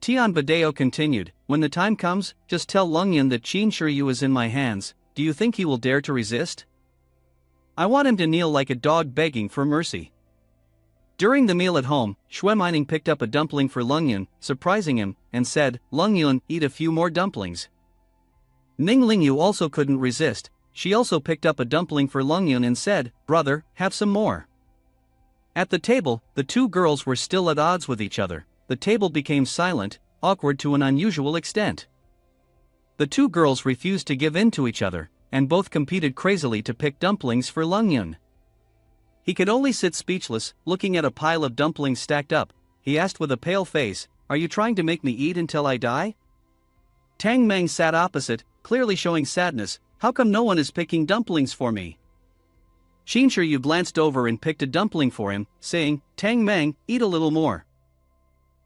Tian Badeo continued, when the time comes, just tell Lung Yun that Shin Shiryu is in my hands. Do you think he will dare to resist? I want him to kneel like a dog begging for mercy. During the meal at home, Xue Mining picked up a dumpling for Lung Yun, surprising him, and said, Lung Yun, eat a few more dumplings. Ning Lingyu also couldn't resist. She also picked up a dumpling for Lung Yun and said, brother, have some more. At the table, the two girls were still at odds with each other. The table became silent, awkward to an unusual extent. The two girls refused to give in to each other, and both competed crazily to pick dumplings for Lung Yun. He could only sit speechless, looking at a pile of dumplings stacked up. He asked with a pale face, are you trying to make me eat until I die? Tang Meng sat opposite, clearly showing sadness. How come no one is picking dumplings for me? Shin Shiryu glanced over and picked a dumpling for him, saying, Tang Meng, eat a little more.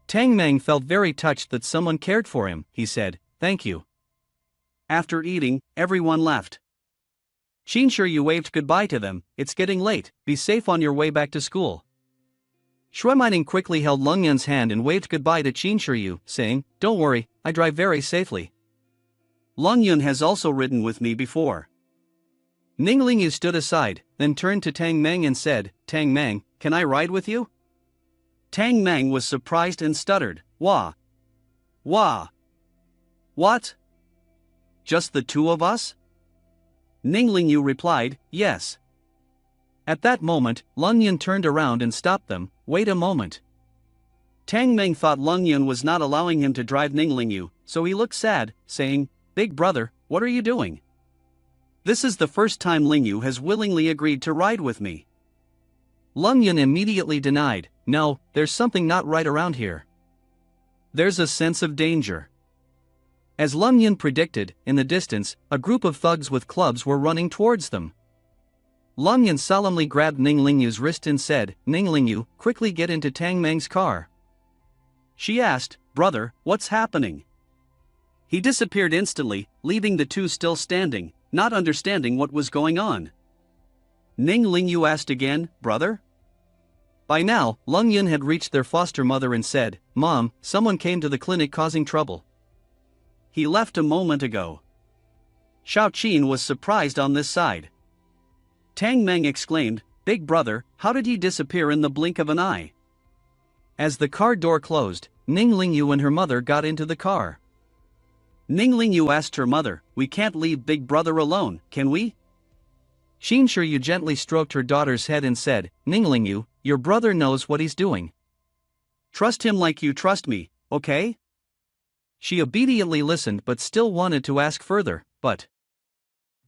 Tang Meng felt very touched that someone cared for him. He said, thank you. After eating, everyone left. Shin Shiryu waved goodbye to them. It's getting late, be safe on your way back to school. Xue Mining quickly held Lung Yun's hand and waved goodbye to Shin Shiryu, saying, don't worry, I drive very safely. Lung Yun has also ridden with me before. Ning Lingyu stood aside, then turned to Tang Meng and said, Tang Meng, can I ride with you? Tang Meng was surprised and stuttered, Wah. Wah. What? Just the two of us? Ning Lingyu replied, yes. At that moment, Lung Yun turned around and stopped them, wait a moment. Tang Meng thought Lung Yun was not allowing him to drive Ning Lingyu, so he looked sad, saying, Big brother, what are you doing? This is the first time Lingyu has willingly agreed to ride with me. Lung Yun immediately denied, no, there's something not right around here. There's a sense of danger. As Lung Yun predicted, in the distance, a group of thugs with clubs were running towards them. Lung Yun solemnly grabbed Ning Lingyu's wrist and said, Ning Lingyu, quickly get into Tang Meng's car. She asked, brother, what's happening? He disappeared instantly, leaving the two still standing, not understanding what was going on. Ning Lingyu asked again, brother? By now, Lung Yun had reached their foster mother and said, Mom, someone came to the clinic causing trouble. He left a moment ago. Xiao Qin was surprised on this side. Tang Meng exclaimed, Big brother, how did he disappear in the blink of an eye? As the car door closed, Ning Lingyu and her mother got into the car. Ning Lingyu asked her mother, we can't leave Big brother alone, can we? Shin Shiryu gently stroked her daughter's head and said, Ning Lingyu, your brother knows what he's doing. Trust him like you trust me, okay? She obediently listened but still wanted to ask further, but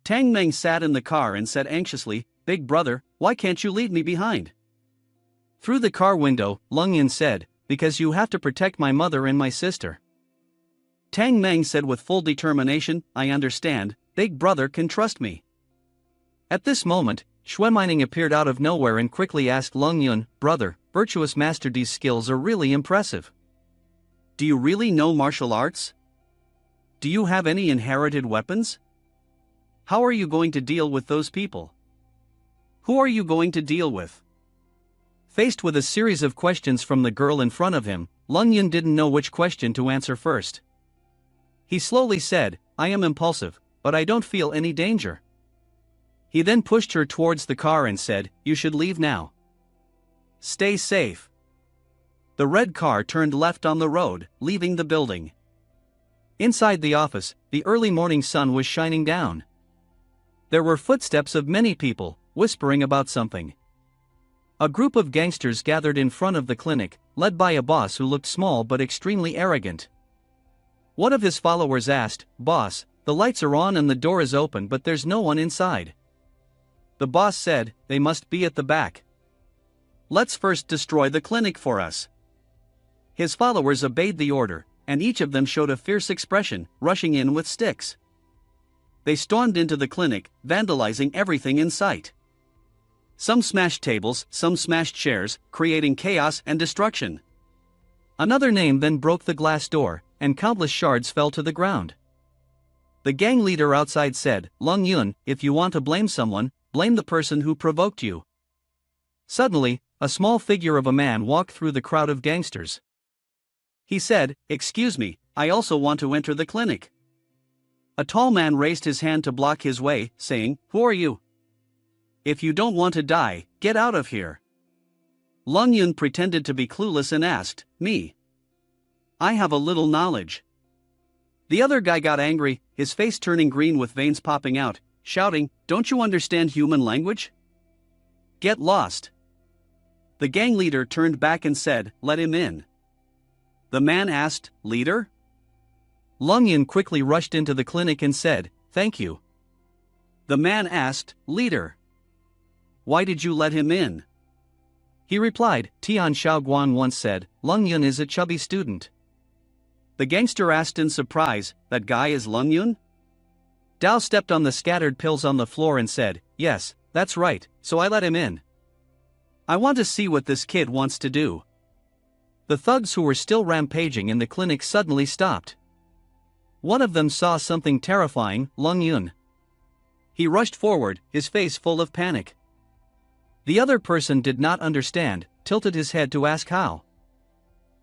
Tang Meng sat in the car and said anxiously, Big brother, why can't you leave me behind? Through the car window, Lung Yun said, because you have to protect my mother and my sister. Tang Meng said with full determination, I understand, Big brother can trust me. At this moment, Xue Mining appeared out of nowhere and quickly asked Lung Yun, brother, Virtuous Master D's skills are really impressive. Do you really know martial arts? Do you have any inherited weapons? How are you going to deal with those people? Who are you going to deal with? Faced with a series of questions from the girl in front of him, Lung Yun didn't know which question to answer first. He slowly said, I am impulsive, but I don't feel any danger. He then pushed her towards the car and said, you should leave now. Stay safe. The red car turned left on the road, leaving the building. Inside the office, the early morning sun was shining down. There were footsteps of many people, whispering about something. A group of gangsters gathered in front of the clinic, led by a boss who looked small but extremely arrogant. One of his followers asked, "Boss, the lights are on and the door is open but there's no one inside." The boss said, "They must be at the back. Let's first destroy the clinic for us." His followers obeyed the order, and each of them showed a fierce expression, rushing in with sticks. They stormed into the clinic, vandalizing everything in sight. Some smashed tables, some smashed chairs, creating chaos and destruction. Another name then broke the glass door, and countless shards fell to the ground. The gang leader outside said, "Lung Yun, if you want to blame someone, blame the person who provoked you." Suddenly, a small figure of a man walked through the crowd of gangsters. He said, "Excuse me, I also want to enter the clinic." A tall man raised his hand to block his way, saying, "Who are you? If you don't want to die, get out of here." Lung Yun pretended to be clueless and asked, "Me? I have a little knowledge." The other guy got angry, his face turning green with veins popping out, shouting, "Don't you understand human language? Get lost." The gang leader turned back and said, "Let him in." The man asked, "Leader?" Lung Yun quickly rushed into the clinic and said, "Thank you." The man asked, "Leader, why did you let him in?" He replied, "Tian Shaoguan once said, Lung Yun is a chubby student." The gangster asked in surprise, "That guy is Lung Yun?" Dao stepped on the scattered pills on the floor and said, "Yes, that's right, so I let him in. I want to see what this kid wants to do." The thugs who were still rampaging in the clinic suddenly stopped. One of them saw something terrifying, Lung Yun. He rushed forward, his face full of panic. The other person did not understand, tilted his head to ask how.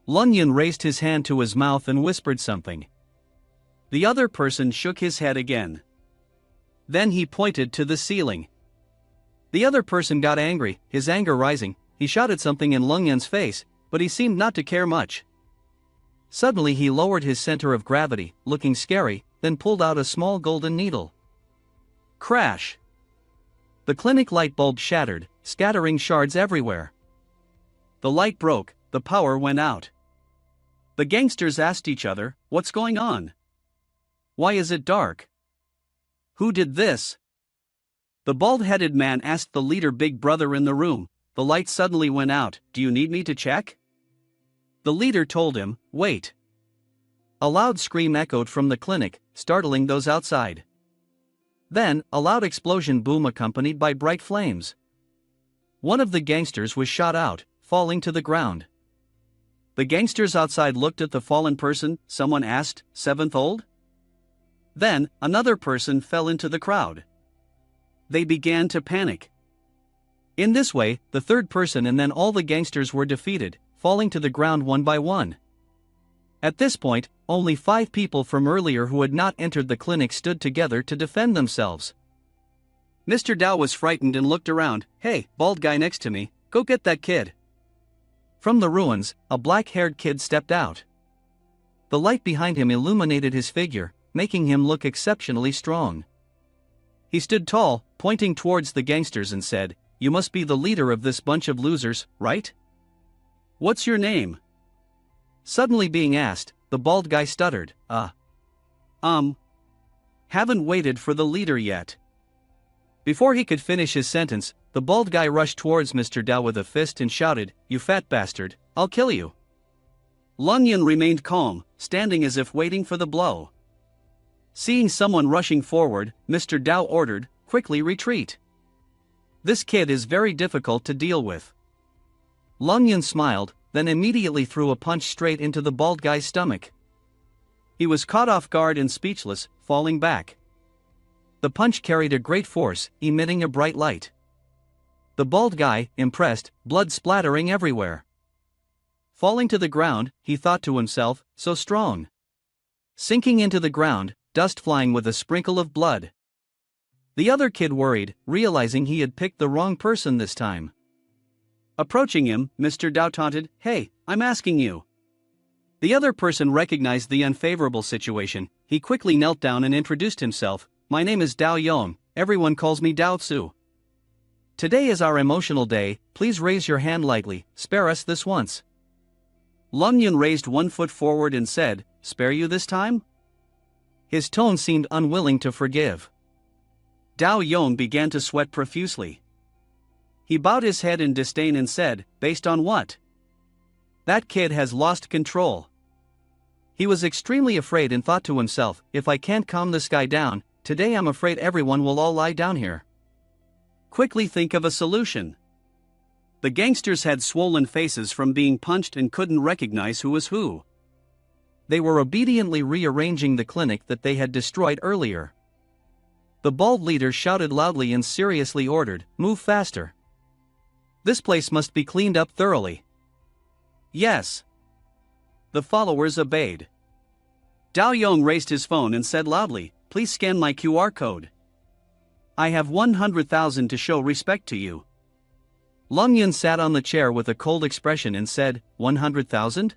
Lung Yun raised his hand to his mouth and whispered something. The other person shook his head again. Then he pointed to the ceiling. The other person got angry, his anger rising. He shouted something in Lung Yun's face, but he seemed not to care much. Suddenly he lowered his center of gravity, looking scary, then pulled out a small golden needle. Crash! The clinic light bulb shattered, scattering shards everywhere. The light broke, the power went out. The gangsters asked each other, "What's going on? Why is it dark? Who did this?" The bald-headed man asked the leader big brother in the room. The light suddenly went out. "Do you need me to check?" The leader told him, "Wait." A loud scream echoed from the clinic, startling those outside. Then, a loud explosion boom accompanied by bright flames. One of the gangsters was shot out, falling to the ground. The gangsters outside looked at the fallen person. Someone asked, "Seventh old?" Then, another person fell into the crowd. They began to panic. In this way, the third person and then all the gangsters were defeated, falling to the ground one by one. At this point, only 5 people from earlier who had not entered the clinic stood together to defend themselves. Mr. Dao was frightened and looked around. "Hey, bald guy next to me, go get that kid." From the ruins, a black-haired kid stepped out. The light behind him illuminated his figure, making him look exceptionally strong. He stood tall, pointing towards the gangsters and said, "You must be the leader of this bunch of losers, right? What's your name?" Suddenly being asked, the bald guy stuttered, haven't waited for the leader yet." Before he could finish his sentence, the bald guy rushed towards Mr. Dao with a fist and shouted, "You fat bastard, I'll kill you." Lung Yun remained calm, standing as if waiting for the blow. Seeing someone rushing forward, Mr. Dao ordered, "Quickly retreat. This kid is very difficult to deal with." Lung Yun smiled, then immediately threw a punch straight into the bald guy's stomach. He was caught off guard and speechless, falling back. The punch carried a great force, emitting a bright light. The bald guy, impressed, blood splattering everywhere. Falling to the ground, he thought to himself, "So strong." Sinking into the ground, dust flying with a sprinkle of blood. The other kid worried, realizing he had picked the wrong person this time. Approaching him, Mr. Dao taunted, "Hey, I'm asking you." The other person recognized the unfavorable situation. He quickly knelt down and introduced himself. "My name is Dao Yong, Everyone calls me Daotsu. Today is our emotional day, please raise your hand lightly, spare us this once. Lung Yun raised one foot forward and said, spare you this time? His tone seemed unwilling to forgive. Dao Yong began to sweat profusely. He bowed his head in disdain and said, based on what? That kid has lost control. He was extremely afraid and thought to himself, if I can't calm this guy down, today I'm afraid everyone will all lie down here. Quickly think of a solution. The gangsters had swollen faces from being punched and couldn't recognize who was who. They were obediently rearranging the clinic that they had destroyed earlier. The bald leader shouted loudly and seriously ordered, move faster. This place must be cleaned up thoroughly. Yes. The followers obeyed. Dao Yong raised his phone and said loudly, please scan my QR code. I have 100,000 to show respect to you. Lung Yun sat on the chair with a cold expression and said, 100,000?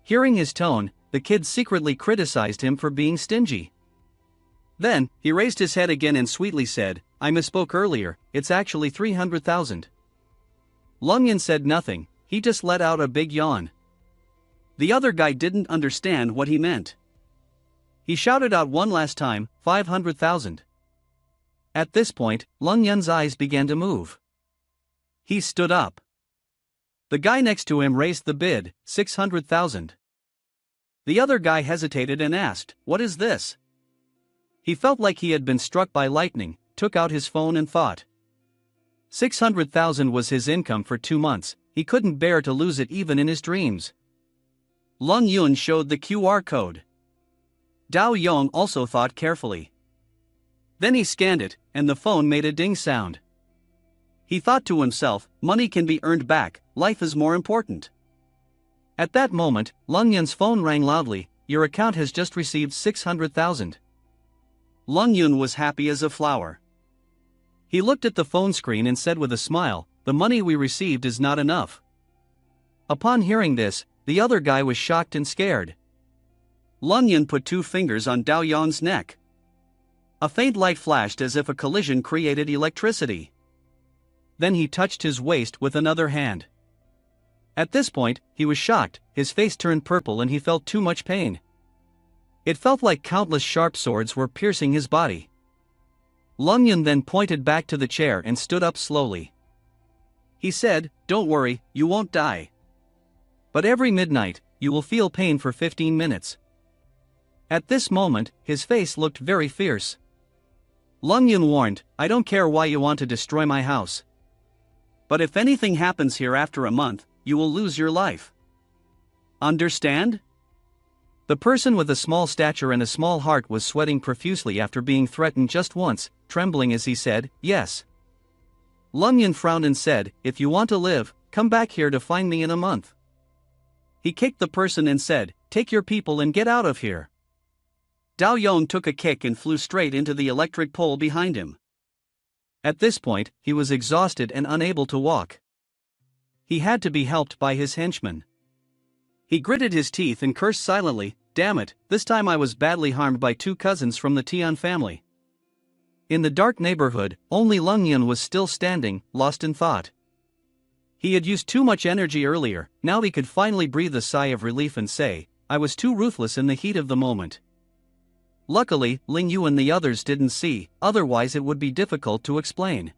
Hearing his tone, the kid secretly criticized him for being stingy. Then, he raised his head again and sweetly said, I misspoke earlier, it's actually 300,000. Lung Yun said nothing, he just let out a big yawn. The other guy didn't understand what he meant. He shouted out one last time, 500,000. At this point, Lung Yun's eyes began to move. He stood up. The guy next to him raised the bid, 600,000. The other guy hesitated and asked, what is this? He felt like he had been struck by lightning, took out his phone and thought. 600,000 was his income for 2 months, he couldn't bear to lose it even in his dreams. Lung Yun showed the QR code. Dao Yong also thought carefully. Then he scanned it, and the phone made a ding sound. He thought to himself, money can be earned back, life is more important. At that moment, Lung Yun's phone rang loudly, your account has just received 600,000. Lung Yun was happy as a flower. He looked at the phone screen and said with a smile, the money we received is not enough. Upon hearing this, the other guy was shocked and scared. Lung Yun put 2 fingers on Dao Yong's neck. A faint light flashed as if a collision created electricity. Then he touched his waist with another hand. At this point, he was shocked, his face turned purple and he felt too much pain. It felt like countless sharp swords were piercing his body. Lung Yun then pointed back to the chair and stood up slowly. He said, don't worry, you won't die. But every midnight, you will feel pain for 15 minutes. At this moment, his face looked very fierce. Lung Yun warned, I don't care why you want to destroy my house. But if anything happens here after a month, you will lose your life. Understand? The person with a small stature and a small heart was sweating profusely after being threatened just once, trembling as he said, yes. Lung Yun frowned and said, if you want to live, come back here to find me in a month. He kicked the person and said, take your people and get out of here. Dao Yong took a kick and flew straight into the electric pole behind him. At this point, he was exhausted and unable to walk. He had to be helped by his henchmen. He gritted his teeth and cursed silently, damn it, this time I was badly harmed by 2 cousins from the Tian family. In the dark neighborhood, only Lung Yun was still standing, lost in thought. He had used too much energy earlier, now he could finally breathe a sigh of relief and say, I was too ruthless in the heat of the moment. Luckily, Ling Yu and the others didn't see, otherwise it would be difficult to explain.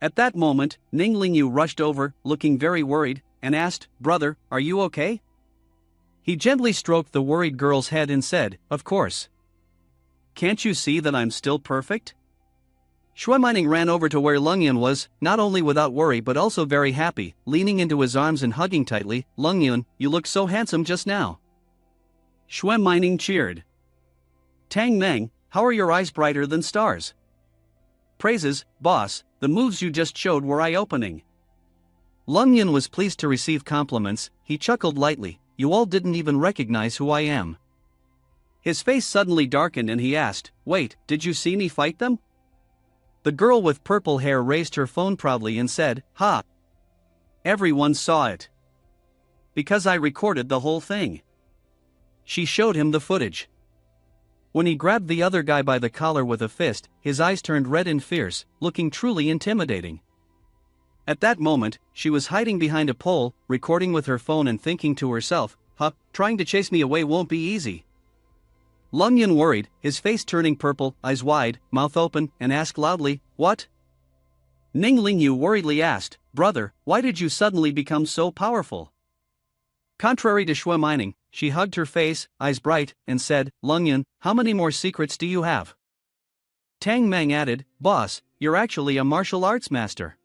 At that moment, Ning Ling Yu rushed over, looking very worried, and asked, brother, are you okay? He gently stroked the worried girl's head and said, of course. Can't you see that I'm still perfect? Shui Mining ran over to where Lung Yun was, not only without worry but also very happy, leaning into his arms and hugging tightly, Lung Yun, you look so handsome just now. Shui Mining cheered. Tang Meng, how are your eyes brighter than stars? Praises, boss, the moves you just showed were eye-opening. Lung Yun was pleased to receive compliments, he chuckled lightly, you all didn't even recognize who I am. His face suddenly darkened and he asked, wait, did you see me fight them? The girl with purple hair raised her phone proudly and said, ha! Everyone saw it. Because I recorded the whole thing. She showed him the footage. When he grabbed the other guy by the collar with a fist, his eyes turned red and fierce, looking truly intimidating. At that moment, she was hiding behind a pole, recording with her phone and thinking to herself, trying to chase me away won't be easy. Lung Yun worried, his face turning purple, eyes wide, mouth open, and asked loudly, "What?" Ning Lingyu worriedly asked, "Brother, why did you suddenly become so powerful?" Contrary to Shui Mining, she hugged her face, eyes bright, and said, "Lung Yun, how many more secrets do you have?" Tang Meng added, "Boss, you're actually a martial arts master."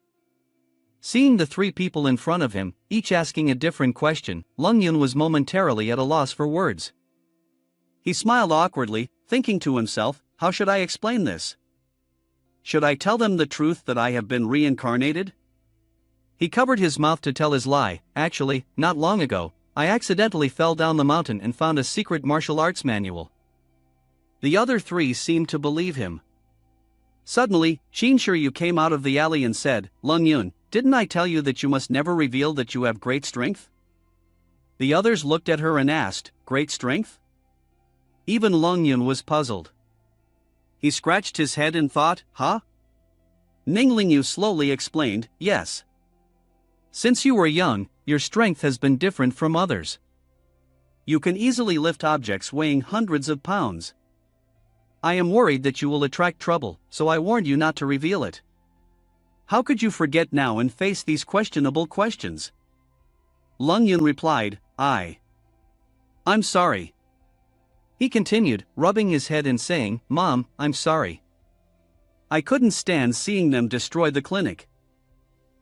Seeing the three people in front of him, each asking a different question, Lung Yun was momentarily at a loss for words. He smiled awkwardly, thinking to himself, how should I explain this? Should I tell them the truth that I have been reincarnated? He covered his mouth to tell his lie. Actually, not long ago, I accidentally fell down the mountain and found a secret martial arts manual. The other three seemed to believe him. Suddenly, Qin Shiryu came out of the alley and said, "Lung Yun, didn't I tell you that you must never reveal that you have great strength?" The others looked at her and asked, "Great strength?" Even Lung Yun was puzzled. He scratched his head and thought, Ning Lingyu slowly explained, "Yes. Since you were young, your strength has been different from others. You can easily lift objects weighing hundreds of pounds. I am worried that you will attract trouble, so I warned you not to reveal it. How could you forget now and face these questionable questions?" Lung Yun replied, I'm sorry." He continued, rubbing his head and saying, "Mom, I'm sorry. I couldn't stand seeing them destroy the clinic."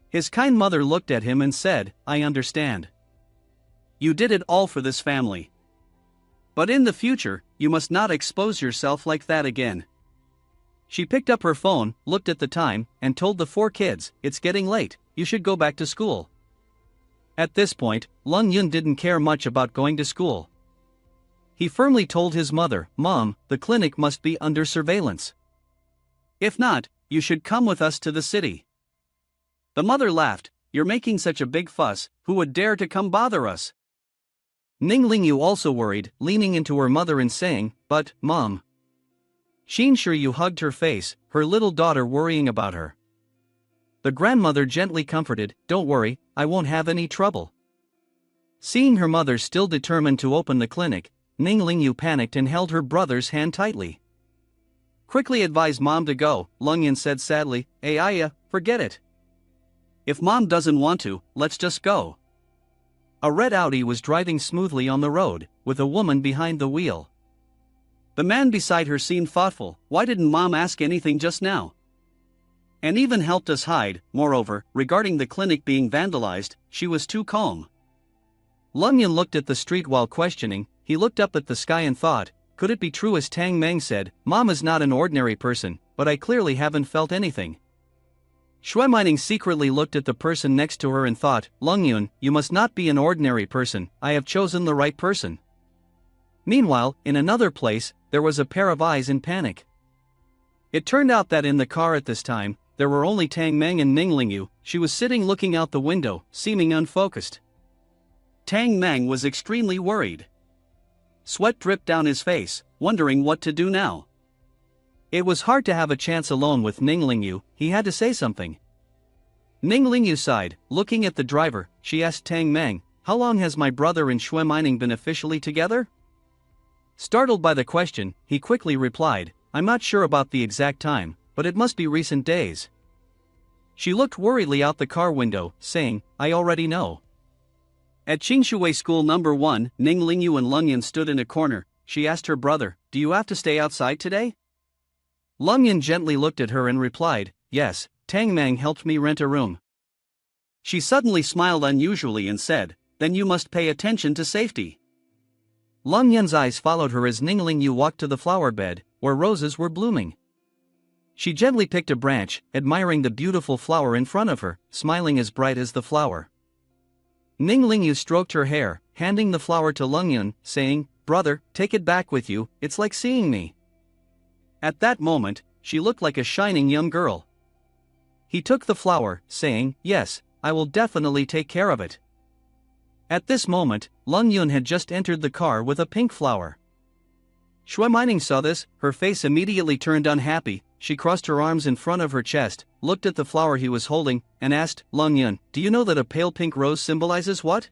His kind mother looked at him and said, "I understand. You did it all for this family. But in the future, you must not expose yourself like that again." She picked up her phone, looked at the time, and told the four kids, "It's getting late, you should go back to school." At this point, Lung Yun didn't care much about going to school. He firmly told his mother, "Mom, the clinic must be under surveillance. If not, you should come with us to the city." The mother laughed, "You're making such a big fuss, who would dare to come bother us?" Ning Lingyu also worried, leaning into her mother and saying, "But, Mom." Qin Shiryu hugged her face, her little daughter worrying about her. The grandmother gently comforted, "Don't worry, I won't have any trouble." Seeing her mother still determined to open the clinic, Ning Lingyu panicked and held her brother's hand tightly. "Quickly advise Mom to go," Lung Yun said sadly. "Aya, forget it. If Mom doesn't want to, let's just go." A red Audi was driving smoothly on the road, with a woman behind the wheel. The man beside her seemed thoughtful. Why didn't Mom ask anything just now? And even helped us hide. Moreover, regarding the clinic being vandalized, she was too calm. Lung Yun looked at the street while questioning. He looked up at the sky and thought, could it be true as Tang Meng said, Mom is not an ordinary person, but I clearly haven't felt anything. Shui Mining secretly looked at the person next to her and thought, Lung Yun, you must not be an ordinary person, I have chosen the right person. Meanwhile, in another place, there was a pair of eyes in panic. It turned out that in the car at this time, there were only Tang Meng and Ning Lingyu. She was sitting looking out the window, seeming unfocused. Tang Meng was extremely worried. Sweat dripped down his face, wondering what to do now. It was hard to have a chance alone with Ning Lingyu. He had to say something. Ning Lingyu sighed, looking at the driver. She asked Tang Meng, "How long has my brother and Shui Mining been officially together?" Startled by the question, he quickly replied, "I'm not sure about the exact time, but it must be recent days." She looked worriedly out the car window, saying, "I already know." At Qingshui School No. 1, Ning Lingyu and Lung Yun stood in a corner. She asked her brother, "Do you have to stay outside today?" Lung Yun gently looked at her and replied, "Yes, Tang Meng helped me rent a room." She suddenly smiled unusually and said, "Then you must pay attention to safety." Lung Yun's eyes followed her as Ning Lingyu walked to the flower bed, where roses were blooming. She gently picked a branch, admiring the beautiful flower in front of her, smiling as bright as the flower. Ning Lingyu stroked her hair, handing the flower to Lung Yun, saying, "Brother, take it back with you, it's like seeing me." At that moment, she looked like a shining young girl. He took the flower, saying, "Yes, I will definitely take care of it." At this moment, Lung Yun had just entered the car with a pink flower. Shui Mining saw this, her face immediately turned unhappy. She crossed her arms in front of her chest, looked at the flower he was holding, and asked, Long Yun, do you know that a pale pink rose symbolizes what?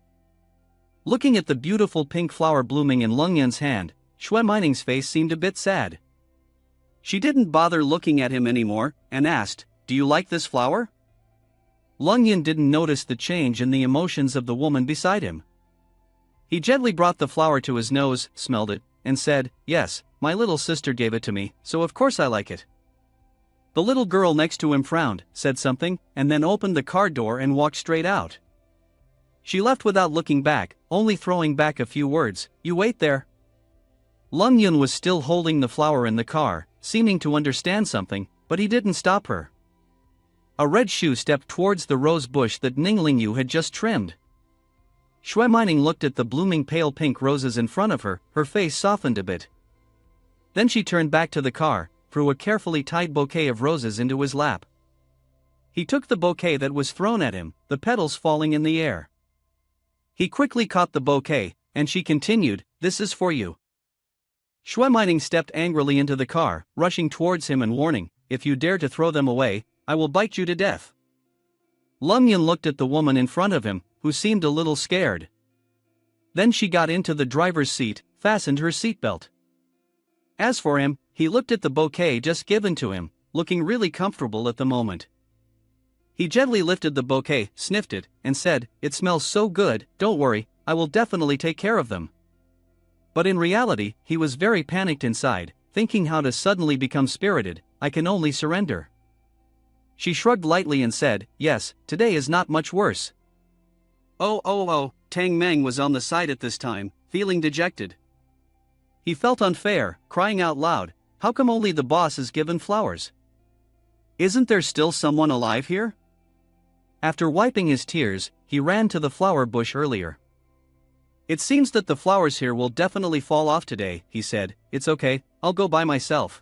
Looking at the beautiful pink flower blooming in Lung Yun's hand, Shui Mining's face seemed a bit sad. She didn't bother looking at him anymore, and asked, do you like this flower? Lung Yun didn't notice the change in the emotions of the woman beside him. He gently brought the flower to his nose, smelled it, and said, yes, my little sister gave it to me, so of course I like it. The little girl next to him frowned, said something, and then opened the car door and walked straight out. She left without looking back, only throwing back a few words, you wait there. Lung Yun was still holding the flower in the car, seeming to understand something, but he didn't stop her. A red shoe stepped towards the rose bush that Ning Lingyu had just trimmed. Shui Mining looked at the blooming pale pink roses in front of her, her face softened a bit. Then she turned back to the car, threw a carefully tied bouquet of roses into his lap. He took the bouquet that was thrown at him, the petals falling in the air. He quickly caught the bouquet, and she continued, this is for you. Shui Mining stepped angrily into the car, rushing towards him and warning, if you dare to throw them away, I will bite you to death. Lung Yun looked at the woman in front of him, who seemed a little scared. Then she got into the driver's seat, fastened her seatbelt. As for him, he looked at the bouquet just given to him, looking really comfortable at the moment. He gently lifted the bouquet, sniffed it, and said, it smells so good, don't worry, I will definitely take care of them. But in reality, he was very panicked inside, thinking how to suddenly become spirited, I can only surrender. She shrugged lightly and said, yes, today is not much worse. Oh, Tang Meng was on the side at this time, feeling dejected. He felt unfair, crying out loud, how come only the boss is given flowers? Isn't there still someone alive here? After wiping his tears, he ran to the flower bush earlier. It seems that the flowers here will definitely fall off today, he said, it's okay, I'll go by myself.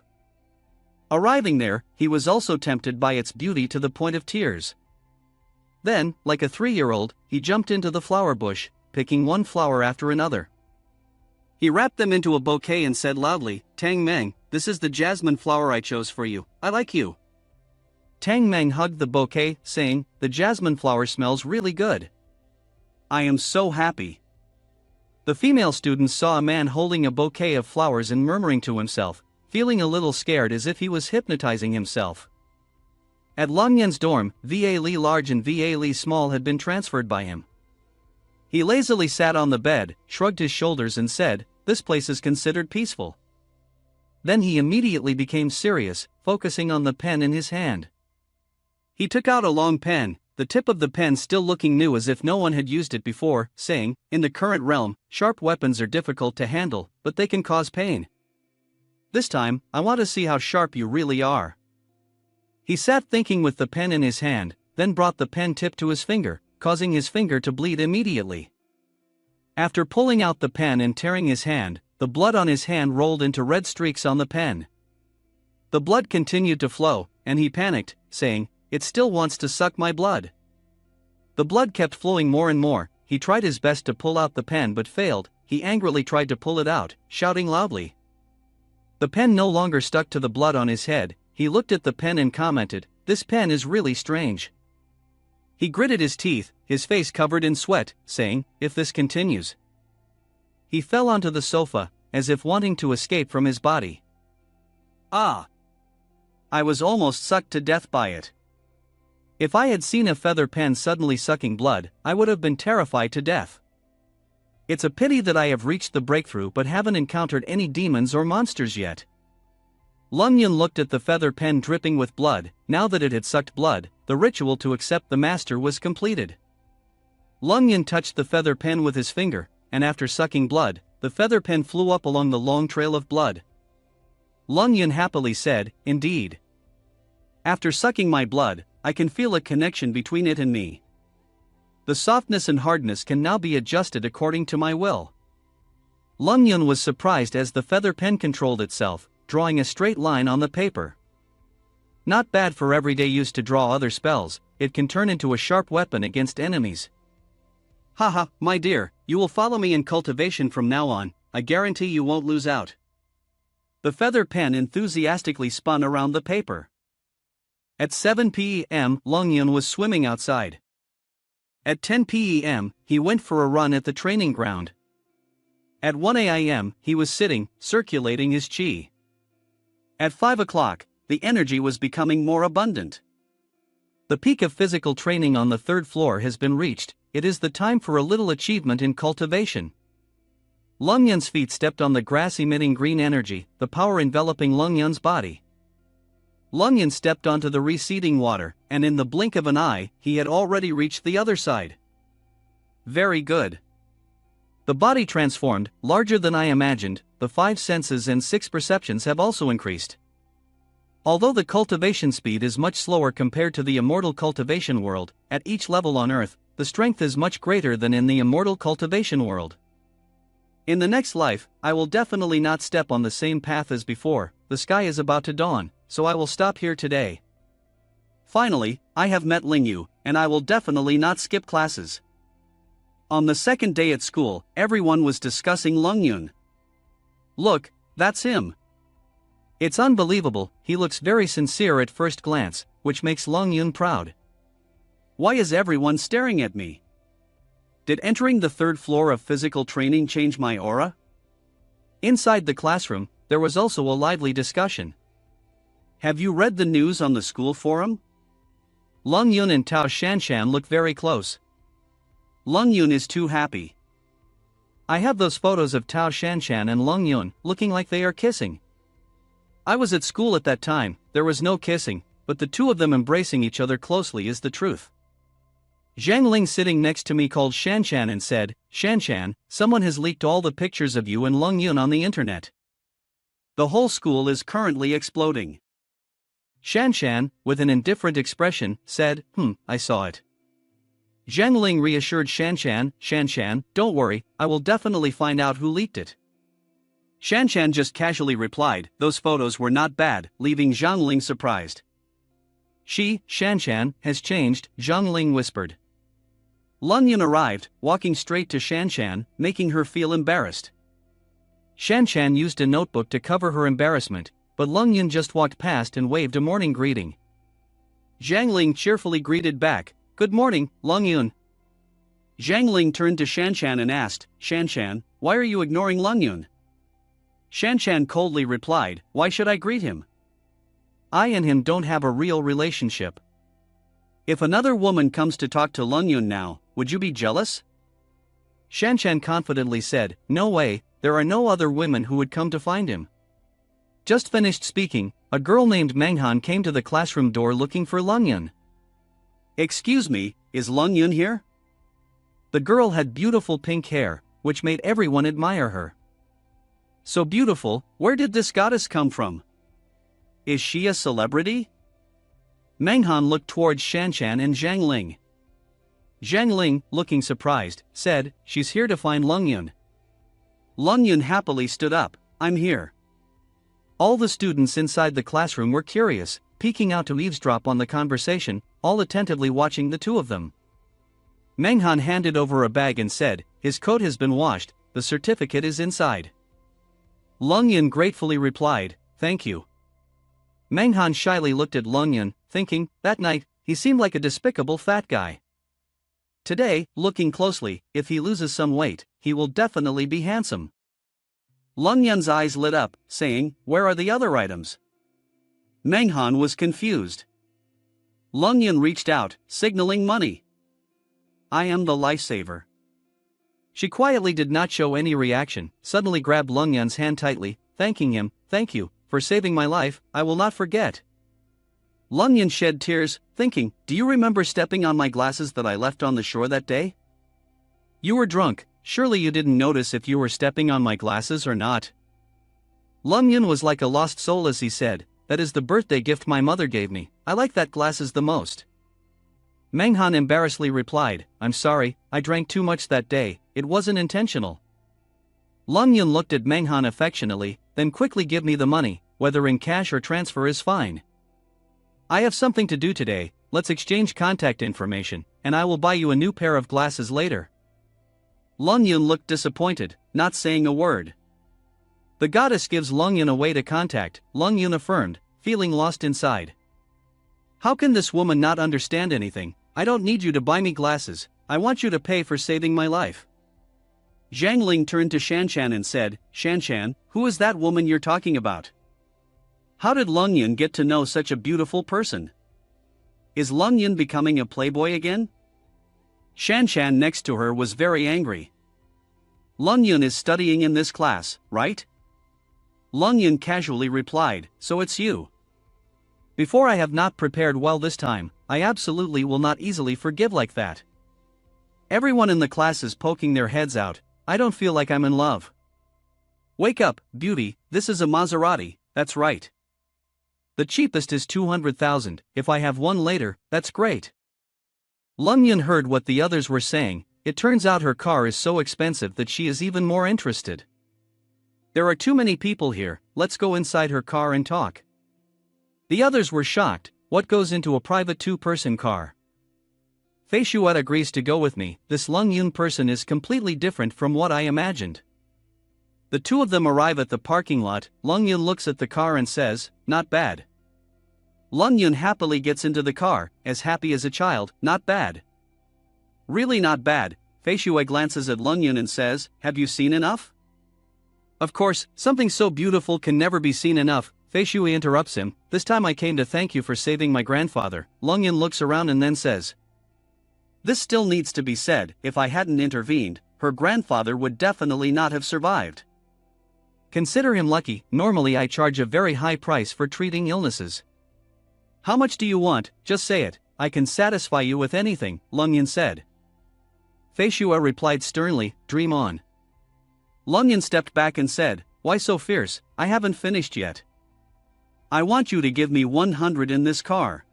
Arriving there, he was also tempted by its beauty to the point of tears. Then, like a 3-year-old, he jumped into the flower bush, picking one flower after another. He wrapped them into a bouquet and said loudly, Tang Meng, this is the jasmine flower I chose for you, I like you. Tang Meng hugged the bouquet, saying, the jasmine flower smells really good. I am so happy. The female students saw a man holding a bouquet of flowers and murmuring to himself, feeling a little scared as if he was hypnotizing himself. At Long Yun's dorm, Va Li Large and Va Li Small had been transferred by him. He lazily sat on the bed, shrugged his shoulders and said, this place is considered peaceful. Then he immediately became serious, focusing on the pen in his hand. He took out a long pen, the tip of the pen still looking new as if no one had used it before, saying, in the current realm, sharp weapons are difficult to handle, but they can cause pain. This time, I want to see how sharp you really are. He sat thinking with the pen in his hand, then brought the pen tip to his finger, causing his finger to bleed immediately. After pulling out the pen and tearing his hand, the blood on his hand rolled into red streaks on the pen. The blood continued to flow, and he panicked, saying, it still wants to suck my blood. The blood kept flowing more and more. He tried his best to pull out the pen but failed. He angrily tried to pull it out, shouting loudly. The pen no longer stuck to the blood on his head. He looked at the pen and commented, this pen is really strange. He gritted his teeth, his face covered in sweat, saying, if this continues. He fell onto the sofa, as if wanting to escape from his body. Ah! I was almost sucked to death by it. If I had seen a feather pen suddenly sucking blood, I would have been terrified to death. It's a pity that I have reached the breakthrough but haven't encountered any demons or monsters yet. Lung Yun looked at the feather pen dripping with blood. Now that it had sucked blood, the ritual to accept the master was completed. Lung Yun touched the feather pen with his finger, and after sucking blood, the feather pen flew up along the long trail of blood. Lung Yun happily said, indeed. After sucking my blood, I can feel a connection between it and me. The softness and hardness can now be adjusted according to my will. Lung Yun was surprised as the feather pen controlled itself, drawing a straight line on the paper. Not bad for everyday use to draw other spells, it can turn into a sharp weapon against enemies. Haha, my dear, you will follow me in cultivation from now on, I guarantee you won't lose out. The feather pen enthusiastically spun around the paper. At 7 p.m., Longyun was swimming outside. At 10 p.m., he went for a run at the training ground. At 1 a.m., he was sitting, circulating his chi. At 5 o'clock, the energy was becoming more abundant. The peak of physical training on the third floor has been reached. It is the time for a little achievement in cultivation. Longyun's feet stepped on the grass emitting green energy, the power enveloping Longyun's body. Longyun stepped onto the receding water, and in the blink of an eye, he had already reached the other side. Very good. The body transformed, larger than I imagined. The 5 senses and 6 perceptions have also increased. Although the cultivation speed is much slower compared to the immortal cultivation world, at each level on Earth, the strength is much greater than in the immortal cultivation world. In the next life, I will definitely not step on the same path as before. The sky is about to dawn, so I will stop here today. Finally, I have met Lingyu, and I will definitely not skip classes. On the second day at school, everyone was discussing Longyun. Look, that's him. It's unbelievable, he looks very sincere at first glance, which makes Longyun proud. Why is everyone staring at me? Did entering the third floor of physical training change my aura? Inside the classroom, there was also a lively discussion. Have you read the news on the school forum? Longyun and Tao Shanshan look very close. Longyun is too happy. I have those photos of Tao Shanshan and Longyun looking like they are kissing. I was at school at that time, there was no kissing, but the two of them embracing each other closely is the truth. Zhang Ling sitting next to me called Shanshan and said, Shanshan, someone has leaked all the pictures of you and Longyun on the internet. The whole school is currently exploding. Shanshan, with an indifferent expression, said, I saw it. Zhang Ling reassured Shanshan, don't worry, I will definitely find out who leaked it. Shanshan just casually replied, those photos were not bad, leaving Zhang Ling surprised. Shanshan, has changed, Zhang Ling whispered. Longyun arrived, walking straight to Shanshan, making her feel embarrassed. Shanshan used a notebook to cover her embarrassment, but Longyun just walked past and waved a morning greeting. Zhang Ling cheerfully greeted back, good morning, Longyun. Zhang Ling turned to Shanshan and asked, Shanshan, why are you ignoring Longyun? Shanshan coldly replied, why should I greet him? I and him don't have a real relationship. If another woman comes to talk to Longyun now, would you be jealous? Shanshan confidently said, no way, there are no other women who would come to find him. Just finished speaking, a girl named Menghan came to the classroom door looking for Longyun. Excuse me, is Longyun here? The girl had beautiful pink hair, which made everyone admire her. So beautiful, where did this goddess come from? Is she a celebrity? Menghan looked towards Shanshan and Zhang Ling. Zhang Ling, looking surprised, said, she's here to find Longyun. Longyun happily stood up, I'm here. All the students inside the classroom were curious, peeking out to eavesdrop on the conversation, all attentively watching the two of them. Menghan handed over a bag and said, his coat has been washed, the certificate is inside. Longyun gratefully replied, thank you. Menghan shyly looked at Longyun, thinking, that night, he seemed like a despicable fat guy. Today, looking closely, if he loses some weight, he will definitely be handsome. Longyun's eyes lit up, saying, where are the other items? Menghan was confused. Longyun reached out, signaling money. I am the lifesaver. She quietly did not show any reaction, suddenly grabbed Longyun's hand tightly, thanking him, thank you, for saving my life, I will not forget. Longyun shed tears, thinking, do you remember stepping on my glasses that I left on the shore that day? You were drunk, surely you didn't notice if you were stepping on my glasses or not. Longyun was like a lost soul as he said, that is the birthday gift my mother gave me, I like that glasses the most. Menghan embarrassedly replied, I'm sorry, I drank too much that day, it wasn't intentional. Longyun looked at Menghan affectionately, then quickly give me the money, whether in cash or transfer is fine. I have something to do today, let's exchange contact information, and I will buy you a new pair of glasses later. Longyun looked disappointed, not saying a word. The goddess gives Lung Yun a way to contact, Lung Yun affirmed, feeling lost inside. How can this woman not understand anything? I don't need you to buy me glasses, I want you to pay for saving my life. Zhang Ling turned to Shanshan and said, Shanshan, who is that woman you're talking about? How did Lung Yun get to know such a beautiful person? Is Lung Yun becoming a playboy again? Shanshan next to her was very angry. Lung Yun is studying in this class, right? Lung Yun casually replied, so it's you. Before I have not prepared well this time, I absolutely will not easily forgive like that. Everyone in the class is poking their heads out, I don't feel like I'm in love. Wake up, beauty, this is a Maserati, that's right. The cheapest is 200,000, if I have one later, that's great. Lung Yun heard what the others were saying, it turns out her car is so expensive that she is even more interested. There are too many people here, let's go inside her car and talk. The others were shocked, what goes into a private two-person car? Fei Shuet agrees to go with me, this Lung Yun person is completely different from what I imagined. The two of them arrive at the parking lot, Lung Yun looks at the car and says, not bad. Lung Yun happily gets into the car, as happy as a child, not bad. Really not bad, Fei Shuet glances at Lung Yun and says, have you seen enough? Of course, something so beautiful can never be seen enough, Fei Shuet interrupts him, this time I came to thank you for saving my grandfather. Lung Yun looks around and then says, this still needs to be said, if I hadn't intervened, her grandfather would definitely not have survived. Consider him lucky, normally I charge a very high price for treating illnesses. How much do you want, just say it, I can satisfy you with anything, Lung Yun said. Fei Shuet replied sternly, dream on. Lung Yun stepped back and said, why so fierce, I haven't finished yet. I want you to give me 100 in this car.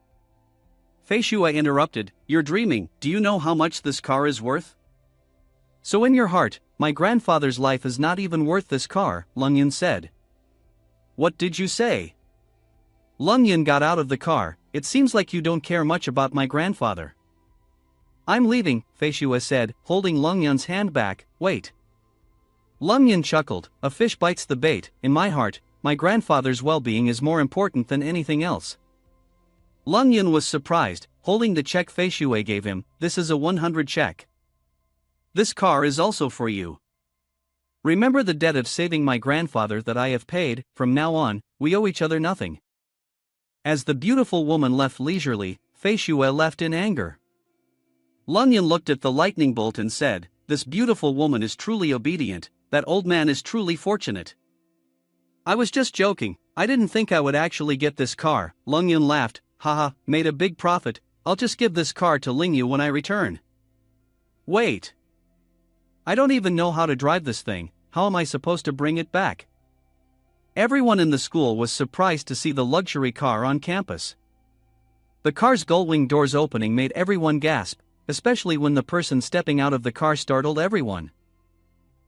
Fei Shuet interrupted, you're dreaming, do you know how much this car is worth? So in your heart, my grandfather's life is not even worth this car, Lung Yun said. What did you say? Lung Yun got out of the car, it seems like you don't care much about my grandfather. I'm leaving, Fei Shuet said, holding Lung Yun's hand back, wait. Lung Yun chuckled, a fish bites the bait, in my heart, my grandfather's well-being is more important than anything else. Lung Yun was surprised, holding the check Fei Shuet gave him, this is a 100 check. This car is also for you. Remember the debt of saving my grandfather that I have paid, from now on, we owe each other nothing. As the beautiful woman left leisurely, Fei Shuet left in anger. Lung Yun looked at the lightning bolt and said, this beautiful woman is truly obedient, that old man is truly fortunate. I was just joking, I didn't think I would actually get this car, Lung Yun laughed, haha, made a big profit, I'll just give this car to Ling Yu when I return. Wait. I don't even know how to drive this thing, how am I supposed to bring it back? Everyone in the school was surprised to see the luxury car on campus. The car's gullwing doors opening made everyone gasp, especially when the person stepping out of the car startled everyone.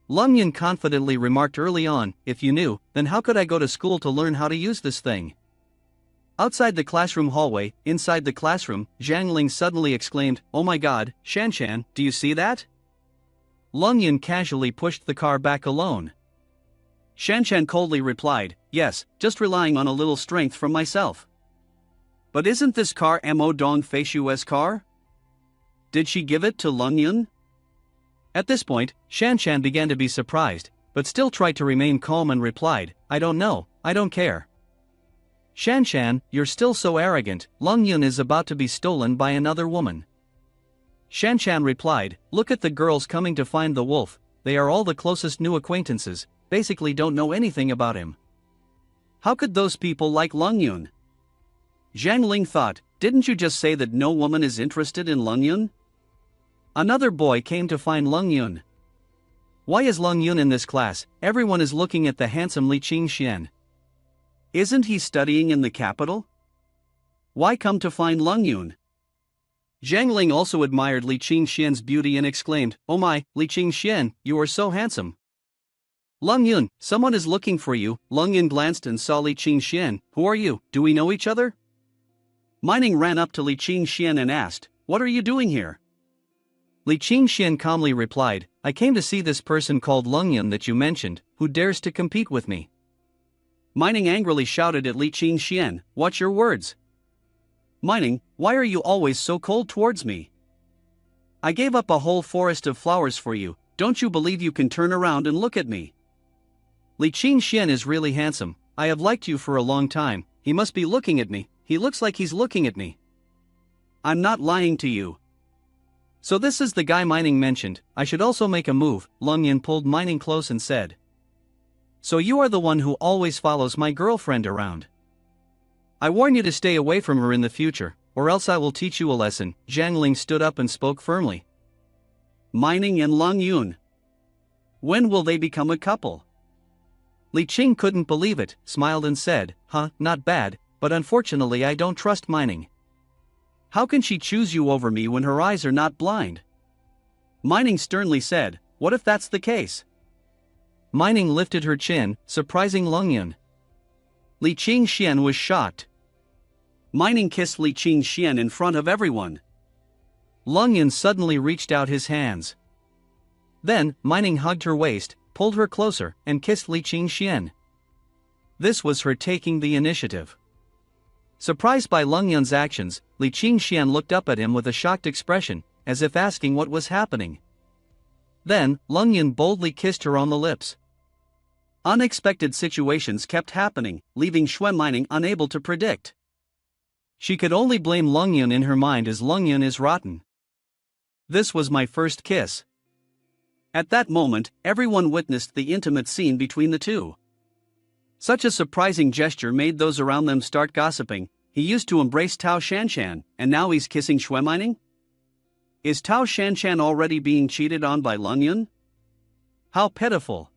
Lung Yun confidently remarked early on, if you knew, then how could I go to school to learn how to use this thing? Outside the classroom hallway, inside the classroom, Zhang Ling suddenly exclaimed, oh my god, Shanshan, do you see that? Lung Yun casually pushed the car back alone. Shanshan coldly replied, yes, just relying on a little strength from myself. But isn't this car Mo Dong Fei Shuet's car? Did she give it to Lung Yun? At this point, Shanshan began to be surprised, but still tried to remain calm and replied, I don't know, I don't care. Shanshan, you're still so arrogant, Lung Yun is about to be stolen by another woman. Shanshan replied, look at the girls coming to find the wolf, they are all the closest new acquaintances, basically don't know anything about him. How could those people like Lung Yun? Zhang Ling thought, didn't you just say that no woman is interested in Lung Yun? Another boy came to find Lung Yun. Why is Lung Yun in this class? Everyone is looking at the handsome Li Qingxian. Isn't he studying in the capital? Why come to find Lung Yun? Zhang Ling also admired Li Qingxian's beauty and exclaimed, oh my, Li Qingxian, you are so handsome. Lung Yun, someone is looking for you. Lung Yun glanced and saw Li Qingxian, who are you, do we know each other? Mining ran up to Li Qingxian and asked, what are you doing here? Li Qingxian calmly replied, I came to see this person called Lung Yun that you mentioned, who dares to compete with me. Mining angrily shouted at Li Qingxian, "Watch your words. Mining, why are you always so cold towards me? I gave up a whole forest of flowers for you, don't you believe you can turn around and look at me? Li Qingxian is really handsome, I have liked you for a long time, he must be looking at me, he looks like he's looking at me. I'm not lying to you." "So this is the guy Mining mentioned, I should also make a move," Lung Yin pulled Mining close and said. "So you are the one who always follows my girlfriend around. I warn you to stay away from her in the future, or else I will teach you a lesson." Zhang Ling stood up and spoke firmly. "Mining and Lung Yun. When will they become a couple?" Li Qing couldn't believe it, smiled and said, "Not bad, but unfortunately I don't trust Mining. How can she choose you over me when her eyes are not blind?" Mining sternly said, "What if that's the case?" Mining lifted her chin, surprising Lung Yun. Li Qingxian was shocked. Mining kissed Li Qingxian in front of everyone. Lung Yun suddenly reached out his hands. Then, Mining hugged her waist, pulled her closer, and kissed Li Qingxian. This was her taking the initiative. Surprised by Lung Yun's actions, Li Qingxian looked up at him with a shocked expression, as if asking what was happening. Then, Lung Yun boldly kissed her on the lips. Unexpected situations kept happening, leaving Xue Mining unable to predict. She could only blame Lung Yun in her mind, as Lung Yun is rotten. "This was my first kiss." At that moment, everyone witnessed the intimate scene between the two. Such a surprising gesture made those around them start gossiping. He used to embrace Tao Shanshan, and now he's kissing Xue Mining? Is Tao Shanshan already being cheated on by Lung Yun? How pitiful.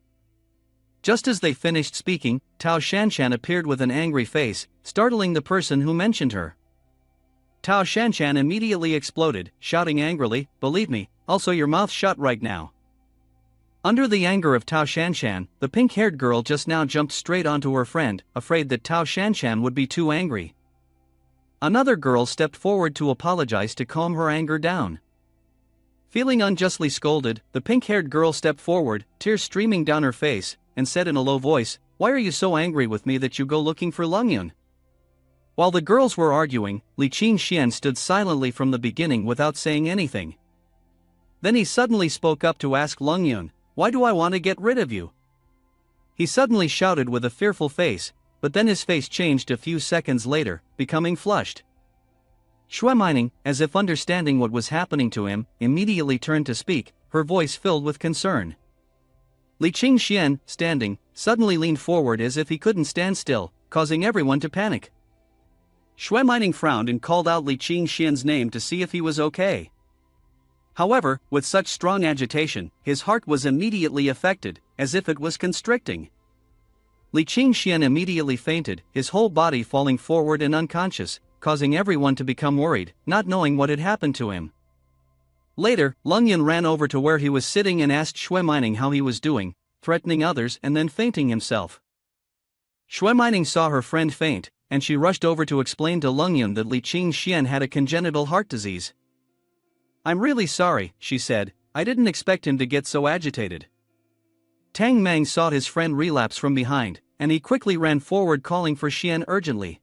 Just as they finished speaking, Tao Shanshan appeared with an angry face, startling the person who mentioned her. Tao Shanshan immediately exploded, shouting angrily, "Believe me, also your mouth shut right now." Under the anger of Tao Shanshan, the pink-haired girl just now jumped straight onto her friend, afraid that Tao Shanshan would be too angry. Another girl stepped forward to apologize to calm her anger down. Feeling unjustly scolded, the pink-haired girl stepped forward, tears streaming down her face, and said in a low voice, "Why are you so angry with me that you go looking for Lung Yun?" While the girls were arguing, Li Qingxian stood silently from the beginning without saying anything. Then he suddenly spoke up to ask Lung Yun, "Why do I want to get rid of you?" He suddenly shouted with a fearful face, but then his face changed a few seconds later, becoming flushed. Xue Mining, as if understanding what was happening to him, immediately turned to speak, her voice filled with concern. Li Qingxian, standing, suddenly leaned forward as if he couldn't stand still, causing everyone to panic. Xue Mining frowned and called out Li Qingxian's name to see if he was okay. However, with such strong agitation, his heart was immediately affected, as if it was constricting. Li Qingxian immediately fainted, his whole body falling forward and unconscious, causing everyone to become worried, not knowing what had happened to him. Later, Lung Yun ran over to where he was sitting and asked Xue Mining how he was doing, threatening others and then fainting himself. Xue Mining saw her friend faint, and she rushed over to explain to Lung Yun that Li Qingxian had a congenital heart disease. "I'm really sorry," she said, "I didn't expect him to get so agitated." Tang Mang saw his friend relapse from behind, and he quickly ran forward calling for Xian urgently.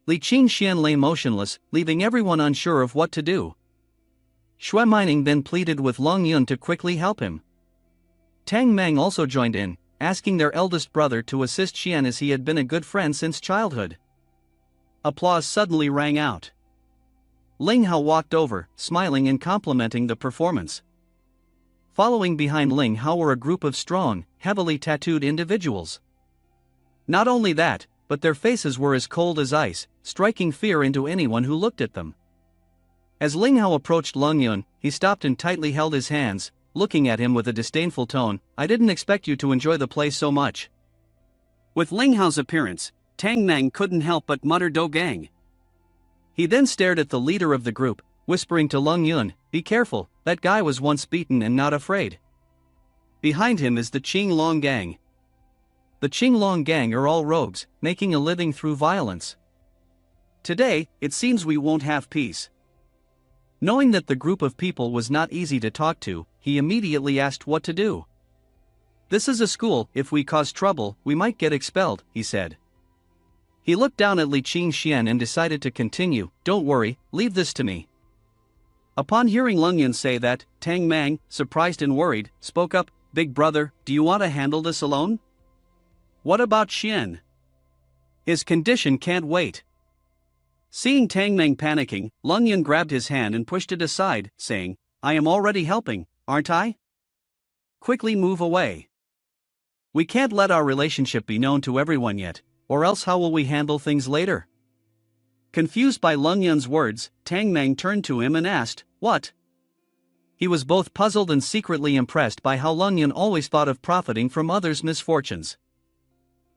Li Qingxian lay motionless, leaving everyone unsure of what to do. Xue Mining then pleaded with Lung Yun to quickly help him. Tang Mang also joined in, asking their eldest brother to assist Xian as he had been a good friend since childhood. Applause suddenly rang out. Ling Hao walked over, smiling and complimenting the performance. Following behind Ling Hao were a group of strong, heavily tattooed individuals. Not only that, but their faces were as cold as ice, striking fear into anyone who looked at them. As Ling Hao approached Lung Yun, he stopped and tightly held his hands, looking at him with a disdainful tone. "I didn't expect you to enjoy the play so much." With Ling Hao's appearance, Tang Mang couldn't help but mutter "Do Gang." He then stared at the leader of the group, whispering to Lung Yun, "Be careful, that guy was once beaten and not afraid. Behind him is the Qing Long Gang. The Qing Long Gang are all rogues, making a living through violence. Today, it seems we won't have peace." Knowing that the group of people was not easy to talk to, he immediately asked what to do. This is a school, if we cause trouble, we might get expelled, he said. He looked down at Li Qingxian and decided to continue, don't worry, leave this to me. Upon hearing Leng Yun say that, Tang Mang, surprised and worried, spoke up, Big brother, do you want to handle this alone? What about Xian? His condition can't wait. Seeing Tang Mang panicking, Leng Yun grabbed his hand and pushed it aside, saying, I am already helping, aren't I? Quickly move away. We can't let our relationship be known to everyone yet, or else how will we handle things later? Confused by Leng Yun's words, Tang Mang turned to him and asked, What? He was both puzzled and secretly impressed by how Leng Yun always thought of profiting from others' misfortunes.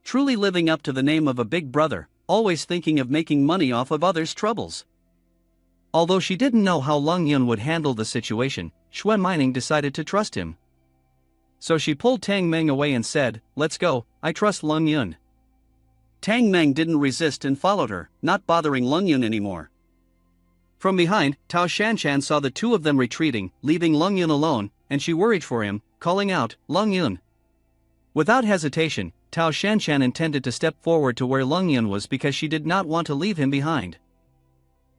Truly living up to the name of a big brother, always thinking of making money off of others' troubles. Although she didn't know how Leng Yun would handle the situation, Xue Mining decided to trust him. So she pulled Tang Mang away and said, Let's go, I trust Leng Yun. Tang Mang didn't resist and followed her, not bothering Leng Yun anymore. From behind, Tao Shanshan saw the two of them retreating, leaving Leng Yun alone, and she worried for him, calling out, Leng Yun. Without hesitation, Tao Shanshan intended to step forward to where Leng Yun was because she did not want to leave him behind.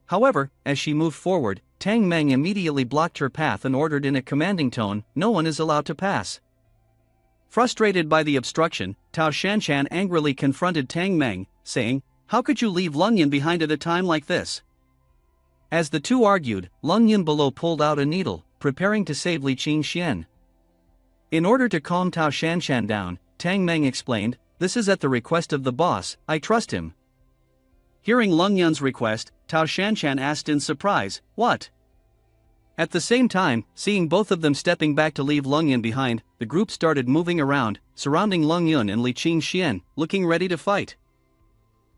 However, as she moved forward, Tang Mang immediately blocked her path and ordered in a commanding tone, No one is allowed to pass. Frustrated by the obstruction, Tao Shanshan angrily confronted Tang Mang, saying, How could you leave Leng Yun behind at a time like this? As the two argued, Leng Yun below pulled out a needle, preparing to save Li Qingxian. In order to calm Tao Shanshan down, Tang Mang explained, This is at the request of the boss, I trust him. Hearing Leng Yun's request, Tao Shanshan asked in surprise, What? At the same time, seeing both of them stepping back to leave Leng Yun behind, the group started moving around, surrounding Leng Yun and Li Qingxian, looking ready to fight.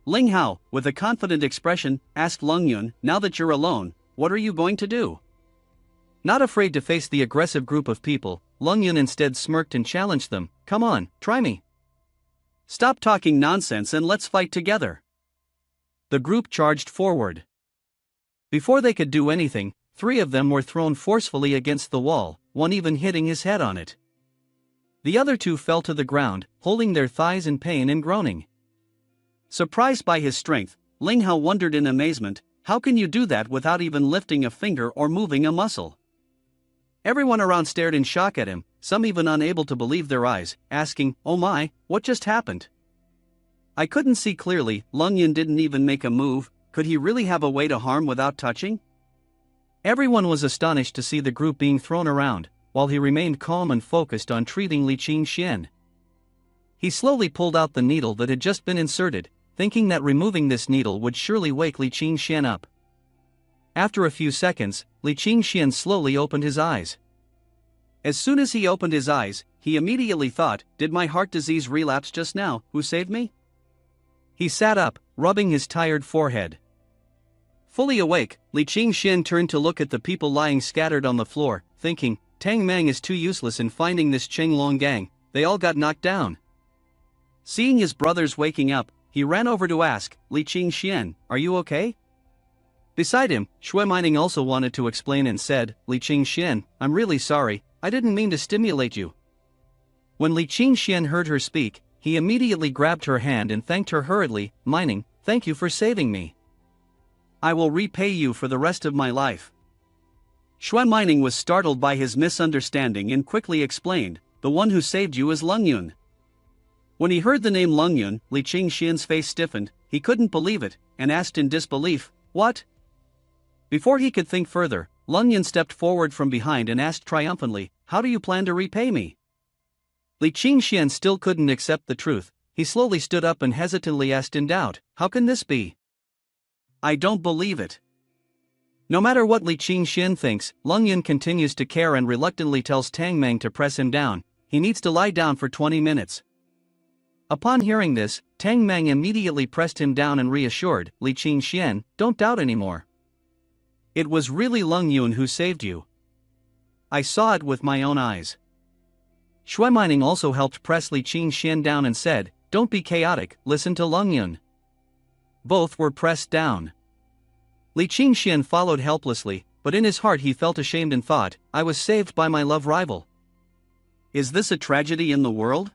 Ling Hao, with a confident expression, asked Leng Yun, Now that you're alone, what are you going to do? Not afraid to face the aggressive group of people, Leng Yun instead smirked and challenged them, Come on, try me. Stop talking nonsense and let's fight together. The group charged forward. Before they could do anything, 3 of them were thrown forcefully against the wall, one even hitting his head on it. The other 2 fell to the ground, holding their thighs in pain and groaning. Surprised by his strength, Ling Hao wondered in amazement, How can you do that without even lifting a finger or moving a muscle? Everyone around stared in shock at him, some even unable to believe their eyes, asking, Oh my, what just happened? I couldn't see clearly, Leng Yun didn't even make a move, could he really have a way to harm without touching? Everyone was astonished to see the group being thrown around, while he remained calm and focused on treating Li Qingxian. He slowly pulled out the needle that had just been inserted, thinking that removing this needle would surely wake Li Qingxian up. After a few seconds, Li Qingxian slowly opened his eyes. As soon as he opened his eyes, he immediately thought, Did my heart disease relapse just now, who saved me? He sat up, rubbing his tired forehead. Fully awake, Li Qingxian turned to look at the people lying scattered on the floor, thinking, Tang Mang is too useless in finding this Chenglong gang, they all got knocked down. Seeing his brothers waking up, he ran over to ask, Li Qingxian, are you okay? Beside him, Xue Mining also wanted to explain and said, Li Qingxian, I'm really sorry, I didn't mean to stimulate you. When Li Qingxian heard her speak, he immediately grabbed her hand and thanked her hurriedly, Mining, thank you for saving me. I will repay you for the rest of my life. Xue Mining was startled by his misunderstanding and quickly explained, the one who saved you is Leng Yun. When he heard the name Leng Yun, Li Qingxian's face stiffened, he couldn't believe it, and asked in disbelief, What? Before he could think further, Leng Yun stepped forward from behind and asked triumphantly, How do you plan to repay me? Li Qingxian still couldn't accept the truth. He slowly stood up and hesitantly asked in doubt, How can this be? I don't believe it. No matter what Li Qingxian thinks, Leng Yun continues to care and reluctantly tells Tang Mang to press him down. He needs to lie down for 20 minutes. Upon hearing this, Tang Mang immediately pressed him down and reassured, Li Qingxian, don't doubt anymore. It was really Leng Yun who saved you. I saw it with my own eyes. Xue Mining also helped press Li Qingxian down and said, Don't be chaotic, listen to Leng Yun. Both were pressed down. Li Qingxian followed helplessly, but in his heart he felt ashamed and thought, I was saved by my love rival. Is this a tragedy in the world?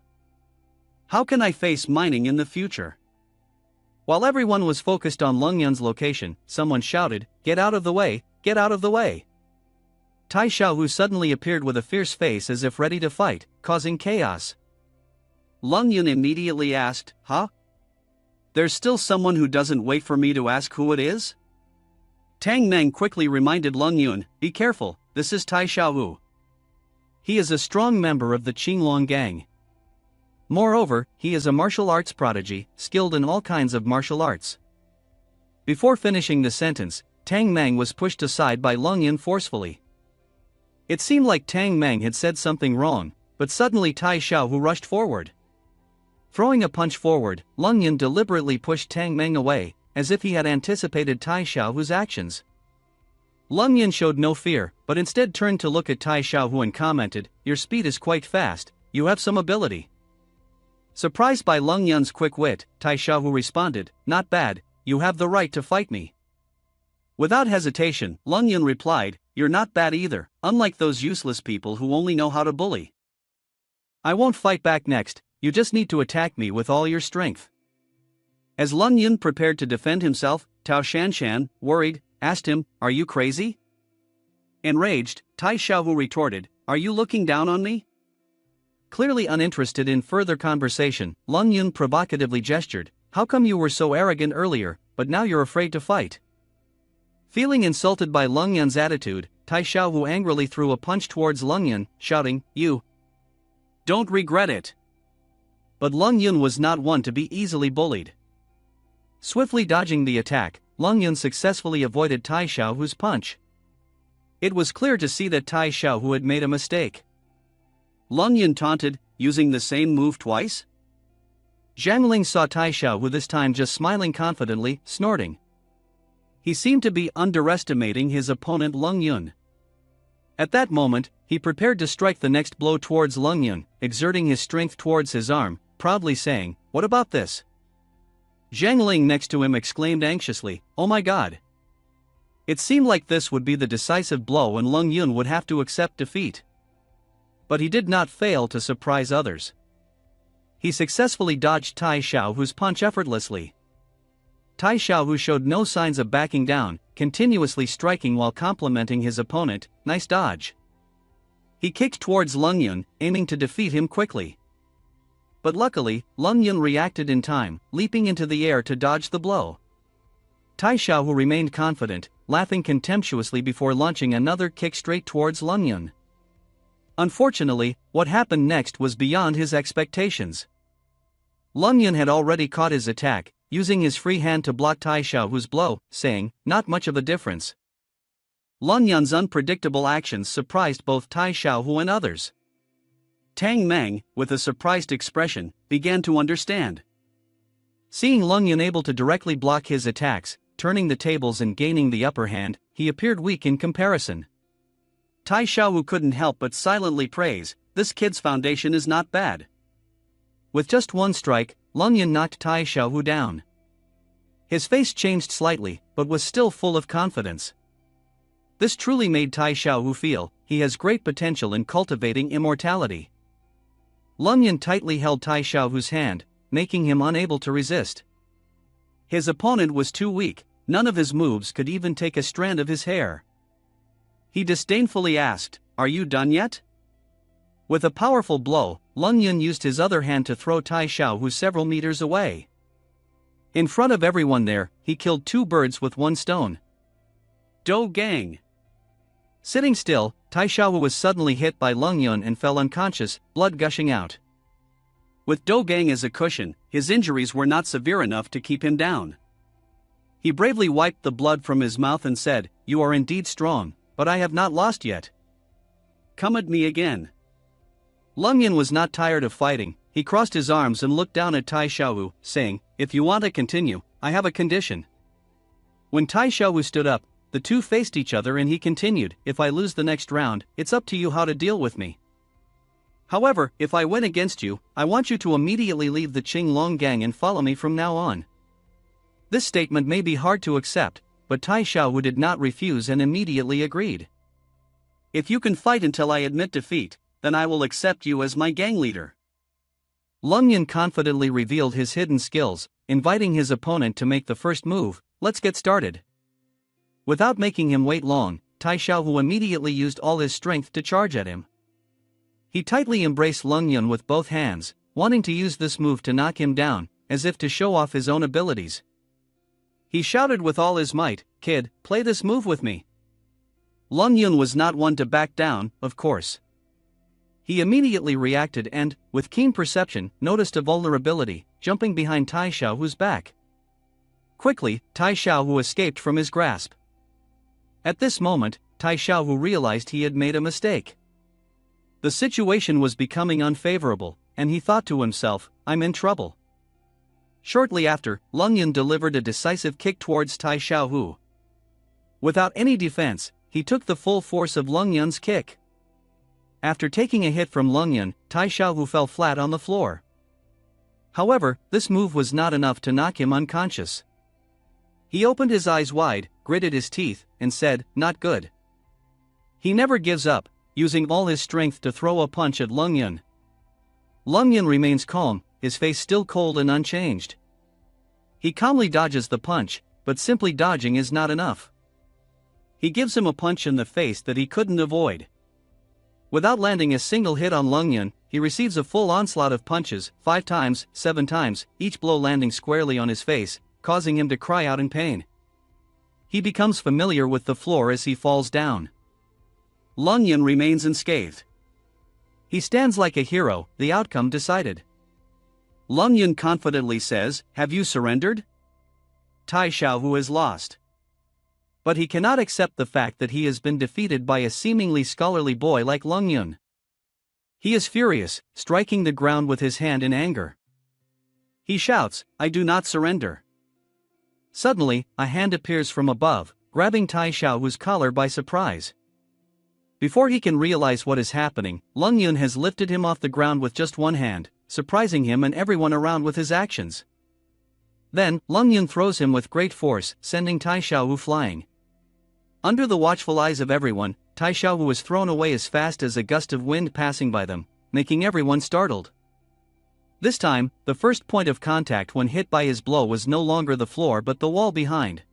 How can I face mining in the future? While everyone was focused on Lung Yun's location, someone shouted, "Get out of the way, get out of the way!" Tai Xiaohu suddenly appeared with a fierce face as if ready to fight, causing chaos. Lung Yun immediately asked, "Huh? There's still someone who doesn't wait for me to ask who it is?" Tang Meng quickly reminded Lung Yun, "Be careful, this is Tai Xiaohu. He is a strong member of the Qinglong gang. Moreover, he is a martial arts prodigy, skilled in all kinds of martial arts." Before finishing the sentence, Tang Meng was pushed aside by Lung Yun forcefully. It seemed like Tang Meng had said something wrong, but suddenly Tai Xiaohu rushed forward. Throwing a punch forward, Lung Yun deliberately pushed Tang Meng away, as if he had anticipated Tai Xiaohu's actions. Lung Yun showed no fear, but instead turned to look at Tai Xiaohu and commented, "Your speed is quite fast, you have some ability." Surprised by Lung Yun's quick wit, Tai Xiaohu responded, "Not bad, you have the right to fight me." Without hesitation, Lung Yun replied, "You're not bad either, unlike those useless people who only know how to bully. I won't fight back next, you just need to attack me with all your strength." As Lung Yun prepared to defend himself, Tao Shanshan, worried, asked him, "Are you crazy?" Enraged, Tai Xiaohu retorted, "Are you looking down on me?" Clearly uninterested in further conversation, Lung Yun provocatively gestured, "How come you were so arrogant earlier, but now you're afraid to fight?" Feeling insulted by Lung Yun's attitude, Tai Xiaohu angrily threw a punch towards Lung Yun, shouting, "You don't regret it." But Lung Yun was not one to be easily bullied. Swiftly dodging the attack, Lung Yun successfully avoided Tai Xiaohu's punch. It was clear to see that Tai Xiaohu had made a mistake. Lung Yun taunted, "Using the same move twice?" Zhang Ling saw Tai Xiaohu this time just smiling confidently, snorting. He seemed to be underestimating his opponent Lung Yun. At that moment, he prepared to strike the next blow towards Lung Yun, exerting his strength towards his arm, proudly saying, "What about this?" Zhang Ling next to him exclaimed anxiously, "Oh my god." It seemed like this would be the decisive blow and Lung Yun would have to accept defeat. But he did not fail to surprise others. He successfully dodged Tai Xiaohu's punch effortlessly. Tai Xiaohu showed no signs of backing down, continuously striking while complimenting his opponent, "Nice dodge." He kicked towards Lung Yun, aiming to defeat him quickly. But luckily, Lung Yun reacted in time, leaping into the air to dodge the blow. Tai Xiaohu remained confident, laughing contemptuously before launching another kick straight towards Lung Yun. Unfortunately, what happened next was beyond his expectations. Lung Yun had already caught his attack, using his free hand to block Tai Xiaohu's blow, saying, "Not much of a difference." Lung Yun's unpredictable actions surprised both Tai Xiaohu and others. Tang Meng, with a surprised expression, began to understand. Seeing Lung Yun able to directly block his attacks, turning the tables and gaining the upper hand, he appeared weak in comparison. Tai Xiaohu couldn't help but silently praise, "This kid's foundation is not bad." With just one strike, Lung Yun knocked Tai Xiaohu down. His face changed slightly, but was still full of confidence. This truly made Tai Xiaohu feel he has great potential in cultivating immortality. Lung Yun tightly held Tai Xiaohu's hand, making him unable to resist. His opponent was too weak, none of his moves could even take a strand of his hair. He disdainfully asked, "Are you done yet?" With a powerful blow, Lung Yun used his other hand to throw Tai Xiaohu several meters away. In front of everyone there, he killed two birds with one stone. Do Gang. Sitting still, Tai Xiaohu was suddenly hit by Lung Yun and fell unconscious, blood gushing out. With Do Gang as a cushion, his injuries were not severe enough to keep him down. He bravely wiped the blood from his mouth and said, "You are indeed strong, but I have not lost yet. Come at me again." Lung Yun was not tired of fighting. He crossed his arms and looked down at Tai Xiaohu, saying, "If you want to continue, I have a condition." When Tai Xiaohu stood up, the two faced each other and he continued, "If I lose the next round, it's up to you how to deal with me. However, if I win against you, I want you to immediately leave the Qinglong gang and follow me from now on." This statement may be hard to accept, but Tai Xiaohu did not refuse and immediately agreed. "If you can fight until I admit defeat, then I will accept you as my gang leader. Lung Yun confidently revealed his hidden skills, inviting his opponent to make the first move. Let's get started. Without making him wait long, Tai Xiaohu immediately used all his strength to charge at him. He tightly embraced Lung Yun with both hands, wanting to use this move to knock him down, as if to show off his own abilities. He shouted with all his might, "Kid, play this move with me." Lung Yun was not one to back down, of course. He immediately reacted and, with keen perception, noticed a vulnerability, jumping behind Tai Xiaohu's back. Quickly, Tai Xiaohu escaped from his grasp. At this moment, Tai Xiaohu realized he had made a mistake. The situation was becoming unfavorable, and he thought to himself, "I'm in trouble." Shortly after, Lung Yun delivered a decisive kick towards Tai Xiaohu. Without any defense, he took the full force of Lung Yun's kick. After taking a hit from Lung Yun, Tai Xiaohu fell flat on the floor. However, this move was not enough to knock him unconscious. He opened his eyes wide, gritted his teeth, and said, "Not good." He never gives up, using all his strength to throw a punch at Lung Yun. Lung Yun remains calm, his face still cold and unchanged. He calmly dodges the punch, but simply dodging is not enough. He gives him a punch in the face that he couldn't avoid. Without landing a single hit on Lung Yun, he receives a full onslaught of punches, 5 times, 7 times, each blow landing squarely on his face, causing him to cry out in pain. He becomes familiar with the floor as he falls down. Lung Yun remains unscathed. He stands like a hero, the outcome decided. Lung Yun confidently says, "Have you surrendered?" Tai Xiaohu is lost. But he cannot accept the fact that he has been defeated by a seemingly scholarly boy like Lung Yun. He is furious, striking the ground with his hand in anger. He shouts, "I do not surrender." Suddenly, a hand appears from above, grabbing Tai Xiaohu's collar by surprise. Before he can realize what is happening, Lung Yun has lifted him off the ground with just one hand, surprising him and everyone around with his actions. Then, Lung Yun throws him with great force, sending Tai Xiaohu flying. Under the watchful eyes of everyone, Tai Xiaohu was thrown away as fast as a gust of wind passing by them, making everyone startled. This time, the first point of contact when hit by his blow was no longer the floor but the wall behind.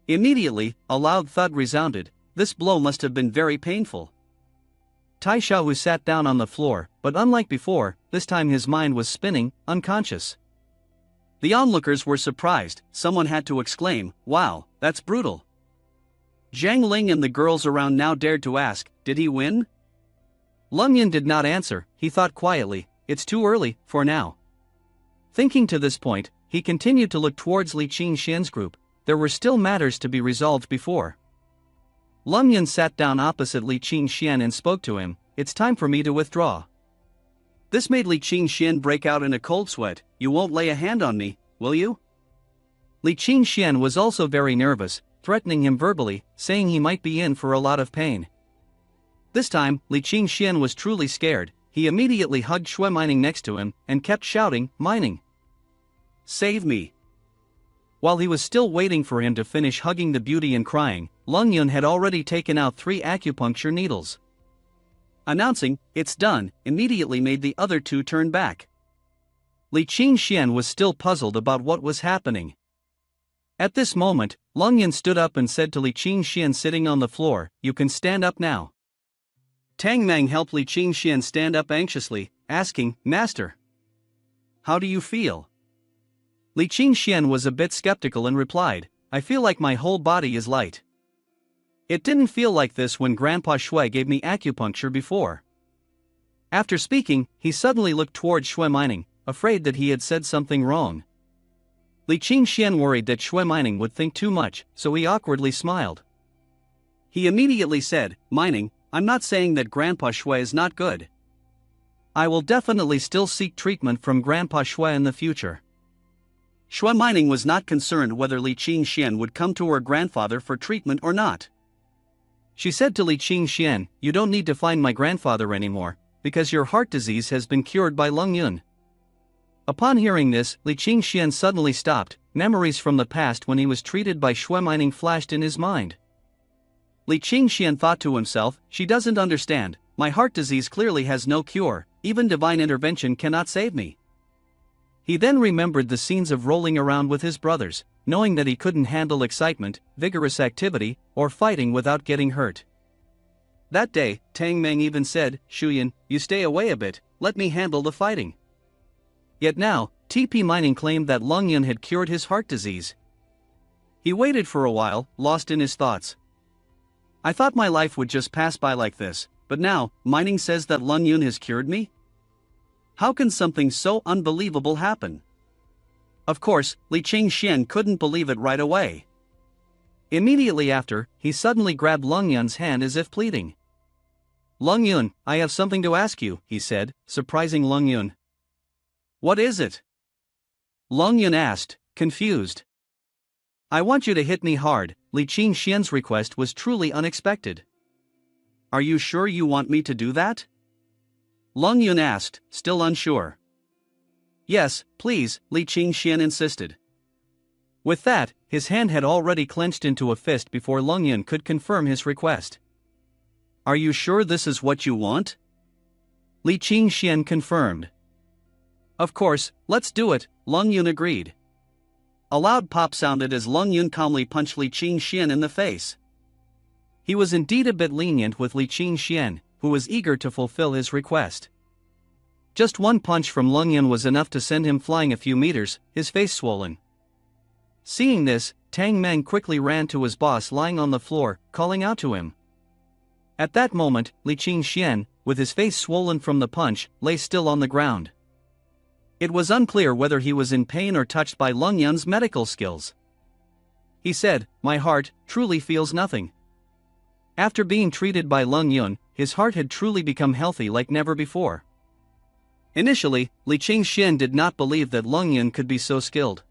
Immediately, a loud thud resounded. This blow must have been very painful. Tai Xiaohu sat down on the floor, but unlike before, this time his mind was spinning, unconscious. The onlookers were surprised. Someone had to exclaim, "Wow, that's brutal." Zhang Ling and the girls around now dared to ask, "Did he win?" Lung Yun did not answer. He thought quietly, "It's too early, for now." Thinking to this point, he continued to look towards Li Qingxian's group. There were still matters to be resolved before. Lung Yun sat down opposite Li Qingxian and spoke to him, "It's time for me to withdraw." This made Li Qingxian break out in a cold sweat. "You won't lay a hand on me, will you?" Li Qingxian was also very nervous, threatening him verbally, saying he might be in for a lot of pain. This time, Li Qingxian was truly scared. He immediately hugged Shui Mining next to him, and kept shouting, "Mining! Save me!" While he was still waiting for him to finish hugging the beauty and crying, Lung Yun had already taken out 3 acupuncture needles. Announcing, "It's done," immediately made the other 2 turn back. Li Qingxian was still puzzled about what was happening. At this moment, Lung Yun stood up and said to Li Qingxian sitting on the floor, "You can stand up now." Tang Mang helped Li Qingxian stand up anxiously, asking, "Master, how do you feel?" Li Qingxian was a bit skeptical and replied, "I feel like my whole body is light. It didn't feel like this when Grandpa Shui gave me acupuncture before." After speaking, he suddenly looked towards Shui Mining, afraid that he had said something wrong. Li Qingxian worried that Shui Mining would think too much, so he awkwardly smiled. He immediately said, "Mining, I'm not saying that Grandpa Shui is not good. I will definitely still seek treatment from Grandpa Shui in the future." Shui Mining was not concerned whether Li Qingxian would come to her grandfather for treatment or not. She said to Li Qingxian, "You don't need to find my grandfather anymore, because your heart disease has been cured by Lung Yun." Upon hearing this, Li Qingxian suddenly stopped. Memories from the past when he was treated by Shui Mining flashed in his mind. Li Qingxian thought to himself, "She doesn't understand. my heart disease clearly has no cure, even divine intervention cannot save me. He then remembered the scenes of rolling around with his brothers, knowing that he couldn't handle excitement, vigorous activity, or fighting without getting hurt. That day, Tang Meng even said, "Shuyan, you stay away a bit, let me handle the fighting." Yet now, TP Mining claimed that Lung Yun had cured his heart disease. He waited for a while, lost in his thoughts. I thought my life would just pass by like this, but now, Mining says that Lung Yun has cured me? How can something so unbelievable happen? Of course, Li Qingxian couldn't believe it right away. Immediately after, he suddenly grabbed Lung Yun's hand as if pleading. "Lung Yun, I have something to ask you," he said, surprising Lung Yun. "What is it?" Lung Yun asked, confused. "I want you to hit me hard." Li Qingxian's request was truly unexpected. "Are you sure you want me to do that?" Lung Yun asked, still unsure. "Yes, please," Li Qingxian insisted. With that, his hand had already clenched into a fist before Lung Yun could confirm his request. "Are you sure this is what you want?" Li Qingxian confirmed. "Of course, let's do it," Lung Yun agreed. A loud pop sounded as Lung Yun calmly punched Li Qingxian in the face. He was indeed a bit lenient with Li Qingxian, who was eager to fulfill his request. Just one punch from Lung Yun was enough to send him flying a few meters, his face swollen. Seeing this, Tang Meng quickly ran to his boss lying on the floor, calling out to him. At that moment, Li Qingxian, with his face swollen from the punch, lay still on the ground. It was unclear whether he was in pain or touched by Lung Yun's medical skills. He said, "My heart truly feels nothing." After being treated by Lung Yun, his heart had truly become healthy like never before. Initially, Li Qingxian did not believe that Lung Yun could be so skilled.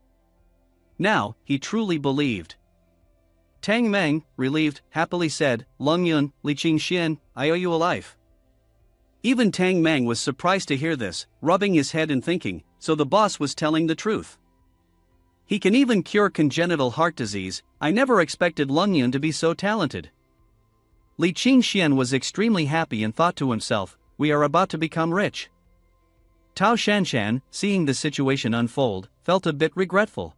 Now, he truly believed. Tang Meng, relieved, happily said, "Lung Yun, Li Qingxian, I owe you a life." Even Tang Meng was surprised to hear this, rubbing his head and thinking, so the boss was telling the truth. He can even cure congenital heart disease. I never expected Lung Yun to be so talented. Li Qingxian was extremely happy and thought to himself, "We are about to become rich." Tao Shanshan, seeing the situation unfold, felt a bit regretful.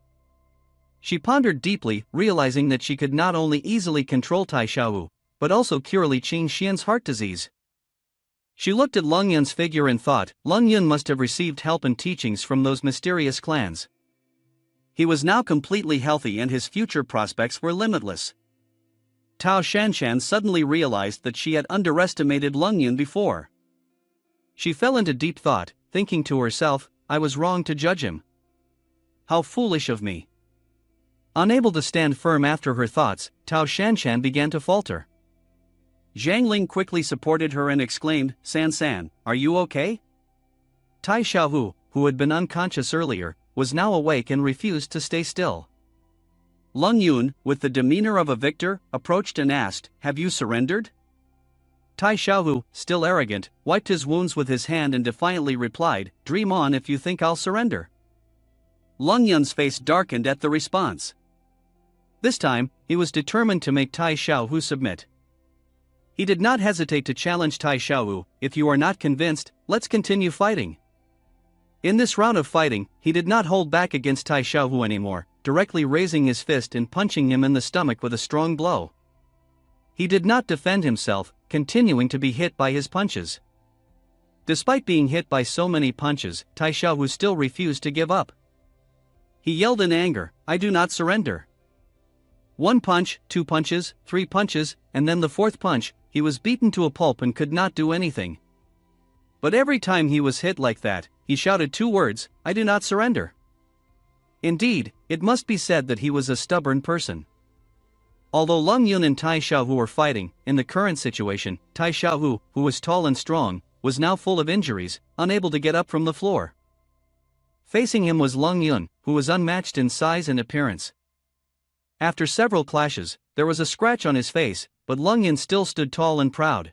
She pondered deeply, realizing that she could not only easily control Tai Xiaowu, but also cure Li Qingxian's heart disease. She looked at Lung Yun's figure and thought, Lung Yun must have received help and teachings from those mysterious clans. He was now completely healthy and his future prospects were limitless. Tao Shanshan suddenly realized that she had underestimated Lung Yun before. She fell into deep thought, thinking to herself, I was wrong to judge him. How foolish of me. Unable to stand firm after her thoughts, Tao Shanshan began to falter. Zhang Ling quickly supported her and exclaimed, "San San, are you okay?" Tai Xiaohu, who had been unconscious earlier, was now awake and refused to stay still. Lung Yun, with the demeanor of a victor, approached and asked, "Have you surrendered?" Tai Xiaohu, still arrogant, wiped his wounds with his hand and defiantly replied, "Dream on if you think I'll surrender." Lung Yun's face darkened at the response. This time, he was determined to make Tai Xiaohu submit. He did not hesitate to challenge Tai Xiaohu, "If you are not convinced, let's continue fighting." In this round of fighting, he did not hold back against Tai Xiaohu anymore, directly raising his fist and punching him in the stomach with a strong blow. He did not defend himself, continuing to be hit by his punches. Despite being hit by so many punches, Tai Xiaohu still refused to give up. He yelled in anger, "I do not surrender." One punch, 2 punches, 3 punches, and then the 4th punch, he was beaten to a pulp and could not do anything. But every time he was hit like that, he shouted 2 words, "I do not surrender." Indeed, it must be said that he was a stubborn person. Although Lung Yun and Tai Xiaohu were fighting, in the current situation, Tai Xiaohu, who was tall and strong, was now full of injuries, unable to get up from the floor. Facing him was Lung Yun, who was unmatched in size and appearance. After several clashes, there was a scratch on his face, but Lung Yun still stood tall and proud.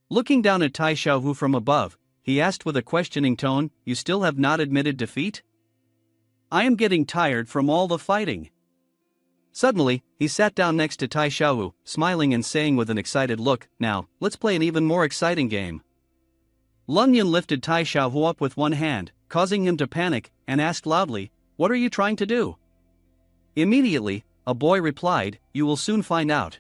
Looking down at Tai Xiaohu from above, he asked with a questioning tone, "You still have not admitted defeat?" "I am getting tired from all the fighting." Suddenly, he sat down next to Tai Xiaohu, smiling and saying with an excited look, "Now, let's play an even more exciting game." Lung Yun lifted Tai Xiaohu up with one hand, causing him to panic, and asked loudly, "What are you trying to do?" Immediately, a boy replied, "You will soon find out."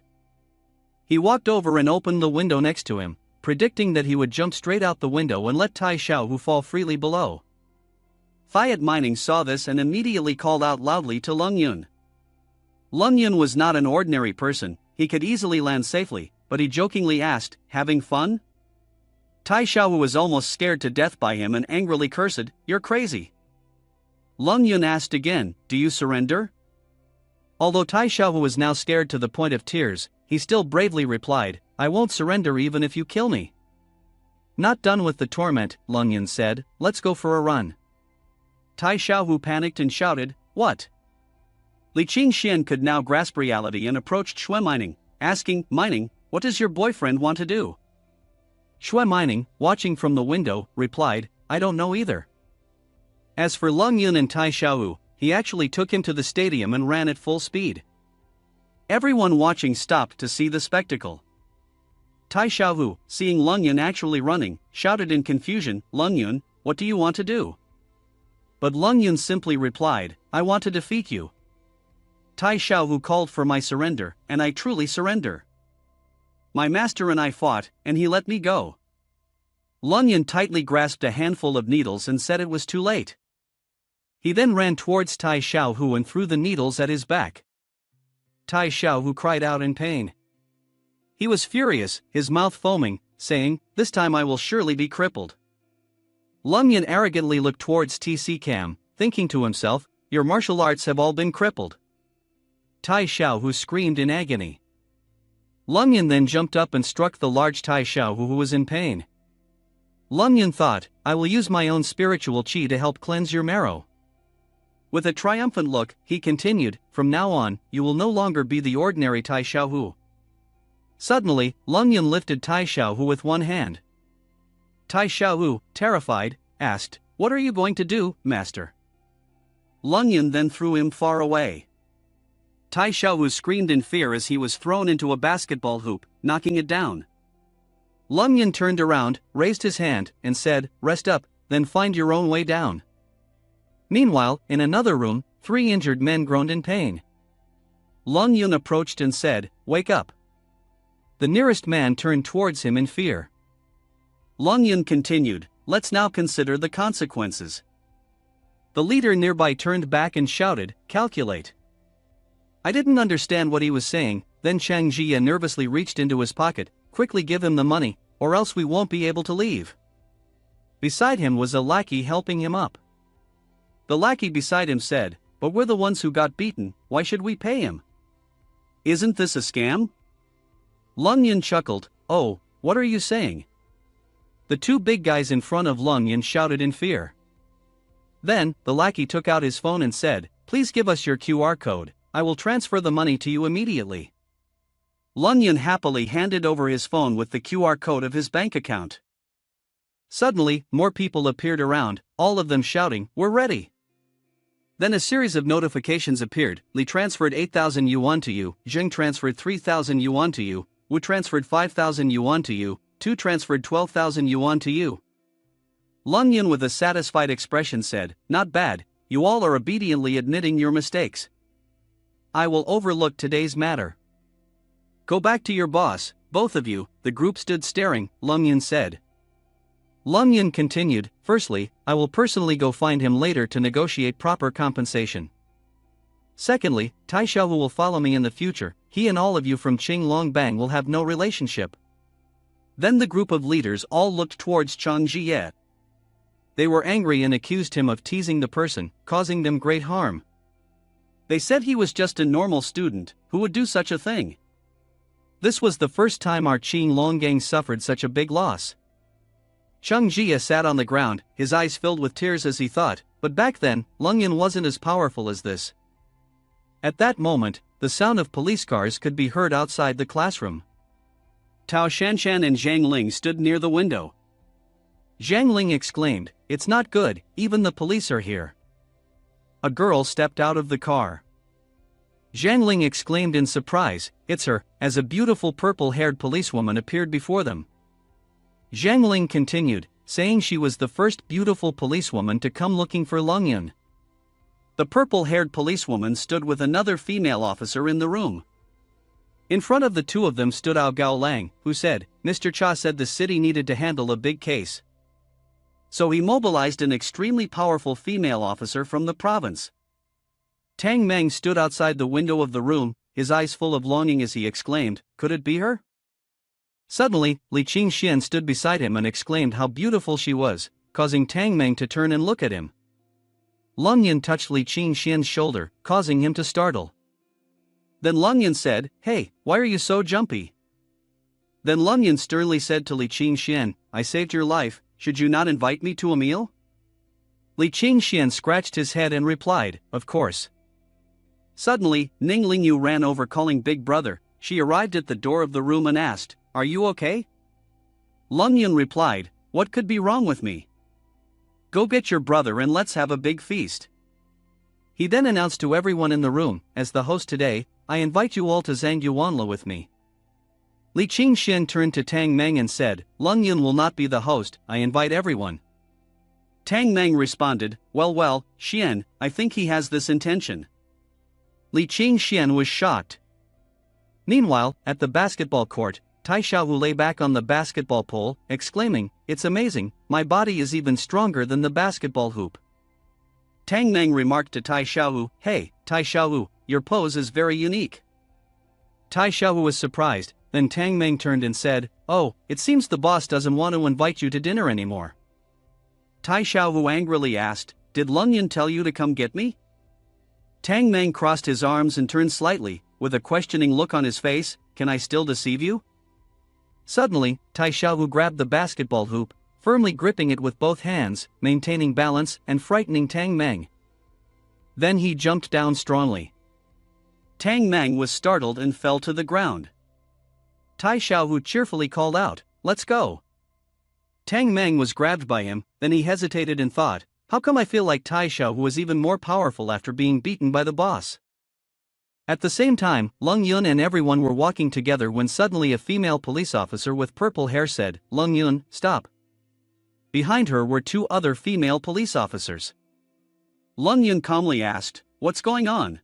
He walked over and opened the window next to him, predicting that he would jump straight out the window and let Tai Xiaohu fall freely below. Fiat Mining saw this and immediately called out loudly to Lung Yun. Lung Yun was not an ordinary person, he could easily land safely, but he jokingly asked, "Having fun?" Tai Xiaohu was almost scared to death by him and angrily cursed, "You're crazy." Lung Yun asked again, "Do you surrender?" Although Tai Xiaohu was now scared to the point of tears, he still bravely replied, "I won't surrender even if you kill me." Not done with the torment, Lung Yun said, "Let's go for a run." Tai Xiaohu panicked and shouted, "What?" Li Qingxian could now grasp reality and approached Shui Mining, asking, "Mining, what does your boyfriend want to do?" Shui Mining, watching from the window, replied, "I don't know either." As for Lung Yun and Tai Xiaohu, he actually took him to the stadium and ran at full speed. Everyone watching stopped to see the spectacle. Tai Xiaohu, seeing Lung Yun actually running, shouted in confusion, "Lung Yun, what do you want to do?" But Lung Yun simply replied, "I want to defeat you. Tai Xiaohu called for my surrender, and I truly surrender. My master and I fought, and he let me go." Lung Yun tightly grasped a handful of needles and said it was too late. He then ran towards Tai Xiaohu and threw the needles at his back. Tai Xiaohu cried out in pain. He was furious, his mouth foaming, saying, "This time I will surely be crippled." Lung Yun arrogantly looked towards TC Cam, thinking to himself, "Your martial arts have all been crippled." Tai Xiaohu screamed in agony. Lung Yun then jumped up and struck the large Tai Xiaohu who was in pain. Lung Yun thought, "I will use my own spiritual qi to help cleanse your marrow." With a triumphant look, he continued, "From now on, you will no longer be the ordinary Tai Xiaohu." Suddenly, Lung Yun lifted Tai Xiaohu with one hand. Tai Xiaohu, terrified, asked, "What are you going to do, master?" Lung Yun then threw him far away. Tai Xiaohu screamed in fear as he was thrown into a basketball hoop, knocking it down. Lung Yun turned around, raised his hand, and said, "Rest up, then find your own way down." Meanwhile, in another room, 3 injured men groaned in pain. Lung Yun approached and said, "Wake up." The nearest man turned towards him in fear. Lung Yun continued, "Let's now consider the consequences." The leader nearby turned back and shouted, "Calculate." I didn't understand what he was saying, then Chang Jia nervously reached into his pocket, "Quickly give him the money, or else we won't be able to leave." Beside him was a lackey helping him up. The lackey beside him said, "But we're the ones who got beaten, why should we pay him? Isn't this a scam?" Lung Yun chuckled, "Oh, what are you saying?" The 2 big guys in front of Lung Yun shouted in fear. Then, the lackey took out his phone and said, "Please give us your QR code, I will transfer the money to you immediately." Lung Yun happily handed over his phone with the QR code of his bank account. Suddenly, more people appeared around, all of them shouting, "We're ready." Then a series of notifications appeared. Li transferred 8,000 yuan to you, Jing transferred 3,000 yuan to you, Wu transferred 5,000 yuan to you, Tu transferred 12,000 yuan to you. Lung Yun with a satisfied expression said, "Not bad, you all are obediently admitting your mistakes. I will overlook today's matter. Go back to your boss, both of you." The group stood staring, Lung Yun said. Lung Yun continued, "Firstly, I will personally go find him later to negotiate proper compensation. Secondly, Tai Xiaohu will follow me in the future, he and all of you from Qing Longbang will have no relationship." Then the group of leaders all looked towards Chang Jie. They were angry and accused him of teasing the person, causing them great harm. They said he was just a normal student, who would do such a thing. This was the first time our Qing Longbang suffered such a big loss. Chang Jie sat on the ground, his eyes filled with tears as he thought, but back then, Lung Yun wasn't as powerful as this. At that moment, the sound of police cars could be heard outside the classroom. Tao Shanshan and Zhang Ling stood near the window. Zhang Ling exclaimed, "It's not good, even the police are here." A girl stepped out of the car. Zhang Ling exclaimed in surprise, "It's her," as a beautiful purple-haired policewoman appeared before them. Zhang Ling continued, saying she was the first beautiful policewoman to come looking for Lung Yun. The purple-haired policewoman stood with another female officer in the room. In front of the two of them stood Ao Gao Lang, who said, "Mr. Cha said the city needed to handle a big case. So he mobilized an extremely powerful female officer from the province." Tang Meng stood outside the window of the room, his eyes full of longing as he exclaimed, "Could it be her?" Suddenly, Li Qingxian stood beside him and exclaimed how beautiful she was, causing Tang Meng to turn and look at him. Lung Yun touched Li Qingxian's shoulder, causing him to startle. Then Lung Yun said, "Hey, why are you so jumpy?" Then Lung Yun sternly said to Li Qingxian, "I saved your life, should you not invite me to a meal?" Li Qingxian scratched his head and replied, "Of course." Suddenly, Ning Lingyu ran over calling Big Brother. She arrived at the door of the room and asked, "Are you okay?" Lung Yun replied, "What could be wrong with me? Go get your brother and let's have a big feast." He then announced to everyone in the room, "As the host today, I invite you all to Zhangyuanla with me." Li Qingxian turned to Tang Meng and said, "Lung Yun will not be the host, I invite everyone." Tang Meng responded, Well, Xian, I think he has this intention." Li Qingxian was shocked. Meanwhile, at the basketball court, Tai Xiaohu lay back on the basketball pole, exclaiming, "It's amazing, my body is even stronger than the basketball hoop." Tang Meng remarked to Tai Xiaohu, "Hey, Tai Xiaohu, your pose is very unique." Tai Xiaohu was surprised, then Tang Meng turned and said, "Oh, it seems the boss doesn't want to invite you to dinner anymore." Tai Xiaohu angrily asked, "Did Lung Yun tell you to come get me?" Tang Meng crossed his arms and turned slightly, with a questioning look on his face, "Can I still deceive you?" Suddenly, Tai Xiaohu grabbed the basketball hoop, firmly gripping it with both hands, maintaining balance and frightening Tang Meng. Then he jumped down strongly. Tang Meng was startled and fell to the ground. Tai Xiaohu cheerfully called out, "Let's go." Tang Meng was grabbed by him, then he hesitated and thought, "How come I feel like Tai Xiaohu was even more powerful after being beaten by the boss?" At the same time, Lung Yun and everyone were walking together when suddenly a female police officer with purple hair said, "Lung Yun, stop." Behind her were two other female police officers. Lung Yun calmly asked, "What's going on?"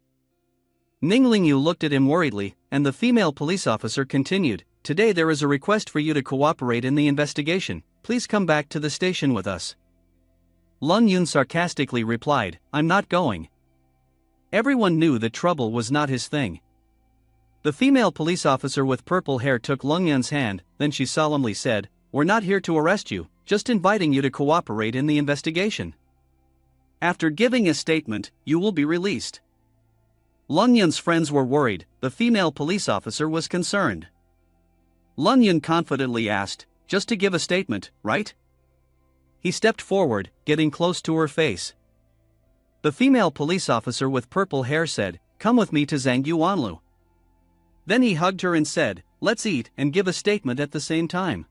Ning Lingyu looked at him worriedly, and the female police officer continued, "Today there is a request for you to cooperate in the investigation, please come back to the station with us." Lung Yun sarcastically replied, "I'm not going." Everyone knew that trouble was not his thing. The female police officer with purple hair took Lung Yun's hand, then she solemnly said, "We're not here to arrest you, just inviting you to cooperate in the investigation. After giving a statement, you will be released." Lung Yun's friends were worried, the female police officer was concerned. Lung Yun confidently asked, "Just to give a statement, right?" He stepped forward, getting close to her face. The female police officer with purple hair said, "Come with me to Zhangyuanlu." Then he hugged her and said, "Let's eat and give a statement at the same time."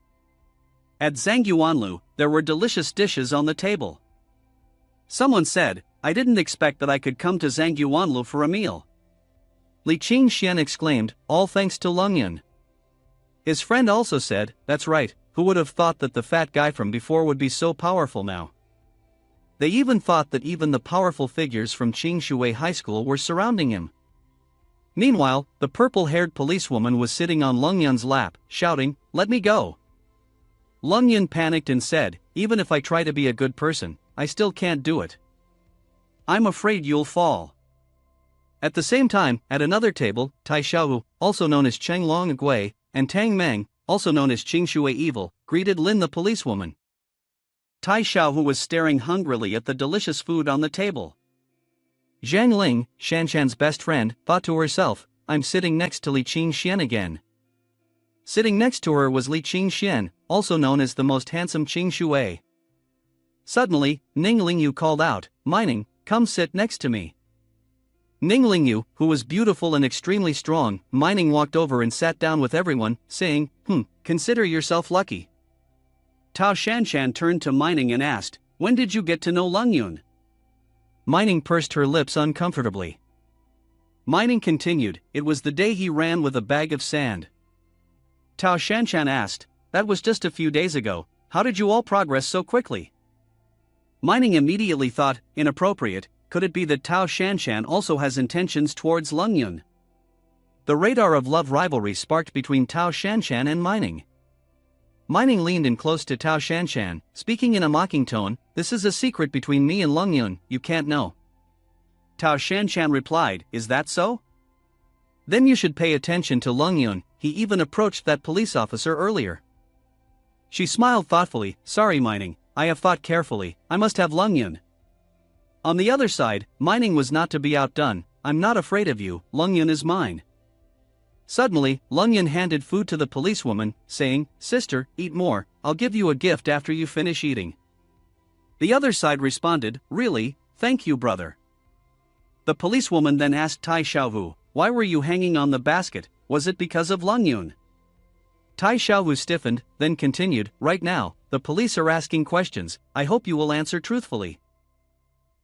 At Zhangyuanlu, there were delicious dishes on the table. Someone said, "I didn't expect that I could come to Zhangyuanlu for a meal." Li Qingxian exclaimed, "All thanks to Lung Yun." His friend also said, "That's right, who would have thought that the fat guy from before would be so powerful now?" They even thought that even the powerful figures from Qingshui High School were surrounding him. Meanwhile, the purple-haired policewoman was sitting on Lung Yun's lap, shouting, "Let me go." Lung Yun panicked and said, "Even if I try to be a good person, I still can't do it. I'm afraid you'll fall." At the same time, at another table, Tai Xiaohu, also known as Cheng Long Gui, and Tang Meng, also known as Qingshui Evil, greeted Lin the policewoman. Tai Xiaohu was staring hungrily at the delicious food on the table. Zhang Ling, Shanshan's best friend, thought to herself, "I'm sitting next to Li Qingxian again." Sitting next to her was Li Qingxian, also known as the most handsome Qingshui. Suddenly, Ning Lingyu called out, "Mining, come sit next to me." Ning Lingyu, who was beautiful and extremely strong, Mining walked over and sat down with everyone, saying, "Consider yourself lucky." Tao Shanshan turned to Mining and asked, "When did you get to know Lung Yun?" Mining pursed her lips uncomfortably. Mining continued. It was the day he ran with a bag of sand. Tao Shanshan asked, "That was just a few days ago, how did you all progress so quickly?" Mining immediately thought, inappropriate, could it be that Tao Shanshan also has intentions towards Lung Yun? The radar of love rivalry sparked between Tao Shanshan and Mining. Mining leaned in close to Tao Shanshan, speaking in a mocking tone, "This is a secret between me and Lung Yun, you can't know." Tao Shanshan replied, "Is that so? Then you should pay attention to Lung Yun, he even approached that police officer earlier." She smiled thoughtfully, "Sorry Mining, I have thought carefully, I must have Lung Yun." On the other side, Mining was not to be outdone, "I'm not afraid of you, Lung Yun is mine." Suddenly, Lung Yun handed food to the policewoman, saying, "Sister, eat more, I'll give you a gift after you finish eating." The other side responded, "Really, thank you brother." The policewoman then asked Tai Xiaohu, "Why were you hanging on the basket, was it because of Lung Yun?" Tai Xiaohu stiffened, then continued, "Right now, the police are asking questions, I hope you will answer truthfully."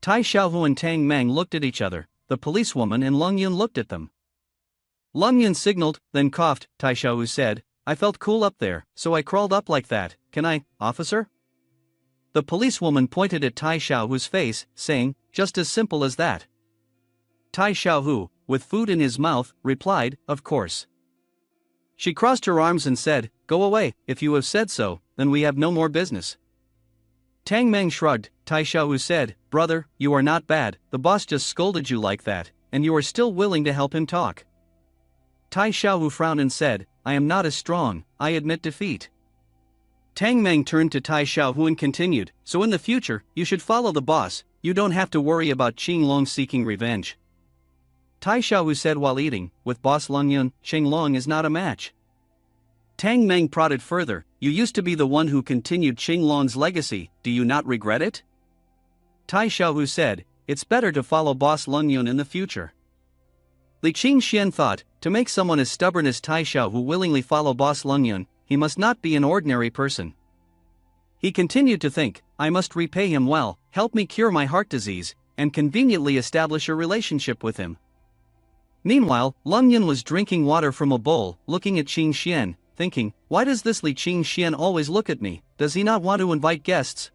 Tai Xiaohu and Tang Meng looked at each other, the policewoman and Lung Yun looked at them. Lung Yun signaled, then coughed. Tai Xiaohu said, "I felt cool up there, so I crawled up like that, can I, officer?" The policewoman pointed at Tai Xiaohu's face, saying, "Just as simple as that." Tai Xiaohu, with food in his mouth, replied, "Of course." She crossed her arms and said, "Go away, if you have said so, then we have no more business." Tang Meng shrugged. Tai Xiaohu said, "Brother, you are not bad, the boss just scolded you like that, and you are still willing to help him talk." Tai Xiaohu frowned and said, "I am not as strong, I admit defeat." Tang Meng turned to Tai Xiaohu and continued, "So in the future, you should follow the boss, you don't have to worry about Qing Long seeking revenge." Tai Xiaohu said while eating, "With boss Lung Yun, Qing Long is not a match." Tang Meng prodded further, "You used to be the one who continued Qing Long's legacy, do you not regret it?" Tai Xiaohu said, "It's better to follow boss Lung Yun in the future." Li Qingxian thought, to make someone as stubborn as Tai Xiaohu willingly follow boss Lung Yun, he must not be an ordinary person. He continued to think, "I must repay him well, help me cure my heart disease, and conveniently establish a relationship with him." Meanwhile, Lung Yun was drinking water from a bowl, looking at Qingxian, thinking, "Why does this Li Qingxian always look at me, does he not want to invite guests?"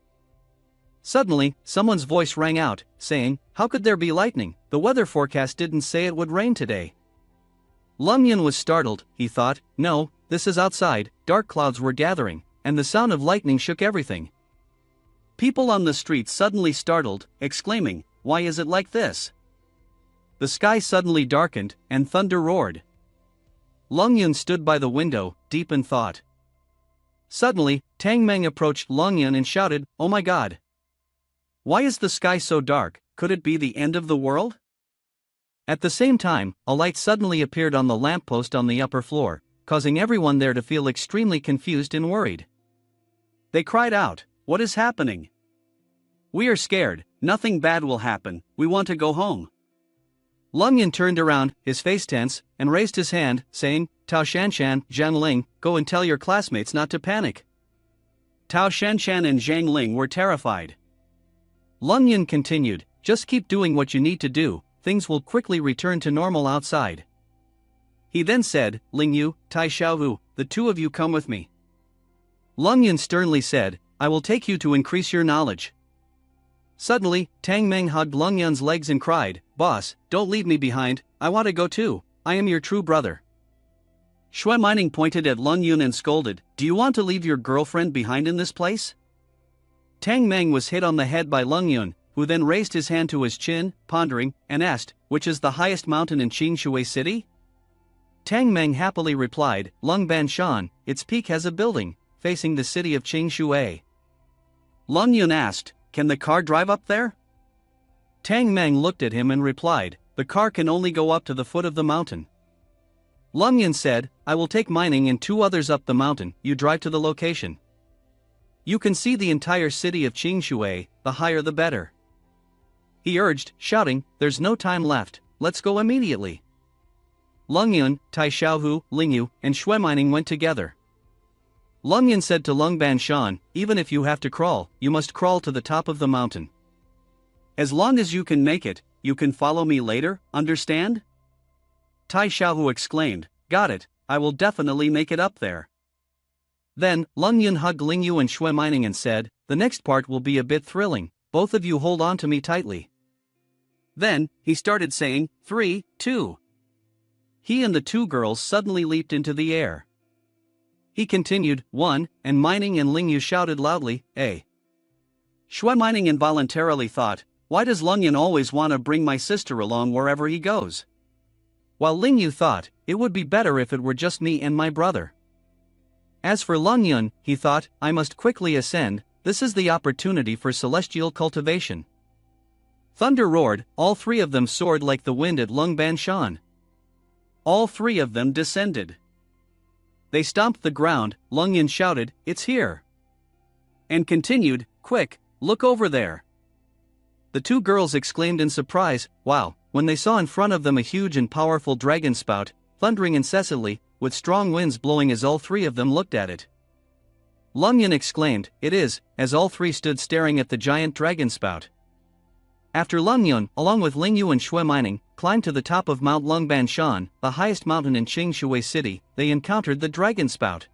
Suddenly, someone's voice rang out, saying, "How could there be lightning, the weather forecast didn't say it would rain today." Lung Yun was startled, he thought, "No, this is outside." Dark clouds were gathering, and the sound of lightning shook everything. People on the street suddenly startled, exclaiming, "Why is it like this?" The sky suddenly darkened, and thunder roared. Lung Yun stood by the window, deep in thought. Suddenly, Tang Meng approached Lung Yun and shouted, "Oh my God! Why is the sky so dark, could it be the end of the world?" At the same time, a light suddenly appeared on the lamppost on the upper floor, causing everyone there to feel extremely confused and worried. They cried out, "What is happening? We are scared, nothing bad will happen, we want to go home." Lung Yun turned around, his face tense, and raised his hand, saying, "Tao Shanshan, Zhang Ling, go and tell your classmates not to panic." Tao Shanshan and Zhang Ling were terrified. Lung Yun continued, "Just keep doing what you need to do, things will quickly return to normal outside." He then said, "Ling Yu, Tai Xiaohu, the two of you come with me." Lung Yun sternly said, "I will take you to increase your knowledge." Suddenly, Tang Meng hugged Lung Yun's legs and cried, "Boss, don't leave me behind, I want to go too, I am your true brother." Shui Mining pointed at Lung Yun and scolded, "Do you want to leave your girlfriend behind in this place?" Tang Meng was hit on the head by Lung Yun, who then raised his hand to his chin, pondering, and asked, "Which is the highest mountain in Qingshui City?" Tang Meng happily replied, "Lung Banshan, its peak has a building, facing the city of Qingshui." Lung Yun asked, "Can the car drive up there?" Tang Meng looked at him and replied, "The car can only go up to the foot of the mountain." Lung Yun said, "I will take Mining and two others up the mountain, you drive to the location. You can see the entire city of Qingshui, the higher the better." He urged, shouting, "There's no time left, let's go immediately." Lung Yun, Tai Xiaohu, Ling Yu, and Shui Mining went together. Lung Yun said to Lung Banshan, "Even if you have to crawl, you must crawl to the top of the mountain. As long as you can make it, you can follow me later, understand?" Tai Xiaohu exclaimed, "Got it, I will definitely make it up there." Then, Lung Yun hugged Ling Yu and Xue Mining and said, "The next part will be a bit thrilling, both of you hold on to me tightly." Then, he started saying, 3, 2. He and the two girls suddenly leaped into the air. He continued, 1, and Mining and Ling Yu shouted loudly, "A." Xue Mining involuntarily thought, "Why does Lung Yun always want to bring my sister along wherever he goes?" While Ling Yu thought, "It would be better if it were just me and my brother." As for Lung Yun, he thought, "I must quickly ascend, this is the opportunity for celestial cultivation." Thunder roared, all three of them soared like the wind at Lung Banshan. All three of them descended. They stomped the ground. Lung Yun shouted, "It's here!" and continued, "Quick, look over there." The two girls exclaimed in surprise, "Wow," when they saw in front of them a huge and powerful dragon spout, thundering incessantly, with strong winds blowing as all three of them looked at it. Lung Yun exclaimed, "It is," as all three stood staring at the giant dragon spout. After Lung Yun, along with Ling Yu and Xue Mining, climbed to the top of Mount Lung Banshan, the highest mountain in Qingshui City, they encountered the dragon spout.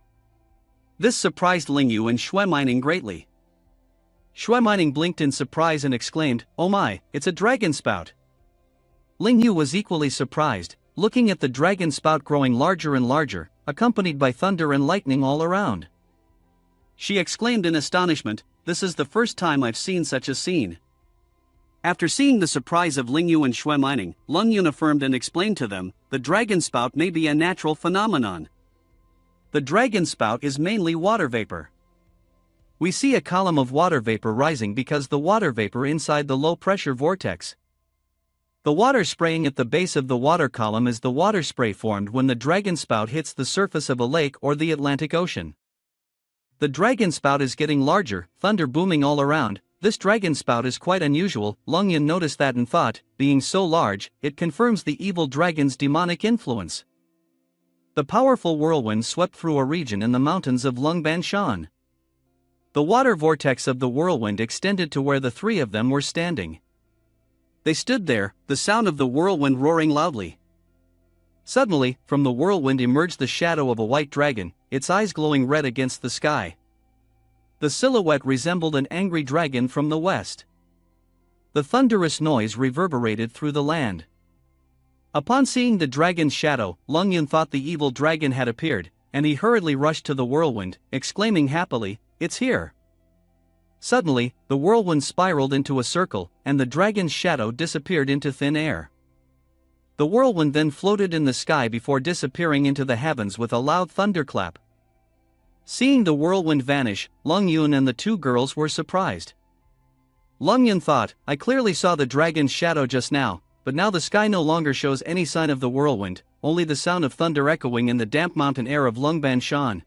This surprised Ling Yu and Xue Mining greatly. Xue Mining blinked in surprise and exclaimed, "Oh my, it's a dragon spout." Ling Yu was equally surprised, looking at the dragon spout growing larger and larger, accompanied by thunder and lightning all around. She exclaimed in astonishment, "This is the first time I've seen such a scene." After seeing the surprise of Ling Yu and Xue Mining, Lung Yun affirmed and explained to them, the dragon spout may be a natural phenomenon. The dragon spout is mainly water vapor. We see a column of water vapor rising because the water vapor inside the low-pressure vortex. The water spraying at the base of the water column is the water spray formed when the dragon spout hits the surface of a lake or the Atlantic Ocean. The dragon spout is getting larger, thunder booming all around. This dragon spout is quite unusual. Lung Yun noticed that and thought, being so large, it confirms the evil dragon's demonic influence. The powerful whirlwind swept through a region in the mountains of Lung Banshan. The water vortex of the whirlwind extended to where the three of them were standing. They stood there, the sound of the whirlwind roaring loudly. Suddenly, from the whirlwind emerged the shadow of a white dragon, its eyes glowing red against the sky. The silhouette resembled an angry dragon from the west. The thunderous noise reverberated through the land. Upon seeing the dragon's shadow, Lung Yun thought the evil dragon had appeared, and he hurriedly rushed to the whirlwind, exclaiming happily, "It's here!" Suddenly, the whirlwind spiraled into a circle, and the dragon's shadow disappeared into thin air. The whirlwind then floated in the sky before disappearing into the heavens with a loud thunderclap. Seeing the whirlwind vanish, Lung Yun and the two girls were surprised. Lung Yun thought, "I clearly saw the dragon's shadow just now, but now the sky no longer shows any sign of the whirlwind, only the sound of thunder echoing in the damp mountain air of Lung Banshan."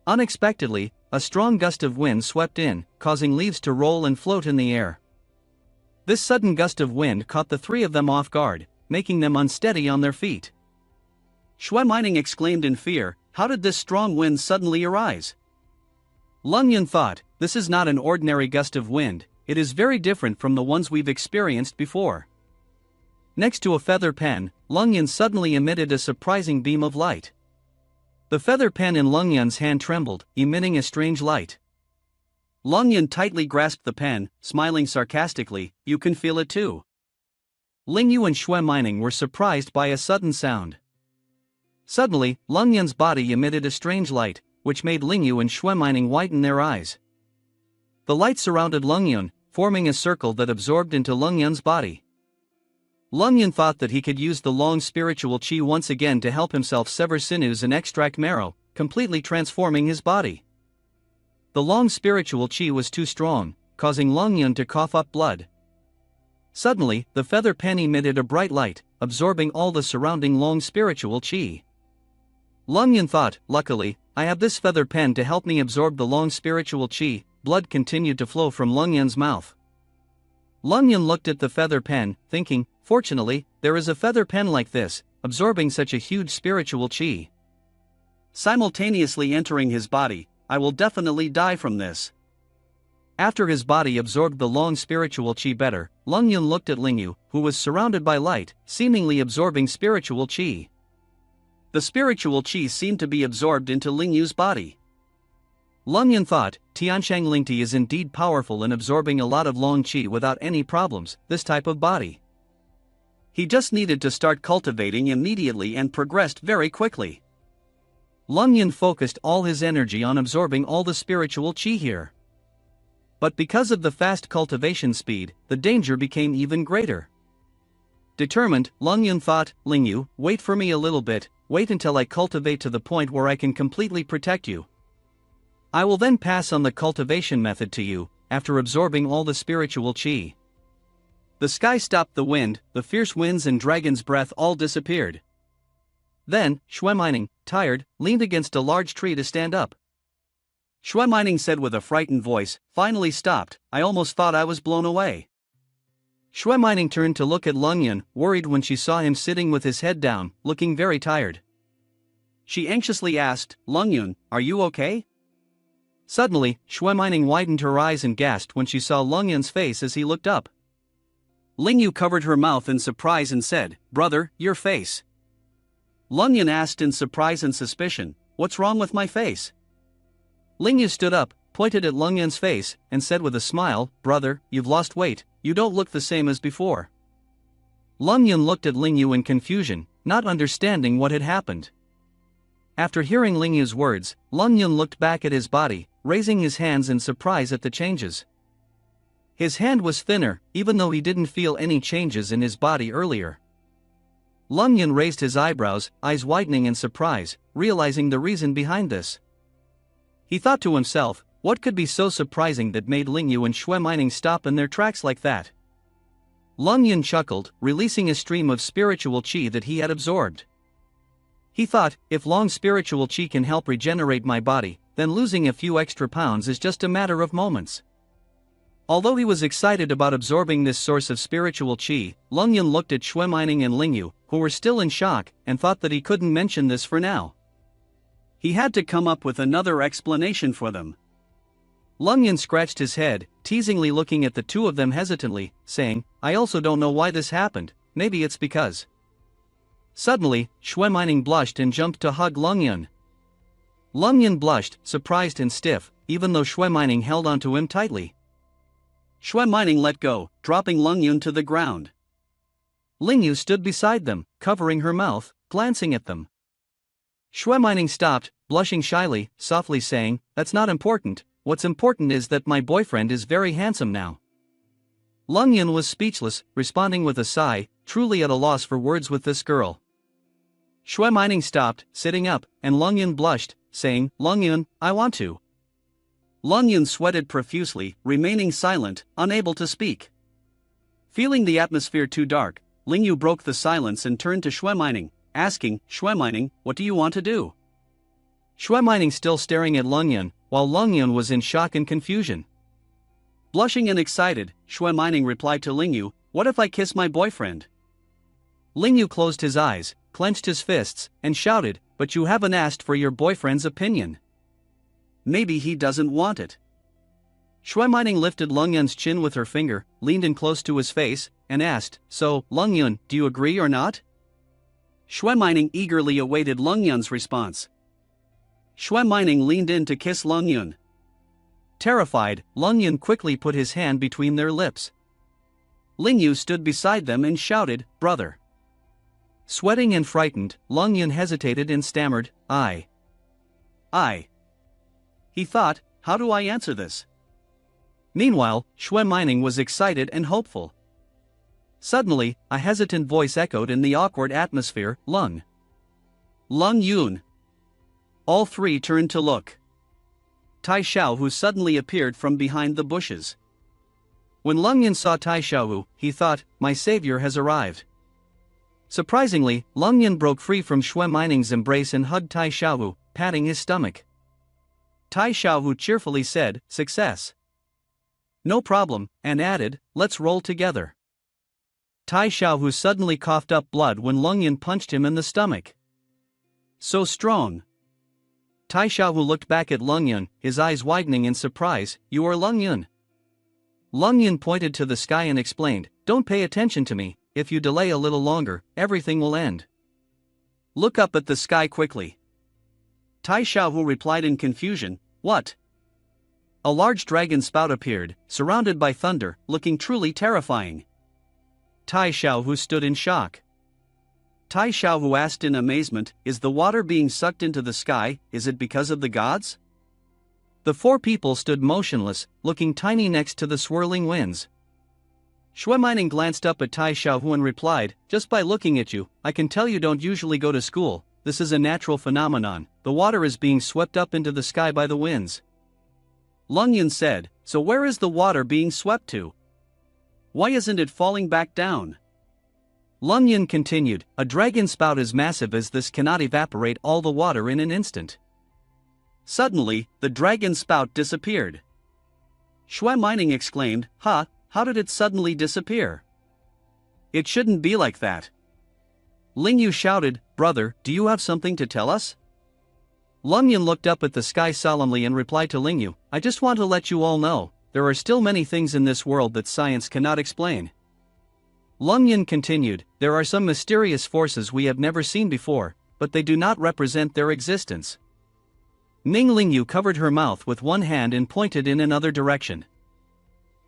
Unexpectedly, a strong gust of wind swept in, causing leaves to roll and float in the air. This sudden gust of wind caught the three of them off guard, making them unsteady on their feet. Xue Mining exclaimed in fear, "How did this strong wind suddenly arise?" Lung Yun thought, "This is not an ordinary gust of wind, it is very different from the ones we've experienced before." Next to a feather pen, Lung Yun suddenly emitted a surprising beam of light. The feather pen in Lung Yun's hand trembled, emitting a strange light. Lung Yun tightly grasped the pen, smiling sarcastically, "You can feel it too." Ling Yu and Xue Mining were surprised by a sudden sound. Suddenly, Lung Yun's body emitted a strange light, which made Ling Yu and Xue Mining widen their eyes. The light surrounded Lung Yun, forming a circle that absorbed into Lung Yun's body. Lung Yun thought that he could use the long spiritual qi once again to help himself sever sinews and extract marrow, completely transforming his body. The long spiritual qi was too strong, causing Lung Yun to cough up blood. Suddenly, the feather pen emitted a bright light, absorbing all the surrounding long spiritual qi. Lung Yun thought, "Luckily, I have this feather pen to help me absorb the long spiritual qi." Blood continued to flow from Lung Yun's mouth. Lung Yun looked at the feather pen, thinking, "Fortunately, there is a feather pen like this, absorbing such a huge spiritual qi. Simultaneously entering his body, I will definitely die from this." After his body absorbed the long spiritual qi better, Lung Yun looked at Lingyu, who was surrounded by light, seemingly absorbing spiritual qi. The spiritual qi seemed to be absorbed into Lingyu's body. Lung Yun thought, Tianshang Lingti is indeed powerful in absorbing a lot of long qi without any problems, this type of body. He just needed to start cultivating immediately and progressed very quickly. Lung Yun focused all his energy on absorbing all the spiritual qi here. But because of the fast cultivation speed, the danger became even greater. Determined, Lung Yun thought, Lingyu, wait for me a little bit, wait until I cultivate to the point where I can completely protect you. I will then pass on the cultivation method to you, after absorbing all the spiritual qi. The sky stopped the wind, the fierce winds and dragon's breath all disappeared. Then, Xue Mining, tired, leaned against a large tree to stand up. Xue Mining said with a frightened voice, finally stopped, I almost thought I was blown away. Xue Mining turned to look at Lung Yun, worried when she saw him sitting with his head down, looking very tired. She anxiously asked, Lung Yun, are you okay? Suddenly, Xue Mining widened her eyes and gasped when she saw Lung Yun's face as he looked up. Lingyu covered her mouth in surprise and said, brother, your face. Lung Yun asked in surprise and suspicion, what's wrong with my face? Lingyu stood up, pointed at Lung Yun's face, and said with a smile, brother, you've lost weight, you don't look the same as before. Lung Yun looked at Lingyu in confusion, not understanding what had happened. After hearing Lingyu's words, Lung Yun looked back at his body, raising his hands in surprise at the changes. His hand was thinner, even though he didn't feel any changes in his body earlier. Lung Yun raised his eyebrows, eyes widening in surprise, realizing the reason behind this. He thought to himself, what could be so surprising that made Lingyu and Xue Mining stop in their tracks like that? Lung Yun chuckled, releasing a stream of spiritual qi that he had absorbed. He thought, if long spiritual qi can help regenerate my body, then losing a few extra pounds is just a matter of moments. Although he was excited about absorbing this source of spiritual qi, Lung Yun looked at Xue Mining and Lingyu, who were still in shock, and thought that he couldn't mention this for now. He had to come up with another explanation for them. Lung Yun scratched his head, teasingly looking at the two of them hesitantly, saying, I also don't know why this happened, maybe it's because. Suddenly, Xue Mining blushed and jumped to hug Lung Yun. Lung Yun blushed, surprised and stiff, even though Xue Mining held onto him tightly. Xue Mining let go, dropping Lung Yun to the ground. Lingyu stood beside them, covering her mouth, glancing at them. Xue Mining stopped, blushing shyly, softly saying, that's not important, what's important is that my boyfriend is very handsome now. Lung Yun was speechless, responding with a sigh, truly at a loss for words with this girl. Xue Mining stopped, sitting up, and Lung Yun blushed, saying, Lung Yun, I want to. Lung Yun sweated profusely, remaining silent, unable to speak. Feeling the atmosphere too dark, Lingyu broke the silence and turned to Xue Mining, asking, Xue Mining, what do you want to do? Xue Mining still staring at Lung Yun, while Lung Yun was in shock and confusion. Blushing and excited, Xue Mining replied to Lingyu, what if I kiss my boyfriend? Lingyu closed his eyes, clenched his fists, and shouted, but you haven't asked for your boyfriend's opinion. Maybe he doesn't want it. Xue Mining lifted Lung Yun's chin with her finger, leaned in close to his face, and asked, so, Lung Yun, do you agree or not? Xue Mining eagerly awaited Lung Yun's response. Xue Mining leaned in to kiss Lung Yun. Terrified, Lung Yun quickly put his hand between their lips. Lingyu stood beside them and shouted, brother. Sweating and frightened, Lung Yun hesitated and stammered, I. He thought, how do I answer this? Meanwhile, Xue Mining was excited and hopeful. Suddenly, a hesitant voice echoed in the awkward atmosphere, Lung Yun. All three turned to look. Tai Xiaohu suddenly appeared from behind the bushes. When Lung Yun saw Tai Xiaohu, he thought, my savior has arrived. Surprisingly, Lung Yun broke free from Xue Mining's embrace and hugged Tai Xiaohu, patting his stomach. Tai Xiaohu cheerfully said, success. No problem, and added, let's roll together. Tai Xiaohu suddenly coughed up blood when Lung Yun punched him in the stomach. So strong. Tai Xiaohu looked back at Lung Yun, his eyes widening in surprise, you are Lung Yun. Lung Yun pointed to the sky and explained, "Don't pay attention to me, if you delay a little longer, everything will end. Look up at the sky quickly." Tai Xiaohu replied in confusion, "What?" A large dragon spout appeared, surrounded by thunder, looking truly terrifying. Tai Xiaohu stood in shock. Tai Xiaohu asked in amazement, "Is the water being sucked into the sky? Is it because of the gods?" The four people stood motionless, looking tiny next to the swirling winds. Shui Mining glanced up at Tai Xiaohu and replied, "Just by looking at you, I can tell you don't usually go to school. This is a natural phenomenon. The water is being swept up into the sky by the winds." Lung Yun said, "So where is the water being swept to? Why isn't it falling back down?" Lung Yun continued, "A dragon spout as massive as this cannot evaporate all the water in an instant." Suddenly, the dragon spout disappeared. Shui Mining exclaimed, "Huh, how did it suddenly disappear? It shouldn't be like that." Ling Yu shouted, "Brother, do you have something to tell us?" Lung Yun looked up at the sky solemnly and replied to Ling Yu, "I just want to let you all know, there are still many things in this world that science cannot explain." Lung Yun continued, "There are some mysterious forces we have never seen before, but they do not represent their existence." Ning Ling Yu covered her mouth with one hand and pointed in another direction.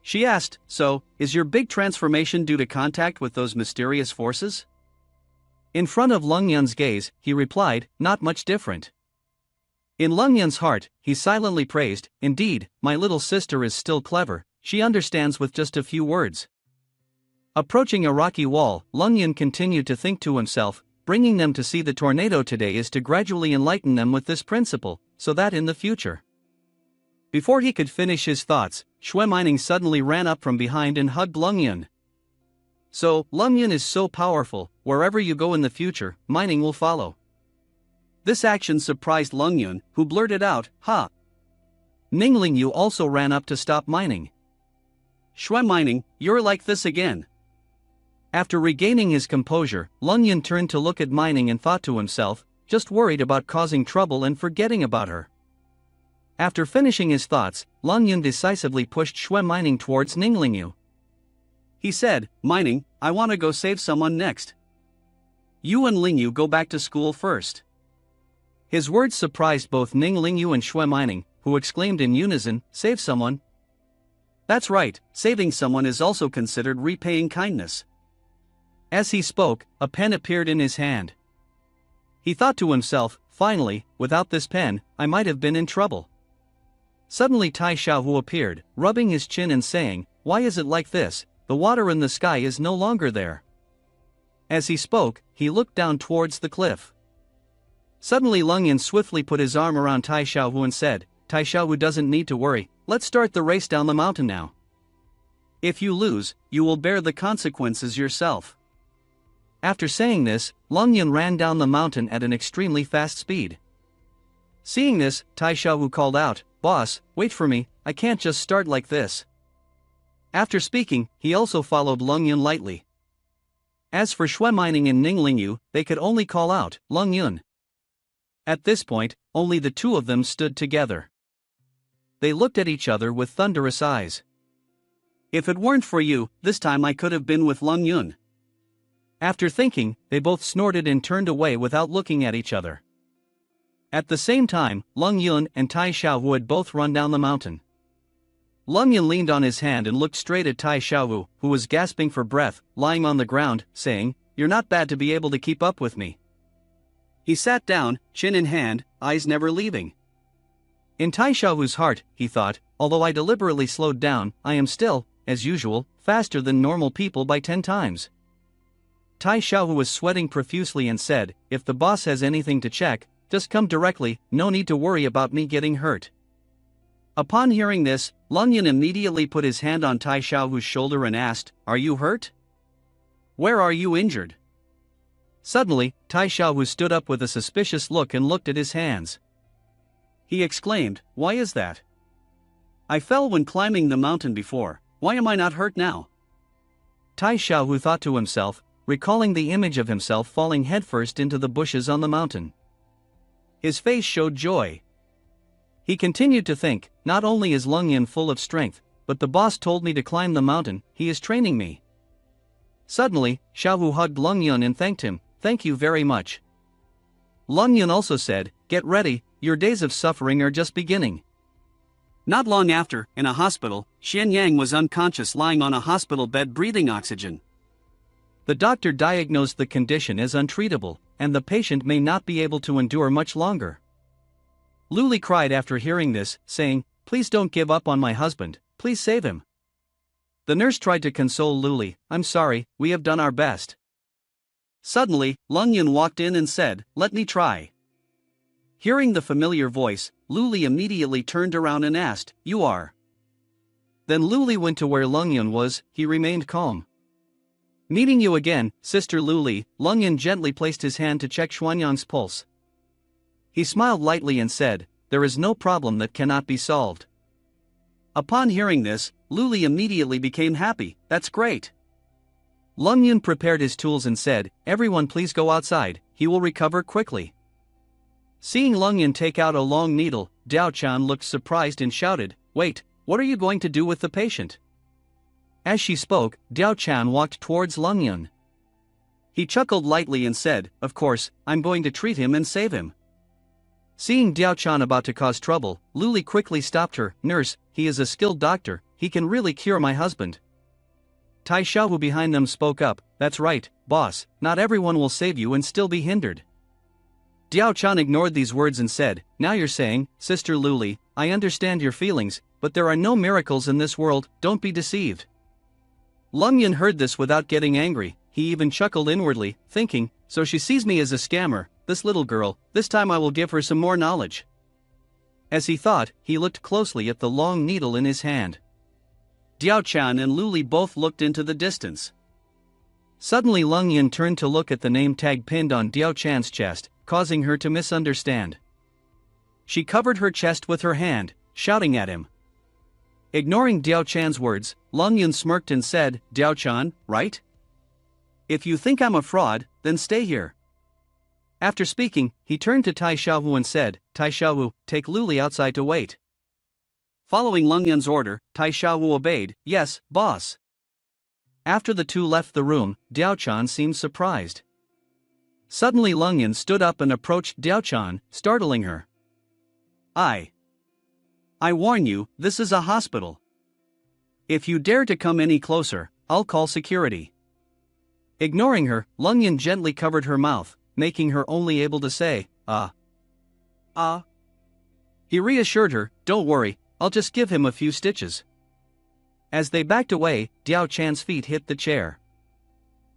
She asked, "So, is your big transformation due to contact with those mysterious forces?" In front of Lung Yun's gaze, he replied, "Not much different." In Lung Yun's heart, he silently praised, "Indeed, my little sister is still clever, she understands with just a few words." Approaching a rocky wall, Lung Yun continued to think to himself, "Bringing them to see the tornado today is to gradually enlighten them with this principle, so that in the future." Before he could finish his thoughts, Shui Mining suddenly ran up from behind and hugged Lung Yun. "So, Lung Yun is so powerful, wherever you go in the future, Mining will follow." This action surprised Lung Yun, who blurted out, "Ha!" Ning Ling Yu also ran up to stop Mining. "Shui Mining, you're like this again." After regaining his composure, Lung Yun turned to look at Mining and thought to himself, "Just worried about causing trouble and forgetting about her." After finishing his thoughts, Lung Yun decisively pushed Shui Mining towards Ning Ling Yu. He said, "Mining, I want to go save someone next. You and Ling Yu go back to school first." His words surprised both Ning Ling Yu and Shui Mining, who exclaimed in unison, "Save someone?" That's right, saving someone is also considered repaying kindness. As he spoke, a pen appeared in his hand. He thought to himself, "Finally, without this pen, I might have been in trouble." Suddenly Tai Xiaohu appeared, rubbing his chin and saying, "Why is it like this? The water in the sky is no longer there." As he spoke, he looked down towards the cliff. Suddenly Lung Yun swiftly put his arm around Tai Xiaohu and said, "Tai Xiaohu doesn't need to worry, let's start the race down the mountain now. If you lose, you will bear the consequences yourself." After saying this, Lung Yun ran down the mountain at an extremely fast speed. Seeing this, Tai Xiaohu called out, "Boss, wait for me, I can't just start like this." After speaking, he also followed Lung Yun lightly. As for Shui Mining and Ning Ling Yu, they could only call out, "Lung Yun." At this point, only the two of them stood together. They looked at each other with thunderous eyes. "If it weren't for you, this time I could have been with Lung Yun." After thinking, they both snorted and turned away without looking at each other. At the same time, Lung Yun and Tai Xiaohu had both run down the mountain. Lung Yun leaned on his hand and looked straight at Tai Xiaohu, who was gasping for breath, lying on the ground, saying, "You're not bad to be able to keep up with me." He sat down, chin in hand, eyes never leaving. In Tai Xiaohu's heart, he thought, although I deliberately slowed down, I am still, as usual, faster than normal people by 10 times. Tai Xiaohu was sweating profusely and said, "If the boss has anything to check, just come directly, no need to worry about me getting hurt." Upon hearing this, Lung Yun immediately put his hand on Tai Xiaohu's shoulder and asked, "Are you hurt? Where are you injured?" Suddenly, Tai Xiaohu stood up with a suspicious look and looked at his hands. He exclaimed, "Why is that? I fell when climbing the mountain before, why am I not hurt now?" Tai Xiaohu thought to himself, recalling the image of himself falling headfirst into the bushes on the mountain. His face showed joy. He continued to think, not only is Lung Yun full of strength, but the boss told me to climb the mountain, he is training me. Suddenly, Xiaohu hugged Lung Yun and thanked him, thank you very much. Lung Yun also said, get ready, your days of suffering are just beginning. Not long after, in a hospital, Xian Yang was unconscious lying on a hospital bed breathing oxygen. The doctor diagnosed the condition as untreatable, and the patient may not be able to endure much longer. Luli cried after hearing this, saying, please don't give up on my husband, please save him. The nurse tried to console Luli, I'm sorry, we have done our best. Suddenly, Lung Yun walked in and said, let me try. Hearing the familiar voice, Luli immediately turned around and asked, you are? Then Luli went to where Lung Yun was, he remained calm. Meeting you again, Sister Luli, Lung Yun gently placed his hand to check Xuanyang's pulse. He smiled lightly and said, there is no problem that cannot be solved. Upon hearing this, Luli immediately became happy, that's great. Lung Yun prepared his tools and said, everyone please go outside, he will recover quickly. Seeing Lung Yun take out a long needle, Diao Chan looked surprised and shouted, wait, what are you going to do with the patient? As she spoke, Diao Chan walked towards Lung Yun. He chuckled lightly and said, of course, I'm going to treat him and save him. Seeing Diao Chan about to cause trouble, Luli quickly stopped her, nurse, he is a skilled doctor, he can really cure my husband. Tai Xiaohu behind them spoke up, that's right, boss, not everyone will save you and still be hindered. Diao Chan ignored these words and said, now you're saying, Sister Luli, I understand your feelings, but there are no miracles in this world, don't be deceived. Lung Yun heard this without getting angry, he even chuckled inwardly, thinking, so she sees me as a scammer, this little girl, this time I will give her some more knowledge. As he thought, he looked closely at the long needle in his hand. Diao Chan and Luli both looked into the distance. Suddenly Lung Yun turned to look at the name tag pinned on Diao Chan's chest, causing her to misunderstand. She covered her chest with her hand, shouting at him. Ignoring Diao Chan's words, Lung Yun smirked and said, Diao Chan, right? If you think I'm a fraud, then stay here. After speaking, he turned to Tai Xiaohu and said, Tai Xiaohu, take Luli outside to wait. Following Lung Yun's order, Tai Xiaohu obeyed, yes, boss. After the two left the room, Diao Chan seemed surprised. Suddenly Lung Yun stood up and approached Diao Chan, startling her. I warn you, this is a hospital. If you dare to come any closer, I'll call security. Ignoring her, Lung Yun gently covered her mouth, making her only able to say, He reassured her, don't worry, I'll just give him a few stitches. As they backed away, Diao Chan's feet hit the chair.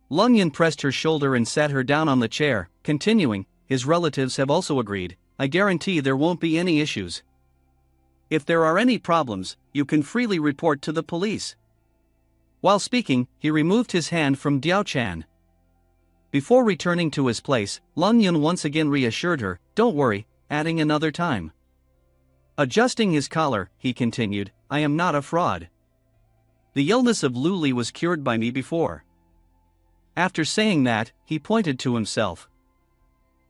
Lung Yun pressed her shoulder and sat her down on the chair, continuing, his relatives have also agreed, I guarantee there won't be any issues. If there are any problems, you can freely report to the police. While speaking, he removed his hand from Diao Chan. Before returning to his place, Lung Yun once again reassured her, don't worry, adding another time. Adjusting his collar, he continued, I am not a fraud. The illness of Luli was cured by me before. After saying that, he pointed to himself.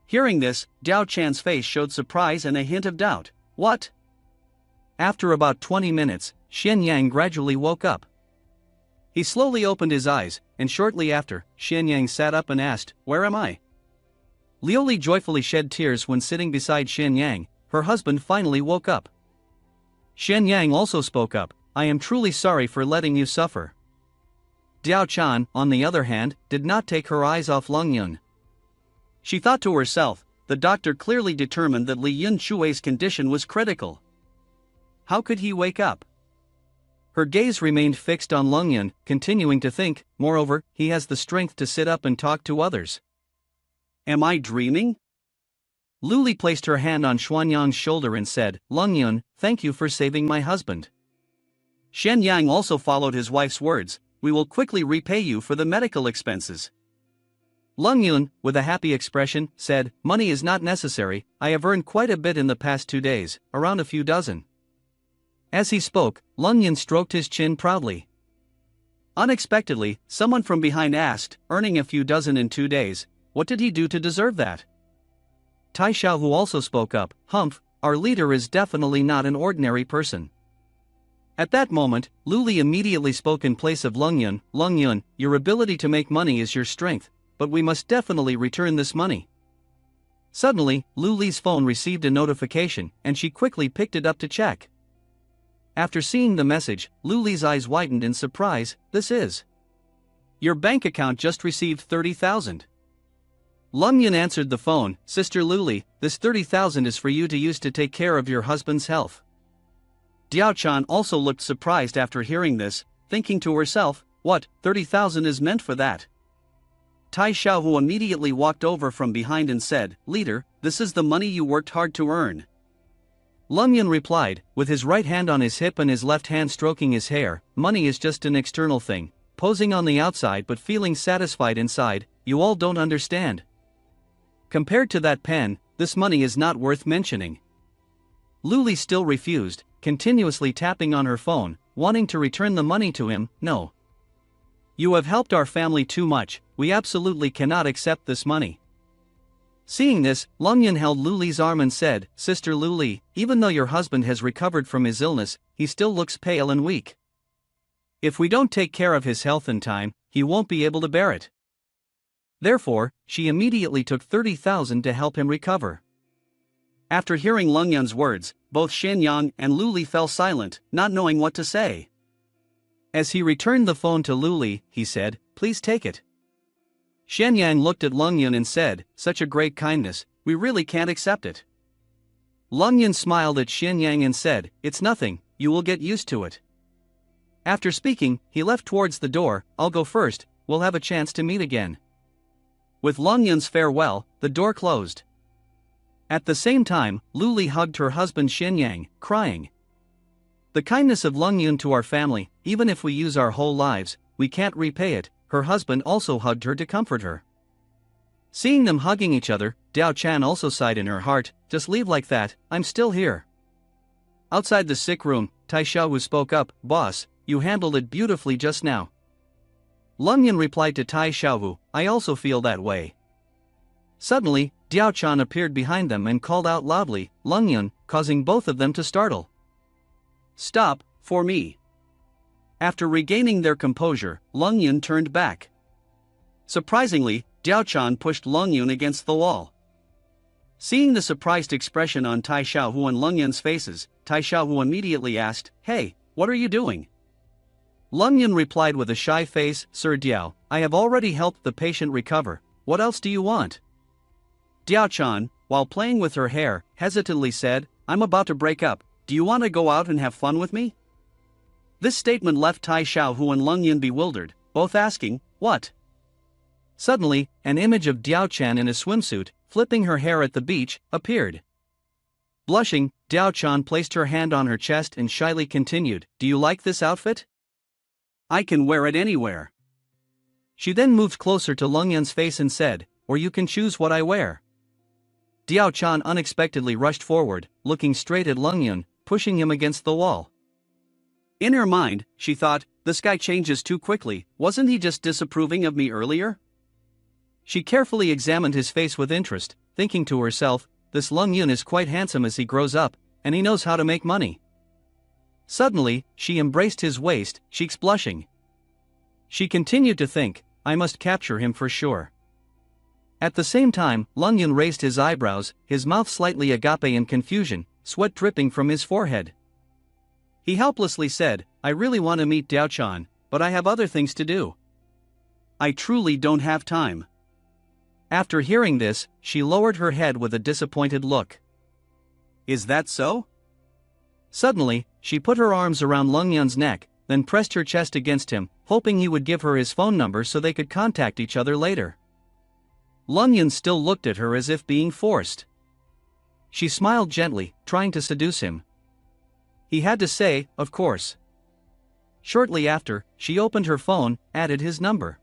Hearing this, Diao Chan's face showed surprise and a hint of doubt. What? After about 20 minutes, Xian Yang gradually woke up. He slowly opened his eyes, and shortly after, Xian Yang sat up and asked, where am I? Liuli joyfully shed tears when sitting beside Xian Yang, her husband finally woke up. Xian Yang also spoke up, I am truly sorry for letting you suffer. Diao Chan, on the other hand, did not take her eyes off Lung Yun. She thought to herself, the doctor clearly determined that Li Yun Chui's condition was critical. How could he wake up? Her gaze remained fixed on Lung Yun, continuing to think, moreover, he has the strength to sit up and talk to others. Am I dreaming? Luli placed her hand on Xuanyang's shoulder and said, Lung Yun, thank you for saving my husband. Xian Yang also followed his wife's words, we will quickly repay you for the medical expenses. Lung Yun, with a happy expression, said, money is not necessary, I have earned quite a bit in the past 2 days, around a few dozen. As he spoke, Lung Yun stroked his chin proudly. Unexpectedly, someone from behind asked, earning a few dozen in 2 days, what did he do to deserve that? Tai Xiaohu also spoke up, Humph, our leader is definitely not an ordinary person. At that moment, Luli immediately spoke in place of Lung Yun. Lung Yun, your ability to make money is your strength, but we must definitely return this money. Suddenly, Luli's phone received a notification, and she quickly picked it up to check. After seeing the message, Luli's eyes widened in surprise. This is. Your bank account just received 30,000. Lung Yun answered the phone. Sister Luli, this 30,000 is for you to use to take care of your husband's health. Diao Chan also looked surprised after hearing this, thinking to herself, what, 30,000 is meant for that? Tai Xiaohu immediately walked over from behind and said, Leader, this is the money you worked hard to earn. Lung Yun replied, with his right hand on his hip and his left hand stroking his hair, money is just an external thing, posing on the outside but feeling satisfied inside, you all don't understand. Compared to that pen, this money is not worth mentioning. Luli still refused, continuously tapping on her phone, wanting to return the money to him. No. You have helped our family too much, we absolutely cannot accept this money. Seeing this, Lung Yun held Luli's arm and said, Sister Luli, even though your husband has recovered from his illness, he still looks pale and weak. If we don't take care of his health in time, he won't be able to bear it. Therefore, she immediately took 30,000 to help him recover. After hearing Lung Yun's words, both Shenyang and Luli fell silent, not knowing what to say. As he returned the phone to Luli, he said, Please take it. Shenyang looked at Lung Yun and said, Such a great kindness, we really can't accept it. Lung Yun smiled at Shenyang and said, It's nothing, you will get used to it. After speaking, he left towards the door. I'll go first, we'll have a chance to meet again. With Lung Yun's farewell, the door closed. At the same time, Luli hugged her husband Shenyang, crying. The kindness of Lung Yun to our family, even if we use our whole lives, we can't repay it. Her husband also hugged her to comfort her. Seeing them hugging each other, Diao Chan also sighed in her heart, Just leave like that, I'm still here. Outside the sick room, Tai Xiaohu spoke up, Boss, you handled it beautifully just now. Lung Yun replied to Tai Xiaohu, I also feel that way. Suddenly, Diao Chan appeared behind them and called out loudly, Lung Yun, causing both of them to startle. Stop, for me. After regaining their composure, Lung Yun turned back. Surprisingly, Diao Chan pushed Lung Yun against the wall. Seeing the surprised expression on Tai Xiaohu and Lung Yun's faces, Tai Xiaohu immediately asked, Hey, what are you doing? Lung Yun replied with a shy face, Sir Diao, I have already helped the patient recover, what else do you want? Diao Chan, while playing with her hair, hesitantly said, I'm about to break up, do you want to go out and have fun with me? This statement left Tai Xiaohu and Lung Yun bewildered, both asking, What? Suddenly, an image of Diao Chan in a swimsuit, flipping her hair at the beach, appeared. Blushing, Diao Chan placed her hand on her chest and shyly continued, Do you like this outfit? I can wear it anywhere. She then moved closer to Lung Yun's face and said, Or you can choose what I wear. Diao Chan unexpectedly rushed forward, looking straight at Lung Yun, pushing him against the wall. In her mind, she thought, this guy changes too quickly, wasn't he just disapproving of me earlier? She carefully examined his face with interest, thinking to herself, this Lung Yun is quite handsome as he grows up, and he knows how to make money. Suddenly, she embraced his waist, cheeks blushing. She continued to think, I must capture him for sure. At the same time, Lung Yun raised his eyebrows, his mouth slightly agape in confusion, sweat dripping from his forehead. He helplessly said, I really want to meet Diao Chan, but I have other things to do. I truly don't have time. After hearing this, she lowered her head with a disappointed look. Is that so? Suddenly, she put her arms around Lung Yun's neck, then pressed her chest against him, hoping he would give her his phone number so they could contact each other later. Lung Yun still looked at her as if being forced. She smiled gently, trying to seduce him. He had to say, of course. Shortly after, she opened her phone, added his number.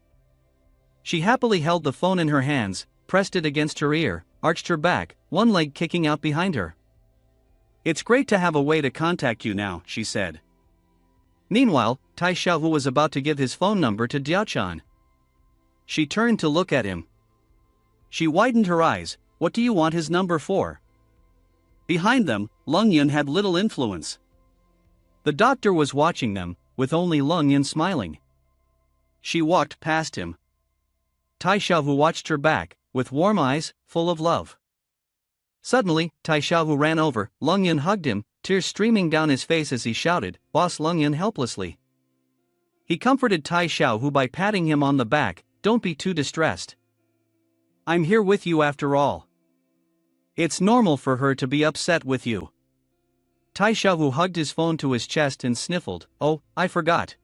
She happily held the phone in her hands, pressed it against her ear, arched her back, one leg kicking out behind her. It's great to have a way to contact you now, she said. Meanwhile, Tai Xiaohu was about to give his phone number to Diao Chan. She turned to look at him. She widened her eyes, what do you want his number for? Behind them, Lung Yun had little influence. The doctor was watching them, with only Lung Yin smiling. She walked past him. Tai Xiaohu watched her back, with warm eyes, full of love. Suddenly, Tai Xiaohu ran over, Lung Yin hugged him, tears streaming down his face as he shouted, "Boss Lung Yin," helplessly. He comforted Tai Xiaohu by patting him on the back, "Don't be too distressed. I'm here with you after all. It's normal for her to be upset with you." Tai Xiaohu hugged his phone to his chest and sniffled, "Oh, I forgot."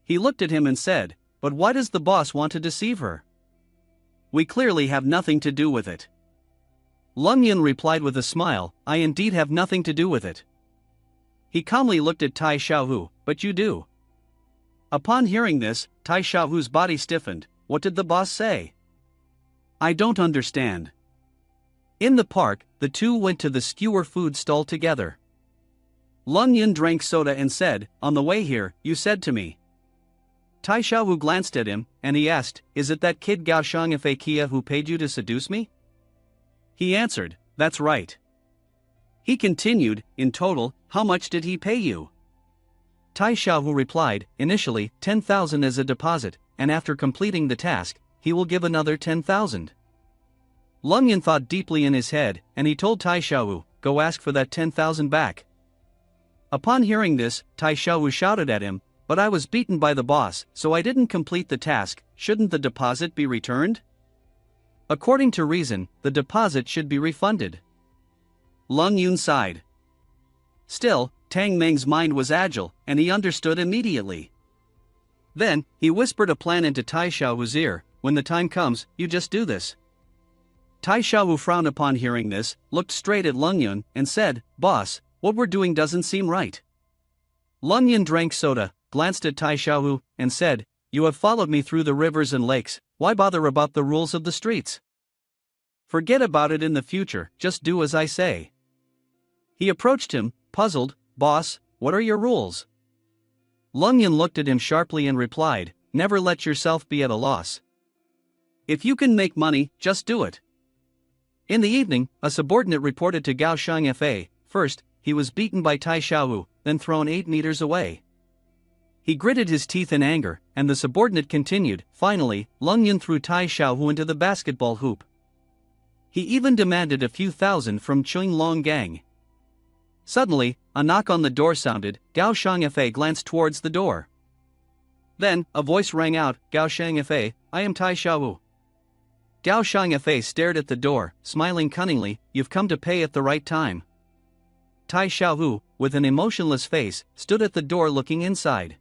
He looked at him and said, "But why does the boss want to deceive her? We clearly have nothing to do with it." Lung Yin replied with a smile, "I indeed have nothing to do with it." He calmly looked at Tai Xiaohu, "But you do." Upon hearing this, Tai Xiaohu's body stiffened. What did the boss say? I don't understand. In the park, the two went to the skewer food stall together. Lung Yin drank soda and said, "On the way here, you said to me." Tai Xiaohu glanced at him, and he asked, "Is it that kid Gao Shangfei Kia who paid you to seduce me?" He answered, "That's right." He continued, "In total, how much did he pay you?" Tai Xiaohu replied, "Initially, 10,000 as a deposit, and after completing the task, he will give another 10,000. Lung Yin thought deeply in his head, and he told Tai Xiaohu, "Go ask for that 10,000 back." Upon hearing this, Tai Xiaohu shouted at him, "But I was beaten by the boss, so I didn't complete the task. Shouldn't the deposit be returned? According to reason, the deposit should be refunded." Lung Yin sighed. Still, Tang Meng's mind was agile, and he understood immediately. Then, he whispered a plan into Tai Xiaohu's ear, "When the time comes, you just do this." Tai Xiaohu frowned upon hearing this, looked straight at Lung Yin, and said, "Boss, what we're doing doesn't seem right." Lung Yin drank soda, glanced at Tai Xiaohu, and said, "You have followed me through the rivers and lakes, why bother about the rules of the streets? Forget about it in the future, just do as I say." He approached him, puzzled, "Boss, what are your rules?" Lung Yin looked at him sharply and replied, "Never let yourself be at a loss. If you can make money, just do it." In the evening, a subordinate reported to Gao Shangfei, first, he was beaten by Tai Xiaohu, then thrown 8 meters away. He gritted his teeth in anger, and the subordinate continued, "Finally, Lung Yin threw Tai Xiaohu into the basketball hoop. He even demanded a few thousand from Chung Long Gang." Suddenly, a knock on the door sounded. Gao Shangfei glanced towards the door. Then, a voice rang out, "Gao Shangfei, I am Tai Xiaohu." Gao Shangfei stared at the door, smiling cunningly, "You've come to pay at the right time." Tai Xiaohu, with an emotionless face, stood at the door looking inside.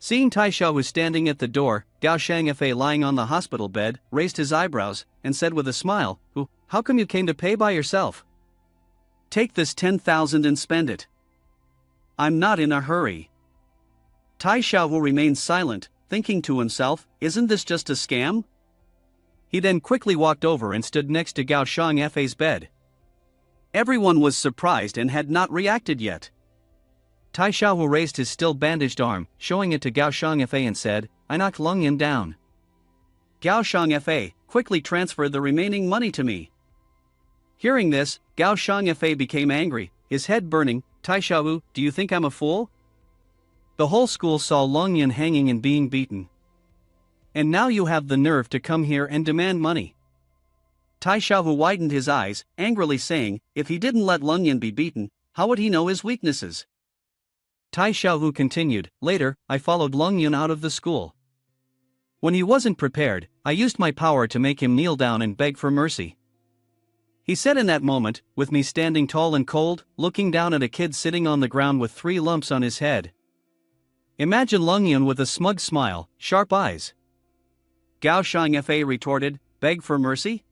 Seeing Tai Xiaohu standing at the door, Gao Shangfei lying on the hospital bed, raised his eyebrows, and said with a smile, How come you came to pay by yourself? Take this 10,000 and spend it. I'm not in a hurry." Tai Xiaohu remained silent, thinking to himself, "Isn't this just a scam?" He then quickly walked over and stood next to Gao Shangfei's bed. Everyone was surprised and had not reacted yet. Tai Xiaohu raised his still bandaged arm, showing it to Gao Shangfei and said, "I knocked Lung Yin down. Gao Shangfei, quickly transfer the remaining money to me." Hearing this, Gao Shangfei became angry, his head burning. "Tai Xiaohu, do you think I'm a fool? The whole school saw Lung Yin hanging and being beaten. And now you have the nerve to come here and demand money." Tai Xiaohu widened his eyes, angrily saying, "If he didn't let Lung Yin be beaten, how would he know his weaknesses?" Tai Xiaohu continued, "Later, I followed Lung Yin out of the school. When he wasn't prepared, I used my power to make him kneel down and beg for mercy. He said in that moment, with me standing tall and cold, looking down at a kid sitting on the ground with 3 lumps on his head. Imagine Lung Yin with a smug smile, sharp eyes." Gao Shangfei retorted, "Beg for mercy?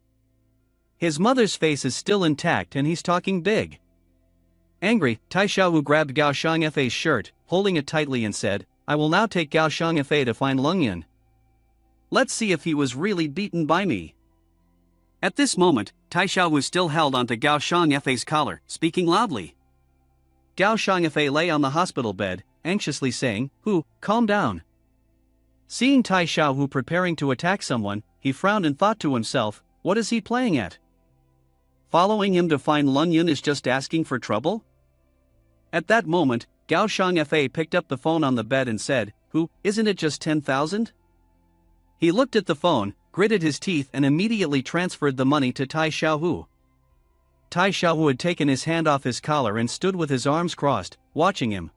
His mother's face is still intact and he's talking big." Angry, Tai Xiaohu grabbed Gao Shangfei's shirt, holding it tightly and said, "I will now take Gao Shangfei to find Lung Yin. Let's see if he was really beaten by me." At this moment, Tai Xiaohu still held onto Gao Shangfei's collar, speaking loudly. Gao Shangfei lay on the hospital bed, anxiously saying, Calm down." Seeing Tai Xiaohu preparing to attack someone, he frowned and thought to himself, "What is he playing at? Following him to find Lung Yin is just asking for trouble?" At that moment, Gao Shangfa picked up the phone on the bed and said, isn't it just 10,000? He looked at the phone, gritted his teeth and immediately transferred the money to Tai Xiaohu. Tai Xiaohu had taken his hand off his collar and stood with his arms crossed, watching him.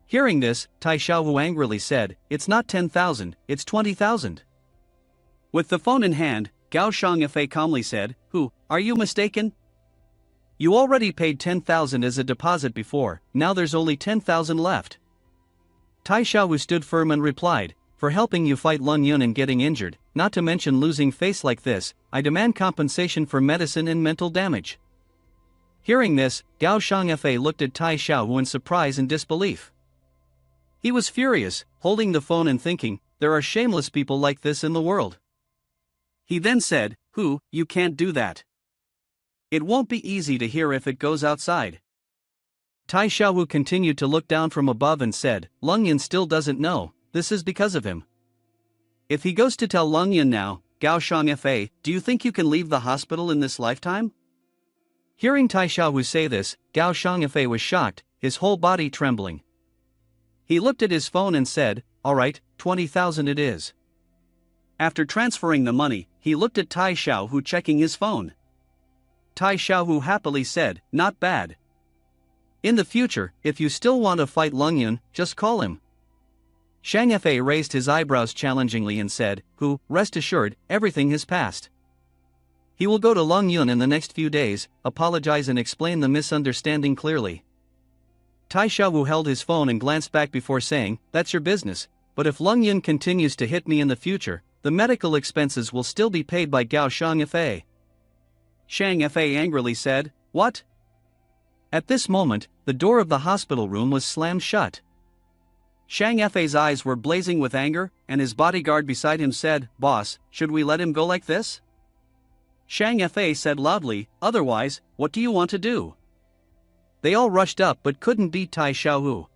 Hearing this, Tai Xiaohu angrily said, "It's not 10,000, it's 20,000. With the phone in hand, Gao Shangfa calmly said, are you mistaken? You already paid 10,000 as a deposit before, now there's only 10,000 left." Tai Xiaohu stood firm and replied, "For helping you fight Lung Yun and getting injured, not to mention losing face like this, I demand compensation for medicine and mental damage." Hearing this, Gao Shangfa looked at Tai Xiaohu in surprise and disbelief. He was furious, holding the phone and thinking, there are shameless people like this in the world. He then said, you can't do that. It won't be easy to hear if it goes outside. Tai Xiaohu continued to look down from above and said, Lung Yun still doesn't know, this is because of him. If he goes to tell Lung Yun now, Gao Shangfa, do you think you can leave the hospital in this lifetime? Hearing Tai Xiaohu say this, Gao Shangfa was shocked, his whole body trembling. He looked at his phone and said, alright, 20,000 it is. After transferring the money, he looked at Tai Xiaohu checking his phone. Tai Xiaohu happily said, not bad. In the future, if you still want to fight Lung Yun, just call him. Shangfa raised his eyebrows challengingly and said, rest assured, everything has passed. He will go to Lung Yun in the next few days, apologize and explain the misunderstanding clearly. Tai Xiaohu held his phone and glanced back before saying, that's your business, but if Lung Yun continues to hit me in the future, the medical expenses will still be paid by Gao Shangfa. Shangfa angrily said, what? At this moment, the door of the hospital room was slammed shut. Shangfa's eyes were blazing with anger, and his bodyguard beside him said, boss, should we let him go like this? Shangfa said loudly, otherwise, what do you want to do? They all rushed up but couldn't beat Tai Xiaohu.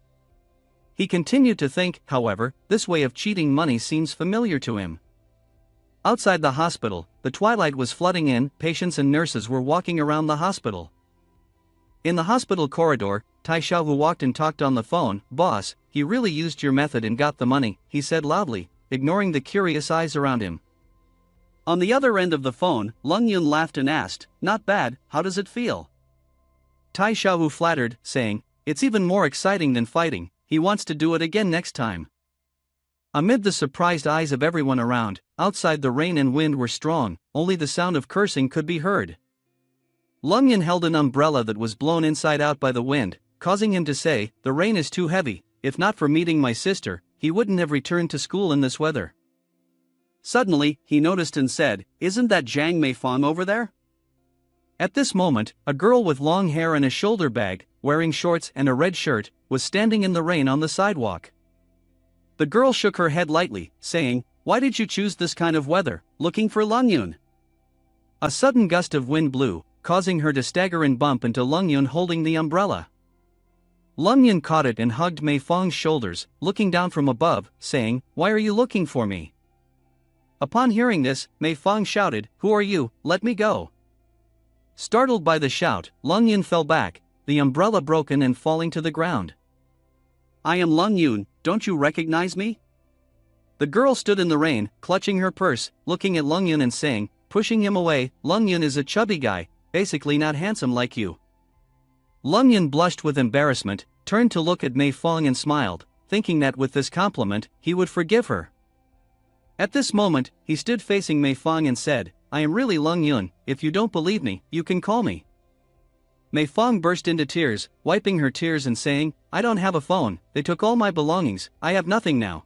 He continued to think, however, this way of cheating money seems familiar to him. Outside the hospital, the twilight was flooding in, patients and nurses were walking around the hospital. In the hospital corridor, Tai Xiaohu walked and talked on the phone, boss, he really used your method and got the money, he said loudly, ignoring the curious eyes around him. On the other end of the phone, Lung Yun laughed and asked, not bad, how does it feel? Tai Xiaohu flattered, saying, it's even more exciting than fighting, he wants to do it again next time. Amid the surprised eyes of everyone around, outside the rain and wind were strong, only the sound of cursing could be heard. Lung Yun held an umbrella that was blown inside out by the wind, causing him to say, the rain is too heavy, if not for meeting my sister, he wouldn't have returned to school in this weather. Suddenly, he noticed and said, isn't that Zhang Meifang over there? At this moment, a girl with long hair and a shoulder bag, wearing shorts and a red shirt, was standing in the rain on the sidewalk. The girl shook her head lightly, saying, why did you choose this kind of weather, looking for Lung Yun? A sudden gust of wind blew, causing her to stagger and bump into Lung Yun holding the umbrella. Lung Yun caught it and hugged Meifang's shoulders, looking down from above, saying, why are you looking for me? Upon hearing this, Meifang shouted, who are you, let me go. Startled by the shout, Lung Yun fell back, the umbrella broken and falling to the ground. I am Lung Yun, don't you recognize me? The girl stood in the rain, clutching her purse, looking at Lung Yun and saying, pushing him away, Lung Yun is a chubby guy, basically not handsome like you. Lung Yun blushed with embarrassment, turned to look at Meifang and smiled, thinking that with this compliment, he would forgive her. At this moment, he stood facing Meifang and said, I am really Lung Yun, if you don't believe me, you can call me. Meifang burst into tears, wiping her tears and saying, I don't have a phone, they took all my belongings, I have nothing now.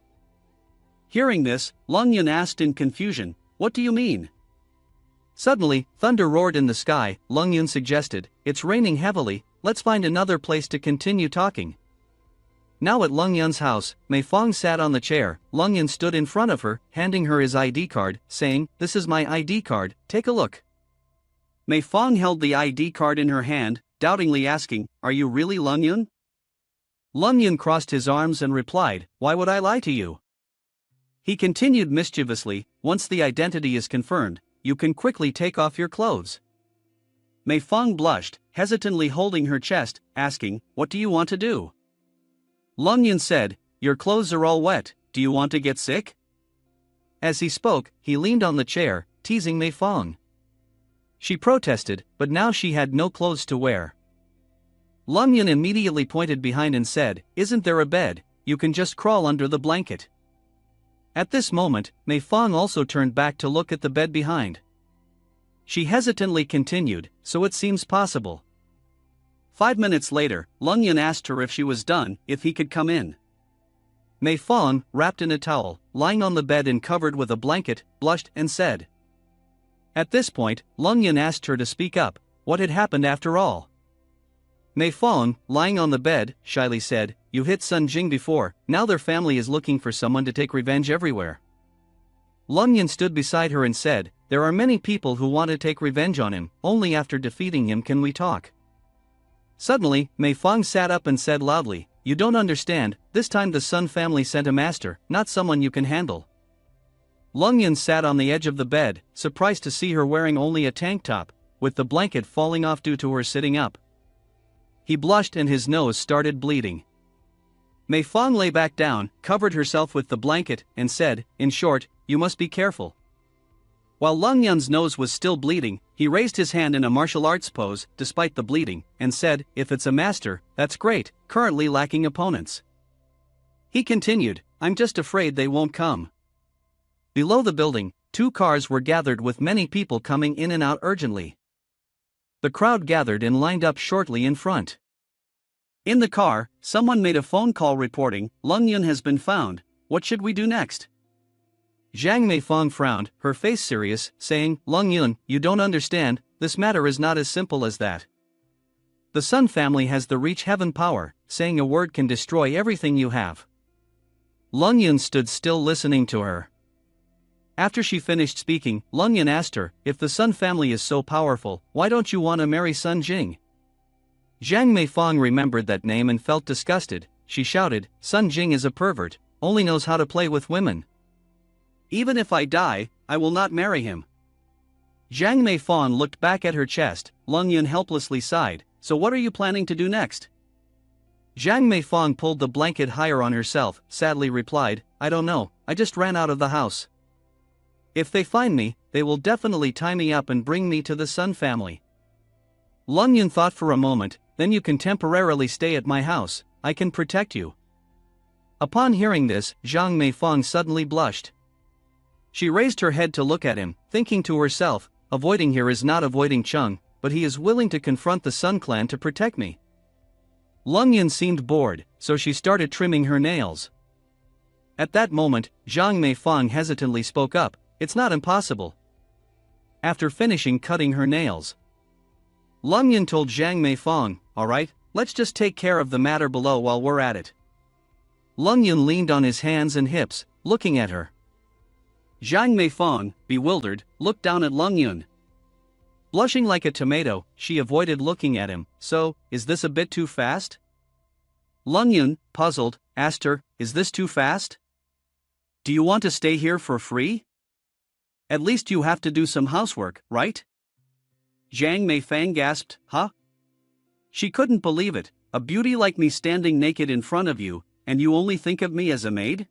Hearing this, Lung Yun asked in confusion, what do you mean? Suddenly, thunder roared in the sky. Lung Yun suggested, it's raining heavily, let's find another place to continue talking. Now at Lung Yun's house, Meifang sat on the chair. Lung Yun stood in front of her, handing her his ID card, saying, this is my ID card, take a look. Meifang held the ID card in her hand, doubtingly asking, are you really Lung Yun? Lung Yun crossed his arms and replied, why would I lie to you? He continued mischievously, once the identity is confirmed, you can quickly take off your clothes. Mei Fong blushed, hesitantly holding her chest, asking, "What do you want to do?" Lung Yun said, "Your clothes are all wet, do you want to get sick?" As he spoke, he leaned on the chair, teasing Mei Fong. She protested, but now she had no clothes to wear. Lung Yun immediately pointed behind and said, "Isn't there a bed? You can just crawl under the blanket." At this moment, Mei Fong also turned back to look at the bed behind. She hesitantly continued, "So it seems possible." 5 minutes later, Lung Yun asked her if she was done, if he could come in. Mei Fong, wrapped in a towel, lying on the bed and covered with a blanket, blushed and said. At this point, Lung Yun asked her to speak up, what had happened after all. Mei Fong, lying on the bed, shyly said, "You hit Sun Jing before, now their family is looking for someone to take revenge everywhere." Lung Yun stood beside her and said, "There are many people who want to take revenge on him, only after defeating him can we talk." Suddenly, Mei Fong sat up and said loudly, "You don't understand, this time the Sun family sent a master, not someone you can handle." Lung Yun sat on the edge of the bed, surprised to see her wearing only a tank top, with the blanket falling off due to her sitting up. He blushed and his nose started bleeding. Mei Fong lay back down, covered herself with the blanket, and said, "In short, you must be careful." While Lung Yun's nose was still bleeding, he raised his hand in a martial arts pose, despite the bleeding, and said, "If it's a master, that's great, currently lacking opponents." He continued, "I'm just afraid they won't come." Below the building, 2 cars were gathered with many people coming in and out urgently. The crowd gathered and lined up shortly in front. In the car, someone made a phone call reporting, "Lung Yun has been found, what should we do next?" Zhang Mei Fong frowned, her face serious, saying, "Lung Yun, you don't understand, this matter is not as simple as that. The Sun family has the reach heaven power, saying a word can destroy everything you have." Lung Yun stood still listening to her. After she finished speaking, Lung Yun asked her, "If the Sun family is so powerful, why don't you want to marry Sun Jing?" Zhang Mei Fong remembered that name and felt disgusted. She shouted, "Sun Jing is a pervert, only knows how to play with women. Even if I die, I will not marry him." Zhang Mei Fong looked back at her chest. Lung Yun helplessly sighed, "So what are you planning to do next?" Zhang Mei Fong pulled the blanket higher on herself, sadly replied, "I don't know, I just ran out of the house. If they find me, they will definitely tie me up and bring me to the Sun family." Lung Yun thought for a moment, "Then you can temporarily stay at my house, I can protect you." Upon hearing this, Zhang Mei Fong suddenly blushed. She raised her head to look at him, thinking to herself, "Avoiding here is not avoiding Chung, but he is willing to confront the Sun clan to protect me." Lung Yun seemed bored, so she started trimming her nails. At that moment, Zhang Mei Fong hesitantly spoke up, "It's not impossible." After finishing cutting her nails, Lung Yun told Zhang Mei Fong, "Alright, let's just take care of the matter below while we're at it." Lung Yun leaned on his hands and hips, looking at her. Zhang Mei Fong, bewildered, looked down at Lung Yun. Blushing like a tomato, she avoided looking at him. "So, is this a bit too fast?" Lung Yun, puzzled, asked her, "Is this too fast? Do you want to stay here for free? At least you have to do some housework, right?" Zhang Mei Fang gasped, "Huh?" She couldn't believe it, "A beauty like me standing naked in front of you, and you only think of me as a maid?"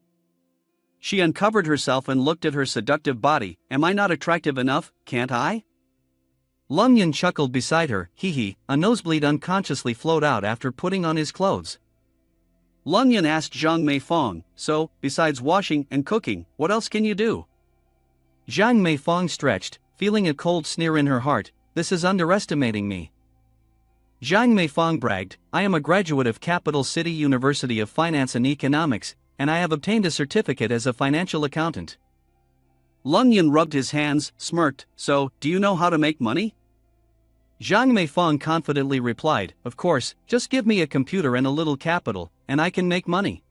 She uncovered herself and looked at her seductive body. "Am I not attractive enough, can't I?" Lung Yun chuckled beside her, "Hee, a nosebleed unconsciously flowed out after putting on his clothes." Lung Yun asked Zhang Mei Fong, "So, besides washing and cooking, what else can you do?" Zhang Mei Fong stretched, feeling a cold sneer in her heart, "This is underestimating me." Zhang Mei Fong bragged, "I am a graduate of Capital City University of Finance and Economics, and I have obtained a certificate as a financial accountant." Lung Yun rubbed his hands, smirked, "So, do you know how to make money?" Zhang Mei Fong confidently replied, "Of course, just give me a computer and a little capital, and I can make money."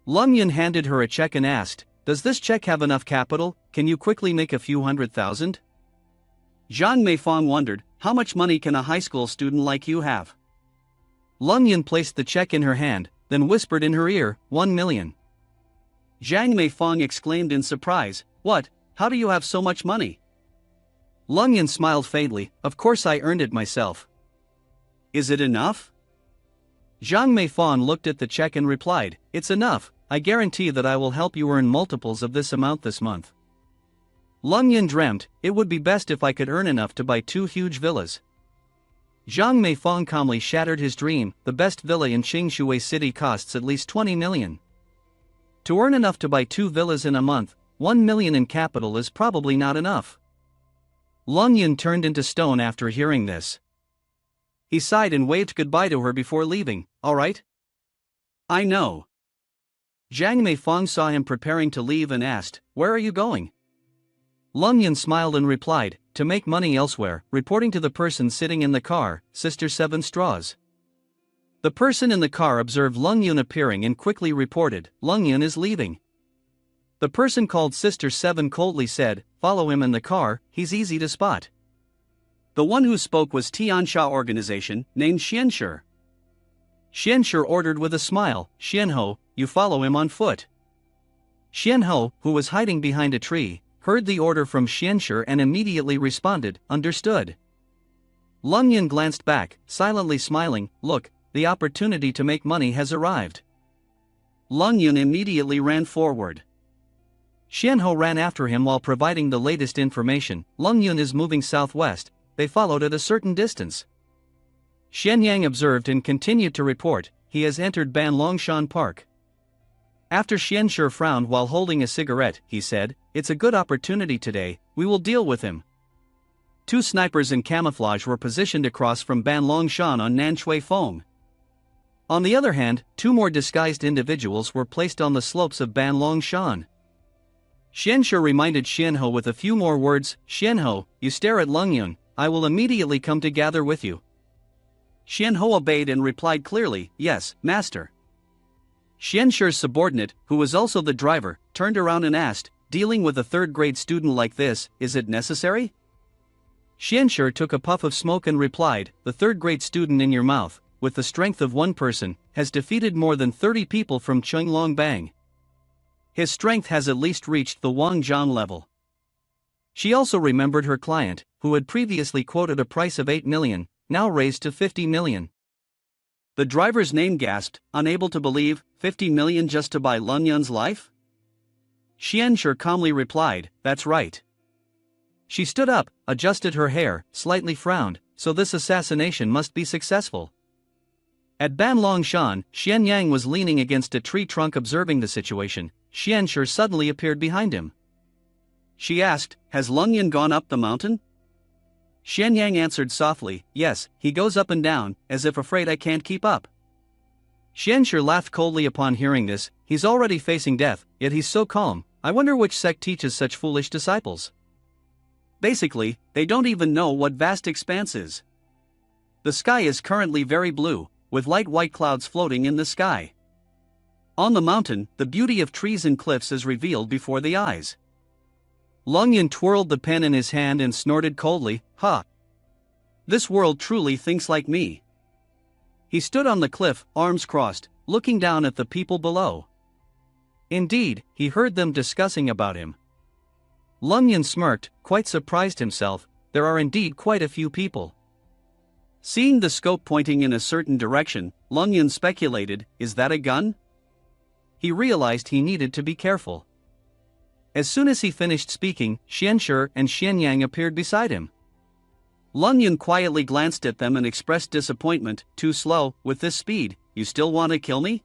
Lung Yun handed her a check and asked, "Does this check have enough capital? Can you quickly make a few $100,000? Zhang Mei Fong wondered, "How much money can a high school student like you have?" Lung Yun placed the check in her hand, then whispered in her ear, 1 million. Zhang Mei Fong exclaimed in surprise, "What? How do you have so much money?" Lung Yun smiled faintly, of course I earned it myself. Is it enough? Zhang Meifan looked at the check and replied, it's enough, I guarantee that I will help you earn multiples of this amount this month. Lung Yun dreamt, it would be best if I could earn enough to buy 2 huge villas. Zhang Meifan calmly shattered his dream, the best villa in Qingshui City costs at least 20 million. To earn enough to buy 2 villas in a month, 1 million in capital is probably not enough. Lung Yun turned into stone after hearing this. He sighed and waved goodbye to her before leaving. All right? I know. Zhang Meifang saw him preparing to leave and asked, where are you going? Lung Yun smiled and replied, to make money elsewhere, reporting to the person sitting in the car, Sister Seven Straws. The person in the car observed Lung Yun appearing and quickly reported, Lung Yun is leaving. The person called Sister Seven coldly said, follow him in the car, he's easy to spot. The one who spoke was Tiansha organization, named Xianshi. Xianshi ordered with a smile, Xianho, you follow him on foot. Xianho, who was hiding behind a tree, heard the order from Xianshi and immediately responded, understood. Lung Yun glanced back, silently smiling, look, the opportunity to make money has arrived. Lung Yun immediately ran forward. Xianho ran after him while providing the latest information, Lung Yun is moving southwest, they followed at a certain distance. Xianyang observed and continued to report, he has entered Ban Longshan Park. After Xianshi frowned while holding a cigarette, he said, it's a good opportunity today, we will deal with him. 2 snipers in camouflage were positioned across from Ban Longshan on Nanshui Feng. On the other hand, 2 more disguised individuals were placed on the slopes of Ban Longshan. Xianshi reminded Xianho with a few more words, Xianho, you stare at Lung Yun, I will immediately come to gather with you. Xianho obeyed and replied clearly, yes, master. Xianshi's subordinate, who was also the driver, turned around and asked, dealing with a 3rd-grade student like this, is it necessary? Xianshi took a puff of smoke and replied, the 3rd-grade student in your mouth, with the strength of 1 person, has defeated more than 30 people from Qinglongbang. His strength has at least reached the Wang Zhang level. She also remembered her client, who had previously quoted a price of 8 million, now raised to 50 million. The driver's name gasped, unable to believe, 50 million just to buy Lung Yun's life? Xianshi calmly replied, that's right. She stood up, adjusted her hair, slightly frowned, so this assassination must be successful. At Ban Longshan, Xianyang was leaning against a tree trunk observing the situation. Xianshi suddenly appeared behind him. She asked, has Lung Yun gone up the mountain? Xianyang answered softly, yes, he goes up and down, as if afraid I can't keep up. Xianshi laughed coldly upon hearing this, he's already facing death, yet he's so calm, I wonder which sect teaches such foolish disciples. Basically, they don't even know what vast expanse is. The sky is currently very blue, with light white clouds floating in the sky. On the mountain, the beauty of trees and cliffs is revealed before the eyes. Lung Yun twirled the pen in his hand and snorted coldly, ha! This world truly thinks like me. He stood on the cliff, arms crossed, looking down at the people below. Indeed, he heard them discussing about him. Lung Yun smirked, quite surprised himself, there are indeed quite a few people. Seeing the scope pointing in a certain direction, Lung Yun speculated, is that a gun? He realized he needed to be careful. As soon as he finished speaking, Xianshi and Xianyang appeared beside him. Lung Yun quietly glanced at them and expressed disappointment, too slow, with this speed, you still want to kill me?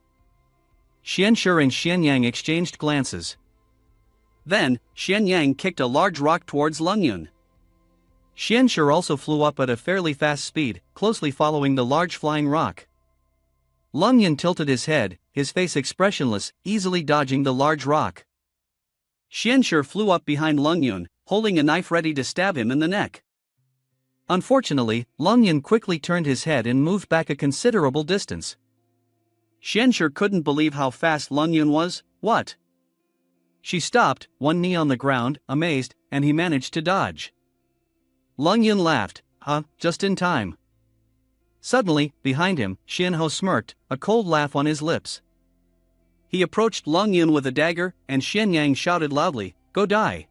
Xianshi and Xianyang exchanged glances. Then, Xianyang kicked a large rock towards Lung Yun. Xianshi also flew up at a fairly fast speed, closely following the large flying rock. Lung Yun tilted his head, his face expressionless, easily dodging the large rock. Xianshi flew up behind Lung Yun, holding a knife ready to stab him in the neck. Unfortunately, Lung Yun quickly turned his head and moved back a considerable distance. Xianshi couldn't believe how fast Lung Yun was, what? She stopped, one knee on the ground, amazed, and he managed to dodge. Lung Yun laughed, just in time. Suddenly, behind him, Xianho smirked, a cold laugh on his lips. He approached Lung Yun with a dagger, and Xianyang shouted loudly, go die.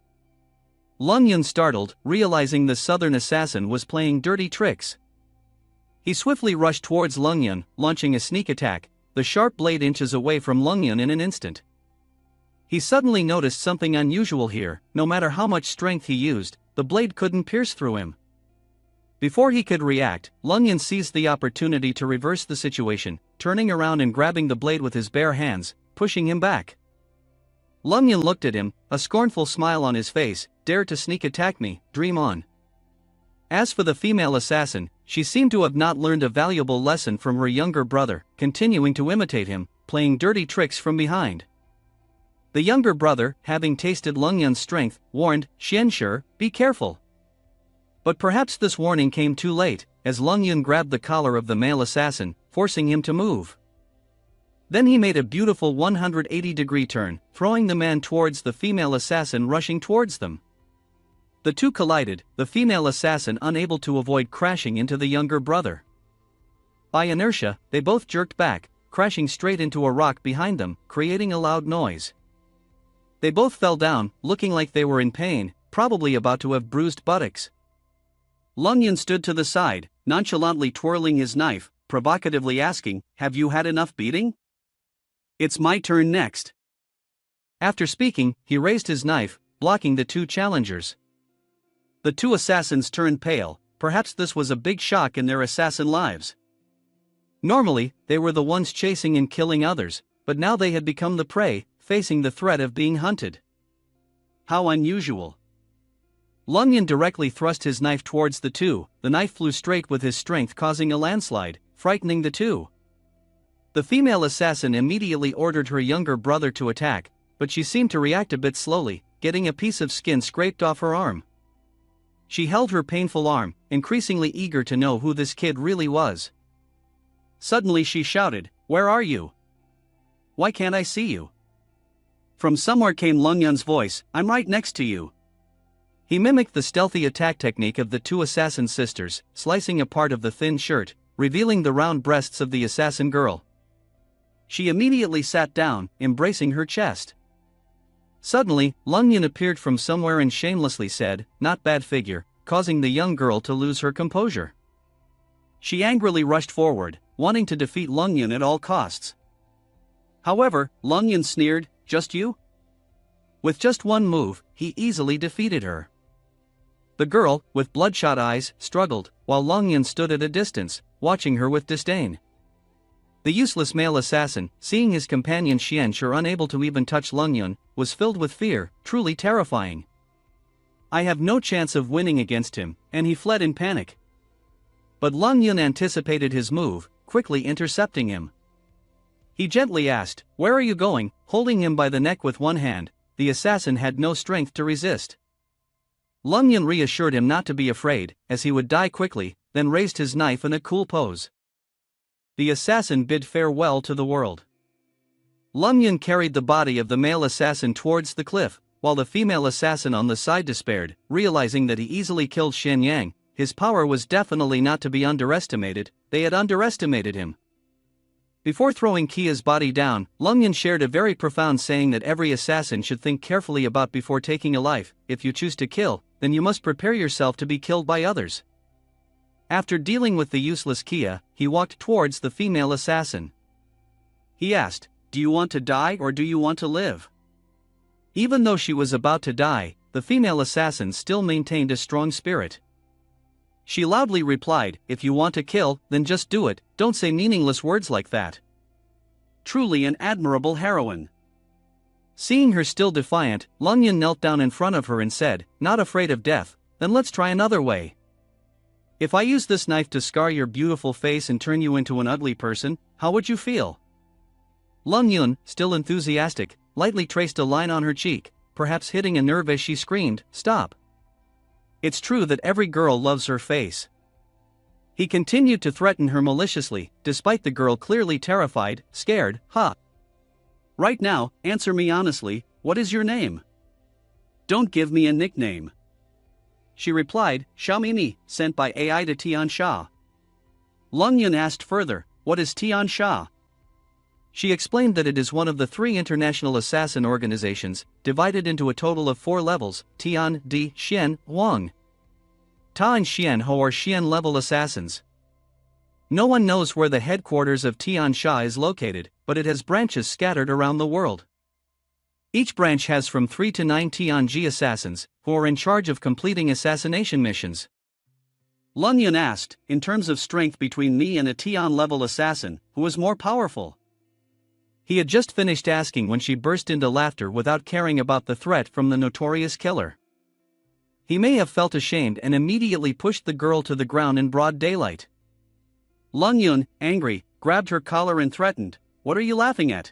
Lung Yun startled, realizing the southern assassin was playing dirty tricks. He swiftly rushed towards Lung Yun, launching a sneak attack, the sharp blade inches away from Lung Yun in an instant. He suddenly noticed something unusual here. No matter how much strength he used, the blade couldn't pierce through him. Before he could react, Lung Yun seized the opportunity to reverse the situation, turning around and grabbing the blade with his bare hands, pushing him back. Lung Yun looked at him, a scornful smile on his face. Dare to sneak attack me, dream on. As for the female assassin, she seemed to have not learned a valuable lesson from her younger brother, continuing to imitate him, playing dirty tricks from behind. The younger brother, having tasted Lung Yun's strength, warned, "Xianshi, be careful." But perhaps this warning came too late, as Lung Yun grabbed the collar of the male assassin, forcing him to move. Then he made a beautiful 180-degree turn, throwing the man towards the female assassin rushing towards them. The two collided, the female assassin unable to avoid crashing into the younger brother. By inertia, they both jerked back, crashing straight into a rock behind them, creating a loud noise. They both fell down, looking like they were in pain, probably about to have bruised buttocks. Lung Yun stood to the side, nonchalantly twirling his knife, provocatively asking, "Have you had enough beating? It's my turn next." After speaking, he raised his knife, blocking the two challengers. The two assassins turned pale. Perhaps this was a big shock in their assassin lives. Normally, they were the ones chasing and killing others, but now they had become the prey, facing the threat of being hunted. How unusual. Lung Yun directly thrust his knife towards the two. The knife flew straight with his strength, causing a landslide, frightening the two. The female assassin immediately ordered her younger brother to attack, but she seemed to react a bit slowly, getting a piece of skin scraped off her arm. She held her painful arm, increasingly eager to know who this kid really was. Suddenly she shouted, "Where are you? Why can't I see you?" From somewhere came Lung Yun's voice, "I'm right next to you." He mimicked the stealthy attack technique of the two assassin sisters, slicing a part of the thin shirt, revealing the round breasts of the assassin girl. She immediately sat down, embracing her chest. Suddenly, Lung Yun appeared from somewhere and shamelessly said, "Not bad figure," causing the young girl to lose her composure. She angrily rushed forward, wanting to defeat Lung Yun at all costs. However, Lung Yun sneered, "Just you?" With just one move, he easily defeated her. The girl, with bloodshot eyes, struggled, while Lung Yun stood at a distance, watching her with disdain. The useless male assassin, seeing his companion Xianshi unable to even touch Lung Yun, was filled with fear, truly terrifying. I have no chance of winning against him, and he fled in panic. But Lung Yun anticipated his move, quickly intercepting him. He gently asked, "Where are you going?" Holding him by the neck with one hand, the assassin had no strength to resist. Lung Yun reassured him not to be afraid, as he would die quickly, then raised his knife in a cool pose. The assassin bid farewell to the world. Lung Yun carried the body of the male assassin towards the cliff, while the female assassin on the side despaired, realizing that he easily killed Shen Yang. His power was definitely not to be underestimated. They had underestimated him. Before throwing Kia's body down, Lung Yun shared a very profound saying that every assassin should think carefully about before taking a life. If you choose to kill, then you must prepare yourself to be killed by others. After dealing with the useless Kia, he walked towards the female assassin. He asked, "Do you want to die or do you want to live?" Even though she was about to die, the female assassin still maintained a strong spirit. She loudly replied, "If you want to kill, then just do it, don't say meaningless words like that." Truly an admirable heroine. Seeing her still defiant, Lung Yun knelt down in front of her and said, "Not afraid of death, then let's try another way. If I use this knife to scar your beautiful face and turn you into an ugly person, how would you feel?" Lung Yun, still enthusiastic, lightly traced a line on her cheek, perhaps hitting a nerve as she screamed, "Stop. It's true that every girl loves her face." He continued to threaten her maliciously, despite the girl clearly terrified, scared. Right now, answer me honestly, what is your name? Don't give me a nickname." She replied, "Xiaomini, sent by AI to Tian Sha." Lung Yun asked further, "What is Tian Sha?" She explained that it is one of the 3 international assassin organizations, divided into a total of 4 levels: Tian, Di, Xian, Wang. Ta and Xian Ho are Xian level assassins. No one knows where the headquarters of Tian Sha is located, but it has branches scattered around the world. Each branch has from 3 to 9 Tianji assassins, who are in charge of completing assassination missions. Lun Yun asked, in terms of strength between me and a Tian level assassin, who is more powerful? He had just finished asking when she burst into laughter without caring about the threat from the notorious killer. He may have felt ashamed and immediately pushed the girl to the ground in broad daylight. Lun Yun, angry, grabbed her collar and threatened, "What are you laughing at?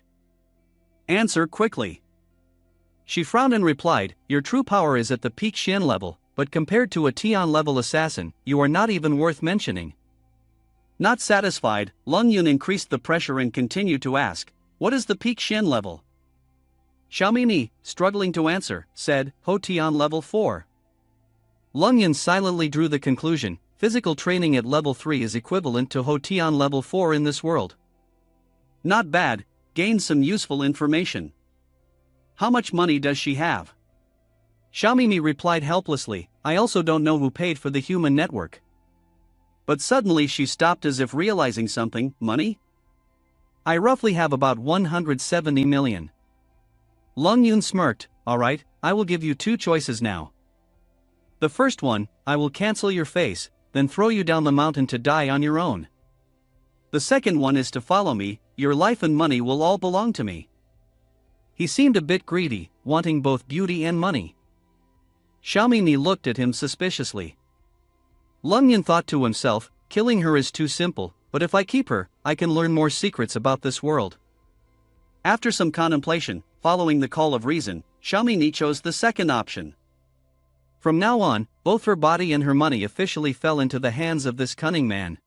Answer quickly." She frowned and replied, "Your true power is at the peak Xian level, but compared to a Tian level assassin, you are not even worth mentioning." Not satisfied, Lun Yun increased the pressure and continued to ask, "What is the peak Xian level?" Xiaomini, struggling to answer, said, "Ho Tian level 4. Lun Yun silently drew the conclusion, physical training at level 3 is equivalent to Ho Tian level 4 in this world. Not bad, gained some useful information. How much money does she have? Xiaomimi replied helplessly, "I also don't know who paid for the human network." But suddenly she stopped as if realizing something. Money? I roughly have about 170 million. Lung Yun smirked, "Alright, I will give you 2 choices now. The first one, I will cancel your face, then throw you down the mountain to die on your own. The second one is to follow me, your life and money will all belong to me." He seemed a bit greedy, wanting both beauty and money. Xiaomini looked at him suspiciously. Lung Yun thought to himself, killing her is too simple, but if I keep her, I can learn more secrets about this world. After some contemplation, following the call of reason, Xiaomini chose the second option. From now on, both her body and her money officially fell into the hands of this cunning man.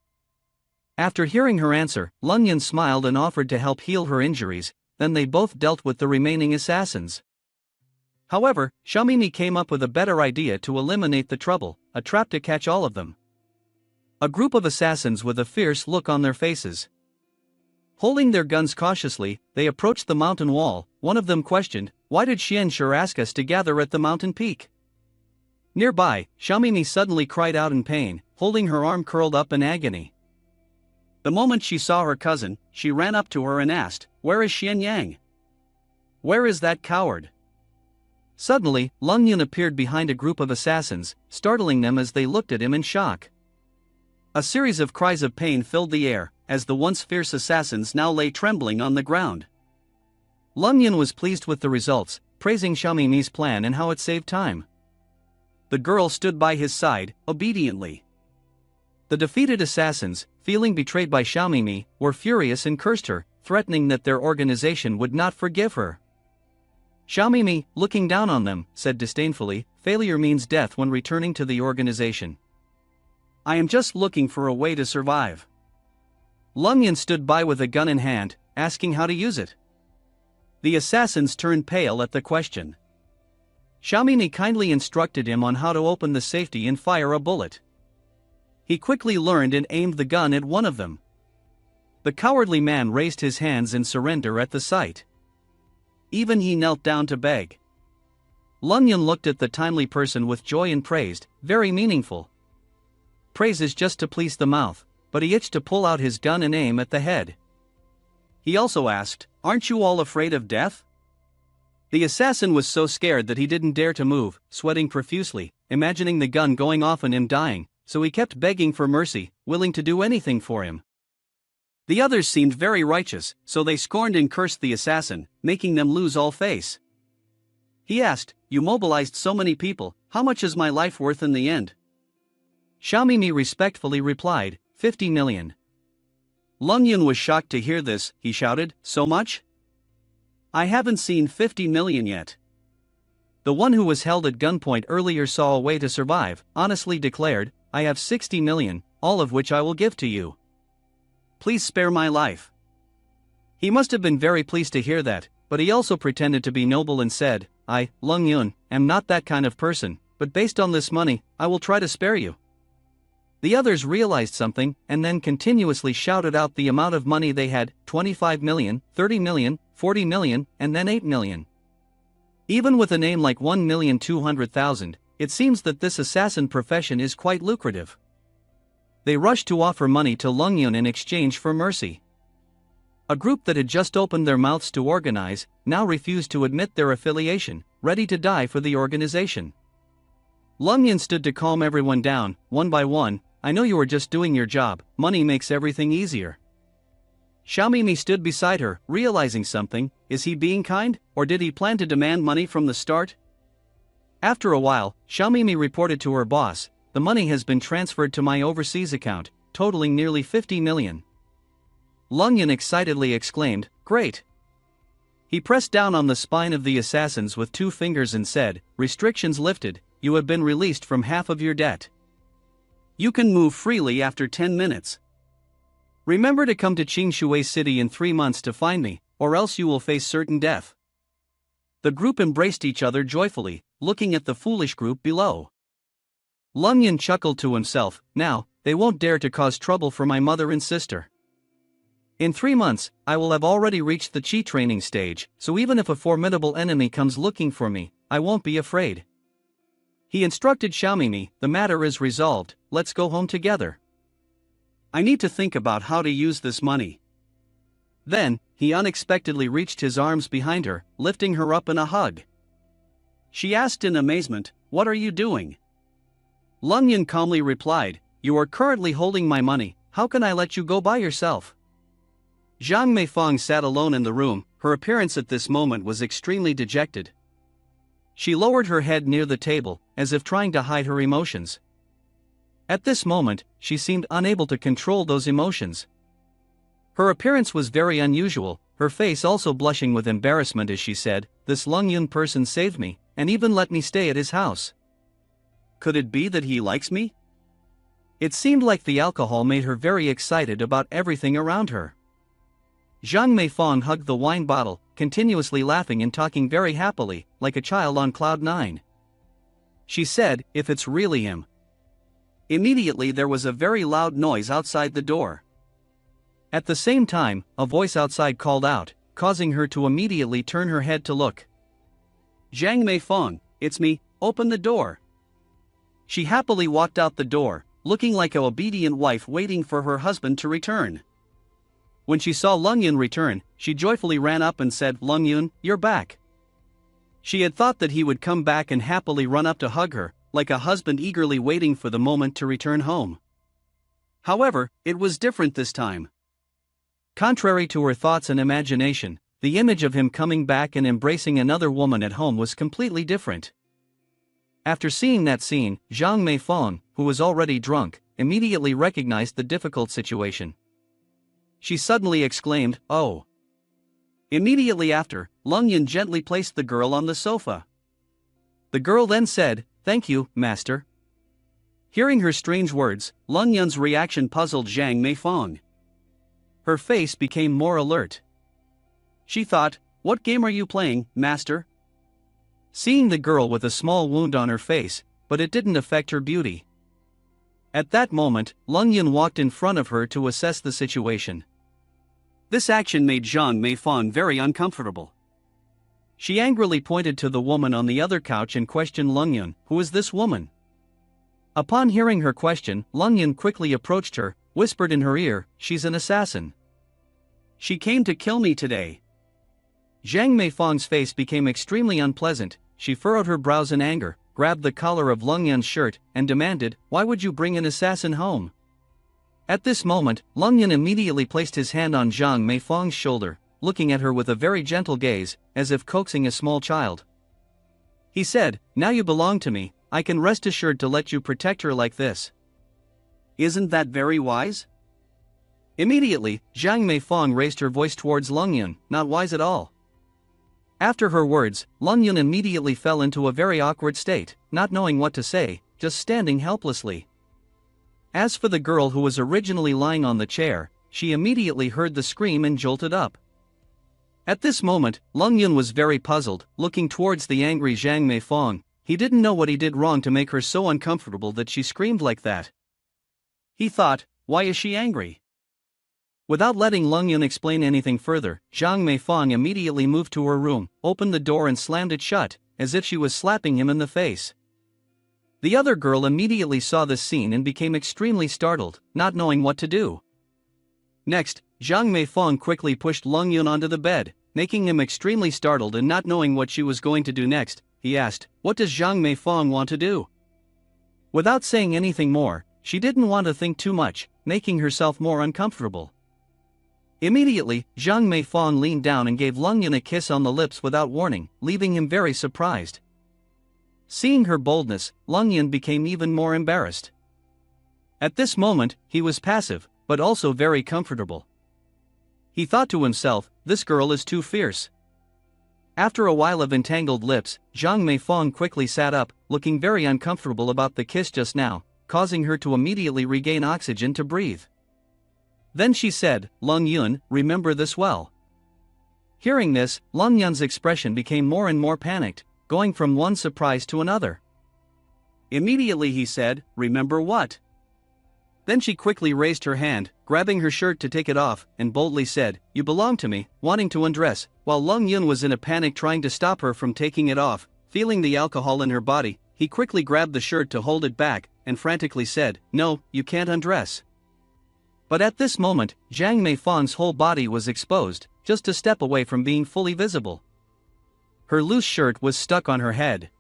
After hearing her answer, Lun Yun smiled and offered to help heal her injuries, then they both dealt with the remaining assassins. However, Xiaomimi came up with a better idea to eliminate the trouble, a trap to catch all of them. A group of assassins with a fierce look on their faces. Holding their guns cautiously, they approached the mountain wall. One of them questioned, "Why did Xian Sure ask us to gather at the mountain peak?" Nearby, Xiaomimi suddenly cried out in pain, holding her arm curled up in agony. The moment she saw her cousin, she ran up to her and asked, "Where is Xian Yang? Where is that coward?" Suddenly, Lung Yun appeared behind a group of assassins, startling them as they looked at him in shock. A series of cries of pain filled the air, as the once fierce assassins now lay trembling on the ground. Lung Yun was pleased with the results, praising Xiaomimi's plan and how it saved time. The girl stood by his side, obediently. The defeated assassins, feeling betrayed by Xiaomimi, were furious and cursed her, threatening that their organization would not forgive her. Xiaomimi, looking down on them, said disdainfully, "Failure means death when returning to the organization. I am just looking for a way to survive." Lung Yun stood by with a gun in hand, asking how to use it. The assassins turned pale at the question. Xiaomimi kindly instructed him on how to open the safety and fire a bullet. He quickly learned and aimed the gun at one of them. The cowardly man raised his hands in surrender at the sight. Even he knelt down to beg. Lung Yun looked at the timely person with joy and praised, "Very meaningful." Praise is just to please the mouth, but he itched to pull out his gun and aim at the head. He also asked, "Aren't you all afraid of death?" The assassin was so scared that he didn't dare to move, sweating profusely, imagining the gun going off and him dying, so he kept begging for mercy, willing to do anything for him. The others seemed very righteous, so they scorned and cursed the assassin, making them lose all face. He asked, "You mobilized so many people, how much is my life worth in the end?" Xiaomimi respectfully replied, 50 million. Lung Yun was shocked to hear this. He shouted, "So much? I haven't seen 50 million yet." The one who was held at gunpoint earlier saw a way to survive, honestly declared, "I have 60 million, all of which I will give to you. Please spare my life." He must have been very pleased to hear that, but he also pretended to be noble and said, "I, Lung Yun, am not that kind of person, but based on this money, I will try to spare you." The others realized something, and then continuously shouted out the amount of money they had, 25 million, 30 million, 40 million, and then 8 million. Even with a name like 1,200,000, it seems that this assassin profession is quite lucrative. They rushed to offer money to Lung Yun in exchange for mercy. A group that had just opened their mouths to organize, now refused to admit their affiliation, ready to die for the organization. Lung Yun stood to calm everyone down, one by one. I know you were just doing your job, money makes everything easier. Xiaomimi stood beside her, realizing something. Is he being kind, or did he plan to demand money from the start? After a while, Xiaomimi reported to her boss, the money has been transferred to my overseas account, totaling nearly 50 million. Lung Yun excitedly exclaimed, great. He pressed down on the spine of the assassins with 2 fingers and said, restrictions lifted, you have been released from half of your debt. You can move freely after 10 minutes. Remember to come to Qingshui City in 3 months to find me, or else you will face certain death. The group embraced each other joyfully, looking at the foolish group below. Lung Yun chuckled to himself, now, they won't dare to cause trouble for my mother and sister. In 3 months, I will have already reached the Qi training stage, so even if a formidable enemy comes looking for me, I won't be afraid. He instructed Xiaomimi, the matter is resolved, let's go home together. I need to think about how to use this money. Then, he unexpectedly reached his arms behind her, lifting her up in a hug. She asked in amazement, what are you doing? Lung Yun calmly replied, you are currently holding my money, how can I let you go by yourself? Zhang Meifeng sat alone in the room, her appearance at this moment was extremely dejected. She lowered her head near the table, as if trying to hide her emotions. At this moment, she seemed unable to control those emotions. Her appearance was very unusual, her face also blushing with embarrassment as she said, this Lung Yun person saved me, and even let me stay at his house. Could it be that he likes me? It seemed like the alcohol made her very excited about everything around her. Zhang Meifeng hugged the wine bottle, continuously laughing and talking very happily, like a child on cloud 9. She said, if it's really him. Immediately there was a very loud noise outside the door. At the same time, a voice outside called out, causing her to immediately turn her head to look. Zhang Meifeng, it's me, open the door. She happily walked out the door, looking like an obedient wife waiting for her husband to return. When she saw Lung Yun return, she joyfully ran up and said, Lung Yun, you're back. She had thought that he would come back and happily run up to hug her, like a husband eagerly waiting for the moment to return home. However, it was different this time. Contrary to her thoughts and imagination, the image of him coming back and embracing another woman at home was completely different. After seeing that scene, Zhang Meifeng, who was already drunk, immediately recognized the difficult situation. She suddenly exclaimed, oh. Immediately after, Lung Yun gently placed the girl on the sofa. The girl then said, thank you, master. Hearing her strange words, Lung Yun's reaction puzzled Zhang Meifeng. Her face became more alert. She thought, what game are you playing, master? Seeing the girl with a small wound on her face, but it didn't affect her beauty. At that moment, Lung Yun walked in front of her to assess the situation. This action made Zhang Meifeng very uncomfortable. She angrily pointed to the woman on the other couch and questioned Lung Yun, who is this woman? Upon hearing her question, Lung Yun quickly approached her, whispered in her ear, she's an assassin. She came to kill me today. Zhang Meifeng's face became extremely unpleasant, she furrowed her brows in anger, grabbed the collar of Lung Yun's shirt, and demanded, why would you bring an assassin home? At this moment, Lung Yun immediately placed his hand on Zhang Meifeng's shoulder, looking at her with a very gentle gaze, as if coaxing a small child. He said, now you belong to me, I can rest assured to let you protect her like this. Isn't that very wise? Immediately, Zhang Meifeng raised her voice towards Lung Yun, not wise at all. After her words, Lung Yun immediately fell into a very awkward state, not knowing what to say, just standing helplessly. As for the girl who was originally lying on the chair, she immediately heard the scream and jolted up. At this moment, Lung Yun was very puzzled, looking towards the angry Zhang Meifeng. He didn't know what he did wrong to make her so uncomfortable that she screamed like that. He thought, why is she angry? Without letting Lung Yun explain anything further, Zhang Meifang immediately moved to her room, opened the door and slammed it shut, as if she was slapping him in the face. The other girl immediately saw this scene and became extremely startled, not knowing what to do. Next, Zhang Meifang quickly pushed Lung Yun onto the bed, making him extremely startled and not knowing what she was going to do next. He asked, "What does Zhang Meifang want to do?" Without saying anything more, she didn't want to think too much, making herself more uncomfortable. Immediately, Zhang Meifang leaned down and gave Lung Yun a kiss on the lips without warning, leaving him very surprised. Seeing her boldness, Lung Yun became even more embarrassed. At this moment, he was passive, but also very comfortable. He thought to himself, this girl is too fierce. After a while of entangled lips, Zhang Meifang quickly sat up, looking very uncomfortable about the kiss just now, causing her to immediately regain oxygen to breathe. Then she said, "Lung Yun, remember this well." Hearing this, Lung Yun's expression became more and more panicked, going from one surprise to another. Immediately he said, "Remember what?" Then she quickly raised her hand, grabbing her shirt to take it off, and boldly said, "You belong to me," wanting to undress, while Lung Yun was in a panic trying to stop her from taking it off. Feeling the alcohol in her body, he quickly grabbed the shirt to hold it back, and frantically said, "No, you can't undress." But at this moment, Zhang Meifang's whole body was exposed, just a step away from being fully visible. Her loose shirt was stuck on her head.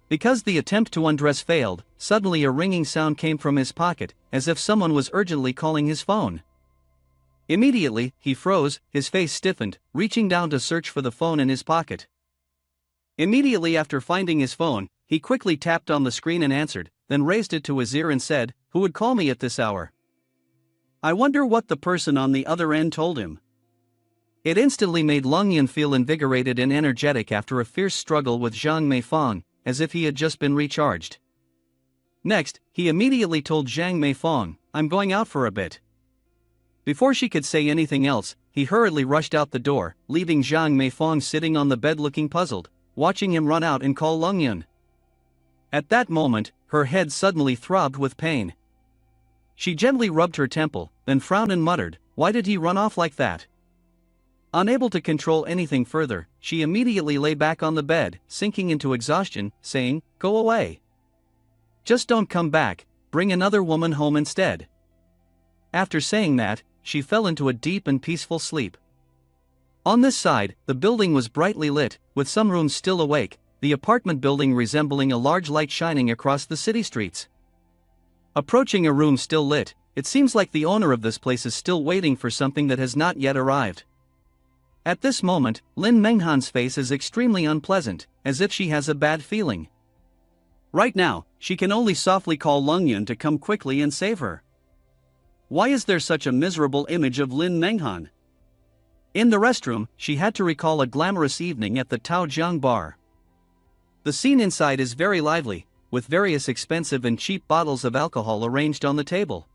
Because the attempt to undress failed, suddenly a ringing sound came from his pocket, as if someone was urgently calling his phone. Immediately, he froze, his face stiffened, reaching down to search for the phone in his pocket. Immediately after finding his phone, he quickly tapped on the screen and answered, then raised it to his ear and said, "Who would call me at this hour? I wonder what the person on the other end told him." It instantly made Lung Yun feel invigorated and energetic after a fierce struggle with Zhang Meifang, as if he had just been recharged. Next, he immediately told Zhang Meifang, "I'm going out for a bit." Before she could say anything else, he hurriedly rushed out the door, leaving Zhang Meifang sitting on the bed looking puzzled, watching him run out and call Lung Yun. At that moment, her head suddenly throbbed with pain. She gently rubbed her temple, then frowned and muttered, "Why did he run off like that?" Unable to control anything further, she immediately lay back on the bed, sinking into exhaustion, saying, "Go away. Just don't come back, bring another woman home instead." After saying that, she fell into a deep and peaceful sleep. On this side, the building was brightly lit, with some rooms still awake, the apartment building resembling a large light shining across the city streets. Approaching a room still lit, it seems like the owner of this place is still waiting for something that has not yet arrived. At this moment, Lin Menghan's face is extremely unpleasant, as if she has a bad feeling. Right now, she can only softly call Lung Yun to come quickly and save her. Why is there such a miserable image of Lin Menghan? In the restroom, she had to recall a glamorous evening at the Taojiang bar. The scene inside is very lively, with various expensive and cheap bottles of alcohol arranged on the table.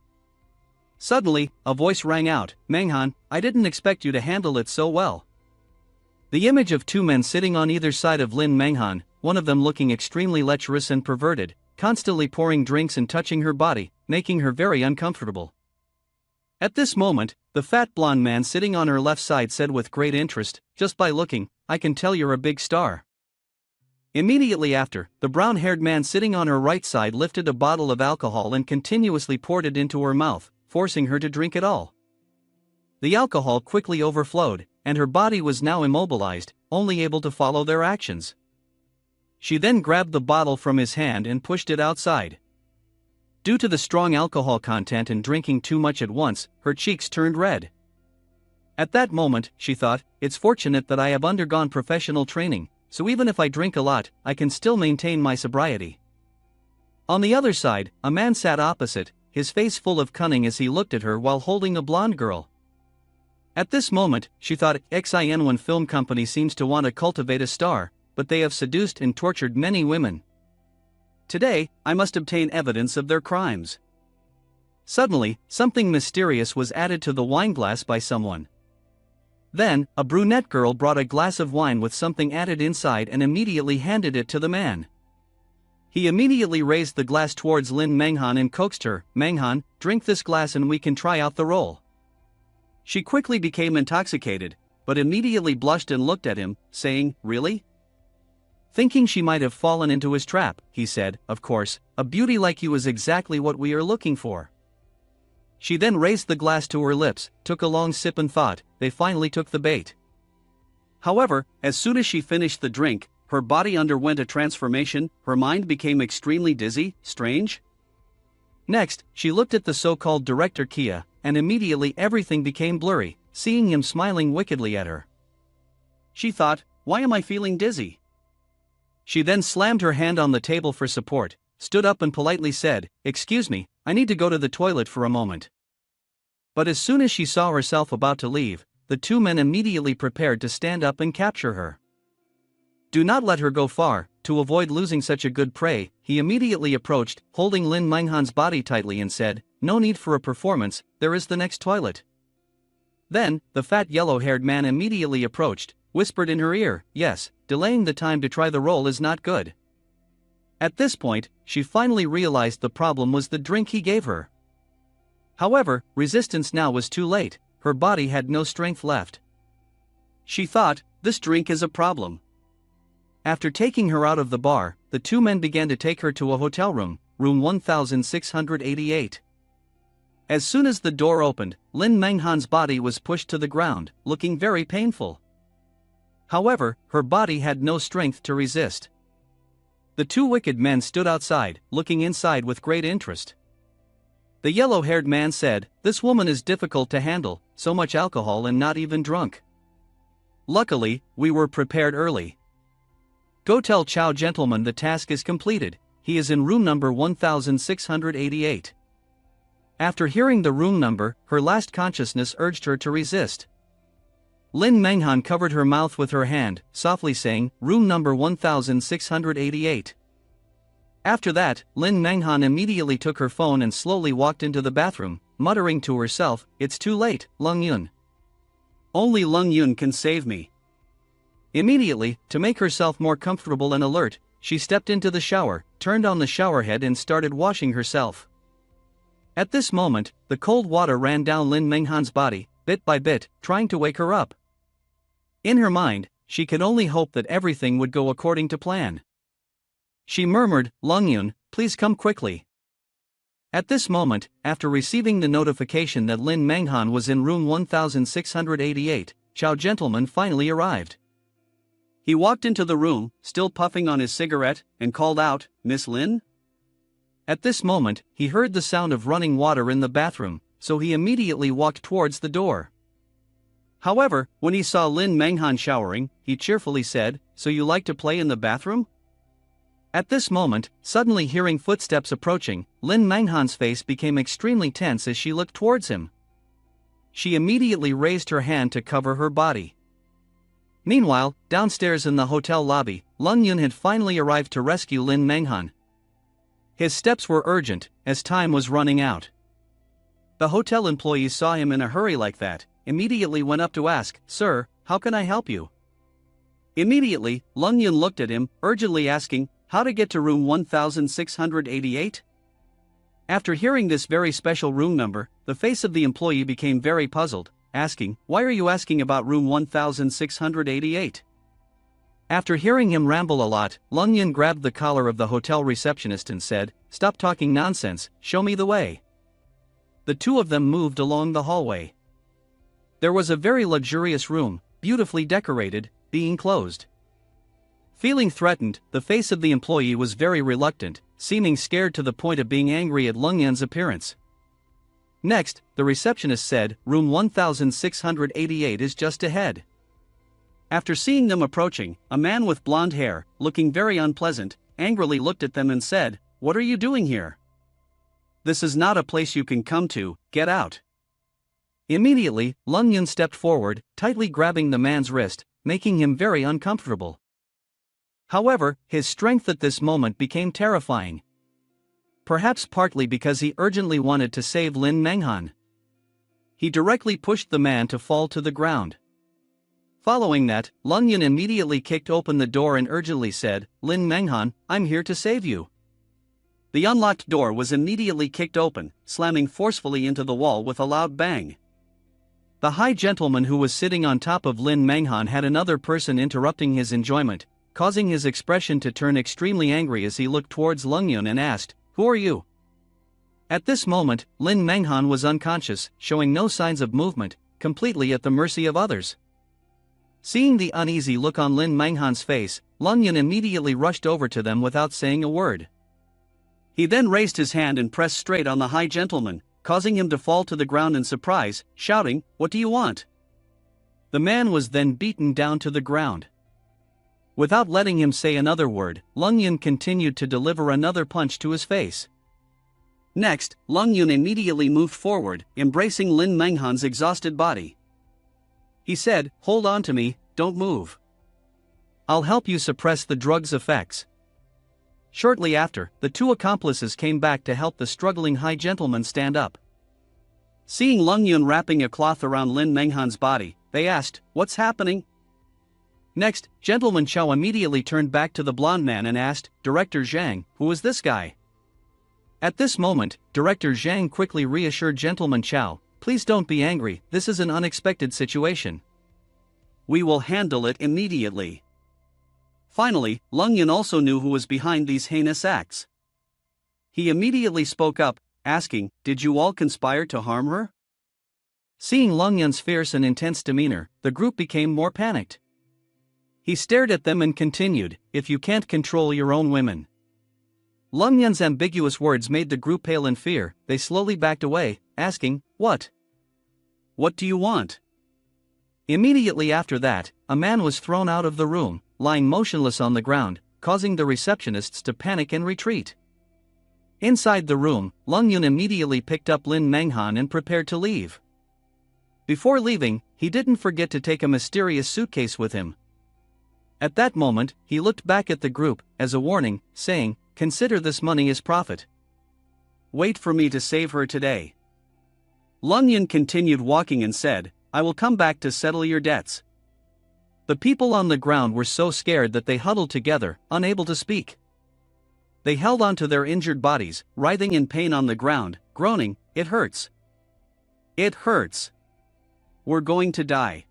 Suddenly, a voice rang out, "Menghan, I didn't expect you to handle it so well." The image of two men sitting on either side of Lin Menghan, one of them looking extremely lecherous and perverted, constantly pouring drinks and touching her body, making her very uncomfortable. At this moment, the fat blonde man sitting on her left side said with great interest, "Just by looking, I can tell you're a big star." Immediately after, the brown-haired man sitting on her right side lifted a bottle of alcohol and continuously poured it into her mouth, forcing her to drink it all. The alcohol quickly overflowed, and her body was now immobilized, only able to follow their actions. She then grabbed the bottle from his hand and pushed it outside. Due to the strong alcohol content and drinking too much at once, her cheeks turned red. At that moment, she thought, "It's fortunate that I have undergone professional training, so even if I drink a lot, I can still maintain my sobriety." On the other side, a man sat opposite, his face full of cunning as he looked at her while holding a blonde girl. At this moment, she thought, XIN1 Film Company seems to want to cultivate a star, but they have seduced and tortured many women. Today, I must obtain evidence of their crimes. Suddenly, something mysterious was added to the wine glass by someone. Then, a brunette girl brought a glass of wine with something added inside and immediately handed it to the man. He immediately raised the glass towards Lin Menghan and coaxed her, "Menghan, drink this glass and we can try out the role." She quickly became intoxicated, but immediately blushed and looked at him, saying, "Really?" Thinking she might have fallen into his trap, he said, "Of course, a beauty like you is exactly what we are looking for." She then raised the glass to her lips, took a long sip and thought, they finally took the bait. However, as soon as she finished the drink, her body underwent a transformation, her mind became extremely dizzy, strange. Next, she looked at the so-called director Kia, and immediately everything became blurry, seeing him smiling wickedly at her. She thought, why am I feeling dizzy? She then slammed her hand on the table for support, stood up and politely said, "Excuse me, I need to go to the toilet for a moment." But as soon as she saw herself about to leave, the two men immediately prepared to stand up and capture her. Do not let her go far. To avoid losing such a good prey, he immediately approached, holding Lin Menghan's body tightly and said, "No need for a performance, there is the next toilet." Then, the fat yellow-haired man immediately approached, whispered in her ear, "Yes, delaying the time to try the role is not good." At this point, she finally realized the problem was the drink he gave her. However, resistance now was too late, her body had no strength left. She thought, this drink is a problem. After taking her out of the bar, the two men began to take her to a hotel room, room 1688. As soon as the door opened, Lin Menghan's body was pushed to the ground, looking very painful. However, her body had no strength to resist. The two wicked men stood outside, looking inside with great interest. The yellow-haired man said, "This woman is difficult to handle, so much alcohol and not even drunk. Luckily, we were prepared early. Go tell Chow gentleman the task is completed, he is in room number 1688. After hearing the room number, her last consciousness urged her to resist. Lin Menghan covered her mouth with her hand, softly saying, "Room number 1688. After that, Lin Menghan immediately took her phone and slowly walked into the bathroom, muttering to herself, "It's too late, Lung Yun. Only Lung Yun can save me." Immediately, to make herself more comfortable and alert, she stepped into the shower, turned on the shower head and started washing herself. At this moment, the cold water ran down Lin Menghan's body, bit by bit, trying to wake her up. In her mind, she could only hope that everything would go according to plan. She murmured, "Lung Yun, please come quickly." At this moment, after receiving the notification that Lin Menghan was in room 1688, Chow gentleman finally arrived. He walked into the room, still puffing on his cigarette, and called out, "Miss Lin?" At this moment, he heard the sound of running water in the bathroom, so he immediately walked towards the door. However, when he saw Lin Menghan showering, he cheerfully said, "So you like to play in the bathroom?" At this moment, suddenly hearing footsteps approaching, Lin Menghan's face became extremely tense as she looked towards him. She immediately raised her hand to cover her body. Meanwhile, downstairs in the hotel lobby, Lung Yun had finally arrived to rescue Lin Menghan. His steps were urgent, as time was running out. The hotel employees saw him in a hurry like that, immediately went up to ask, "Sir, how can I help you?" Immediately, Lung Yun looked at him, urgently asking, "How to get to room 1688? After hearing this very special room number, the face of the employee became very puzzled, asking, "Why are you asking about room 1688? After hearing him ramble a lot, Lung Yun grabbed the collar of the hotel receptionist and said, "Stop talking nonsense, show me the way." The two of them moved along the hallway. There was a very luxurious room, beautifully decorated, being closed. Feeling threatened, the face of the employee was very reluctant, seeming scared to the point of being angry at Lung Yun's appearance. Next, the receptionist said, "Room 1688 is just ahead." After seeing them approaching, a man with blonde hair, looking very unpleasant, angrily looked at them and said, "What are you doing here? This is not a place you can come to, get out." Immediately, Lung Yun stepped forward, tightly grabbing the man's wrist, making him very uncomfortable. However, his strength at this moment became terrifying. Perhaps partly because he urgently wanted to save Lin Menghan. He directly pushed the man to fall to the ground. Following that, Lung Yun immediately kicked open the door and urgently said, "Lin Menghan, I'm here to save you." The unlocked door was immediately kicked open, slamming forcefully into the wall with a loud bang. The high gentleman who was sitting on top of Lin Menghan had another person interrupting his enjoyment, causing his expression to turn extremely angry as he looked towards Lung Yun and asked, "Who are you?" At this moment, Lin Menghan was unconscious, showing no signs of movement, completely at the mercy of others. Seeing the uneasy look on Lin Menghan's face, Lung Yun immediately rushed over to them without saying a word. He then raised his hand and pressed straight on the high gentleman, causing him to fall to the ground in surprise, shouting, "What do you want?" The man was then beaten down to the ground. Without letting him say another word, Lung Yun continued to deliver another punch to his face. Next, Lung Yun immediately moved forward, embracing Lin Menghan's exhausted body. He said, "Hold on to me, don't move. I'll help you suppress the drug's effects." Shortly after, the two accomplices came back to help the struggling high gentleman stand up. Seeing Lung Yun wrapping a cloth around Lin Menghan's body, they asked, "What's happening?" Next, Gentleman Chow immediately turned back to the blonde man and asked, "Director Zhang, who is this guy?" At this moment, Director Zhang quickly reassured Gentleman Chow, "Please don't be angry, this is an unexpected situation. We will handle it immediately." Finally, Lung Yun also knew who was behind these heinous acts. He immediately spoke up, asking, "Did you all conspire to harm her?" Seeing Lung Yun's fierce and intense demeanor, the group became more panicked. He stared at them and continued, "If you can't control your own women." Lung Yun's ambiguous words made the group pale in fear. They slowly backed away, asking, "What? What do you want?" Immediately after that, a man was thrown out of the room, lying motionless on the ground, causing the receptionists to panic and retreat. Inside the room, Lung Yun immediately picked up Lin Menghan and prepared to leave. Before leaving, he didn't forget to take a mysterious suitcase with him. At that moment, he looked back at the group, as a warning, saying, "Consider this money as profit. Wait for me to save her today." Lung Yun continued walking and said, "I will come back to settle your debts." The people on the ground were so scared that they huddled together, unable to speak. They held onto their injured bodies, writhing in pain on the ground, groaning, "It hurts. It hurts. We're going to die."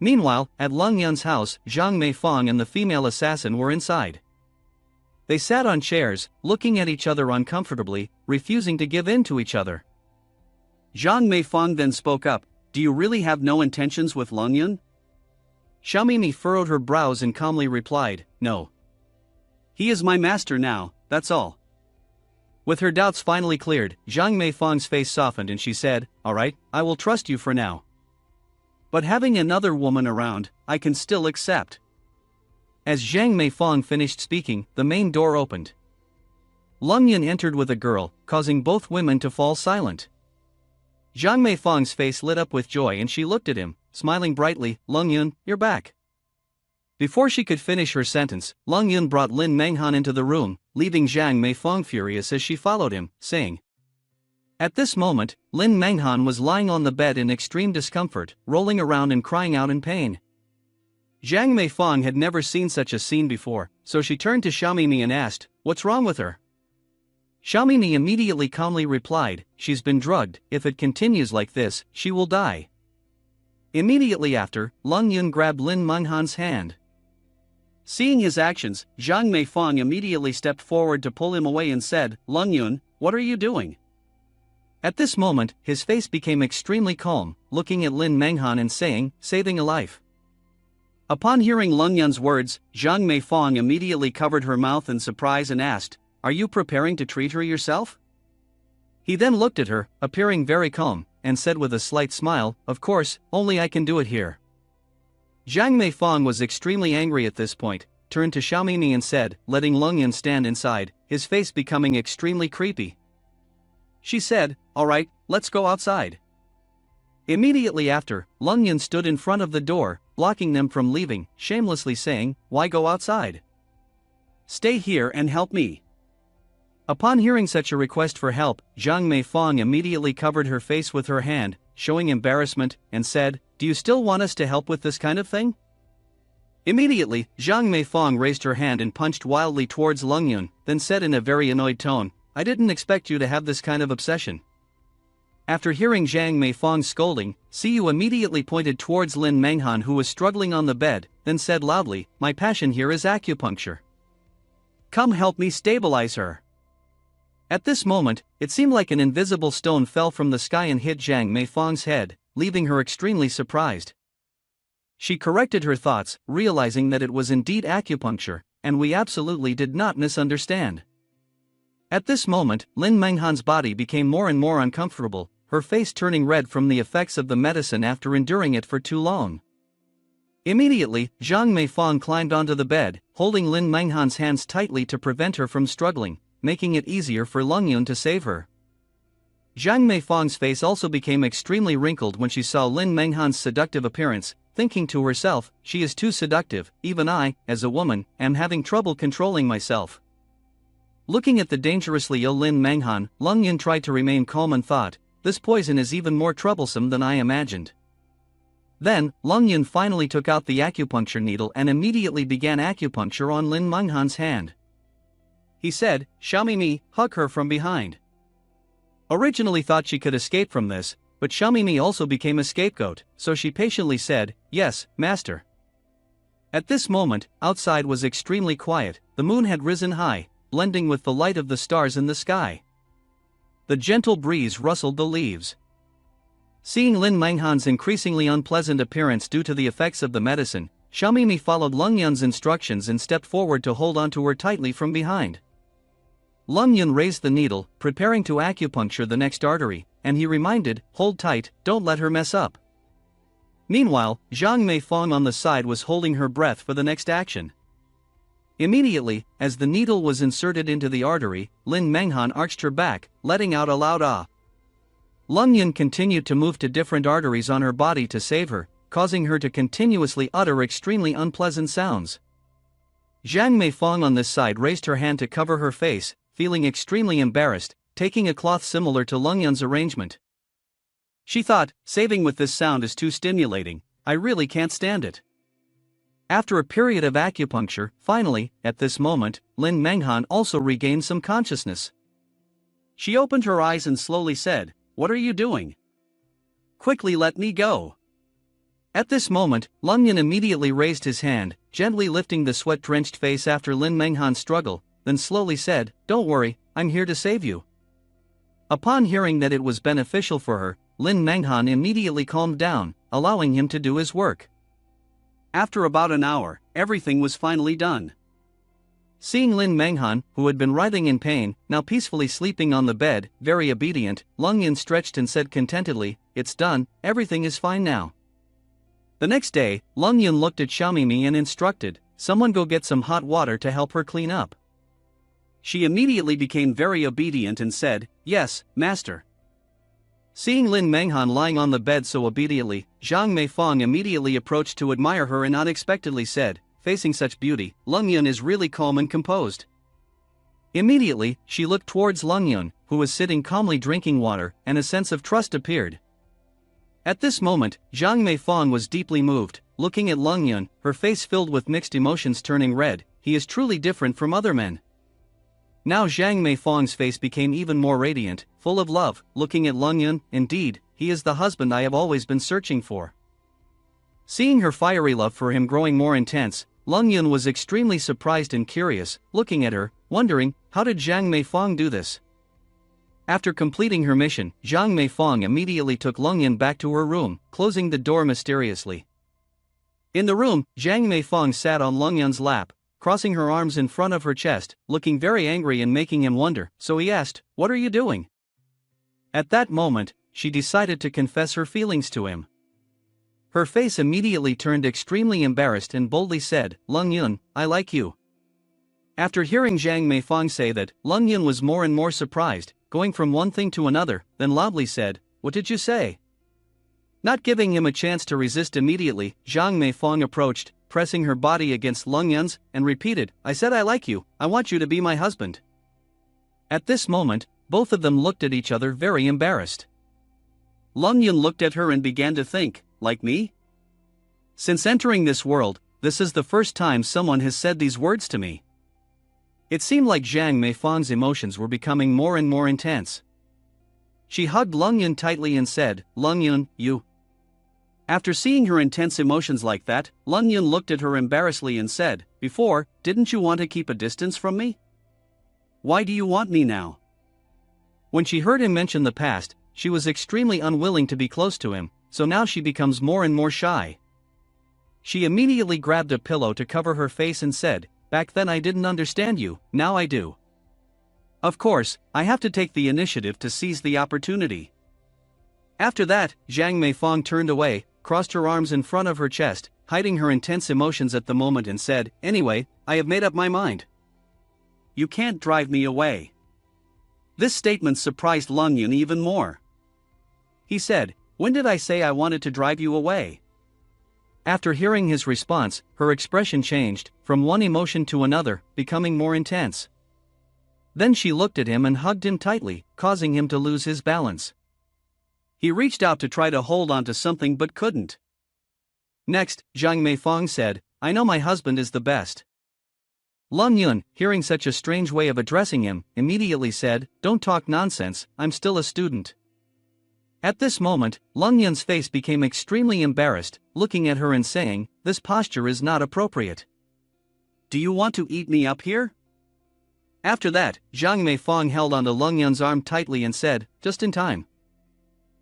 Meanwhile, at Lung Yun's house, Zhang Meifeng and the female assassin were inside. They sat on chairs, looking at each other uncomfortably, refusing to give in to each other. Zhang Meifeng then spoke up, "Do you really have no intentions with Lung Yun?" Xiaomimi furrowed her brows and calmly replied, "No. He is my master now, that's all." With her doubts finally cleared, Zhang Meifeng's face softened and she said, "All right, I will trust you for now. But having another woman around, I can still accept." As Zhang Meifeng finished speaking, the main door opened. Lung Yun entered with a girl, causing both women to fall silent. Zhang Meifeng's face lit up with joy and she looked at him, smiling brightly, "Lung Yun, you're back." Before she could finish her sentence, Lung Yun brought Lin Menghan into the room, leaving Zhang Meifeng furious as she followed him, saying. At this moment, Lin Menghan was lying on the bed in extreme discomfort, rolling around and crying out in pain. Zhang Meifeng had never seen such a scene before, so she turned to Xiaomimi and asked, "What's wrong with her?" Xiaomimi immediately calmly replied, "She's been drugged, if it continues like this, she will die." Immediately after, Lung Yun grabbed Lin Menghan's hand. Seeing his actions, Zhang Meifeng immediately stepped forward to pull him away and said, "Lung Yun, what are you doing?" At this moment, his face became extremely calm, looking at Lin Menghan and saying, "Saving a life." Upon hearing Lung Yun's words, Zhang Meifeng immediately covered her mouth in surprise and asked, "Are you preparing to treat her yourself?" He then looked at her, appearing very calm, and said with a slight smile, "Of course, only I can do it here." Zhang Meifeng was extremely angry at this point, turned to Xiaomimi and said, letting Lung Yun stand inside, his face becoming extremely creepy. She said, "All right, let's go outside." Immediately after, Lung Yun stood in front of the door, blocking them from leaving, shamelessly saying, "Why go outside? Stay here and help me." Upon hearing such a request for help, Zhang Meifeng immediately covered her face with her hand, showing embarrassment, and said, "Do you still want us to help with this kind of thing?" Immediately, Zhang Meifeng raised her hand and punched wildly towards Lung Yun, then said in a very annoyed tone, "I didn't expect you to have this kind of obsession." After hearing Zhang Meifang's scolding, Siyu immediately pointed towards Lin Menghan, who was struggling on the bed, then said loudly, "My passion here is acupuncture. Come help me stabilize her." At this moment, it seemed like an invisible stone fell from the sky and hit Zhang Meifang's head, leaving her extremely surprised. She corrected her thoughts, realizing that it was indeed acupuncture, and we absolutely did not misunderstand. At this moment, Lin Menghan's body became more and more uncomfortable, her face turning red from the effects of the medicine after enduring it for too long. Immediately, Zhang Meifang climbed onto the bed, holding Lin Menghan's hands tightly to prevent her from struggling, making it easier for Lung Yun to save her. Zhang Meifang's face also became extremely wrinkled when she saw Lin Menghan's seductive appearance, thinking to herself, "She is too seductive, even I, as a woman, am having trouble controlling myself." Looking at the dangerously ill Lin Menghan, Lung Yun tried to remain calm and thought, "This poison is even more troublesome than I imagined." Then, Lung Yun finally took out the acupuncture needle and immediately began acupuncture on Lin Menghan's hand. He said, "Xiaomi Mi, hug her from behind." Originally thought she could escape from this, but Xiaomi Mi also became a scapegoat, so she patiently said, "Yes, master." At this moment, outside was extremely quiet, the moon had risen high, blending with the light of the stars in the sky. The gentle breeze rustled the leaves. Seeing Lin Menghan's increasingly unpleasant appearance due to the effects of the medicine, Xiaomi Mi followed Lung Yun's instructions and stepped forward to hold onto her tightly from behind. Lung Yun raised the needle, preparing to acupuncture the next artery, and he reminded, "Hold tight, don't let her mess up." Meanwhile, Zhang Meifang on the side was holding her breath for the next action. Immediately, as the needle was inserted into the artery, Lin Menghan arched her back, letting out a loud "ah." Lung Yun continued to move to different arteries on her body to save her, causing her to continuously utter extremely unpleasant sounds. Zhang Meifang on this side raised her hand to cover her face, feeling extremely embarrassed, taking a cloth similar to Lung Yun's arrangement. She thought, "Saving with this sound is too stimulating, I really can't stand it." After a period of acupuncture, finally, at this moment, Lin Menghan also regained some consciousness. She opened her eyes and slowly said, "What are you doing? Quickly let me go." At this moment, Lung Yun immediately raised his hand, gently lifting the sweat-drenched face after Lin Menghan's struggle, then slowly said, "Don't worry, I'm here to save you." Upon hearing that it was beneficial for her, Lin Menghan immediately calmed down, allowing him to do his work. After about an hour, everything was finally done. Seeing Lin Menghan, who had been writhing in pain, now peacefully sleeping on the bed, very obedient, Lung Yun stretched and said contentedly, "It's done, everything is fine now." The next day, Lung Yun looked at Xiaomi Mi and instructed, "Someone go get some hot water to help her clean up." She immediately became very obedient and said, "Yes, master." Seeing Lin Menghan lying on the bed so obediently, Zhang Meifang immediately approached to admire her and unexpectedly said, "Facing such beauty, Lung Yun is really calm and composed." Immediately, she looked towards Lung Yun, who was sitting calmly drinking water, and a sense of trust appeared. At this moment, Zhang Meifang was deeply moved, looking at Lung Yun, her face filled with mixed emotions turning red. "He is truly different from other men." Now Zhang Meifang's face became even more radiant, full of love, looking at Lung Yun. "Indeed, he is the husband I have always been searching for." Seeing her fiery love for him growing more intense, Lung Yun was extremely surprised and curious, looking at her, wondering, how did Zhang Meifang do this? After completing her mission, Zhang Meifang immediately took Lung Yun back to her room, closing the door mysteriously. In the room, Zhang Meifang sat on Lung Yun's lap, crossing her arms in front of her chest, looking very angry and making him wonder, so he asked, "What are you doing?" At that moment, she decided to confess her feelings to him. Her face immediately turned extremely embarrassed and boldly said, "Lung Yun, I like you." After hearing Zhang Meifang say that, Lung Yun was more and more surprised, going from one thing to another, then loudly said, "What did you say?" Not giving him a chance to resist immediately, Zhang Meifang approached, pressing her body against Lung Yun's, and repeated, "I said I like you, I want you to be my husband." At this moment, both of them looked at each other very embarrassed. Lung Yun looked at her and began to think, "Like me? Since entering this world, this is the first time someone has said these words to me." It seemed like Zhang Meifang's emotions were becoming more and more intense. She hugged Lung Yun tightly and said, "Lung Yun, you." After seeing her intense emotions like that, Lung Yun looked at her embarrassedly and said, "Before, didn't you want to keep a distance from me? Why do you want me now?" When she heard him mention the past, she was extremely unwilling to be close to him, so now she becomes more and more shy. She immediately grabbed a pillow to cover her face and said, "Back then I didn't understand you, now I do. Of course, I have to take the initiative to seize the opportunity." After that, Zhang Meifang turned away, crossed her arms in front of her chest, hiding her intense emotions at the moment and said, "Anyway, I have made up my mind. You can't drive me away." This statement surprised Lung Yun even more. He said, "When did I say I wanted to drive you away?" After hearing his response, her expression changed, from one emotion to another, becoming more intense. Then she looked at him and hugged him tightly, causing him to lose his balance. He reached out to try to hold on to something but couldn't. Next, Zhang Meifang said, "I know my husband is the best." Lung Yun, hearing such a strange way of addressing him, immediately said, "Don't talk nonsense, I'm still a student." At this moment, Lung Yun's face became extremely embarrassed, looking at her and saying, "This posture is not appropriate. Do you want to eat me up here?" After that, Zhang Meifang held onto Lung Yun's arm tightly and said, "Just in time."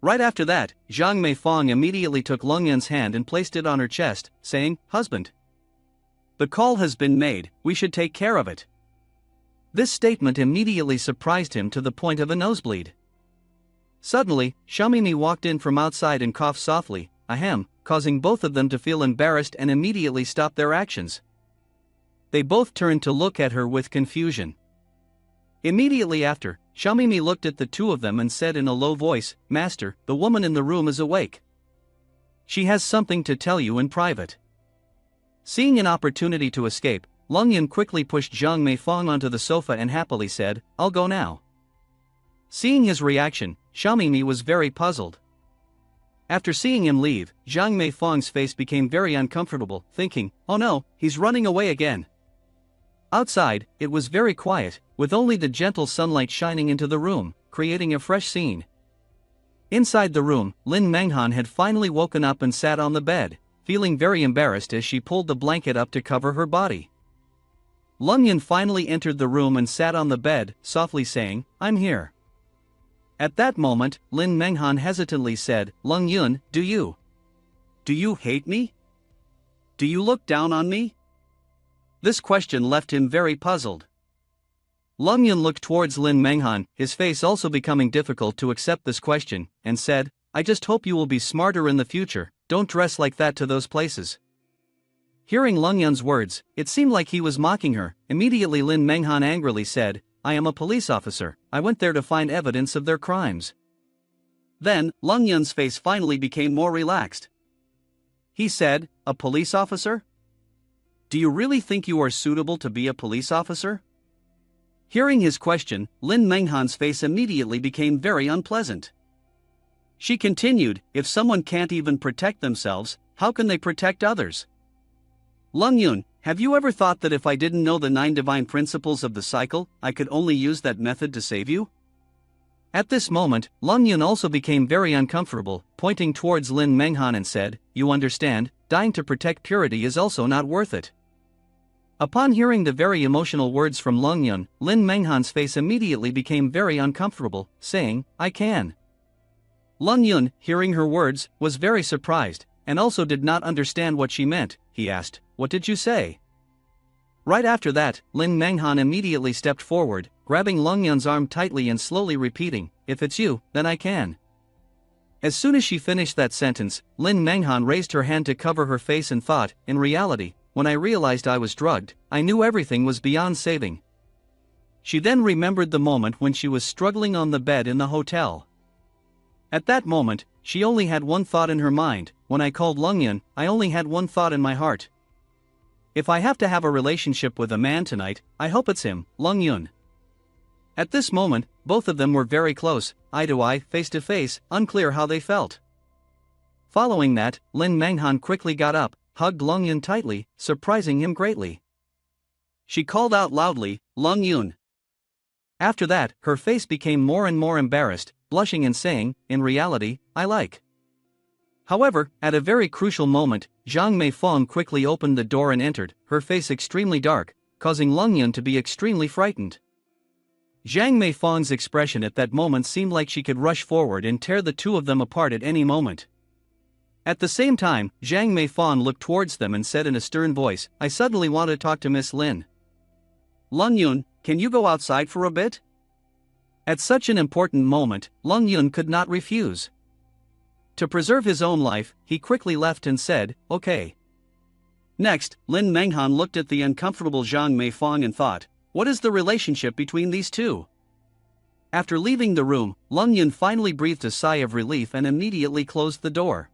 Right after that, Zhang Meifang immediately took Lung Yun's hand and placed it on her chest, saying, "Husband, the call has been made, we should take care of it." This statement immediately surprised him to the point of a nosebleed. Suddenly, Xiaomimi walked in from outside and coughed softly, ahem, causing both of them to feel embarrassed and immediately stop their actions. They both turned to look at her with confusion. Immediately after, Xiaomimi looked at the two of them and said in a low voice, "Master, the woman in the room is awake. She has something to tell you in private." Seeing an opportunity to escape, Lung Yun quickly pushed Zhang Meifang onto the sofa and happily said, "I'll go now." Seeing his reaction, Xiaomimi was very puzzled. After seeing him leave, Zhang Meifang's face became very uncomfortable, thinking, "Oh no, he's running away again." Outside, it was very quiet, with only the gentle sunlight shining into the room, creating a fresh scene. Inside the room, Lin Menghan had finally woken up and sat on the bed, feeling very embarrassed as she pulled the blanket up to cover her body. Lung Yun finally entered the room and sat on the bed, softly saying, "I'm here." At that moment, Lin Menghan hesitantly said, "Lung Yun, do you hate me? Do you look down on me?" This question left him very puzzled. Lung Yun looked towards Lin Menghan, his face also becoming difficult to accept this question, and said, "I just hope you will be smarter in the future, don't dress like that to those places." Hearing Lung Yun's words, it seemed like he was mocking her. Immediately Lin Menghan angrily said, "I am a police officer, I went there to find evidence of their crimes." Then, Lung Yun's face finally became more relaxed. He said, "A police officer? Do you really think you are suitable to be a police officer?" Hearing his question, Lin Menghan's face immediately became very unpleasant. She continued, "If someone can't even protect themselves, how can they protect others? Lung Yun, have you ever thought that if I didn't know the 9 divine principles of the cycle, I could only use that method to save you?" At this moment, Lung Yun also became very uncomfortable, pointing towards Lin Menghan and said, "You understand, dying to protect purity is also not worth it." Upon hearing the very emotional words from Lung Yun, Lin Menghan's face immediately became very uncomfortable, saying, "I can." Lung Yun, hearing her words, was very surprised, and also did not understand what she meant. He asked, "What did you say?" Right after that, Lin Menghan immediately stepped forward, grabbing Lung Yun's arm tightly and slowly repeating, "If it's you, then I can." As soon as she finished that sentence, Lin Menghan raised her hand to cover her face and thought, "In reality, when I realized I was drugged, I knew everything was beyond saving." She then remembered the moment when she was struggling on the bed in the hotel. At that moment, she only had one thought in her mind. "When I called Lung Yun, I only had one thought in my heart. If I have to have a relationship with a man tonight, I hope it's him, Lung Yun." At this moment, both of them were very close, eye to eye, face to face, unclear how they felt. Following that, Lin Menghan quickly got up, hugged Lung Yun tightly, surprising him greatly. She called out loudly, "Lung Yun." After that, her face became more and more embarrassed, blushing and saying, in reality, I like. However, at a very crucial moment, Zhang Meifeng quickly opened the door and entered, her face extremely dark, causing Lung Yun to be extremely frightened. Zhang Meifeng's expression at that moment seemed like she could rush forward and tear the two of them apart at any moment. At the same time, Zhang Meifeng looked towards them and said in a stern voice, I suddenly want to talk to Miss Lin. Lung Yun, can you go outside for a bit? At such an important moment, Lung Yun could not refuse. To preserve his own life, he quickly left and said, okay. Next, Lin Menghan looked at the uncomfortable Zhang Meifeng and thought, what is the relationship between these two? After leaving the room, Lung Yun finally breathed a sigh of relief and immediately closed the door.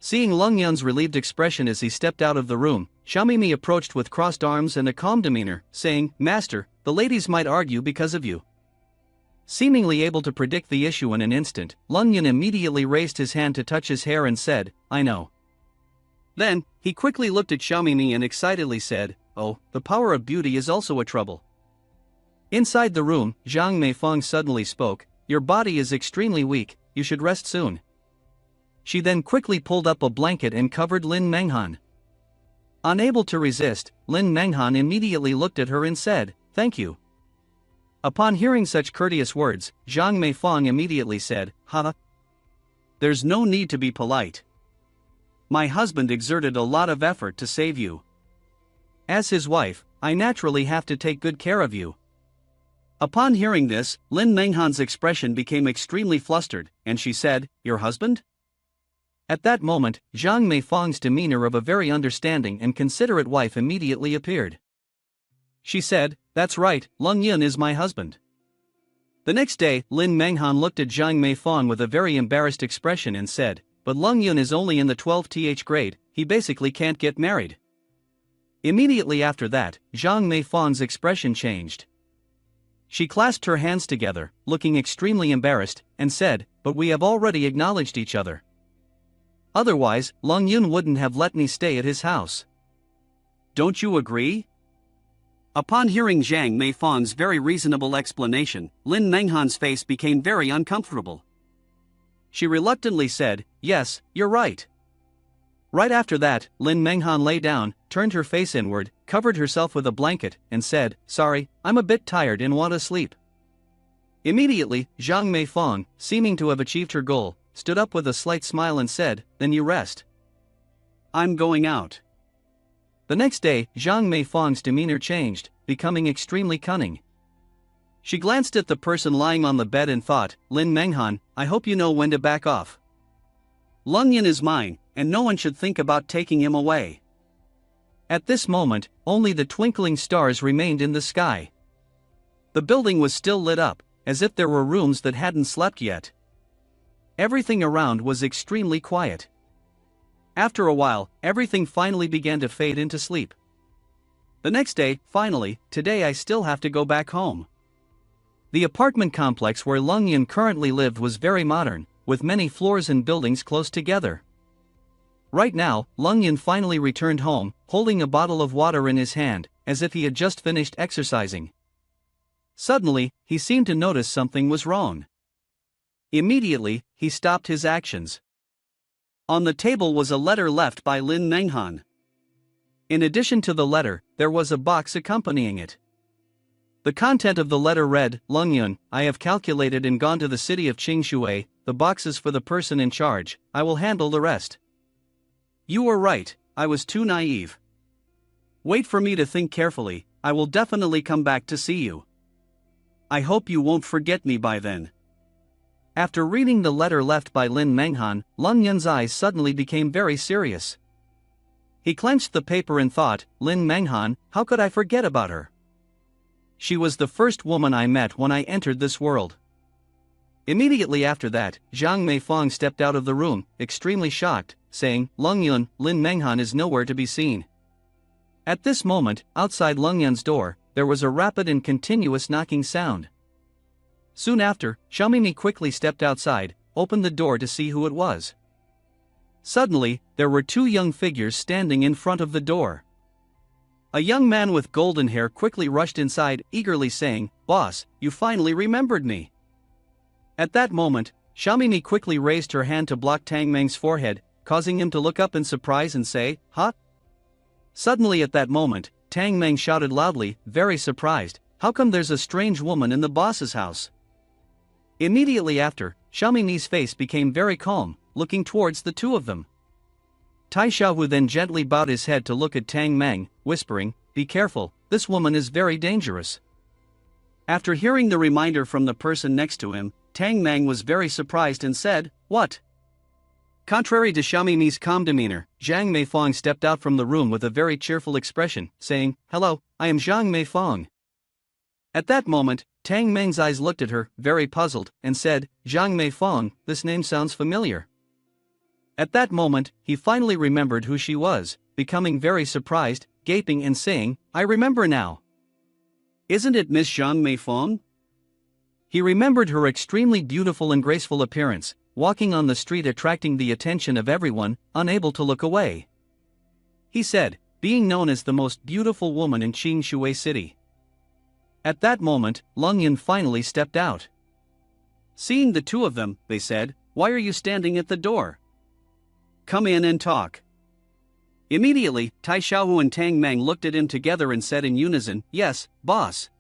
Seeing Lung Yun's relieved expression as he stepped out of the room, Xiaomimi approached with crossed arms and a calm demeanor, saying, Master, the ladies might argue because of you. Seemingly able to predict the issue in an instant, Lung Yun immediately raised his hand to touch his hair and said, I know. Then, he quickly looked at Xiaomimi and excitedly said, oh, the power of beauty is also a trouble. Inside the room, Zhang Meifeng suddenly spoke, your body is extremely weak, you should rest soon. She then quickly pulled up a blanket and covered Lin Menghan. Unable to resist, Lin Menghan immediately looked at her and said, thank you. Upon hearing such courteous words, Zhang Meifeng immediately said, Haha. There's no need to be polite. My husband exerted a lot of effort to save you. As his wife, I naturally have to take good care of you. Upon hearing this, Lin Menghan's expression became extremely flustered, and she said, your husband? At that moment, Zhang Meifeng's demeanor of a very understanding and considerate wife immediately appeared. She said, that's right, Lung Yun is my husband. The next day, Lin Menghan looked at Zhang Meifeng with a very embarrassed expression and said, but Lung Yun is only in the 12th grade, he basically can't get married. Immediately after that, Zhang Meifeng's expression changed. She clasped her hands together, looking extremely embarrassed, and said, but we have already acknowledged each other. Otherwise, Lung Yun wouldn't have let me stay at his house. Don't you agree? Upon hearing Zhang Meifeng's very reasonable explanation, Lin Menghan's face became very uncomfortable. She reluctantly said, yes, you're right. Right after that, Lin Menghan lay down, turned her face inward, covered herself with a blanket, and said, sorry, I'm a bit tired and want to sleep. Immediately, Zhang Meifeng, seeming to have achieved her goal, stood up with a slight smile and said, then you rest. I'm going out. The next day, Zhang Meifeng's demeanor changed, becoming extremely cunning. She glanced at the person lying on the bed and thought, Lin Menghan, I hope you know when to back off. Lung Yun is mine, and no one should think about taking him away. At this moment, only the twinkling stars remained in the sky. The building was still lit up, as if there were rooms that hadn't slept yet. Everything around was extremely quiet. After a while, everything finally began to fade into sleep. The next day, finally, today I still have to go back home. The apartment complex where Lung Yun currently lived was very modern, with many floors and buildings close together. Right now, Lung Yun finally returned home, holding a bottle of water in his hand, as if he had just finished exercising. Suddenly, he seemed to notice something was wrong. Immediately, he stopped his actions. On the table was a letter left by Lin Menghan. In addition to the letter, there was a box accompanying it. The content of the letter read, Lung Yun, I have calculated and gone to the city of Qingshui, the box is for the person in charge, I will handle the rest. You were right, I was too naive. Wait for me to think carefully, I will definitely come back to see you. I hope you won't forget me by then. After reading the letter left by Lin Menghan, Lung Yun's eyes suddenly became very serious. He clenched the paper and thought, Lin Menghan, how could I forget about her? She was the first woman I met when I entered this world. Immediately after that, Zhang Meifeng stepped out of the room, extremely shocked, saying, Lung Yun, Lin Menghan is nowhere to be seen. At this moment, outside Lung Yun's door, there was a rapid and continuous knocking sound. Soon after, Xiaomimi quickly stepped outside, opened the door to see who it was. Suddenly, there were two young figures standing in front of the door. A young man with golden hair quickly rushed inside, eagerly saying, Boss, you finally remembered me. At that moment, Xiaomimi quickly raised her hand to block Tang Meng's forehead, causing him to look up in surprise and say, "Huh?" Suddenly at that moment, Tang Meng shouted loudly, very surprised, "How come there's a strange woman in the boss's house?" Immediately after, Xiaomimi's face became very calm, looking towards the two of them. Tai Xiaohu then gently bowed his head to look at Tang Meng, whispering, "Be careful, this woman is very dangerous." After hearing the reminder from the person next to him, Tang Meng was very surprised and said, "What?" Contrary to Xiaomimi's calm demeanor, Zhang Meifeng stepped out from the room with a very cheerful expression, saying, "Hello, I am Zhang Meifeng." At that moment, Tang Meng's eyes looked at her, very puzzled, and said, "Zhang Meifeng, this name sounds familiar." At that moment, he finally remembered who she was, becoming very surprised, gaping and saying, "I remember now. Isn't it Miss Zhang Meifeng?" He remembered her extremely beautiful and graceful appearance, walking on the street attracting the attention of everyone, unable to look away. He said, being known as the most beautiful woman in Qingshui City. At that moment, Leng Yun finally stepped out. Seeing the two of them, they said, "Why are you standing at the door? Come in and talk." Immediately, Tai Xiaohu and Tang Meng looked at him together and said in unison, "Yes, boss."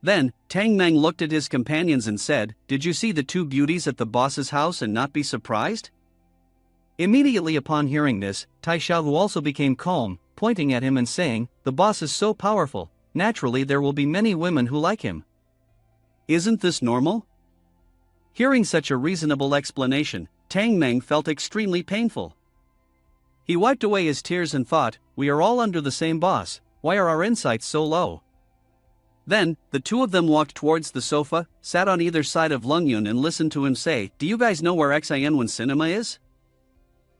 Then, Tang Meng looked at his companions and said, "Did you see the two beauties at the boss's house and not be surprised?" Immediately upon hearing this, Tai Xiaohu also became calm, pointing at him and saying, "The boss is so powerful, naturally there will be many women who like him. Isn't this normal?" Hearing such a reasonable explanation, Tang Meng felt extremely painful. He wiped away his tears and thought, "We are all under the same boss, why are our insights so low?" Then, the two of them walked towards the sofa, sat on either side of Leng Yun and listened to him say, "Do you guys know where Xianwen Cinema is?"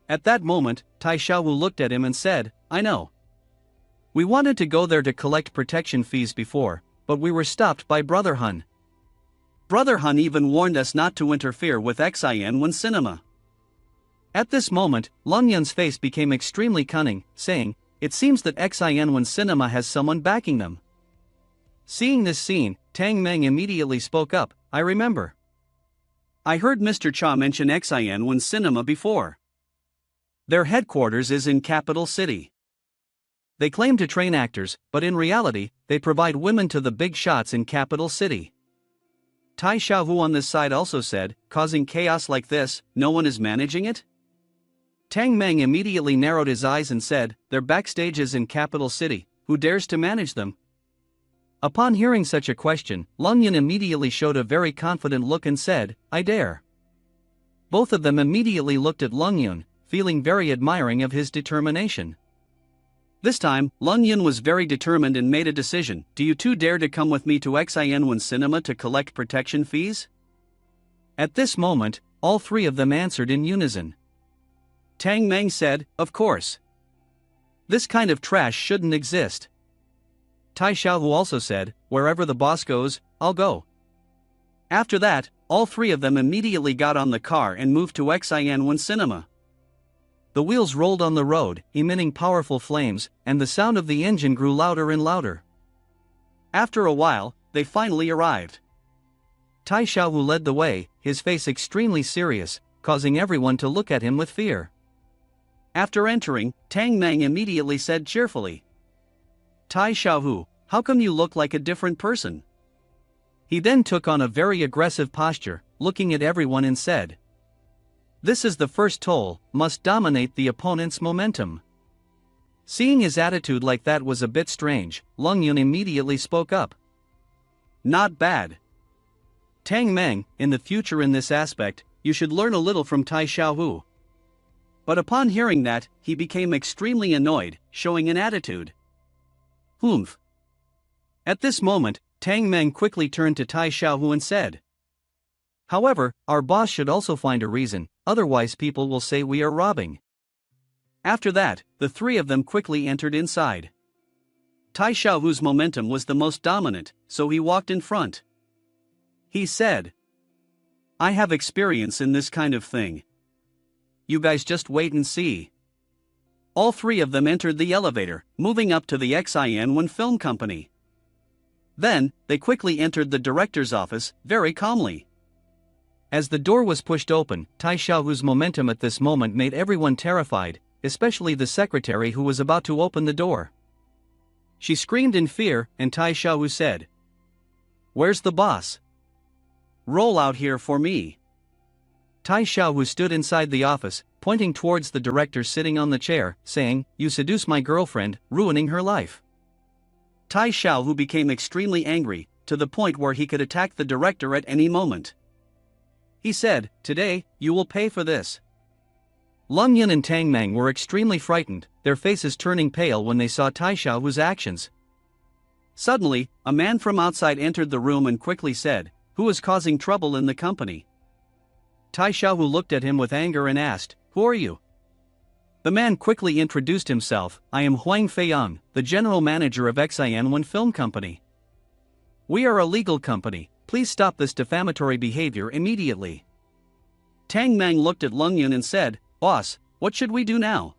At that moment, Tai Xiaohu looked at him and said, "I know. We wanted to go there to collect protection fees before, but we were stopped by Brother Hun. Brother Hun even warned us not to interfere with Xianwen Cinema." At this moment, Leng Yun's face became extremely cunning, saying, "It seems that Xianwen Cinema has someone backing them." Seeing this scene, Tang Meng immediately spoke up, "I remember. I heard Mr. Cha mention Xianwen Cinema before. Their headquarters is in Capital City. They claim to train actors, but in reality, they provide women to the big shots in Capital City." Tai Xiaohu on this side also said, "Causing chaos like this, no one is managing it?" Tang Meng immediately narrowed his eyes and said, "Their backstage is in Capital City, who dares to manage them?" Upon hearing such a question, Leng Yun immediately showed a very confident look and said, "I dare." Both of them immediately looked at Leng Yun, feeling very admiring of his determination. This time, Leng Yun was very determined and made a decision, "Do you two dare to come with me to Xianwen Cinema to collect protection fees?" At this moment, all three of them answered in unison. Tang Meng said, "Of course. This kind of trash shouldn't exist." Tai Xiaohu also said, "Wherever the boss goes, I'll go." After that, all three of them immediately got on the car and moved to Xianwen Cinema. The wheels rolled on the road, emitting powerful flames, and the sound of the engine grew louder and louder. After a while, they finally arrived. Tai Xiaohu led the way, his face extremely serious, causing everyone to look at him with fear. After entering, Tang Meng immediately said cheerfully, "Tai Xiaohu, how come you look like a different person?" He then took on a very aggressive posture, looking at everyone and said, "This is the first toll, must dominate the opponent's momentum." Seeing his attitude like that was a bit strange, Leng Yun immediately spoke up. "Not bad. Tang Meng, in the future in this aspect, you should learn a little from Tai Xiaohu." But upon hearing that, he became extremely annoyed, showing an attitude. "Humph." At this moment, Tang Meng quickly turned to Tai Xiaohu and said, "However, our boss should also find a reason, otherwise people will say we are robbing." After that, the three of them quickly entered inside. Tai Xiaohu's momentum was the most dominant, so he walked in front. He said, "I have experience in this kind of thing. You guys just wait and see." All three of them entered the elevator, moving up to the Xianwen Film Company. Then, they quickly entered the director's office, very calmly. As the door was pushed open, Tai Xiaohu's momentum at this moment made everyone terrified, especially the secretary who was about to open the door. She screamed in fear, and Tai Xiaohu said, "Where's the boss? Roll out here for me." Tai Xiaohu stood inside the office, pointing towards the director sitting on the chair, saying, "You seduce my girlfriend, ruining her life." Tai Xiaohu became extremely angry, to the point where he could attack the director at any moment. He said, "Today, you will pay for this." Lung Yun and Tang Meng were extremely frightened, their faces turning pale when they saw Tai Xiaohu's actions. Suddenly, a man from outside entered the room and quickly said, "Who is causing trouble in the company?" Tai Xiaohu looked at him with anger and asked, "Who are you?" The man quickly introduced himself, "I am Huang Feiyang, the general manager of Xianwen Film Company. We are a legal company, please stop this defamatory behavior immediately." Tang Meng looked at Lung Yun and said, "Boss, what should we do now?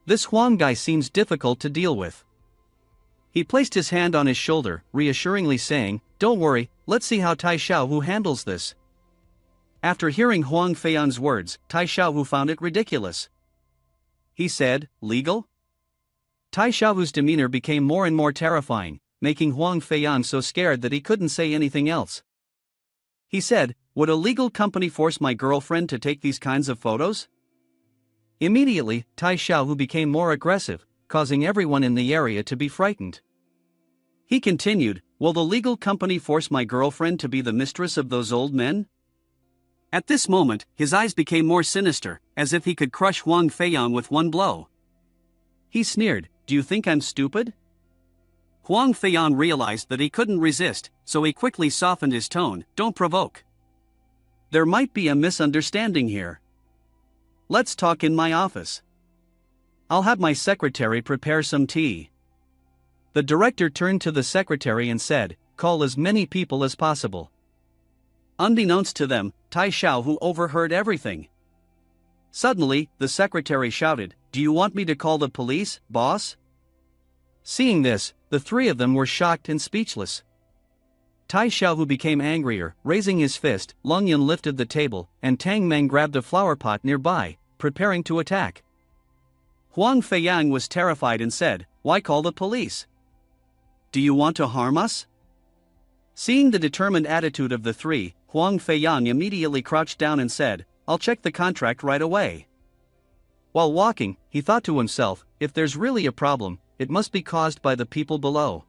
This Huang guy seems difficult to deal with." He placed his hand on his shoulder, reassuringly saying, "Don't worry, let's see how Tai Xiaohu handles this." After hearing Huang Feiyang's words, Tai Xiaohu found it ridiculous. He said, "Legal?" Tai Xiaohu's demeanor became more and more terrifying, making Huang Feiyang so scared that he couldn't say anything else. He said, "Would a legal company force my girlfriend to take these kinds of photos?" Immediately, Tai Xiaohu became more aggressive, causing everyone in the area to be frightened. He continued, "Will the legal company force my girlfriend to be the mistress of those old men?" At this moment, his eyes became more sinister, as if he could crush Huang Feiyang with one blow. He sneered, "Do you think I'm stupid?" Huang Feiyang realized that he couldn't resist, so he quickly softened his tone, "Don't provoke. There might be a misunderstanding here. Let's talk in my office. I'll have my secretary prepare some tea." The director turned to the secretary and said, "Call as many people as possible." Unbeknownst to them, Tai Xiaohu overheard everything. Suddenly, the secretary shouted, "Do you want me to call the police, boss?" Seeing this, the three of them were shocked and speechless. Tai Xiaohu became angrier, raising his fist. Lung Yun lifted the table, and Tang Meng grabbed a flower pot nearby, preparing to attack. Huang Feiyang was terrified and said, "Why call the police? Do you want to harm us?" Seeing the determined attitude of the three, Huang Feiyang immediately crouched down and said, "I'll check the contract right away." While walking, he thought to himself, if there's really a problem, it must be caused by the people below.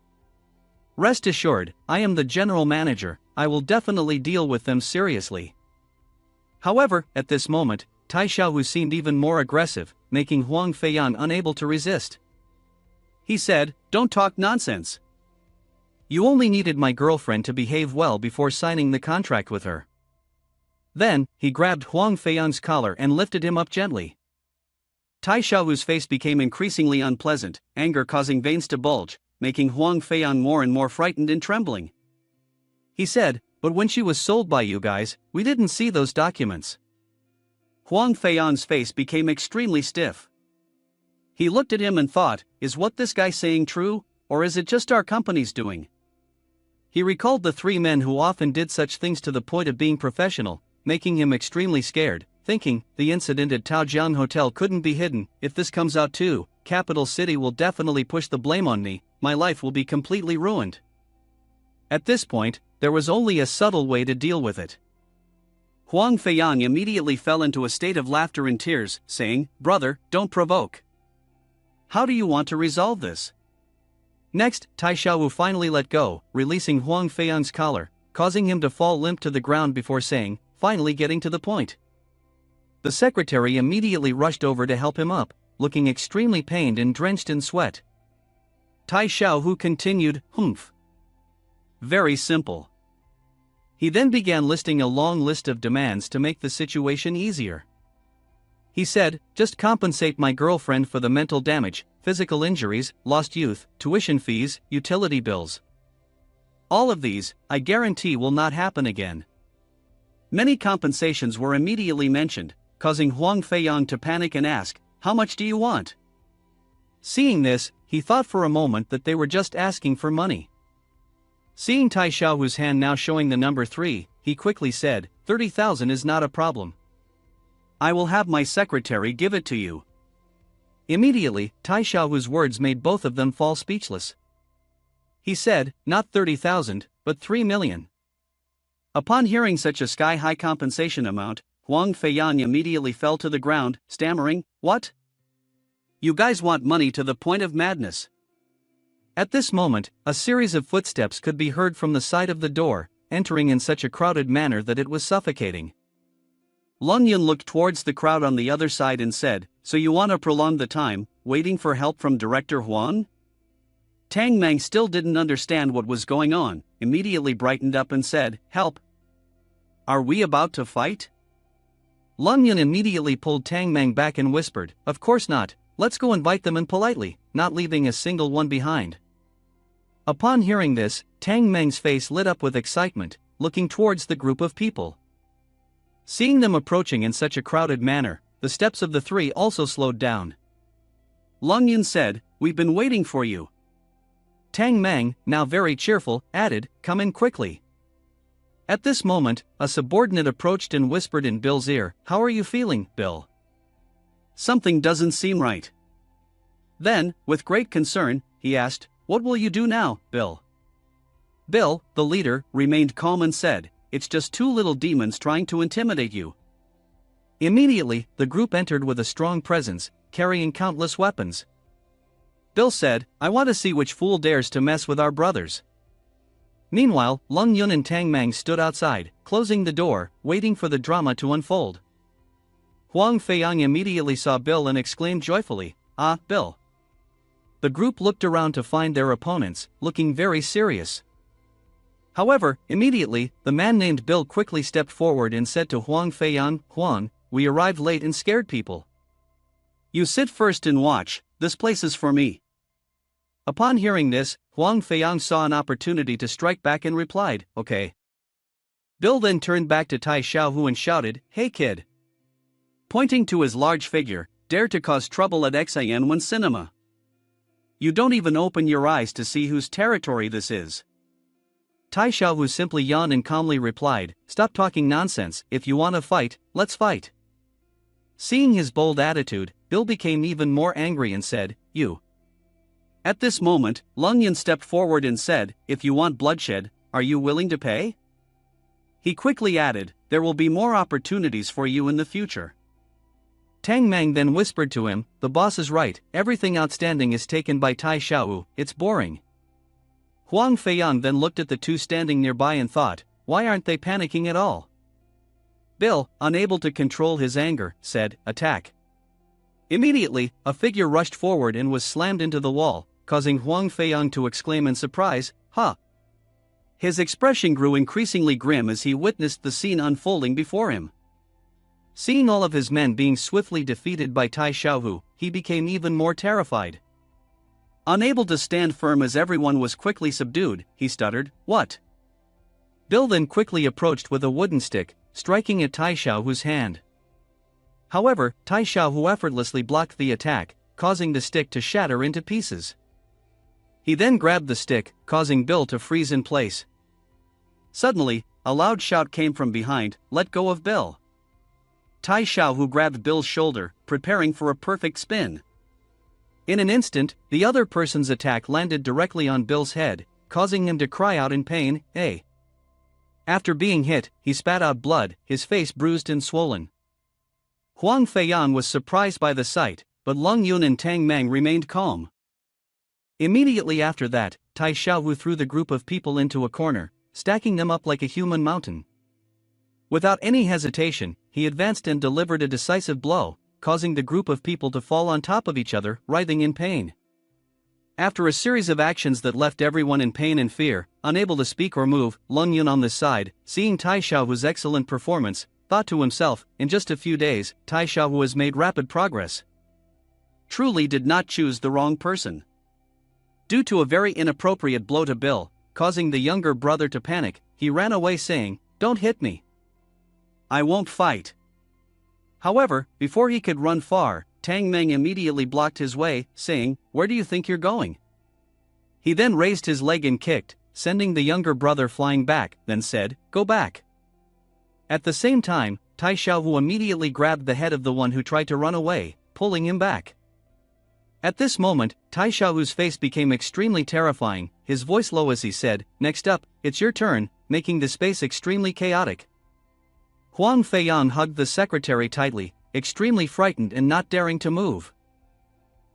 Rest assured, I am the general manager, I will definitely deal with them seriously. However, at this moment, Tai Xiaohu seemed even more aggressive, making Huang Feiyang unable to resist. He said, "Don't talk nonsense. You only needed my girlfriend to behave well before signing the contract with her." Then, he grabbed Huang Feiyang's collar and lifted him up gently. Tai Xiaohu's face became increasingly unpleasant, anger causing veins to bulge, making Huang Feiyang more and more frightened and trembling. He said, "But when she was sold by you guys, we didn't see those documents." Huang Feiyang's face became extremely stiff. He looked at him and thought, is what this guy saying true, or is it just our company's doing? He recalled the three men who often did such things to the point of being professional, making him extremely scared, thinking, the incident at Taojiang Hotel couldn't be hidden. If this comes out too, Capital City will definitely push the blame on me, my life will be completely ruined. At this point, there was only a subtle way to deal with it. Huang Feiyang immediately fell into a state of laughter and tears, saying, "Brother, don't provoke. How do you want to resolve this?" Next, Tai Xiaohu finally let go, releasing Huang Feiyang's collar, causing him to fall limp to the ground before saying, finally getting to the point. The secretary immediately rushed over to help him up, looking extremely pained and drenched in sweat. Tai Xiaohu continued, "Humph. Very simple." He then began listing a long list of demands to make the situation easier. He said, "Just compensate my girlfriend for the mental damage, physical injuries, lost youth, tuition fees, utility bills. All of these, I guarantee will not happen again." Many compensations were immediately mentioned, causing Huang Feiyang to panic and ask, "How much do you want?" Seeing this, he thought for a moment that they were just asking for money. Seeing Tai Xiaohu's hand now showing the number 3, he quickly said, 30,000 is not a problem. I will have my secretary give it to you. Immediately, Tai Xiaohu's words made both of them fall speechless. He said, not 30,000, but 3 million. Upon hearing such a sky-high compensation amount, Huang Feiyan immediately fell to the ground, stammering, "What? You guys want money to the point of madness." At this moment, a series of footsteps could be heard from the side of the door, entering in such a crowded manner that it was suffocating. Lung Yun looked towards the crowd on the other side and said, "So you want to prolong the time, waiting for help from Director Huang?" Tang Mang still didn't understand what was going on, immediately brightened up and said, "Help? Are we about to fight?" Lung Yun immediately pulled Tang Mang back and whispered, "Of course not, let's go invite them in politely, not leaving a single one behind." Upon hearing this, Tang Meng's face lit up with excitement, looking towards the group of people. Seeing them approaching in such a crowded manner, the steps of the three also slowed down. Lung Yun said, "We've been waiting for you." Tang Meng, now very cheerful, added, "Come in quickly." At this moment, a subordinate approached and whispered in Bill's ear, "How are you feeling, Bill? Something doesn't seem right." Then, with great concern, he asked, "What will you do now, Bill?" Bill, the leader, remained calm and said, "It's just two little demons trying to intimidate you." Immediately, the group entered with a strong presence, carrying countless weapons. Bill said, "I want to see which fool dares to mess with our brothers." Meanwhile, Lung Yun and Tang Mang stood outside, closing the door, waiting for the drama to unfold. Huang Feiyang immediately saw Bill and exclaimed joyfully, "Ah, Bill." The group looked around to find their opponents, looking very serious. However, immediately, the man named Bill quickly stepped forward and said to Huang Feiyang, "Huang, we arrived late and scared people. You sit first and watch, this place is for me." Upon hearing this, Huang Feiyang saw an opportunity to strike back and replied, "Okay." Bill then turned back to Tai Xiaohu and shouted, "Hey kid!" Pointing to his large figure, "Dare to cause trouble at Xian Cinema. You don't even open your eyes to see whose territory this is." Tai Xiaohu simply yawned and calmly replied, "Stop talking nonsense, if you want to fight, let's fight." Seeing his bold attitude, Bill became even more angry and said, "You." At this moment, Lung Yun stepped forward and said, "If you want bloodshed, are you willing to pay?" He quickly added, "There will be more opportunities for you in the future." Tang Mang then whispered to him, "The boss is right, everything outstanding is taken by Tai Xiaohu, it's boring." Huang Feiyang then looked at the two standing nearby and thought, why aren't they panicking at all? Bill, unable to control his anger, said, "Attack." Immediately, a figure rushed forward and was slammed into the wall, causing Huang Feiyang to exclaim in surprise, "Huh!" His expression grew increasingly grim as he witnessed the scene unfolding before him. Seeing all of his men being swiftly defeated by Tai Xiaohu, he became even more terrified. Unable to stand firm as everyone was quickly subdued, he stuttered, "What?" Bill then quickly approached with a wooden stick, striking at Tai Xiaohu's hand. However, Tai Xiaohu effortlessly blocked the attack, causing the stick to shatter into pieces. He then grabbed the stick, causing Bill to freeze in place. Suddenly, a loud shout came from behind, "Let go of Bill!" Tai Xiaohu grabbed Bill's shoulder, preparing for a perfect spin. In an instant, the other person's attack landed directly on Bill's head, causing him to cry out in pain, "Hey!" After being hit, he spat out blood, his face bruised and swollen. Huang Feiyang was surprised by the sight, but Lung Yun and Tang Mang remained calm. Immediately after that, Tai Xiaohu threw the group of people into a corner, stacking them up like a human mountain. Without any hesitation, he advanced and delivered a decisive blow, causing the group of people to fall on top of each other, writhing in pain. After a series of actions that left everyone in pain and fear, unable to speak or move, Lung Yun on this side, seeing Tai Xiaohu's excellent performance, thought to himself, in just a few days, Tai Xiaohu has made rapid progress. Truly did not choose the wrong person. Due to a very inappropriate blow to Bill, causing the younger brother to panic, he ran away saying, "Don't hit me. I won't fight." However, before he could run far, Tang Meng immediately blocked his way, saying, "Where do you think you're going?" He then raised his leg and kicked, sending the younger brother flying back, then said, "Go back." At the same time, Tai Xiaohu immediately grabbed the head of the one who tried to run away, pulling him back. At this moment, Tai Xiaohu's face became extremely terrifying, his voice low as he said, "Next up, it's your turn," making the space extremely chaotic. Huang Feiyang hugged the secretary tightly, extremely frightened and not daring to move.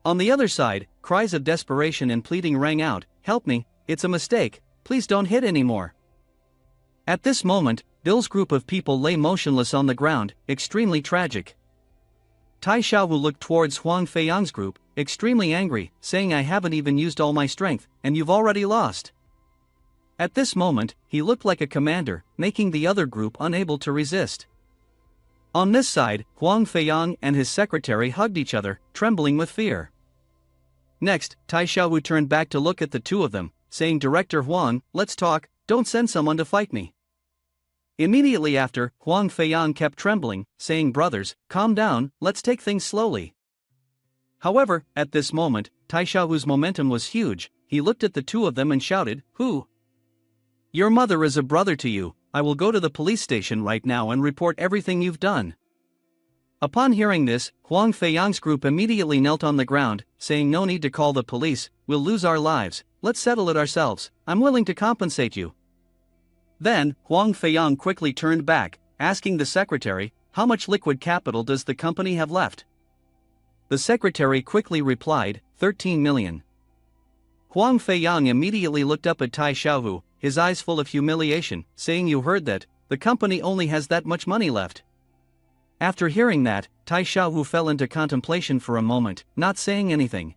On the other side, cries of desperation and pleading rang out, "Help me, it's a mistake, please don't hit anymore." At this moment, Bill's group of people lay motionless on the ground, extremely tragic. Tai Xiaohu looked towards Huang Feiyang's group, extremely angry, saying, "I haven't even used all my strength, and you've already lost." At this moment, he looked like a commander, making the other group unable to resist. On this side, Huang Feiyang and his secretary hugged each other, trembling with fear. Next, Tai Xiaohu turned back to look at the two of them, saying, "Director Huang, let's talk, don't send someone to fight me." Immediately after, Huang Feiyang kept trembling, saying, "Brothers, calm down, let's take things slowly." However, at this moment, Tai Xiaohu's momentum was huge. He looked at the two of them and shouted, "Who? Your mother is a brother to you. I will go to the police station right now and report everything you've done." Upon hearing this, Huang Feiyang's group immediately knelt on the ground, saying, "No need to call the police, we'll lose our lives, let's settle it ourselves, I'm willing to compensate you." Then, Huang Feiyang quickly turned back, asking the secretary, "How much liquid capital does the company have left?" The secretary quickly replied, 13 million. Huang Feiyang immediately looked up at Tai Xiaohu, his eyes full of humiliation, saying, "You heard that, the company only has that much money left." After hearing that, Tai Xiaohu fell into contemplation for a moment, not saying anything.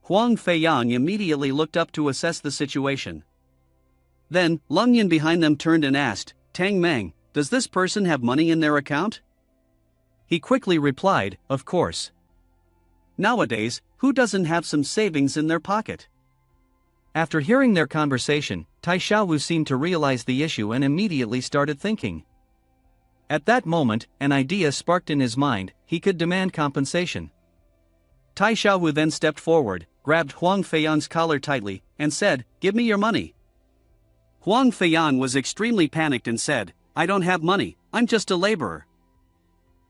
Huang Feiyang immediately looked up to assess the situation. Then, Lung Yin behind them turned and asked, "Tang Meng, does this person have money in their account?" He quickly replied, "Of course. Nowadays, who doesn't have some savings in their pocket?" After hearing their conversation, Tai Xiaohu seemed to realize the issue and immediately started thinking. At that moment, an idea sparked in his mind, he could demand compensation. Tai Xiaohu then stepped forward, grabbed Huang Feiyang's collar tightly, and said, "Give me your money." Huang Feiyang was extremely panicked and said, "I don't have money, I'm just a laborer."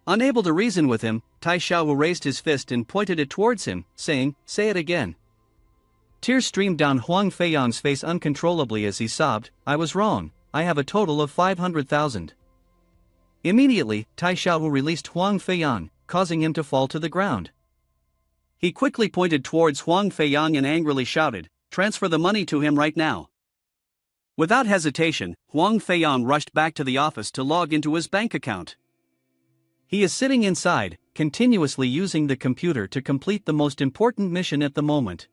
Unable to reason with him, Tai Xiaohu raised his fist and pointed it towards him, saying, "Say it again." Tears streamed down Huang Feiyang's face uncontrollably as he sobbed, "I was wrong, I have a total of 500,000. Immediately, Tai Xiaohu released Huang Feiyang, causing him to fall to the ground. He quickly pointed towards Huang Feiyang and angrily shouted, "Transfer the money to him right now." Without hesitation, Huang Feiyang rushed back to the office to log into his bank account. He is sitting inside, continuously using the computer to complete the most important mission at the moment.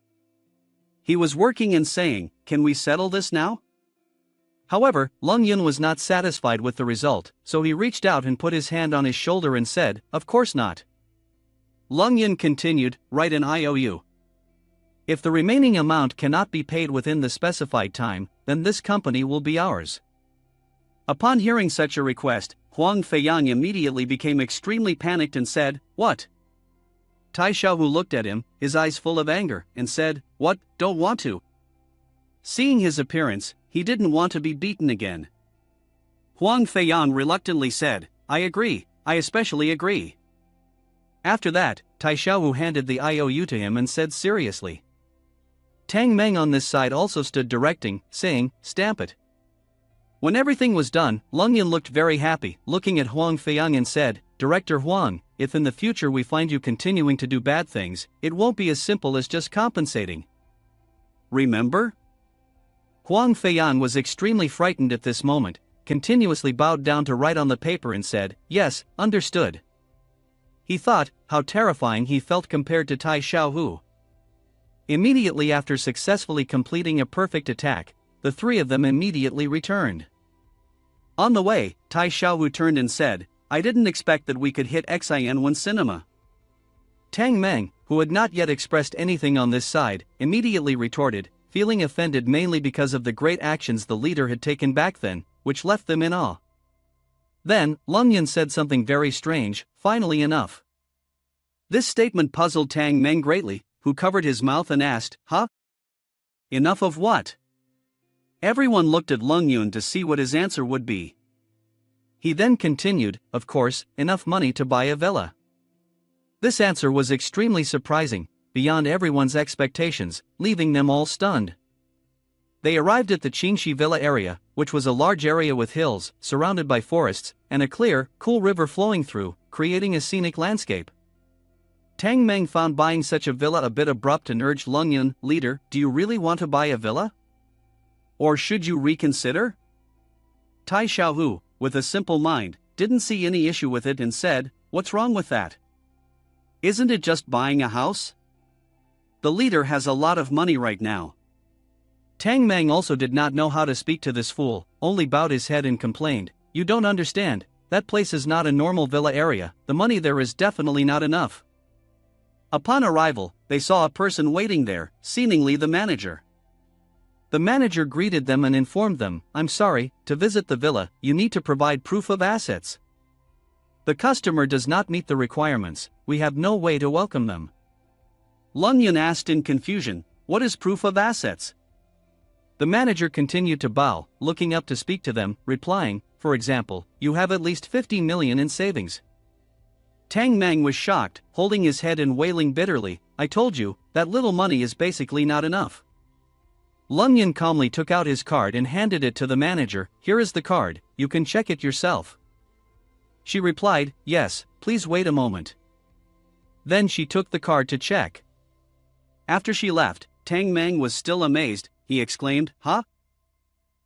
He was working and saying, "Can we settle this now?" However, Lung Yun was not satisfied with the result, so he reached out and put his hand on his shoulder and said, "Of course not." Lung Yun continued, "Write an IOU. If the remaining amount cannot be paid within the specified time, then this company will be ours." Upon hearing such a request, Huang Feiyang immediately became extremely panicked and said, "What?" Tai Xiaohu looked at him, his eyes full of anger, and said, "What, don't want to?" Seeing his appearance, he didn't want to be beaten again. Huang Feiyang reluctantly said, "I agree, I especially agree." After that, Tai Xiaohu handed the IOU to him and said seriously. Tang Meng on this side also stood directing, saying, "Stamp it." When everything was done, Lung Yin looked very happy, looking at Huang Feiyang and said, "Director Huang, if in the future we find you continuing to do bad things, it won't be as simple as just compensating. Remember?" Huang Feiyang was extremely frightened at this moment, continuously bowed down to write on the paper and said, "Yes, understood." He thought how terrifying he felt compared to Tai Xiaohu. Immediately after successfully completing a perfect attack, the three of them immediately returned. On the way, Tai Xiaohu turned and said, "I didn't expect that we could hit Xin1 Cinema." Tang Meng, who had not yet expressed anything on this side, immediately retorted, feeling offended mainly because of the great actions the leader had taken back then, which left them in awe. Then, Lung Yin said something very strange, "Finally enough." This statement puzzled Tang Meng greatly, who covered his mouth and asked, "Huh? Enough of what?" Everyone looked at Lung Yun to see what his answer would be. He then continued, of course, enough money to buy a villa. This answer was extremely surprising, beyond everyone's expectations, leaving them all stunned. They arrived at the Qingxi Villa area, which was a large area with hills, surrounded by forests, and a clear, cool river flowing through, creating a scenic landscape. Tang Meng found buying such a villa a bit abrupt and urged Lung Yun, "Leader, do you really want to buy a villa? Or should you reconsider?" Tai Xiaohu, with a simple mind, didn't see any issue with it and said, "What's wrong with that? Isn't it just buying a house? The leader has a lot of money right now." Tang Meng also did not know how to speak to this fool, only bowed his head and complained, "You don't understand, that place is not a normal villa area, the money there is definitely not enough." Upon arrival, they saw a person waiting there, seemingly the manager. The manager greeted them and informed them, "I'm sorry, to visit the villa, you need to provide proof of assets. The customer does not meet the requirements, we have no way to welcome them." Lung Yun asked in confusion, "What is proof of assets?" The manager continued to bow, looking up to speak to them, replying, "For example, you have at least 50 million in savings." Tang Meng was shocked, holding his head and wailing bitterly, "I told you, that little money is basically not enough." Lung Yun calmly took out his card and handed it to the manager, "Here is the card, you can check it yourself." She replied, "Yes, please wait a moment." Then she took the card to check. After she left, Tang Meng was still amazed. He exclaimed, "Huh?"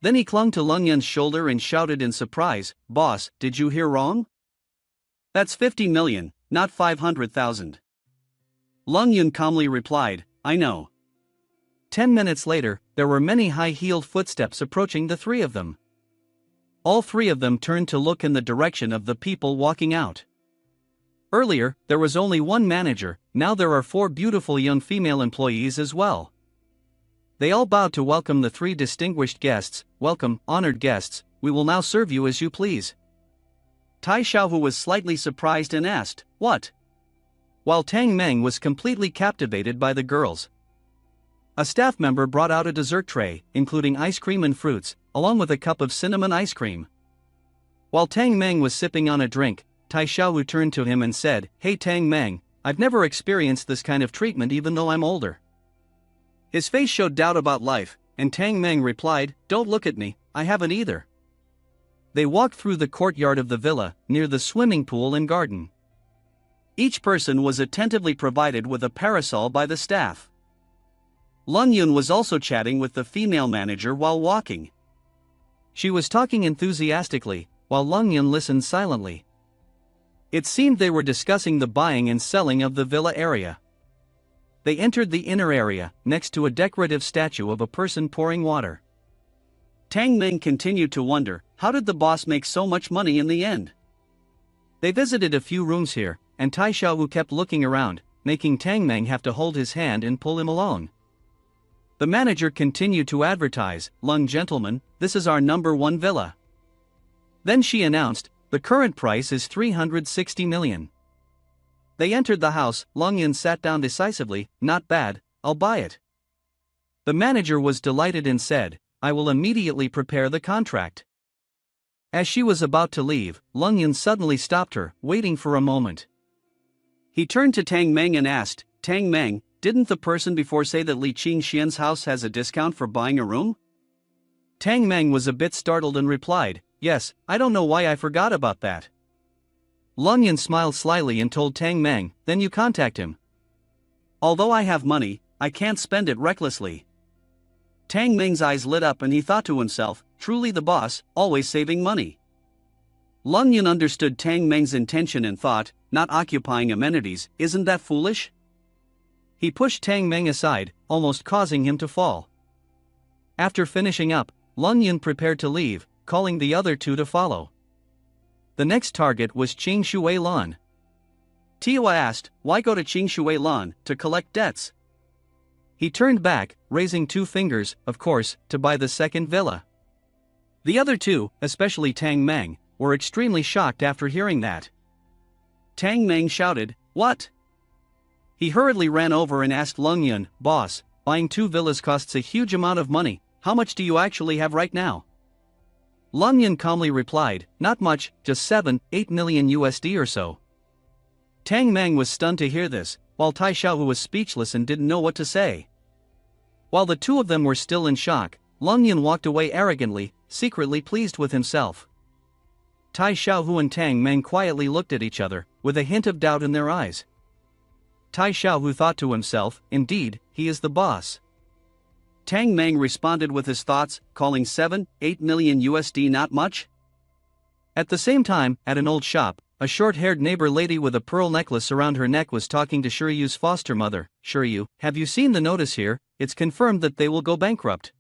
Then he clung to Lung Yun's shoulder and shouted in surprise, "Boss, did you hear wrong? That's 50 million, not 500,000. Lung Yun calmly replied, "I know." 10 minutes later, there were many high-heeled footsteps approaching the three of them. All three of them turned to look in the direction of the people walking out. Earlier, there was only one manager, now there are 4 beautiful young female employees as well. They all bowed to welcome the 3 distinguished guests. "Welcome, honored guests, we will now serve you as you please." Tai Xiaohu was slightly surprised and asked, "What?" While Tang Meng was completely captivated by the girls. A staff member brought out a dessert tray, including ice cream and fruits, along with a cup of cinnamon ice cream. While Tang Meng was sipping on a drink, Tai Xiaohu turned to him and said, "Hey Tang Meng, I've never experienced this kind of treatment even though I'm older." His face showed doubt about life, and Tang Meng replied, "Don't look at me, I haven't either." They walked through the courtyard of the villa, near the swimming pool and garden. Each person was attentively provided with a parasol by the staff. Lung Yun was also chatting with the female manager while walking. She was talking enthusiastically, while Lung Yun listened silently. It seemed they were discussing the buying and selling of the villa area. They entered the inner area, next to a decorative statue of a person pouring water. Tang Meng continued to wonder, how did the boss make so much money in the end? They visited a few rooms here, and Tai Xiaohu kept looking around, making Tang Meng have to hold his hand and pull him along. The manager continued to advertise, "Lung gentlemen, this is our #1 villa." Then she announced, "The current price is 360 million. They entered the house. Lung Yun sat down decisively, "Not bad, I'll buy it." The manager was delighted and said, "I will immediately prepare the contract." As she was about to leave, Lung Yun suddenly stopped her, waiting for a moment. He turned to Tang Meng and asked, "Tang Meng, didn't the person before say that Li Qingxian's house has a discount for buying a room?" Tang Meng was a bit startled and replied, "Yes, I don't know why I forgot about that." Lung Yun smiled slyly and told Tang Meng, "Then you contact him. Although I have money, I can't spend it recklessly." Tang Meng's eyes lit up and he thought to himself, truly the boss, always saving money. Lung Yun understood Tang Meng's intention and thought, not occupying amenities, isn't that foolish? He pushed Tang Meng aside, almost causing him to fall. After finishing up, Lung Yun prepared to leave, calling the other two to follow. The next target was Qingshui Lan. Tiwa asked, "Why go to Qingshui Lan, to collect debts?" He turned back, raising 2 fingers, of course, to buy the second villa. The other two, especially Tang Meng, were extremely shocked after hearing that. Tang Meng shouted, "What?" He hurriedly ran over and asked Lung Yun, "Boss, buying 2 villas costs a huge amount of money, how much do you actually have right now?" Lung Yun calmly replied, not much, just 7-8 million USD or so. Tang Meng was stunned to hear this, while Tai Xiaohu was speechless and didn't know what to say. While the two of them were still in shock, Lung Yun walked away arrogantly, secretly pleased with himself. Tai Xiaohu and Tang Meng quietly looked at each other, with a hint of doubt in their eyes. Tai Xiaohu thought to himself, indeed, he is the boss. Tang Meng responded with his thoughts, calling 7-8 million USD not much? At the same time, at an old shop, a short-haired neighbor lady with a pearl necklace around her neck was talking to Shiryu's foster mother. Shiryu, have you seen the notice here? It's confirmed that they will go bankrupt.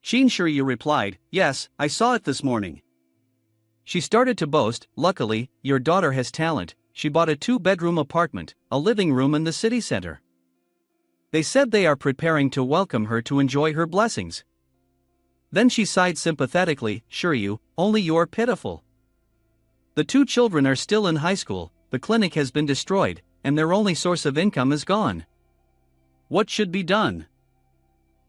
Shiryu replied, yes, I saw it this morning. She started to boast, luckily, your daughter has talent, she bought a 2-bedroom apartment, a living room in the city center. They said they are preparing to welcome her to enjoy her blessings. Then she sighed sympathetically, Shiryu, only you're pitiful. The 2 children are still in high school, the clinic has been destroyed, and their only source of income is gone. What should be done?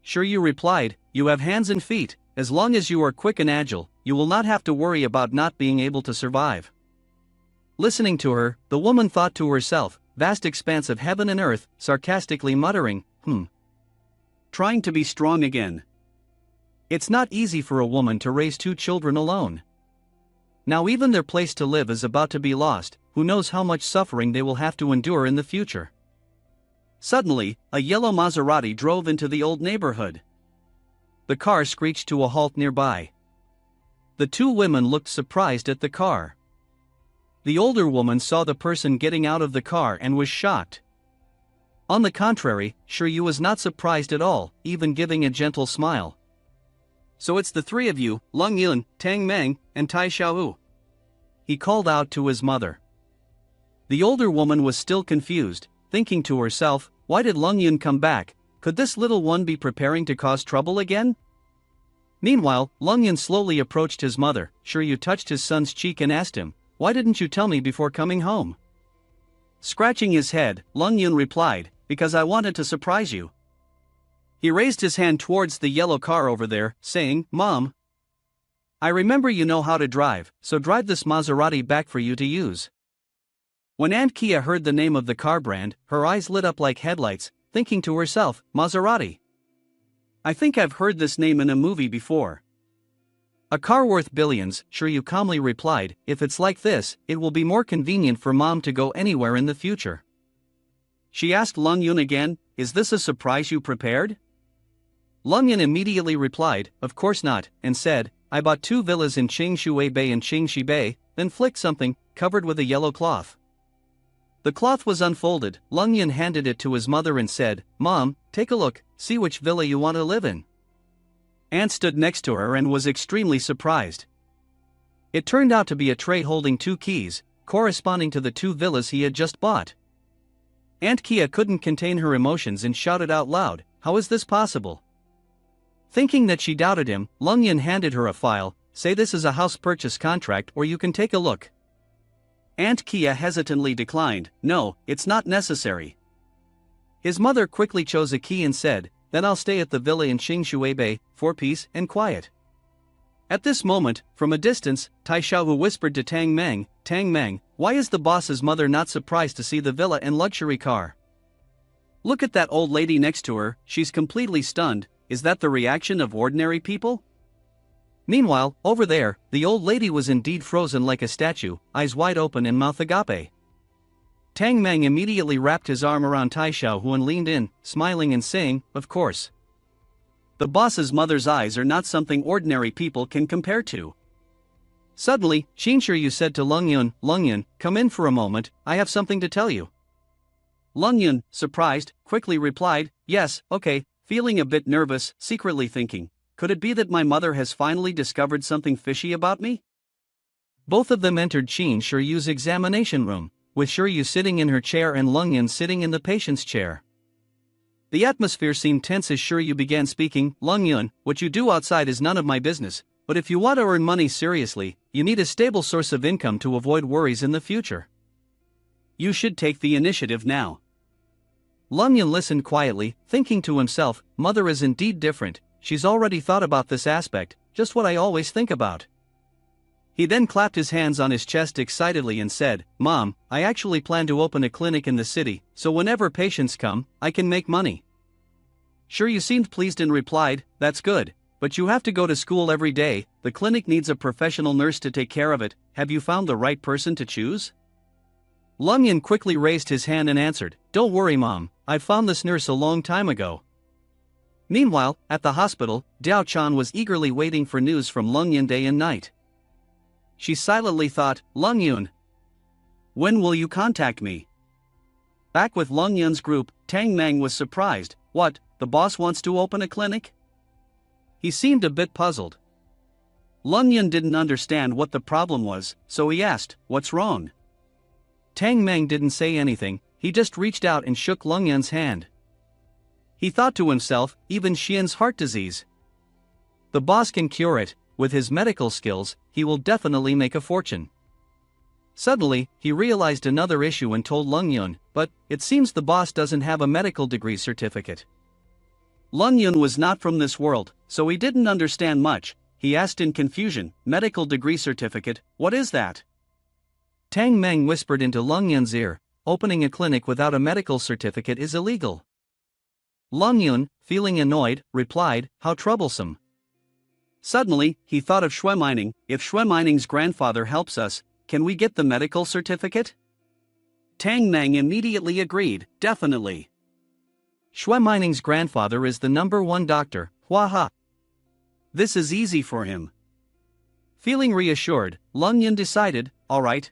Shiryu replied, you have hands and feet, as long as you are quick and agile, you will not have to worry about not being able to survive. Listening to her, the woman thought to herself, vast expanse of heaven and earth, sarcastically muttering, Trying to be strong again. It's not easy for a woman to raise 2 children alone. Now even their place to live is about to be lost, who knows how much suffering they will have to endure in the future. Suddenly, a yellow Maserati drove into the old neighborhood. The car screeched to a halt nearby. The 2 women looked surprised at the car. The older woman saw the person getting out of the car and was shocked. On the contrary, Shiryu was not surprised at all, even giving a gentle smile. So it's the 3 of you, Lung Yun, Tang Meng, and Tai Xiaohu. He called out to his mother. The older woman was still confused, thinking to herself, why did Lung Yun come back? Could this little one be preparing to cause trouble again? Meanwhile, Lung Yun slowly approached his mother. Shiryu touched his son's cheek and asked him, why didn't you tell me before coming home? Scratching his head, Lung Yun replied, because I wanted to surprise you. He raised his hand towards the yellow car over there, saying, Mom, I remember you know how to drive, so drive this Maserati back for you to use. When Aunt Kia heard the name of the car brand, her eyes lit up like headlights, thinking to herself, Maserati. I think I've heard this name in a movie before. A car worth billions, Shiryu calmly replied, if it's like this, it will be more convenient for Mom to go anywhere in the future. She asked Lung Yun again, is this a surprise you prepared? Lung Yun immediately replied, of course not, and said, I bought 2 villas in Changshui Bay and Changxi Bay, then flicked something, covered with a yellow cloth. The cloth was unfolded. Lung Yun handed it to his mother and said, Mom, take a look, see which villa you want to live in. Aunt stood next to her and was extremely surprised. It turned out to be a tray holding 2 keys, corresponding to the 2 villas he had just bought. Aunt Kia couldn't contain her emotions and shouted out loud, how is this possible? Thinking that she doubted him, Lung Yun handed her a file, say this is a house purchase contract or you can take a look. Aunt Kia hesitantly declined, no, it's not necessary. His mother quickly chose a key and said, then I'll stay at the villa in Changshui Bay, for peace and quiet. At this moment, from a distance, Tai Xiaohu whispered to Tang Meng, why is the boss's mother not surprised to see the villa and luxury car? Look at that old lady next to her, she's completely stunned, is that the reaction of ordinary people? Meanwhile, over there, the old lady was indeed frozen like a statue, eyes wide open and mouth agape. Tang Meng immediately wrapped his arm around Tai Xiaohu and leaned in, smiling and saying, of course. The boss's mother's eyes are not something ordinary people can compare to. Suddenly, Shiryu said to Lung Yun, come in for a moment, I have something to tell you. Lung Yun, surprised, quickly replied, yes, okay, feeling a bit nervous, secretly thinking, could it be that my mother has finally discovered something fishy about me? Both of them entered Shiryu's examination room, with Shiryu sitting in her chair and Lung Yun sitting in the patient's chair. The atmosphere seemed tense as Shiryu began speaking, Lung Yun, what you do outside is none of my business, but if you want to earn money seriously, you need a stable source of income to avoid worries in the future. You should take the initiative now. Lung Yun listened quietly, thinking to himself, mother is indeed different, she's already thought about this aspect, just what I always think about. He then clapped his hands on his chest excitedly and said, Mom, I actually plan to open a clinic in the city, so whenever patients come, I can make money. Sure, you seemed pleased and replied, That's good, but you have to go to school every day, the clinic needs a professional nurse to take care of it, have you found the right person to choose? Lung Yun quickly raised his hand and answered, Don't worry Mom, I found this nurse a long time ago. Meanwhile, at the hospital, Diao Chan was eagerly waiting for news from Lung Yun day and night. She silently thought, Lung Yun, when will you contact me? Back with Lung Yun's group, Tang Meng was surprised. What, the boss wants to open a clinic? He seemed a bit puzzled. Lung Yun didn't understand what the problem was, so he asked, What's wrong? Tang Meng didn't say anything, he just reached out and shook Lung Yun's hand. He thought to himself, even Xian's heart disease. The boss can cure it, with his medical skills, he will definitely make a fortune. Suddenly, he realized another issue and told Lung Yun, but, it seems the boss doesn't have a medical degree certificate. Lung Yun was not from this world, so he didn't understand much. He asked in confusion, medical degree certificate, what is that? Tang Meng whispered into Lung Yun's ear, opening a clinic without a medical certificate is illegal. Lung Yun, feeling annoyed, replied, How troublesome. Suddenly, he thought of Shui Mining, if Shui Mining's grandfather helps us, can we get the medical certificate? Tang Meng immediately agreed, definitely. Shui Mining's grandfather is the #1 doctor, Hua Ha. This is easy for him. Feeling reassured, Lung Yun decided, alright.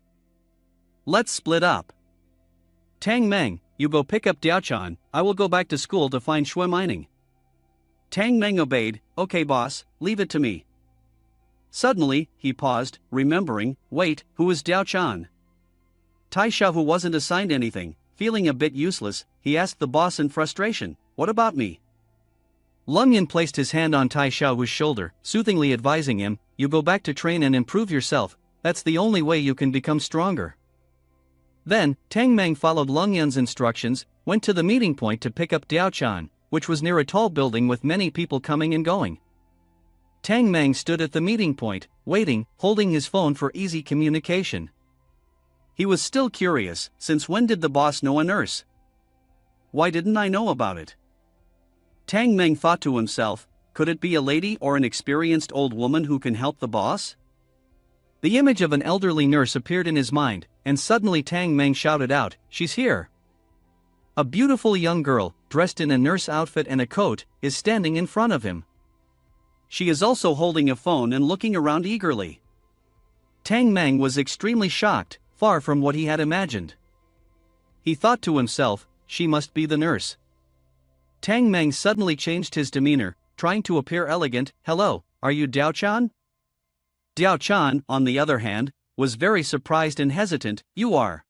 Let's split up. Tang Meng, you go pick up Diao Chan, I will go back to school to find Shui Mining. Tang Meng obeyed, okay boss, leave it to me. Suddenly, he paused, remembering, wait, who is Diao Chan? Tai Xiao, who wasn't assigned anything, feeling a bit useless, he asked the boss in frustration, what about me? Lung Yun placed his hand on Tai Xiao's shoulder, soothingly advising him, you go back to train and improve yourself, that's the only way you can become stronger. Then, Tang Meng followed Lung Yun's instructions, went to the meeting point to pick up Diao Chan, which was near a tall building with many people coming and going. Tang Meng stood at the meeting point, waiting, holding his phone for easy communication. He was still curious, since when did the boss know a nurse? Why didn't I know about it? Tang Meng thought to himself, could it be a lady or an experienced old woman who can help the boss? The image of an elderly nurse appeared in his mind, and suddenly Tang Meng shouted out, she's here. A beautiful young girl, dressed in a nurse outfit and a coat, is standing in front of him. She is also holding a phone and looking around eagerly. Tang Meng was extremely shocked, far from what he had imagined. He thought to himself, she must be the nurse. Tang Meng suddenly changed his demeanor, trying to appear elegant, hello, are you Diao Chan? Diao Chan, on the other hand, was very surprised and hesitant, you are.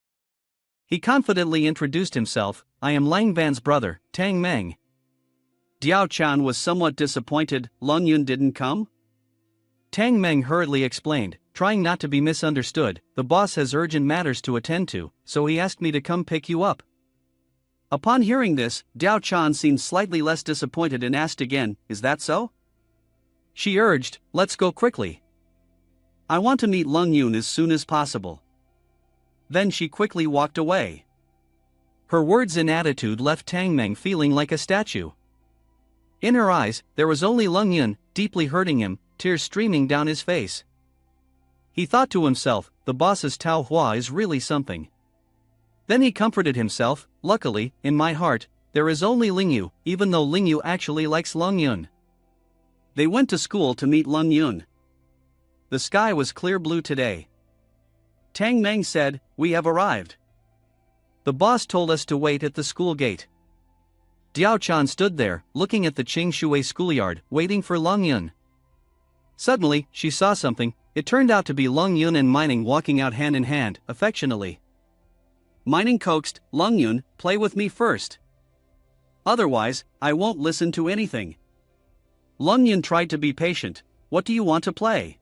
He confidently introduced himself, I am Lang Ban's brother, Tang Meng. Diao Chan was somewhat disappointed, Lung Yun didn't come? Tang Meng hurriedly explained, trying not to be misunderstood, the boss has urgent matters to attend to, so he asked me to come pick you up. Upon hearing this, Diao Chan seemed slightly less disappointed and asked again, is that so? She urged, let's go quickly. I want to meet Lung Yun as soon as possible. Then she quickly walked away. Her words and attitude left Tang Meng feeling like a statue. In her eyes, there was only Lung Yun, deeply hurting him, tears streaming down his face. He thought to himself, the boss's Tao Hua is really something. Then he comforted himself, luckily, in my heart, there is only Lingyu, even though Lingyu actually likes Lung Yun. They went to school to meet Lung Yun. The sky was clear blue today. Tang Meng said, we have arrived. The boss told us to wait at the school gate. Diao Chan stood there, looking at the Qingshui schoolyard, waiting for Lung Yun. Suddenly, she saw something, it turned out to be Lung Yun and Mining walking out hand in hand, affectionately. Mining coaxed, Lung Yun, play with me first. Otherwise, I won't listen to anything. Lung Yun tried to be patient, what do you want to play?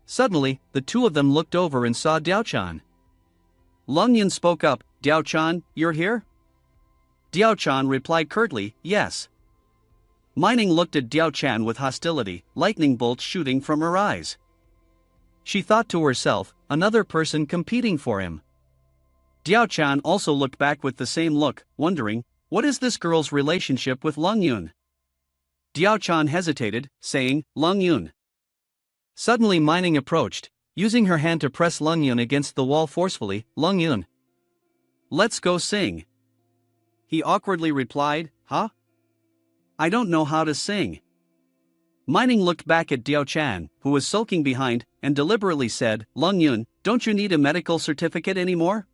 Suddenly, the two of them looked over and saw Diao Chan. Lung Yun spoke up, Diao Chan, you're here? Diao Chan replied curtly, yes. Mining looked at Diao Chan with hostility, lightning bolts shooting from her eyes. She thought to herself, another person competing for him. Diao Chan also looked back with the same look, wondering, what is this girl's relationship with Lung Yun? Diao Chan hesitated, saying, Lung Yun. Suddenly Mining approached, using her hand to press Lung Yun against the wall forcefully. Lung Yun. Let's go sing. He awkwardly replied, huh? I don't know how to sing. Mining looked back at Diao Chan, who was sulking behind, and deliberately said, Lung Yun, don't you need a medical certificate anymore?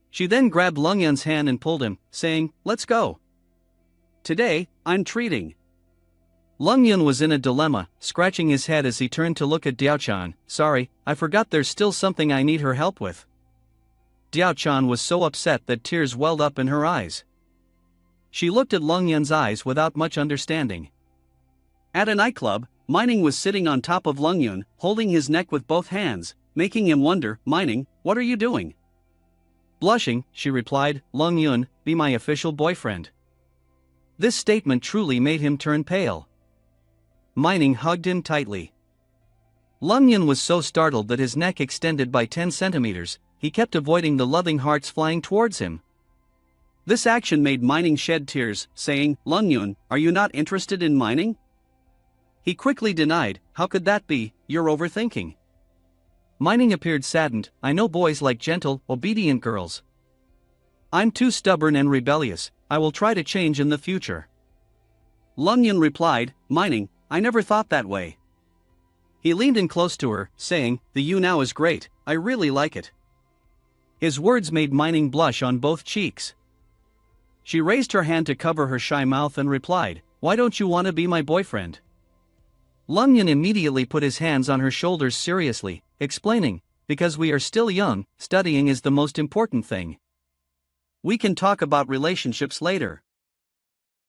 She then grabbed Lung Yun's hand and pulled him, saying, let's go. Today, I'm treating. Lung Yun was in a dilemma, scratching his head as he turned to look at Diao Chan. Sorry, I forgot there's still something I need her help with. Diao Chan was so upset that tears welled up in her eyes. She looked at Lung Yun's eyes without much understanding. At a nightclub, Mining was sitting on top of Lung Yun, holding his neck with both hands, making him wonder, Mining, what are you doing? Blushing, she replied, Lung Yun, be my official boyfriend. This statement truly made him turn pale. Mining hugged him tightly. Lung Yun was so startled that his neck extended by 10 centimeters, he kept avoiding the loving hearts flying towards him. This action made Mining shed tears, saying, Lung Yun, are you not interested in Mining? He quickly denied, how could that be, you're overthinking. Mining appeared saddened, I know boys like gentle, obedient girls. I'm too stubborn and rebellious, I will try to change in the future. Lung Yun replied, Mining, I never thought that way. He leaned in close to her, saying, the you now is great, I really like it. His words made Mining blush on both cheeks. She raised her hand to cover her shy mouth and replied, why don't you want to be my boyfriend? Lung Yun immediately put his hands on her shoulders seriously, explaining, because we are still young, studying is the most important thing. We can talk about relationships later.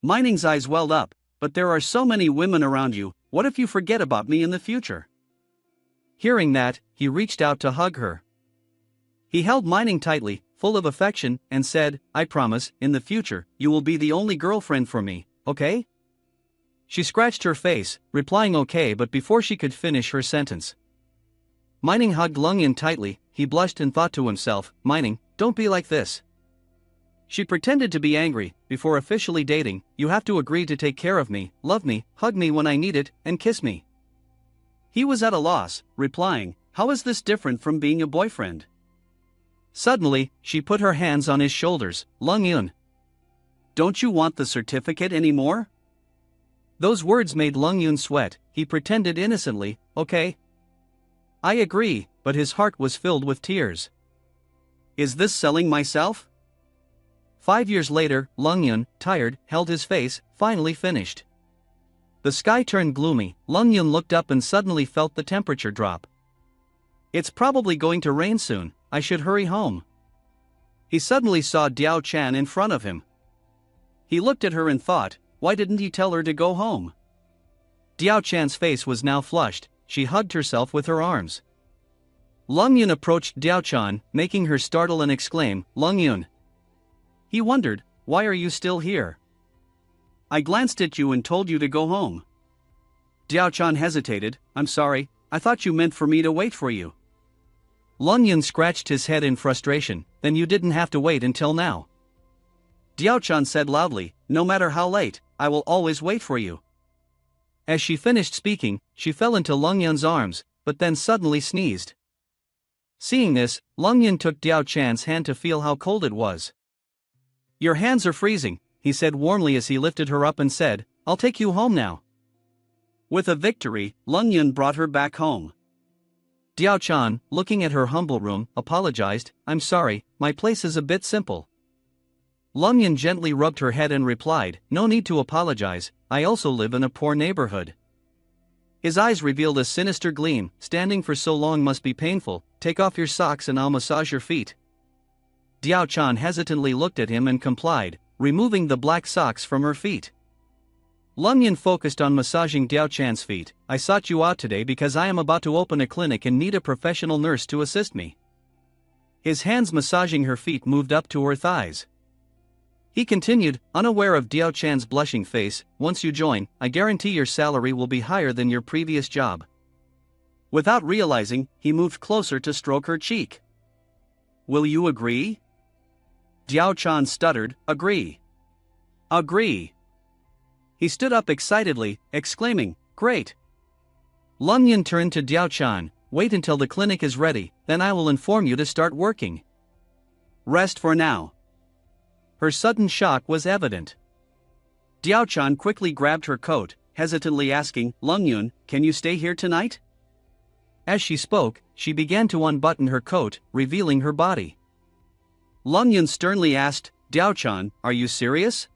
Mining's eyes welled up, but there are so many women around you, what if you forget about me in the future? Hearing that, he reached out to hug her. He held Mining tightly, full of affection, and said, I promise, in the future, you will be the only girlfriend for me, okay? She scratched her face, replying okay, but before she could finish her sentence, Mining hugged Lung Yun tightly. He blushed and thought to himself, Mining, don't be like this. She pretended to be angry. Before officially dating, you have to agree to take care of me, love me, hug me when I need it, and kiss me. He was at a loss, replying, how is this different from being a boyfriend? Suddenly, she put her hands on his shoulders. Lung Yun, don't you want the certificate anymore? Those words made Lung Yun sweat. He pretended innocently, okay. I agree, but his heart was filled with tears. Is this selling myself? 5 years later, Lung Yun, tired, held his face, finally finished. The sky turned gloomy. Lung Yun looked up and suddenly felt the temperature drop. It's probably going to rain soon, I should hurry home. He suddenly saw Diao Chan in front of him. He looked at her and thought, why didn't he tell her to go home? Diao Chan's face was now flushed. She hugged herself with her arms. Lung Yun approached Diao Chan, making her startle and exclaim, Lung Yun. He wondered, why are you still here? I glanced at you and told you to go home. Diao Chan hesitated, I'm sorry, I thought you meant for me to wait for you. Lung Yun scratched his head in frustration, then you didn't have to wait until now. Diao Chan said loudly, no matter how late, I will always wait for you. As she finished speaking, she fell into Lung Yun's arms, but then suddenly sneezed. Seeing this, Lung Yun took Diao Chan's hand to feel how cold it was. Your hands are freezing, he said warmly as he lifted her up and said, I'll take you home now. With a victory, Lung Yun brought her back home. Diao Chan, looking at her humble room, apologized, I'm sorry, my place is a bit simple. Lung Yun gently rubbed her head and replied, no need to apologize, I also live in a poor neighborhood. His eyes revealed a sinister gleam, standing for so long must be painful, take off your socks and I'll massage your feet. Diao Chan hesitantly looked at him and complied, removing the black socks from her feet. Lung Yun focused on massaging Diao Chan's feet. I sought you out today because I am about to open a clinic and need a professional nurse to assist me. His hands massaging her feet moved up to her thighs. He continued, unaware of Diao Chan's blushing face. Once you join, I guarantee your salary will be higher than your previous job. Without realizing, he moved closer to stroke her cheek. Will you agree? Diao Chan stuttered, agree. Agree. He stood up excitedly, exclaiming, great. Lung Yun turned to Diao Chan, wait until the clinic is ready, then I will inform you to start working. Rest for now. Her sudden shock was evident. Diao Chan quickly grabbed her coat, hesitantly asking, Lung Yun, can you stay here tonight? As she spoke, she began to unbutton her coat, revealing her body. Lung Yun sternly asked, Diao Chan, are you serious?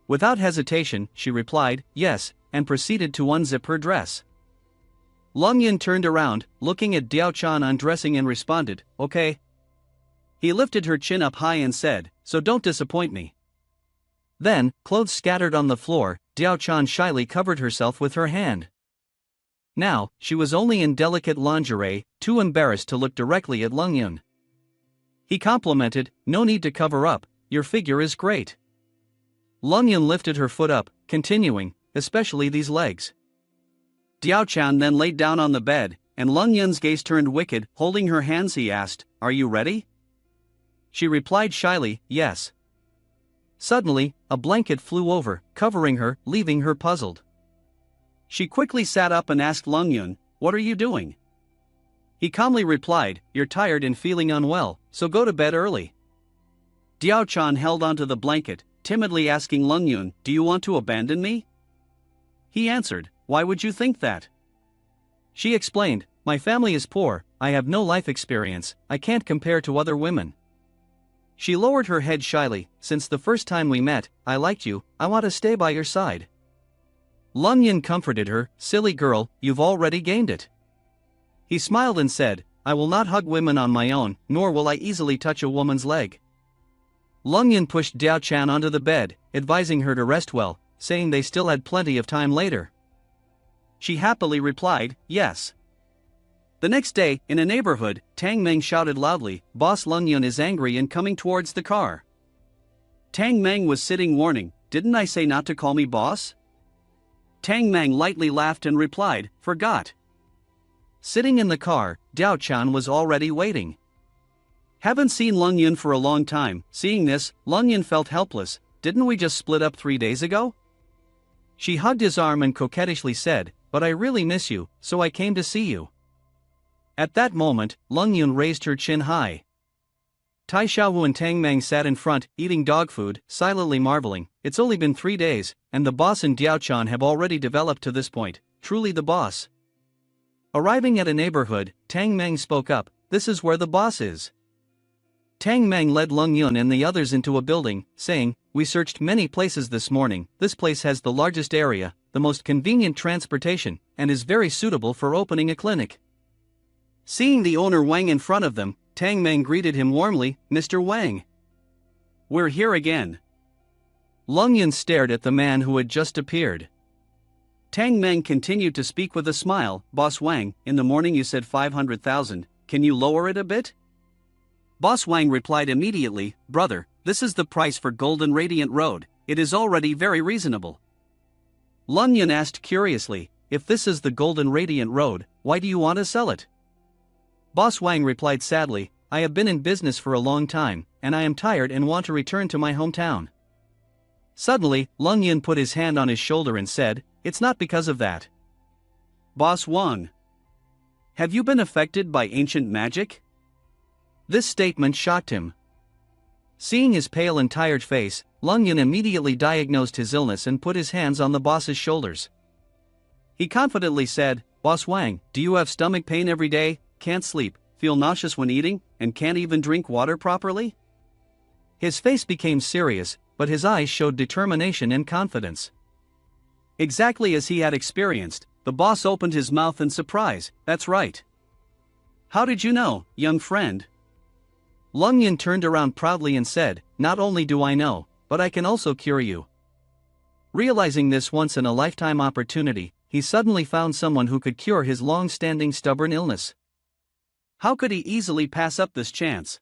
Without hesitation, she replied, yes, and proceeded to unzip her dress. Lung Yun turned around, looking at Diao Chan undressing and responded, okay. He lifted her chin up high and said, so don't disappoint me. Then, clothes scattered on the floor, Diao Chan shyly covered herself with her hand. Now, she was only in delicate lingerie, too embarrassed to look directly at Lung Yun. He complimented, no need to cover up, your figure is great. Lung Yun lifted her foot up, continuing, especially these legs. Diao Chan then laid down on the bed, and Lung Yun's gaze turned wicked. Holding her hands he asked, are you ready? She replied shyly, yes. Suddenly, a blanket flew over, covering her, leaving her puzzled. She quickly sat up and asked Lung Yun, what are you doing? He calmly replied, you're tired and feeling unwell, so go to bed early. Diao Chan held onto the blanket, timidly asking Lung Yun, do you want to abandon me? He answered, why would you think that? She explained, my family is poor, I have no life experience, I can't compare to other women. She lowered her head shyly, since the first time we met, I liked you, I want to stay by your side. Lung Yun comforted her, silly girl, you've already gained it. He smiled and said, I will not hug women on my own, nor will I easily touch a woman's leg. Lung Yun pushed Diao Chan onto the bed, advising her to rest well, saying they still had plenty of time later. She happily replied, yes. The next day, in a neighborhood, Tang Meng shouted loudly, Boss Lung Yun is angry and coming towards the car. Tang Meng was sitting warning, didn't I say not to call me boss? Tang Meng lightly laughed and replied, forgot. Sitting in the car, Diao Chan was already waiting. Haven't seen Lung Yun for a long time. Seeing this, Lung Yun felt helpless, didn't we just split up 3 days ago? She hugged his arm and coquettishly said, but I really miss you, so I came to see you. At that moment, Lung Yun raised her chin high. Tai Xiaowu and Tang Meng sat in front, eating dog food, silently marveling, it's only been 3 days, and the boss and Diao Chan have already developed to this point, truly the boss. Arriving at a neighborhood, Tang Meng spoke up, this is where the boss is. Tang Meng led Lung Yun and the others into a building, saying, we searched many places this morning, this place has the largest area, the most convenient transportation, and is very suitable for opening a clinic. Seeing the owner Wang in front of them, Tang Meng greeted him warmly, Mr. Wang. We're here again. Lung Yun stared at the man who had just appeared. Tang Meng continued to speak with a smile, Boss Wang, in the morning you said 500,000, can you lower it a bit? Boss Wang replied immediately, brother, this is the price for Golden Radiant Road, it is already very reasonable. Lung Yun asked curiously, if this is the Golden Radiant Road, why do you want to sell it? Boss Wang replied sadly, I have been in business for a long time, and I am tired and want to return to my hometown. Suddenly, Lung Yun put his hand on his shoulder and said, it's not because of that. Boss Wang, have you been affected by ancient magic? This statement shocked him. Seeing his pale and tired face, Lung Yun immediately diagnosed his illness and put his hands on the boss's shoulders. He confidently said, Boss Wang, do you have stomach pain every day, can't sleep, feel nauseous when eating, and can't even drink water properly? His face became serious, but his eyes showed determination and confidence. Exactly as he had experienced, the boss opened his mouth in surprise, that's right. How did you know, young friend? Lung Yun turned around proudly and said, not only do I know, but I can also cure you. Realizing this once-in-a-lifetime opportunity, he suddenly found someone who could cure his long-standing stubborn illness. How could he easily pass up this chance?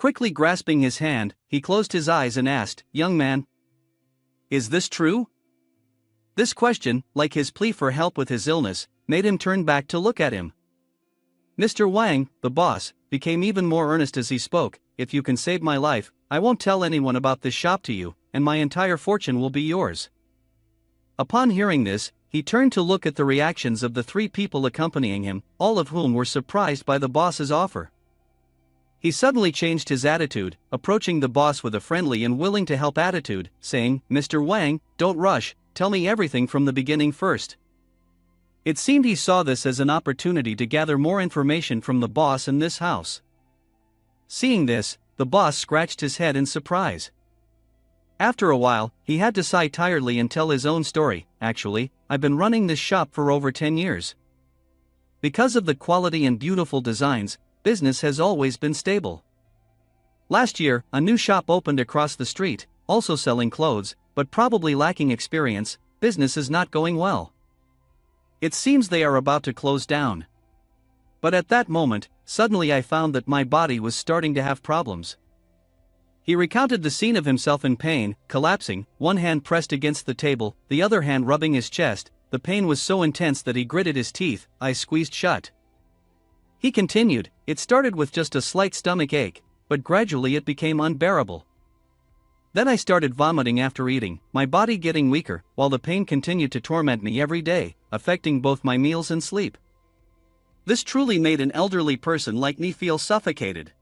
Quickly grasping his hand, he closed his eyes and asked, "Young man, is this true?" This question, like his plea for help with his illness, made him turn back to look at him. Mr. Wang, the boss, became even more earnest as he spoke. "If you can save my life, I won't tell anyone about this shop to you, and my entire fortune will be yours." Upon hearing this, he turned to look at the reactions of the 3 people accompanying him, all of whom were surprised by the boss's offer. He suddenly changed his attitude, approaching the boss with a friendly and willing to help attitude, saying, "Mr. Wang, don't rush, tell me everything from the beginning first." It seemed he saw this as an opportunity to gather more information from the boss in this house. Seeing this, the boss scratched his head in surprise. After a while, he had to sigh tiredly and tell his own story. "Actually, I've been running this shop for over 10 years. Because of the quality and beautiful designs, business has always been stable. Last year, a new shop opened across the street, also selling clothes, but probably lacking experience. Business is not going well. It seems they are about to close down. But at that moment, suddenly I found that my body was starting to have problems." He recounted the scene of himself in pain, collapsing, one hand pressed against the table, the other hand rubbing his chest. The pain was so intense that he gritted his teeth, eyes squeezed shut. He continued, "It started with just a slight stomach ache, but gradually it became unbearable. Then I started vomiting after eating, my body getting weaker, while the pain continued to torment me every day, affecting both my meals and sleep. This truly made an elderly person like me feel suffocated."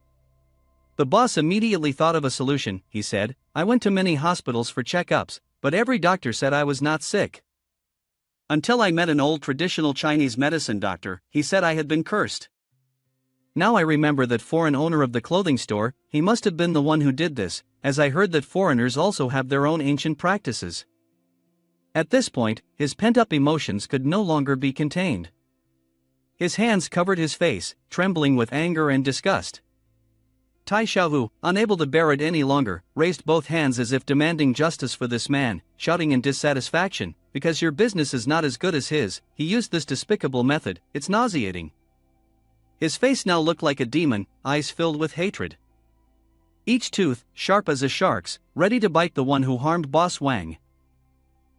The boss immediately thought of a solution. He said, "I went to many hospitals for checkups, but every doctor said I was not sick. Until I met an old traditional Chinese medicine doctor. He said I had been cursed. Now I remember that foreign owner of the clothing store, he must have been the one who did this, as I heard that foreigners also have their own ancient practices." At this point, his pent-up emotions could no longer be contained. His hands covered his face, trembling with anger and disgust. Tai Xiaohu, unable to bear it any longer, raised both hands as if demanding justice for this man, shouting in dissatisfaction, "Because your business is not as good as his, he used this despicable method, it's nauseating." His face now looked like a demon, eyes filled with hatred. Each tooth, sharp as a shark's, ready to bite the one who harmed Boss Wang.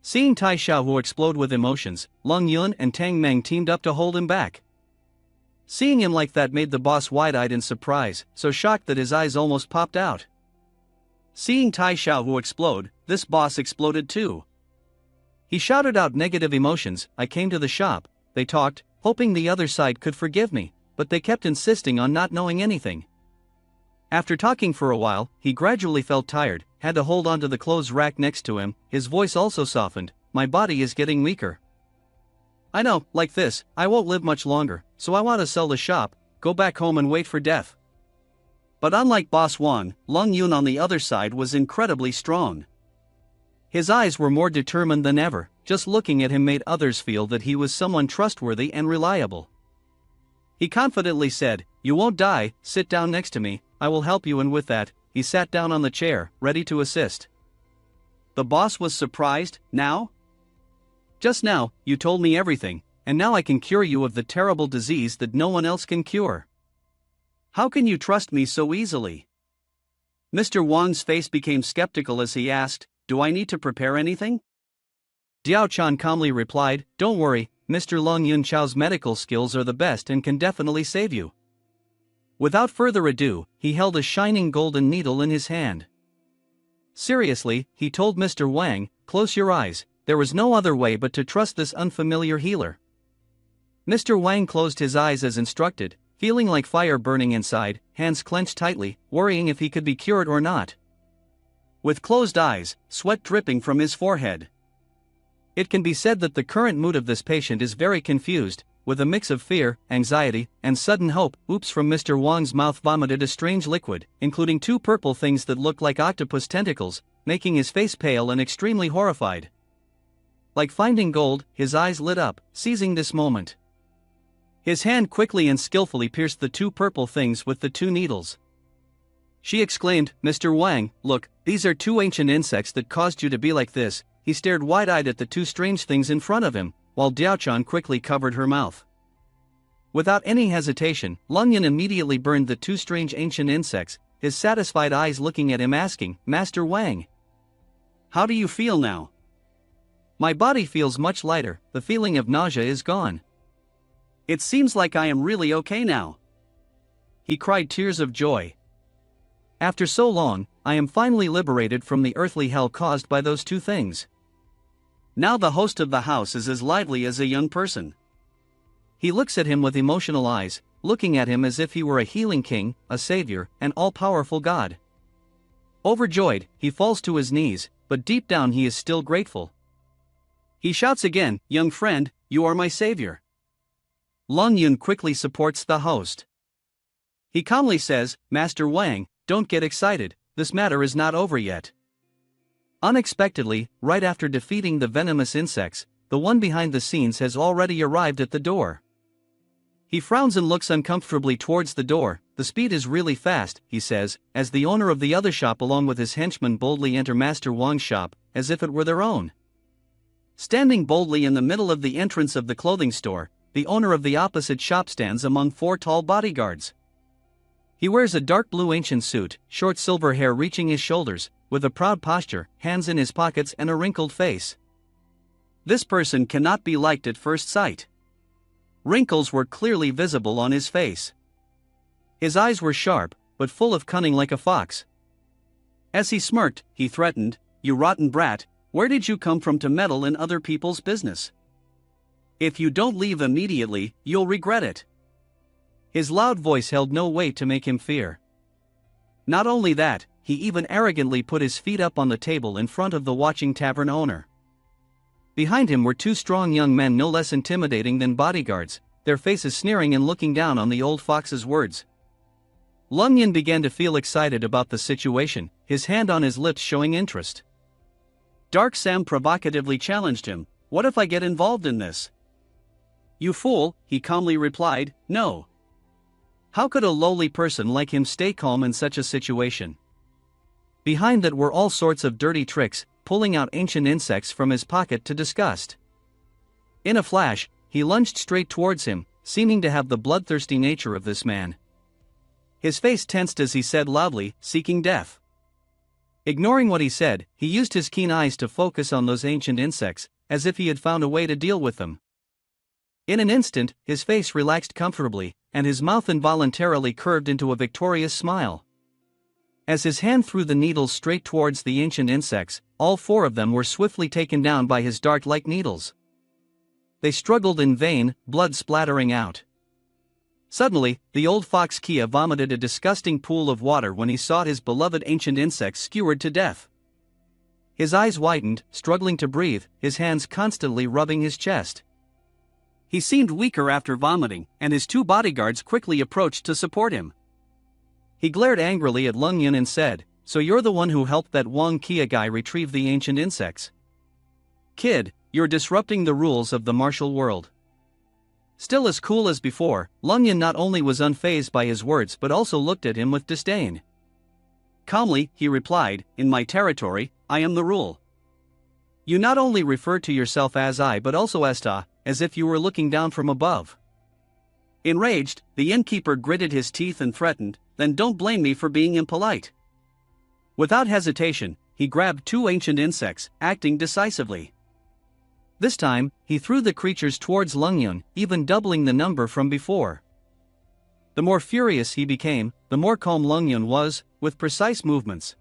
Seeing Tai Xiaohu explode with emotions, Lung Yun and Tang Meng teamed up to hold him back. Seeing him like that made the boss wide-eyed in surprise, so shocked that his eyes almost popped out. Seeing Tai Xiaohu explode, this boss exploded too. He shouted out negative emotions. "I came to the shop, they talked, hoping the other side could forgive me, but they kept insisting on not knowing anything. After talking for a while, he gradually felt tired, had to hold onto the clothes rack next to him. His voice also softened. My body is getting weaker. I know, like this, I won't live much longer, so I want to sell the shop, go back home and wait for death." But unlike Boss Wang, Lung Yun on the other side was incredibly strong. His eyes were more determined than ever. Just looking at him made others feel that he was someone trustworthy and reliable. He confidently said, "You won't die, sit down next to me, I will help you." And with that, he sat down on the chair, ready to assist. The boss was surprised. "Now? Just now, you told me everything, and now I can cure you of the terrible disease that no one else can cure. How can you trust me so easily?" Mr. Wang's face became skeptical as he asked, "Do I need to prepare anything?" Diao Chan calmly replied, "Don't worry, Mr. Lung Yun Chao's medical skills are the best and can definitely save you." Without further ado, he held a shining golden needle in his hand. Seriously, he told Mr. Wang, "Close your eyes, there was no other way but to trust this unfamiliar healer." Mr. Wang closed his eyes as instructed, feeling like fire burning inside, hands clenched tightly, worrying if he could be cured or not. With closed eyes, sweat dripping from his forehead. It can be said that the current mood of this patient is very confused, with a mix of fear, anxiety, and sudden hope. Oops! From Mr. Wang's mouth vomited a strange liquid, including two purple things that looked like octopus tentacles, making his face pale and extremely horrified. Like finding gold, his eyes lit up, seizing this moment. His hand quickly and skillfully pierced the two purple things with the two needles. She exclaimed, "Mr. Wang, look, these are two ancient insects that caused you to be like this." He stared wide-eyed at the two strange things in front of him, while Diaochan quickly covered her mouth. Without any hesitation, Lung Yun immediately burned the two strange ancient insects, his satisfied eyes looking at him asking, "Master Wang, how do you feel now?" "My body feels much lighter, the feeling of nausea is gone. It seems like I am really okay now." He cried tears of joy. "After so long, I am finally liberated from the earthly hell caused by those two things." Now the host of the house is as lively as a young person. He looks at him with emotional eyes, looking at him as if he were a healing king, a savior, an all-powerful God. Overjoyed, he falls to his knees, but deep down he is still grateful. He shouts again, "Young friend, you are my savior." Lung Yun quickly supports the host. He calmly says, "Master Wang, don't get excited, this matter is not over yet." Unexpectedly, right after defeating the venomous insects, the one behind the scenes has already arrived at the door. He frowns and looks uncomfortably towards the door. "The speed is really fast," he says, as the owner of the other shop along with his henchmen boldly enter Master Wang's shop, as if it were their own. Standing boldly in the middle of the entrance of the clothing store, the owner of the opposite shop stands among 4 tall bodyguards. He wears a dark blue ancient suit, short silver hair reaching his shoulders, with a proud posture, hands in his pockets and a wrinkled face. This person cannot be liked at first sight. Wrinkles were clearly visible on his face. His eyes were sharp, but full of cunning like a fox. As he smirked, he threatened, "You rotten brat, where did you come from to meddle in other people's business? If you don't leave immediately, you'll regret it." His loud voice held no weight to make him fear. Not only that, he even arrogantly put his feet up on the table in front of the watching tavern owner. Behind him were 2 strong young men no less intimidating than bodyguards, their faces sneering and looking down on the old fox's words. Lung Yin began to feel excited about the situation, his hand on his lips showing interest. Dark Sam provocatively challenged him, "What if I get involved in this?" "You fool," he calmly replied, "no. How could a lowly person like him stay calm in such a situation?" Behind that were all sorts of dirty tricks, pulling out ancient insects from his pocket to disgust. In a flash, he lunged straight towards him, seeming to have the bloodthirsty nature of this man. His face tensed as he said loudly, "Seeking death." Ignoring what he said, he used his keen eyes to focus on those ancient insects, as if he had found a way to deal with them. In an instant, his face relaxed comfortably, and his mouth involuntarily curved into a victorious smile. As his hand threw the needles straight towards the ancient insects, all 4 of them were swiftly taken down by his dart-like needles. They struggled in vain, blood splattering out. Suddenly, the old fox Kia vomited a disgusting pool of water when he saw his beloved ancient insects skewered to death. His eyes widened, struggling to breathe, his hands constantly rubbing his chest. He seemed weaker after vomiting, and his 2 bodyguards quickly approached to support him. He glared angrily at Lung Yun and said, "So you're the one who helped that Wang Kia guy retrieve the ancient insects? Kid, you're disrupting the rules of the martial world." Still as cool as before, Lung Yun not only was unfazed by his words but also looked at him with disdain. Calmly, he replied, "In my territory, I am the rule. You not only refer to yourself as I but also as Ta, as if you were looking down from above." Enraged, the innkeeper gritted his teeth and threatened, "Then don't blame me for being impolite." Without hesitation, he grabbed 2 ancient insects, acting decisively. This time, he threw the creatures towards Lung Yun, even doubling the number from before. The more furious he became, the more calm Lung Yun was, with precise movements.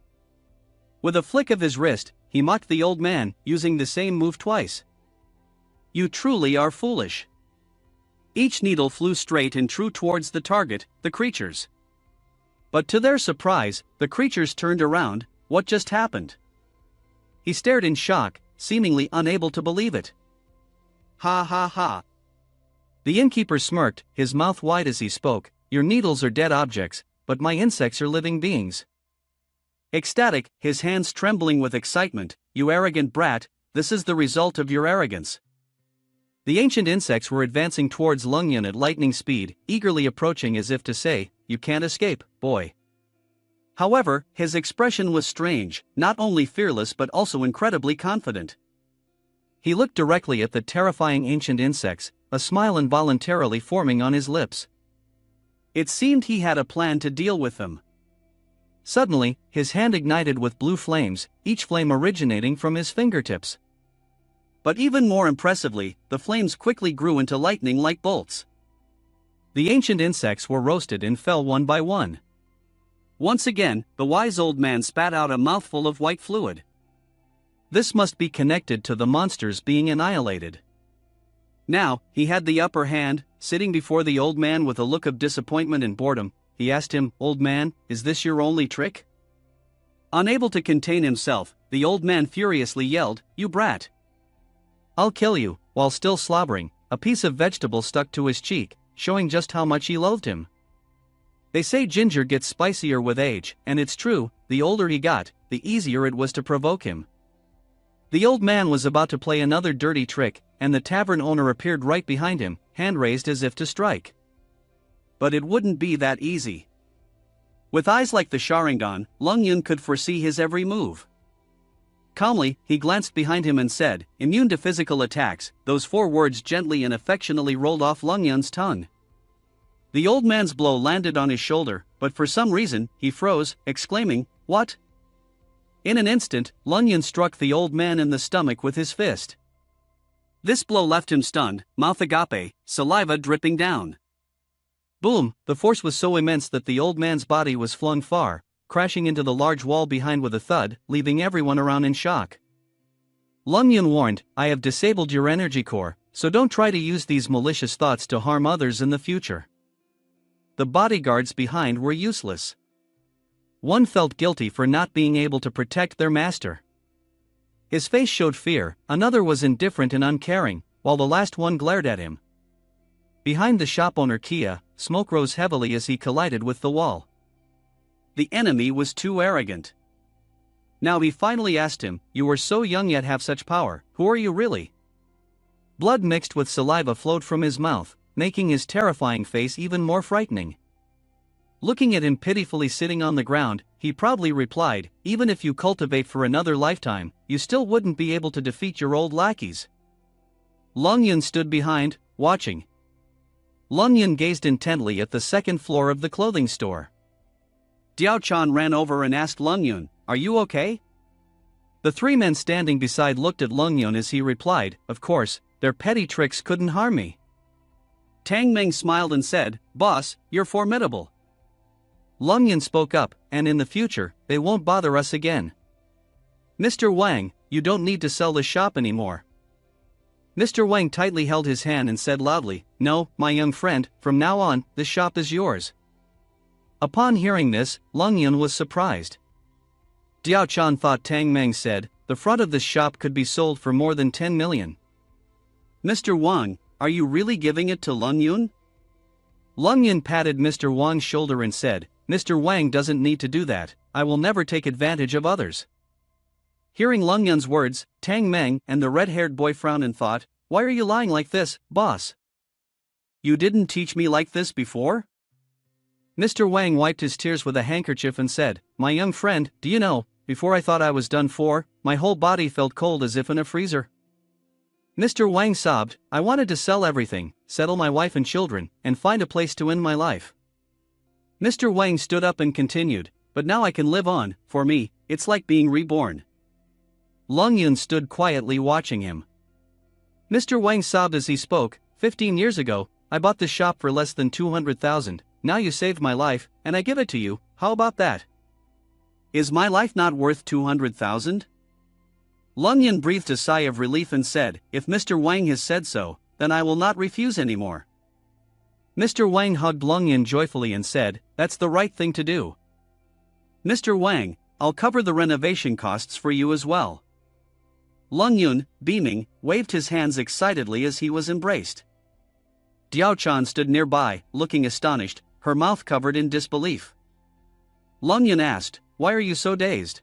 With a flick of his wrist, he mocked the old man, using the same move twice. "You truly are foolish." Each needle flew straight and true towards the target, the creatures. But to their surprise, the creatures turned around. What just happened? He stared in shock, seemingly unable to believe it. "Ha ha ha." The innkeeper smirked, his mouth wide as he spoke, "Your needles are dead objects, but my insects are living beings." Ecstatic, his hands trembling with excitement, "You arrogant brat, this is the result of your arrogance." The ancient insects were advancing towards Lung Yun at lightning speed, eagerly approaching as if to say, "You can't escape, boy." However, his expression was strange, not only fearless but also incredibly confident. He looked directly at the terrifying ancient insects, a smile involuntarily forming on his lips. It seemed he had a plan to deal with them. Suddenly, his hand ignited with blue flames, each flame originating from his fingertips. But even more impressively, the flames quickly grew into lightning-like bolts. The ancient insects were roasted and fell one by one. Once again, the wise old man spat out a mouthful of white fluid. This must be connected to the monsters being annihilated. Now, he had the upper hand. Sitting before the old man with a look of disappointment and boredom, he asked him, "Old man, is this your only trick?" Unable to contain himself, the old man furiously yelled, "You brat! I'll kill you!" While still slobbering, a piece of vegetable stuck to his cheek, showing just how much he loathed him. They say ginger gets spicier with age, and it's true, the older he got, the easier it was to provoke him. The old man was about to play another dirty trick, and the tavern owner appeared right behind him, hand raised as if to strike. But it wouldn't be that easy. With eyes like the Sharingan, Lung Yun could foresee his every move. Calmly, he glanced behind him and said, "Immune to physical attacks." Those 4 words gently and affectionately rolled off Lung Yun's tongue. The old man's blow landed on his shoulder, but for some reason, he froze, exclaiming, "What?" In an instant, Lung Yun struck the old man in the stomach with his fist. This blow left him stunned, mouth agape, saliva dripping down. Boom! The force was so immense that the old man's body was flung far, crashing into the large wall behind with a thud, leaving everyone around in shock. Lung Yun warned, "I have disabled your energy core, so don't try to use these malicious thoughts to harm others in the future." The bodyguards behind were useless. One felt guilty for not being able to protect their master. His face showed fear, another was indifferent and uncaring, while the last one glared at him. Behind the shop owner Kia, smoke rose heavily as he collided with the wall. The enemy was too arrogant. Now he finally asked him, "You were so young yet have such power, who are you really?" Blood mixed with saliva flowed from his mouth, making his terrifying face even more frightening. Looking at him pitifully sitting on the ground, he proudly replied, "Even if you cultivate for another lifetime, you still wouldn't be able to defeat your old lackeys." Lung Yun stood behind, watching. Lung Yun gazed intently at the second floor of the clothing store. Diao Chan ran over and asked Lung Yun, "Are you okay?" The 3 men standing beside looked at Lung Yun as he replied, "Of course, their petty tricks couldn't harm me." Tang Meng smiled and said, "Boss, you're formidable." Lung Yun spoke up, "And in the future, they won't bother us again. Mr. Wang, you don't need to sell the shop anymore." Mr. Wang tightly held his hand and said loudly, "No, my young friend, from now on, the shop is yours." Upon hearing this, Lung Yun was surprised. Diao Chan thought Tang Meng said, "The front of this shop could be sold for more than 10 million. Mr. Wang, are you really giving it to Lung Yun?" Lung Yun patted Mr. Wang's shoulder and said, "Mr. Wang doesn't need to do that, I will never take advantage of others." Hearing Lung Yun's words, Tang Meng and the red-haired boy frowned and thought, "Why are you lying like this, boss? You didn't teach me like this before?" Mr. Wang wiped his tears with a handkerchief and said, "My young friend, do you know, before I thought I was done for, my whole body felt cold as if in a freezer." Mr. Wang sobbed, "I wanted to sell everything, settle my wife and children, and find a place to end my life." Mr. Wang stood up and continued, "But now I can live on. For me, it's like being reborn." Lung Yun stood quietly watching him. Mr. Wang sobbed as he spoke, 15 years ago, I bought this shop for less than 200,000, now you saved my life, and I give it to you, how about that? Is my life not worth 200,000? Lung Yun breathed a sigh of relief and said, "If Mr. Wang has said so, then I will not refuse anymore." Mr. Wang hugged Lung Yun joyfully and said, "That's the right thing to do. Mr. Wang, I'll cover the renovation costs for you as well." Lung Yun, beaming, waved his hands excitedly as he was embraced. Diao Chan stood nearby, looking astonished, her mouth covered in disbelief. Lung Yun asked, "Why are you so dazed?"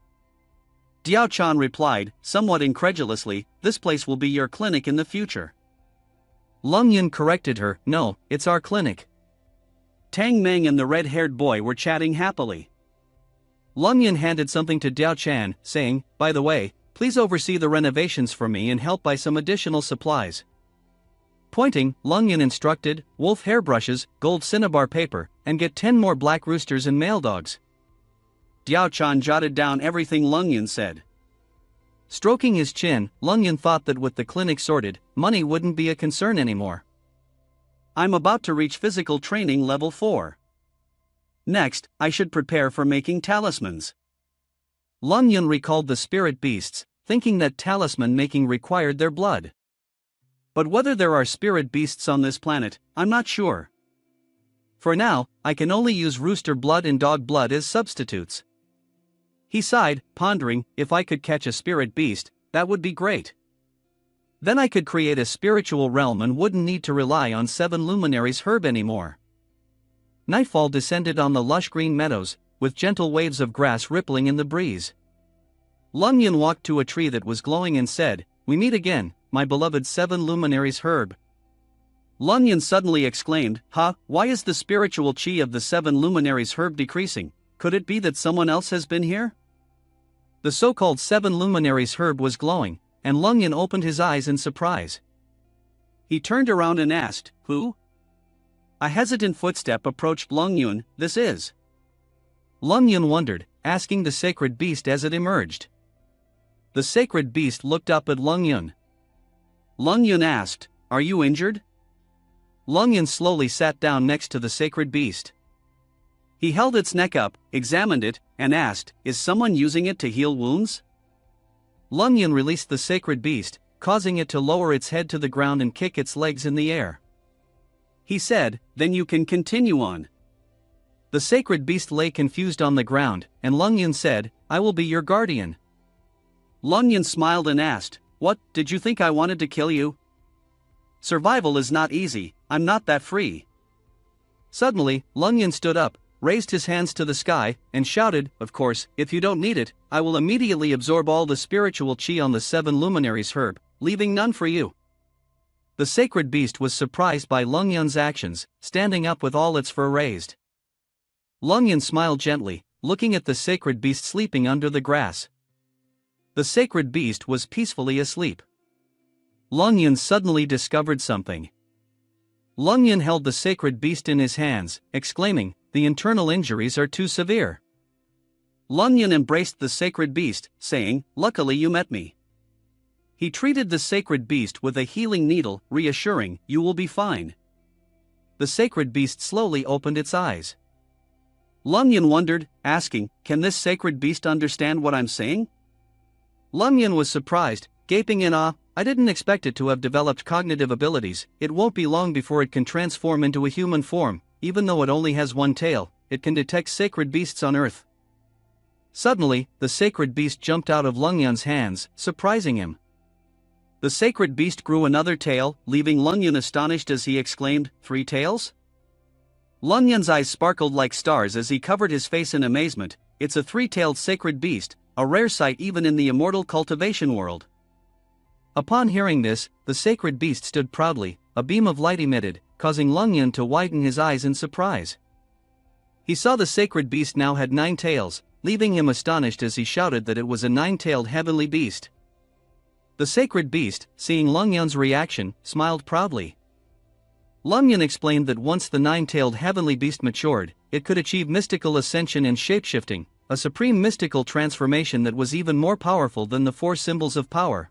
Diao Chan replied, somewhat incredulously, "This place will be your clinic in the future." Lung Yun corrected her, "No, it's our clinic." Tang Meng and the red-haired boy were chatting happily. Lung Yun handed something to Diao Chan, saying, "By the way, please oversee the renovations for me and help buy some additional supplies." Pointing, Lung Yun instructed, "Wolf hairbrushes, gold cinnabar paper, and get 10 more black roosters and male dogs." Diao Chan jotted down everything Lung Yun said. Stroking his chin, Lung Yun thought that with the clinic sorted, money wouldn't be a concern anymore. I'm about to reach physical training level 4. Next, I should prepare for making talismans. Lung Yun recalled the spirit beasts, thinking that talisman making required their blood. But whether there are spirit beasts on this planet, I'm not sure. For now, I can only use rooster blood and dog blood as substitutes. He sighed, pondering, if I could catch a spirit beast, that would be great. Then I could create a spiritual realm and wouldn't need to rely on 7 luminaries herb anymore. Nightfall descended on the lush green meadows, with gentle waves of grass rippling in the breeze. Lung Yun walked to a tree that was glowing and said, "We meet again, my beloved 7 luminaries herb." Lung Yun suddenly exclaimed, why is the spiritual chi of the 7 luminaries herb decreasing? Could it be that someone else has been here? The so-called 7 luminaries herb was glowing, and Lung Yun opened his eyes in surprise. He turned around and asked, "Who?" A hesitant footstep approached Lung Yun. "This is." Lung Yun wondered, asking the sacred beast as it emerged. The sacred beast looked up at Lung Yun. Lung Yun asked, "Are you injured?" Lung Yun slowly sat down next to the sacred beast. He held its neck up, examined it, and asked, "Is someone using it to heal wounds?" Lung Yun released the sacred beast, causing it to lower its head to the ground and kick its legs in the air. He said, "Then you can continue on." The sacred beast lay confused on the ground, and Lung Yun said, "I will be your guardian." Lung Yun smiled and asked, "What, did you think I wanted to kill you? Survival is not easy, I'm not that free." Suddenly, Lung Yun stood up, raised his hands to the sky, and shouted, "Of course, if you don't need it, I will immediately absorb all the spiritual chi on the 7 luminaries herb, leaving none for you." The sacred beast was surprised by Lung Yun's actions, standing up with all its fur raised. Lung Yun smiled gently, looking at the sacred beast sleeping under the grass. The sacred beast was peacefully asleep. Lung Yun suddenly discovered something. Lung Yun held the sacred beast in his hands, exclaiming, "The internal injuries are too severe." Lung Yun embraced the sacred beast, saying, "Luckily you met me." He treated the sacred beast with a healing needle, reassuring, "You will be fine." The sacred beast slowly opened its eyes. Lung Yun wondered, asking, "Can this sacred beast understand what I'm saying?" Lung Yun was surprised, gaping in awe. "I didn't expect it to have developed cognitive abilities. It won't be long before it can transform into a human form. Even though it only has 1 tail, it can detect sacred beasts on Earth." Suddenly, the sacred beast jumped out of Lung Yun's hands, surprising him. The sacred beast grew another tail, leaving Lung Yun astonished as he exclaimed, "3 tails?" Lung Yun's eyes sparkled like stars as he covered his face in amazement. "It's a 3-tailed sacred beast, a rare sight even in the immortal cultivation world." Upon hearing this, the sacred beast stood proudly, a beam of light emitted, causing Lung Yun to widen his eyes in surprise. He saw the sacred beast now had 9 tails, leaving him astonished as he shouted that it was a 9-tailed heavenly beast. The sacred beast, seeing Lung Yun's reaction, smiled proudly. Lung Yun explained that once the 9-tailed heavenly beast matured, it could achieve mystical ascension and shapeshifting, a supreme mystical transformation that was even more powerful than the 4 symbols of power.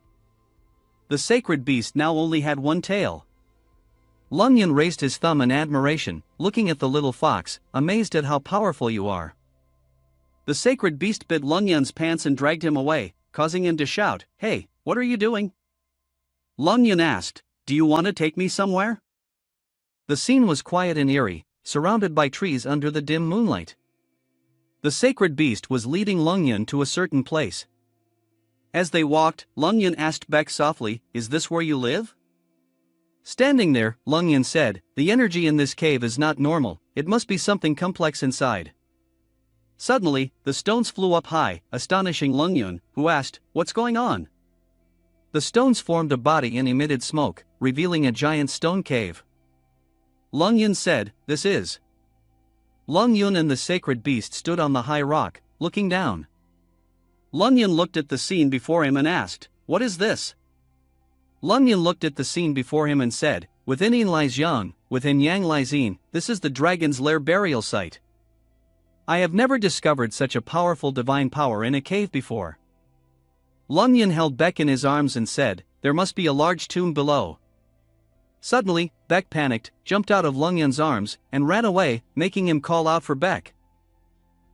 The sacred beast now only had 1 tail. Lung Yun raised his thumb in admiration, looking at the little fox, amazed at how powerful you are. The sacred beast bit Lung Yun's pants and dragged him away, causing him to shout, "Hey, what are you doing?" Lung Yun asked, "Do you want to take me somewhere?" The scene was quiet and eerie, surrounded by trees under the dim moonlight. The sacred beast was leading Lung Yun to a certain place. As they walked, Lung Yun asked Beck softly, "Is this where you live?" Standing there, Lung Yun said, "The energy in this cave is not normal, it must be something complex inside." Suddenly, the stones flew up high, astonishing Lung Yun, who asked, "What's going on?" The stones formed a body and emitted smoke, revealing a giant stone cave. Lung Yun said, "This is." Lung Yun and the sacred beast stood on the high rock, looking down. Lung Yun looked at the scene before him and asked, "What is this?" Lung Yun looked at the scene before him and said, "Within Yin lies Yang, within Yang lies Yin, this is the dragon's lair burial site." I have never discovered such a powerful divine power in a cave before. Lung Yun held Beck in his arms and said, there must be a large tomb below. Suddenly, Beck panicked, jumped out of Lung Yun's arms, and ran away, making him call out for Beck.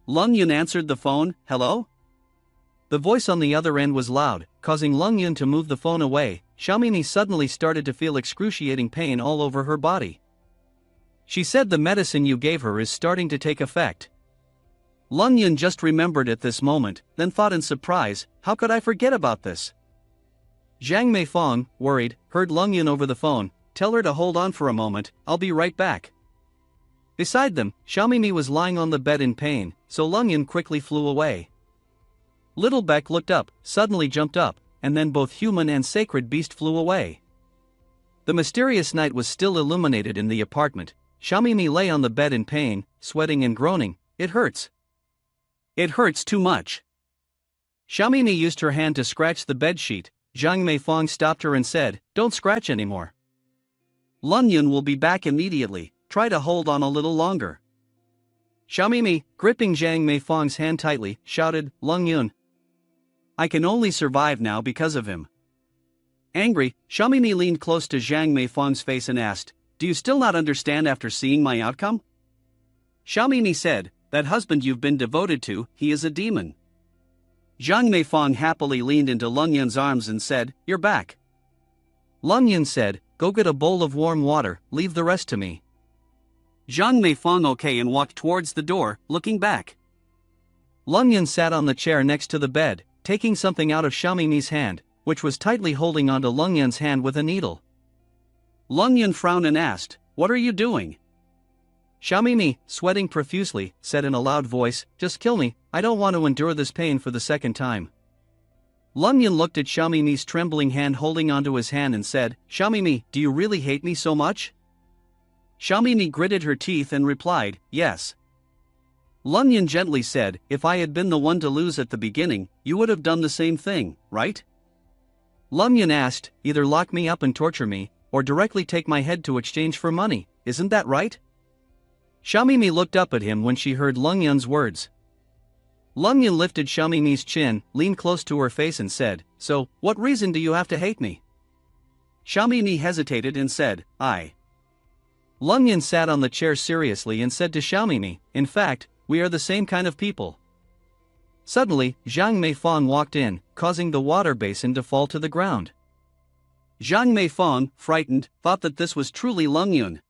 Lung Yun answered the phone, hello? The voice on the other end was loud, causing Lung Yun to move the phone away. Xiaomimi suddenly started to feel excruciating pain all over her body. She said the medicine you gave her is starting to take effect. Lung Yun just remembered at this moment, then thought in surprise, how could I forget about this? Zhang Meifeng, worried, heard Lung Yun over the phone, tell her to hold on for a moment, I'll be right back. Beside them, Xiaomimi was lying on the bed in pain, so Lung Yun quickly flew away. Little Beck looked up, suddenly jumped up, and then both human and sacred beast flew away. The mysterious night was still illuminated in the apartment. Xiaomimi lay on the bed in pain, sweating and groaning, it hurts. It hurts too much. Xiaomimi used her hand to scratch the bedsheet. Zhang Meifeng stopped her and said, don't scratch anymore. Lung Yun will be back immediately, try to hold on a little longer. Xiaomimi, gripping Zhang Meifeng's hand tightly, shouted, Lung Yun. I can only survive now because of him. Angry, Xiaomimi leaned close to Zhang Meifeng's face and asked, do you still not understand after seeing my outcome? Xiaomimi said, that husband you've been devoted to, he is a demon. Zhang Meifeng happily leaned into Lung Yun's arms and said, you're back. Lung Yun said, go get a bowl of warm water, leave the rest to me. Zhang Meifeng okay and walked towards the door, looking back. Lung Yun sat on the chair next to the bed, taking something out of Xiaomimi's hand, which was tightly holding onto Lung Yun's hand with a needle. Lung Yun frowned and asked, what are you doing? Xiaomimi, sweating profusely, said in a loud voice, just kill me, I don't want to endure this pain for the second time. Lung Yun looked at Xiaomimi's trembling hand holding onto his hand and said, Xiaomimi, do you really hate me so much? Xiaomimi gritted her teeth and replied, yes. Lung Yun gently said, if I had been the one to lose at the beginning, you would have done the same thing, right? Lung Yun asked, either lock me up and torture me, or directly take my head to exchange for money, isn't that right? Xiaomimi looked up at him when she heard Lung Yun's words. Lung Yun lifted Xiaomimi's chin, leaned close to her face and said, so, what reason do you have to hate me? Xiaomimi hesitated and said, I. Lung Yun sat on the chair seriously and said to Xiaomimi, in fact, we are the same kind of people. Suddenly, Zhang Meifeng walked in, causing the water basin to fall to the ground. Zhang Meifeng, frightened, thought that this was truly Lung Yun.